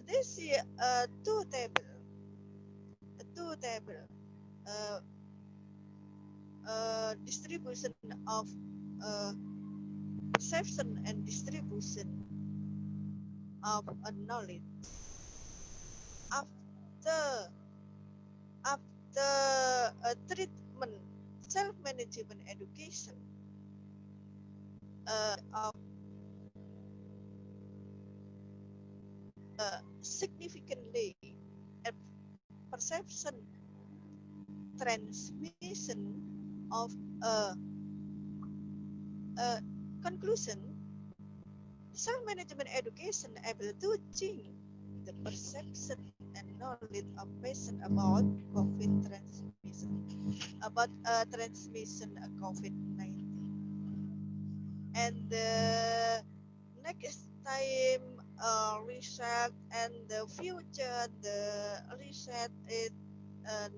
this is two table uh, distribution of perception and distribution of knowledge after treatment self-management education of significantly perception transmission of conclusion self-management education able to change the perception and knowledge of patient about COVID transmission about transmission COVID-19 and the next time research and the future the research is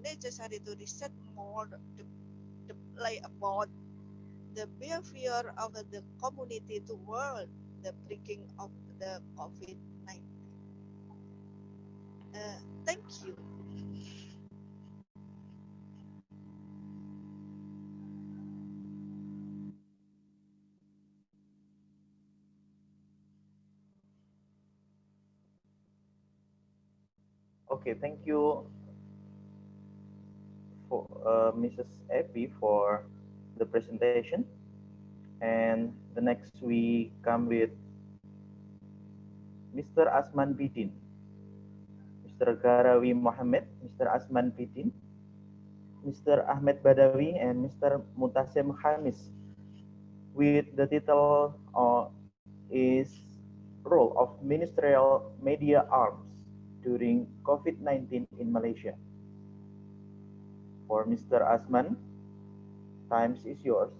necessary to research more like about the behavior of the community toward the breaking of the COVID-19. Thank you. Okay, thank you for Mrs. Epi for the presentation. And the next we come with Mr. Asman Bidin, Mr. Garawi Mohammed, Mr. Asman Bidin, Mr. Ahmed Badawi, and Mr. Mutasim Hamis with the title is Role of Ministerial Media Arms during COVID-19 in Malaysia. For Mr. Asman, times is yours.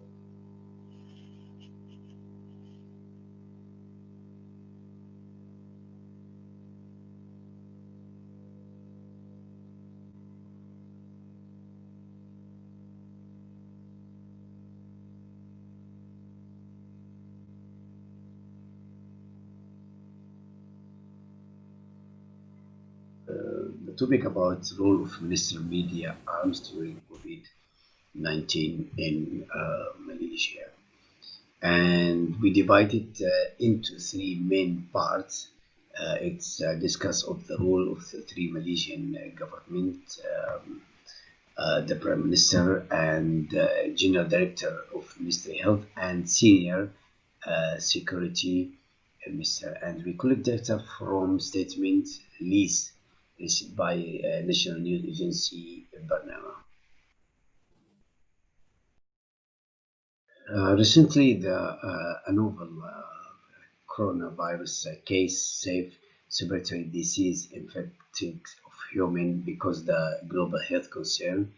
The topic about the role of minister media arms during COVID-19 in Malaysia. And we divide it into three main parts. It's discuss of the role of the three Malaysian government, the Prime Minister and General Director of Ministry of Health and Senior Security Minister. And we collect data from statements released by National News Agency Barnama. Recently, a novel coronavirus case saved respiratory disease infecting of human because the global health concern,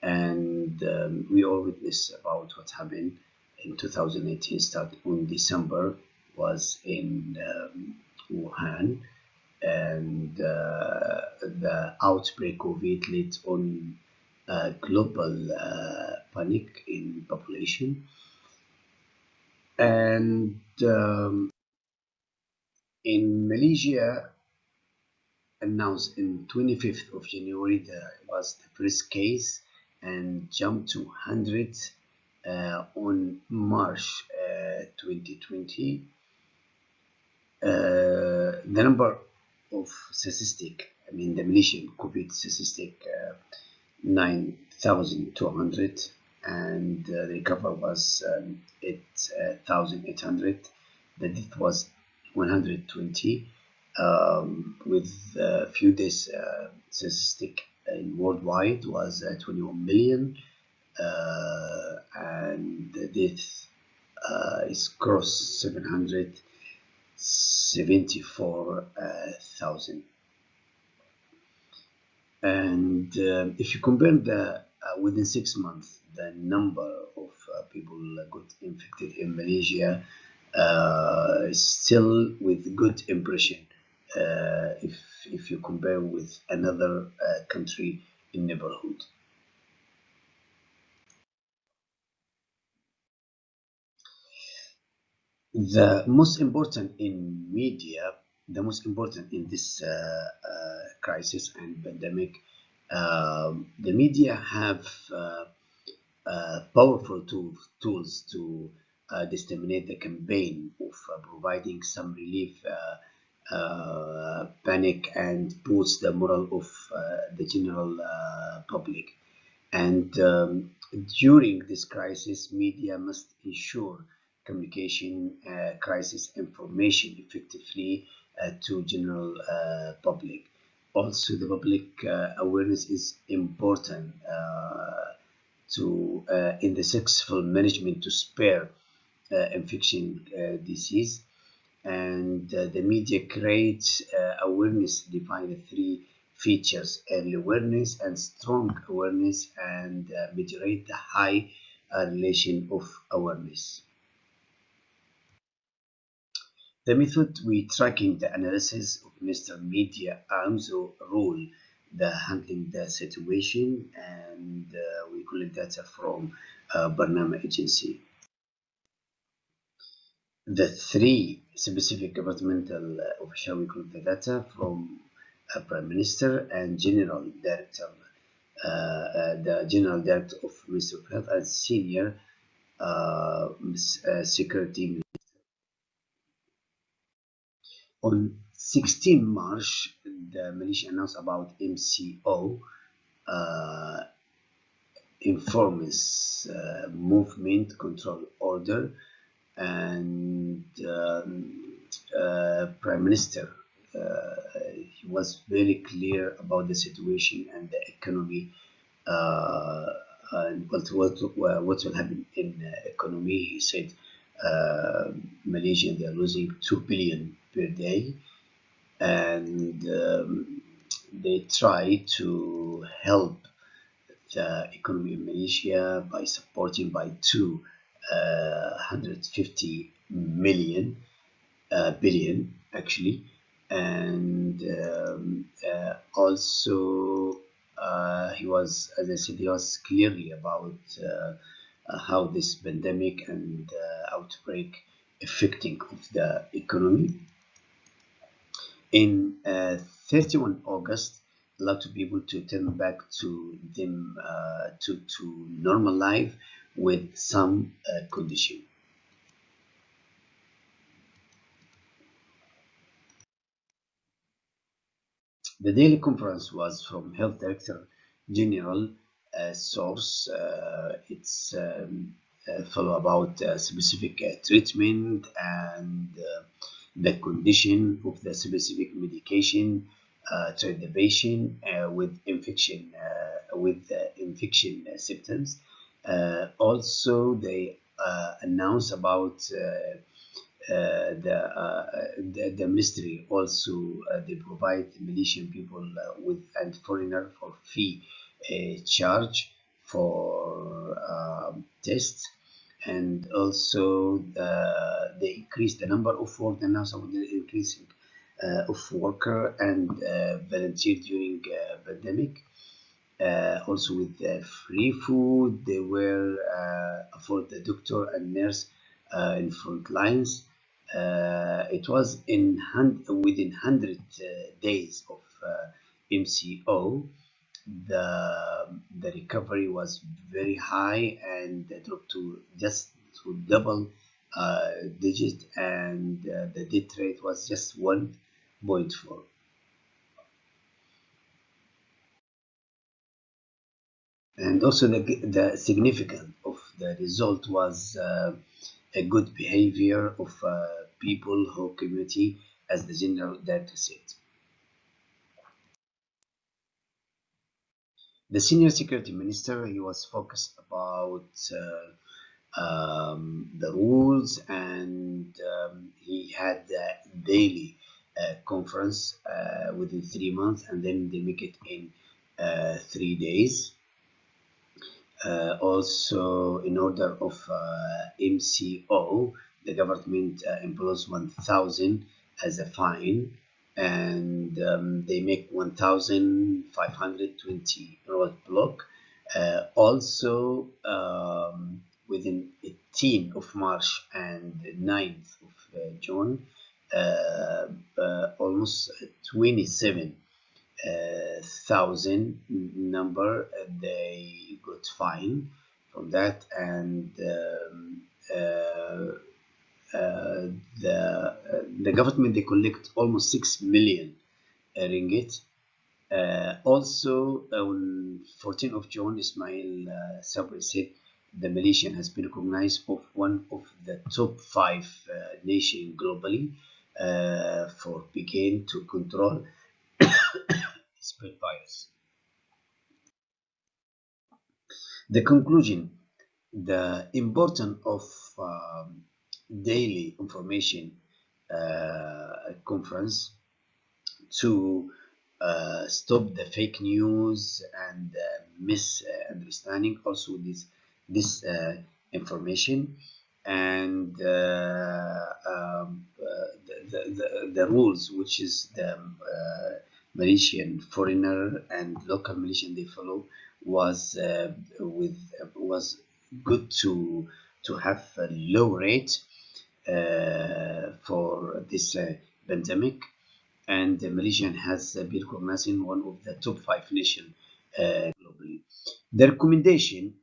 and we all witness about what happened in 2018. Start on December was in Wuhan, and the outbreak of it led on global panic in population. And in Malaysia, announced in 25th of January, there was the first case and jumped to 100 on March 2020. The number of statistic, the Malaysian COVID statistic, 9,200, and the recovery was 8,800. The death was 120, with a few days statistic in worldwide was 21 million, and the death is crossed 774,000. And if you compare the within 6 months, the number of people got infected in Malaysia is still with good impression if you compare with another country in neighborhood. The most important in media, the most important in this crisis and pandemic, the media have powerful tools to disseminate the campaign of providing some relief, panic, and boost the morale of the general public. And during this crisis, media must ensure communication crisis information effectively to general public. Also, the public awareness is important to in the successful management to spare infection disease, and the media creates awareness define the three features: early awareness and strong awareness, and moderate the high relation of awareness. The method we tracking the analysis of Mr. Media Arms rule, the handling the situation, and we collect data from Barnama agency. The three specific governmental official we collect the data from Prime Minister and General Director, the General Director of Ministry of Health and Senior Security. On 16 March, the Malaysia announced about MCO, uh, Informist Movement Control Order, and Prime Minister he was very clear about the situation and the economy, and what will happen in economy. He said Malaysia, they are losing 2 billion per day, and they try to help the economy of Malaysia by supporting by 250 million billion actually, and also he was, as I said, he was clearly about how this pandemic and outbreak affecting of the economy. In 31 August, a lot of people to turn back to them to normal life with some condition. The daily conference was from Health Director General source. It's follow about specific treatment and the condition of the specific medication treat the patient with infection symptoms. Also, they announce about the ministry also they provide Malaysian people with and foreigner for fee charge for tests, and also they increase the number of work and also the increasing of worker and volunteer during pandemic. Also with free food, they were for the doctor and nurse in front lines. It was within 100 days of MCO. The recovery was very high and dropped to just to double digit, and the death rate was just 1.4. And also the significance of the result was a good behavior of people whole community, as the general director said. The senior security minister, he was focused about the rules, and he had a daily conference within 3 months, and then they make it in 3 days. Also, in order of MCO, the government imposes 1,000 as a fine, and they make 1,520 road block. Also, within 18th of March and 9th of June, almost 27,000 number they got fined from that, and the government they collect almost 6 million ringgit. Also, on 14th of June, Ismail Sabri said the Malaysian has been recognized of one of the top 5 nations globally for begin to control spread virus. The conclusion, the importance of daily information conference to stop the fake news and misunderstanding also this information, and the rules which is the Malaysian foreigner and local Malaysian they follow was good to have a low rate for this pandemic, and Malaysia has been recognized in one of the top 5 nations globally. The recommendation,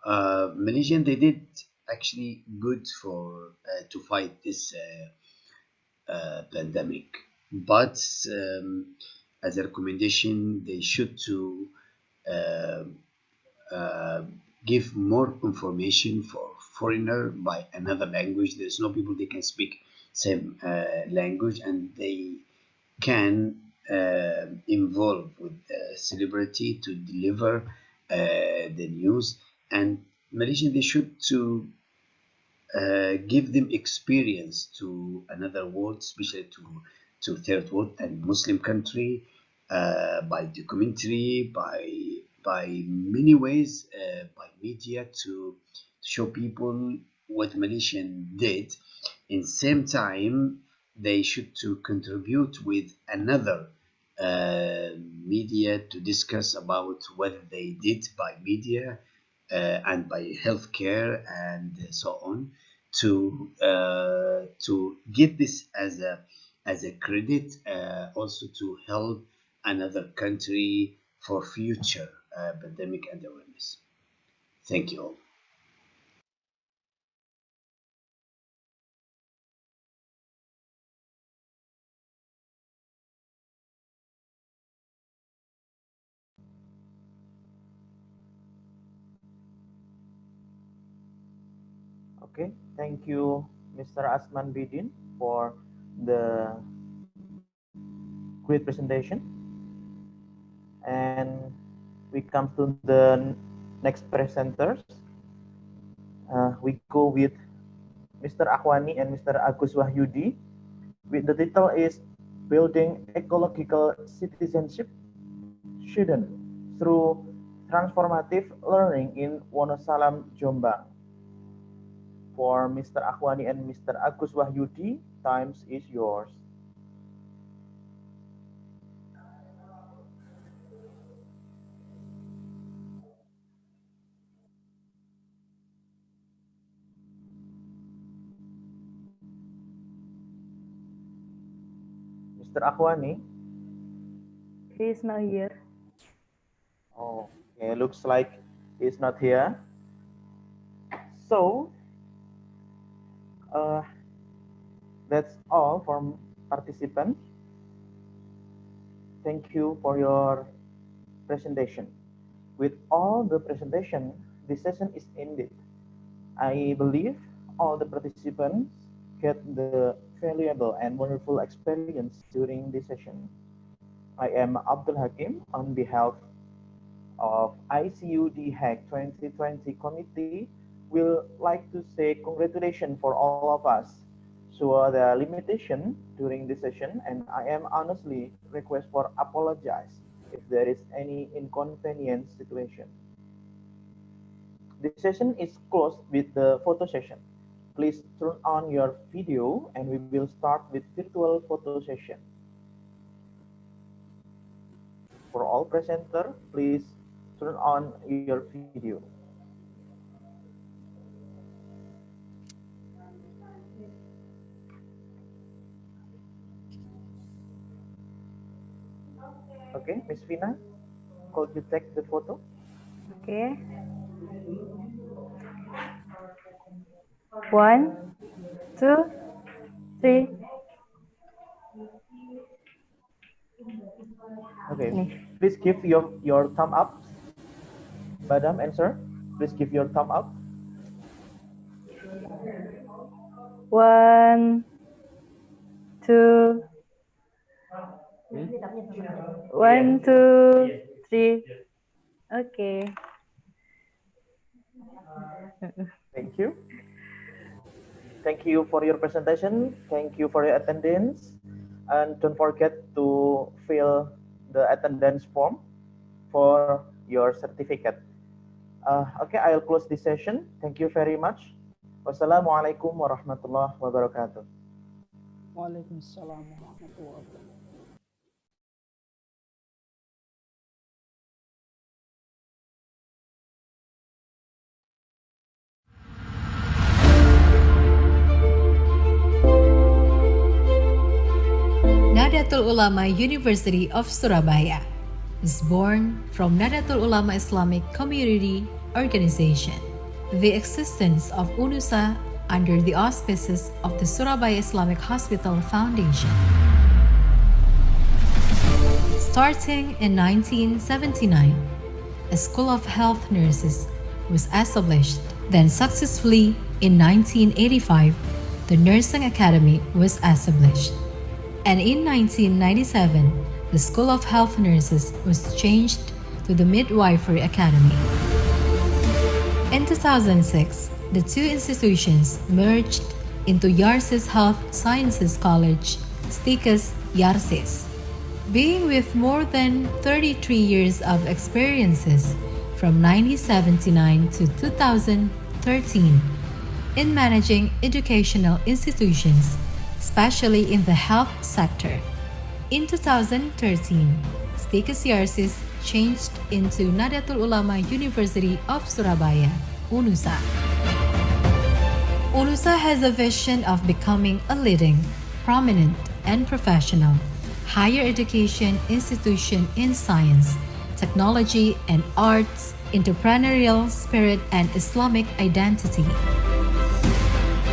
Malaysian they did actually good for to fight this pandemic, but as a recommendation, they should to uh, uh, give more information for foreigner by another language. There's no people they can speak same language, and they can involve with the celebrity to deliver the news. And Malaysian they should to give them experience to another world, especially to third world and Muslim country, by documentary, by many ways, by media to show people what Malaysian did. In same time, they should to contribute with another uh, media to discuss about what they did by media and by healthcare and so on, to get this as a credit, also to help another country for future pandemic and awareness. Thank you all. Okay, thank you, Mr. Asman Bidin, for the great presentation. And we come to the next presenters. We go with Mr. Akwani and Mr. Agus Wahyudi. With the title is Building Ecological Citizenship Student through Transformative Learning in Wonosalam, Jombang. For Mr. Akwani and Mr. Agus Wahyudi, times is yours. Mr. Akwani? He is not here. Oh, okay, looks like he's not here. So, that's all from participants. Thank you for your presentation. With all the presentation, this session is ended. I believe all the participants get the valuable and wonderful experience during this session. I am Abdul Hakim on behalf of ICUD Hack 2020 committee. Will like to say congratulations for all of us. So the limitation during this session, and I am honestly request for apologize if there is any inconvenience situation. The session is closed with the photo session. Please turn on your video and we will start with virtual photo session. For all presenter, please turn on your video. Okay, Miss Vina, could you take the photo? Okay. 1, 2, 3. Okay, Nih. please give your thumb up, madam and sir. Please give your thumb up. 1, 2, 1, 2, 3. Okay. Thank you. Thank you for your presentation. Thank you for your attendance. And don't forget to fill the attendance form for your certificate. Okay, I'll close this session. Thank you very much. Wassalamualaikum warahmatullahi wabarakatuh. Waalaikumsalam warahmatullahi wabarakatuh. Nahdlatul Ulama University of Surabaya was born from Nahdlatul Ulama Islamic Community Organization. The existence of UNUSA under the auspices of the Surabaya Islamic Hospital Foundation. Starting in 1979, a School of Health Nurses was established. Then successfully in 1985, the Nursing Academy was established. And in 1997, the School of Health Nurses was changed to the Midwifery Academy. In 2006, the two institutions merged into Yarsis Health Sciences College, STIKES Yarsis. Being with more than 33 years of experiences from 1979 to 2013 in managing educational institutions, especially in the health sector. In 2013, STIKES Yarsis changed into Nahdlatul Ulama University of Surabaya, UNUSA. UNUSA has a vision of becoming a leading, prominent, and professional higher education institution in science, technology, and arts, entrepreneurial spirit, and Islamic identity.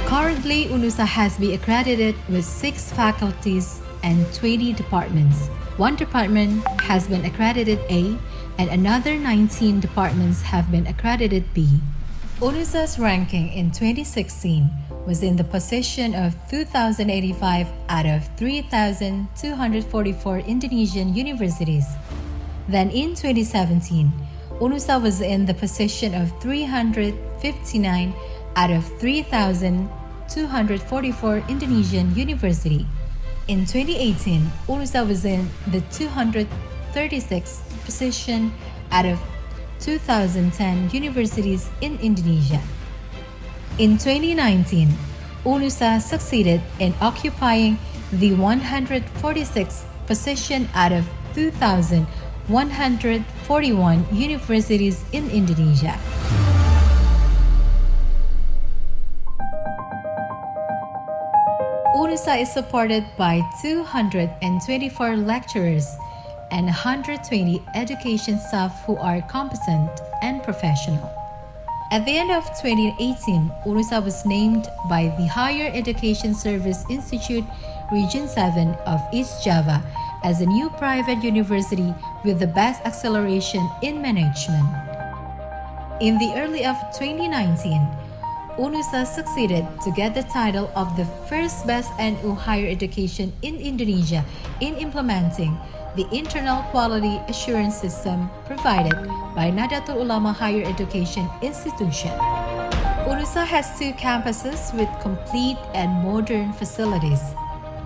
Currently, UNUSA has been accredited with 6 faculties and 20 departments. One department has been accredited A, and another 19 departments have been accredited B. UNUSA's ranking in 2016 was in the position of 2,085 out of 3,244 Indonesian universities. Then in 2017, UNUSA was in the position of 359 out of 3,244 Indonesian university. In 2018, UNUSA was in the 236th position out of 2010 universities in Indonesia. In 2019, UNUSA succeeded in occupying the 146th position out of 2,141 universities in Indonesia. UNUSA is supported by 224 lecturers and 120 education staff who are competent and professional. At the end of 2018, UNUSA was named by the Higher Education Service Institute Region 7 of East Java as a new private university with the best acceleration in management. In the early of 2019, UNUSA succeeded to get the title of the first best NU higher education in Indonesia in implementing the internal quality assurance system provided by Nahdlatul Ulama Higher Education Institution. UNUSA has 2 campuses with complete and modern facilities.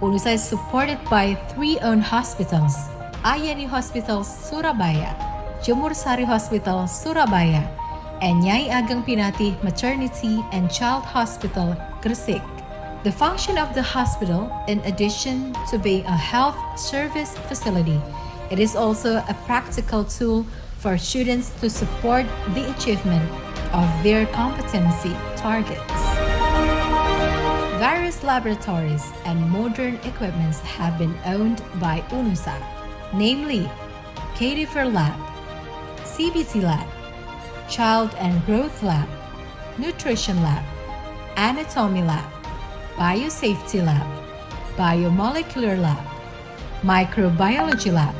UNUSA is supported by 3 owned hospitals: Ayani Hospital Surabaya, Jemur Sari Hospital Surabaya, and Nyai Ageng Pinati Maternity and Child Hospital Gresik. The function of the hospital, in addition to being a health service facility, it is also a practical tool for students to support the achievement of their competency targets. Various laboratories and modern equipments have been owned by UNUSA. namely Cadaver Lab, CBT Lab, Child and Growth Lab, Nutrition Lab, Anatomy Lab, Biosafety Lab, Biomolecular Lab, Microbiology Lab,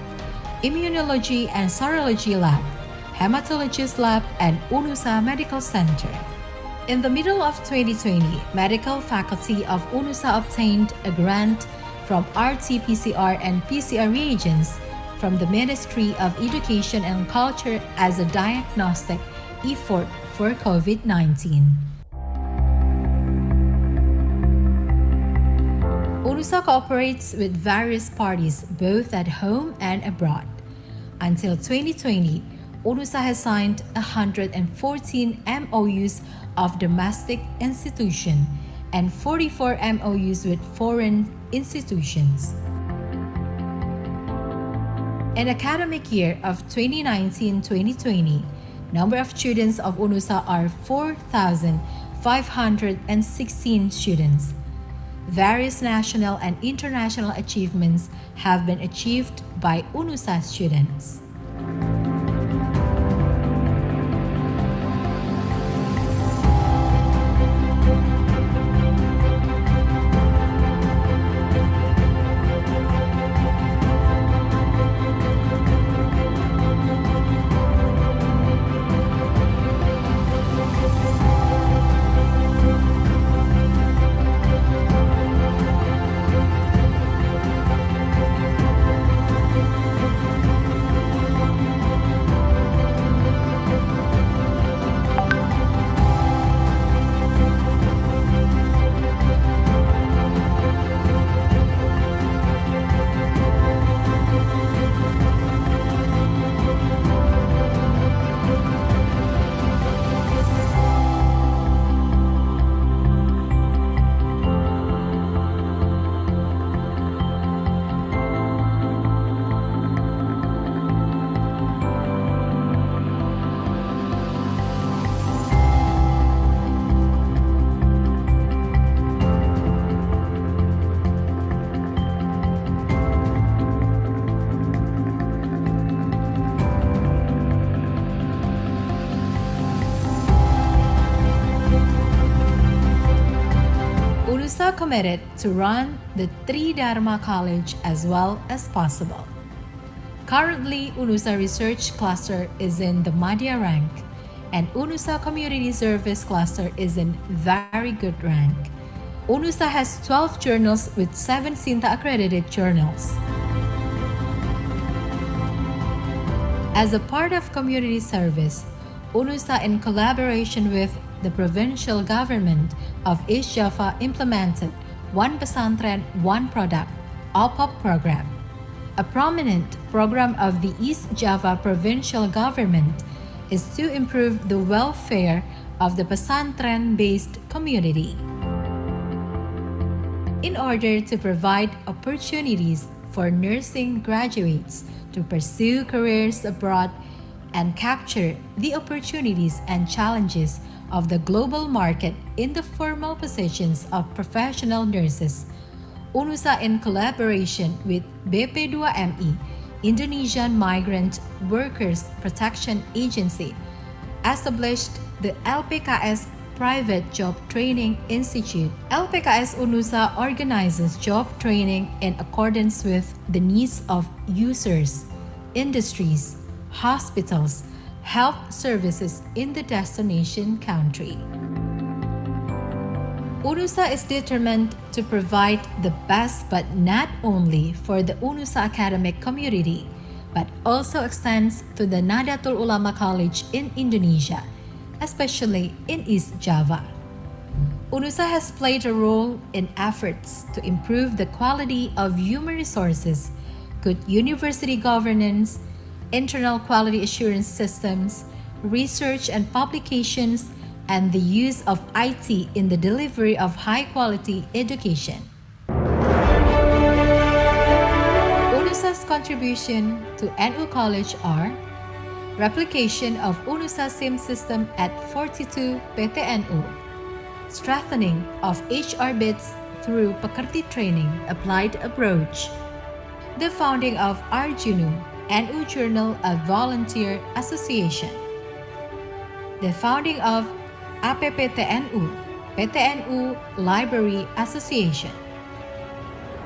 Immunology and Serology Lab, Hematologist Lab, and UNUSA Medical Center. In the middle of 2020, medical faculty of UNUSA obtained a grant from RT-PCR and PCR reagents from the Ministry of Education and Culture as a diagnostic effort for COVID-19. UNUSA cooperates with various parties both at home and abroad. Until 2020, UNUSA has signed 114 MOUs of domestic institutions and 44 MOUs with foreign institutions. In academic year of 2019-2020, number of students of UNUSA are 4,516 students. Various national and international achievements have been achieved by UNUSA students. UNUSA committed to run the Tridharma College as well as possible. Currently, UNUSA Research Cluster is in the Madhya rank, and UNUSA Community Service Cluster is in very good rank. UNUSA has 12 journals with 7 SINTA accredited journals. As a part of community service, UNUSA, in collaboration with the provincial government of East Java, implemented One Pesantren, One Product (OPOP) program. A prominent program of the East Java provincial government is to improve the welfare of the pesantren-based community. In order to provide opportunities for nursing graduates to pursue careers abroad and capture the opportunities and challenges of the global market in the formal positions of professional nurses, UNUSA, in collaboration with BP2MI, Indonesian Migrant Workers Protection Agency, established the LPKS Private Job Training Institute. LPKS UNUSA organizes job training in accordance with the needs of users, industries, hospitals, health services in the destination country. UNUSA is determined to provide the best, but not only for the UNUSA academic community, but also extends to the Nahdlatul Ulama College in Indonesia, especially in East Java. UNUSA has played a role in efforts to improve the quality of human resources, good university governance, internal quality assurance systems, research and publications, and the use of IT in the delivery of high-quality education. UNUSA's contribution to NU College are replication of UNUSA SIM system at 42 PTNU, strengthening of HR bits through Pekerti training applied approach, the founding of Arjunu, NU Journal of Volunteer Association, the founding of APPTNU, PTNU Library Association,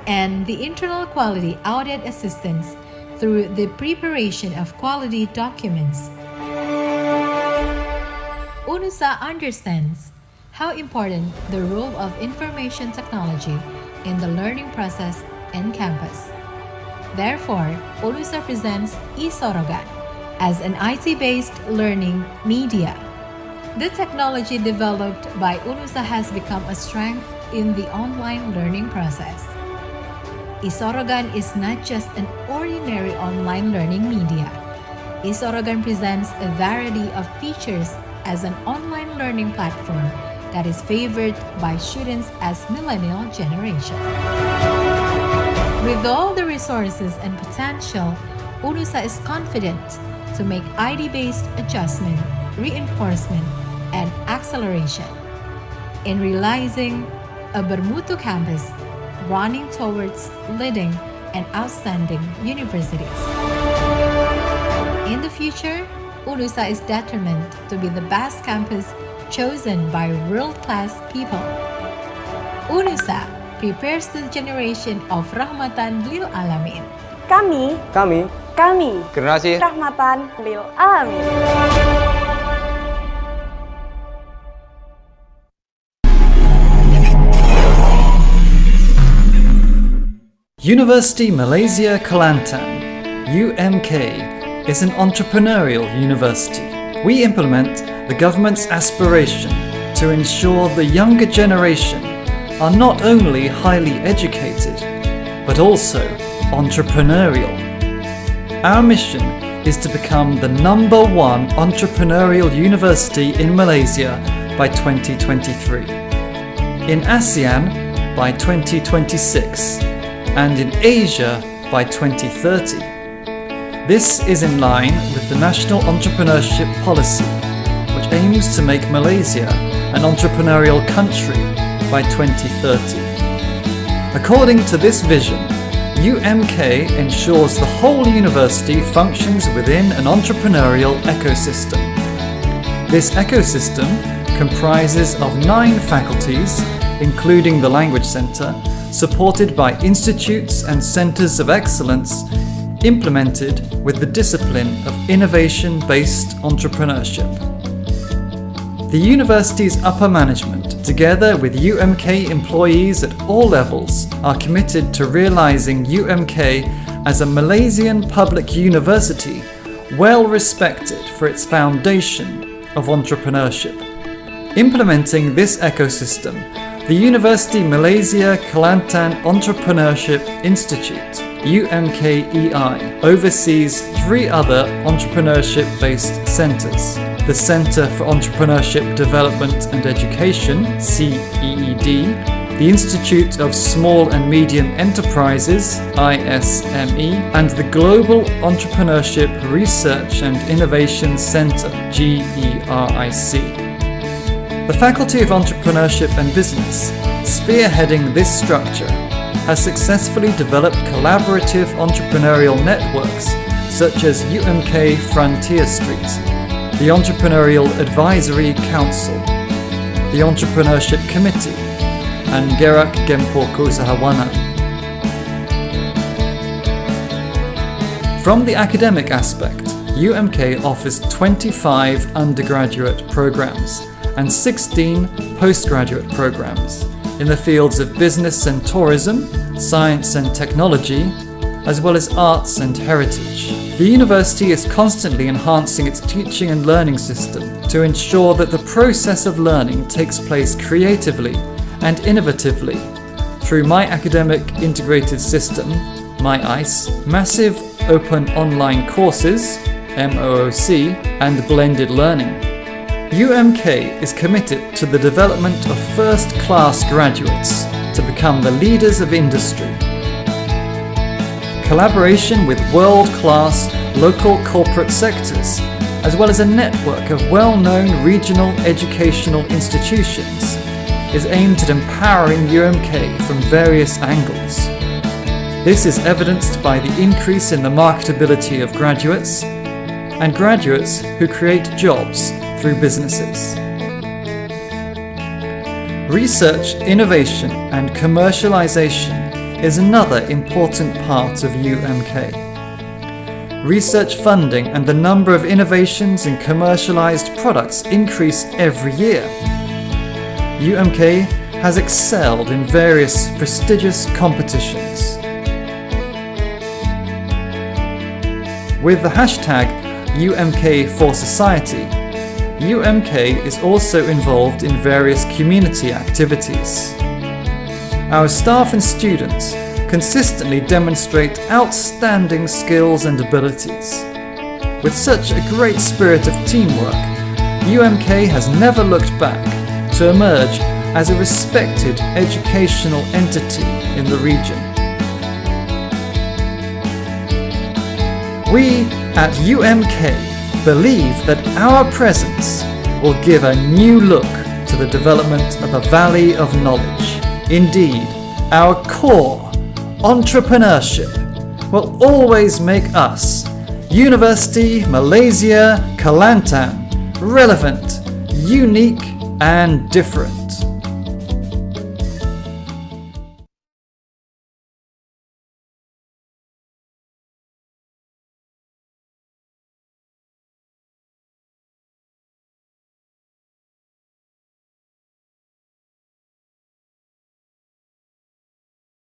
and the internal quality audit assistance through the preparation of quality documents. UNUSA understands how important the role of information technology in the learning process in campus. Therefore, UNUSA presents eSorogan as an IT-based learning media. The technology developed by UNUSA has become a strength in the online learning process. eSorogan is not just an ordinary online learning media. eSorogan presents a variety of features as an online learning platform that is favored by students as millennial generation. With all the resources and potential, UNUSA is confident to make ID-based adjustment, reinforcement, and acceleration in realizing a bermutu campus running towards leading and outstanding universities. In the future, UNUSA is determined to be the best campus chosen by world-class people. UNUSA prepares the generation of rahmatan lil alamin. Kami generasi rahmatan lil alamin. University Malaysia Kelantan, UMK, is an entrepreneurial university. We implement the government's aspiration to ensure the younger generation are not only highly educated, but also entrepreneurial. Our mission is to become the #1 entrepreneurial university in Malaysia by 2023, in ASEAN by 2026, and in Asia by 2030. This is in line with the National Entrepreneurship Policy, which aims to make Malaysia an entrepreneurial country by 2030. According to this vision, UMK ensures the whole university functions within an entrepreneurial ecosystem. This ecosystem comprises of 9 faculties, including the Language Centre, supported by institutes and centres of excellence, implemented with the discipline of innovation-based entrepreneurship. The university's upper management, together with UMK employees at all levels, are committed to realising UMK as a Malaysian public university well respected for its foundation of entrepreneurship. Implementing this ecosystem, the University Malaysia Kelantan Entrepreneurship Institute, UMKEI, oversees 3 other entrepreneurship-based centres. The Centre for Entrepreneurship Development and Education, CEED, the Institute of Small and Medium Enterprises, ISME, and the Global Entrepreneurship Research and Innovation Centre, GERIC. The Faculty of Entrepreneurship and Business, spearheading this structure, has successfully developed collaborative entrepreneurial networks such as UMK Frontier Street, the Entrepreneurial Advisory Council, the Entrepreneurship Committee, and Gerak Gempor Keusahawanan. From the academic aspect, UMK offers 25 undergraduate programs and 16 postgraduate programs in the fields of business and tourism, science and technology, as well as arts and heritage. The university is constantly enhancing its teaching and learning system to ensure that the process of learning takes place creatively and innovatively through My Academic Integrated System, MyICE, massive open online courses, MOOC, and blended learning. UMK is committed to the development of first-class graduates to become the leaders of industry. Collaboration with world-class local corporate sectors, as well as a network of well-known regional educational institutions, is aimed at empowering UMK from various angles. This is evidenced by the increase in the marketability of graduates and graduates who create jobs through businesses. Research, innovation and commercialization is another important part of UMK. Research funding and the number of innovations in commercialized products increase every year. UMK has excelled in various prestigious competitions. With the hashtag UMK for Society, UMK is also involved in various community activities. Our staff and students consistently demonstrate outstanding skills and abilities. With such a great spirit of teamwork, UMK has never looked back to emerge as a respected educational entity in the region. We at UMK believe that our presence will give a new look to the development of a valley of knowledge. Indeed, our core entrepreneurship will always make us, University Malaysia Kelantan, relevant, unique and different.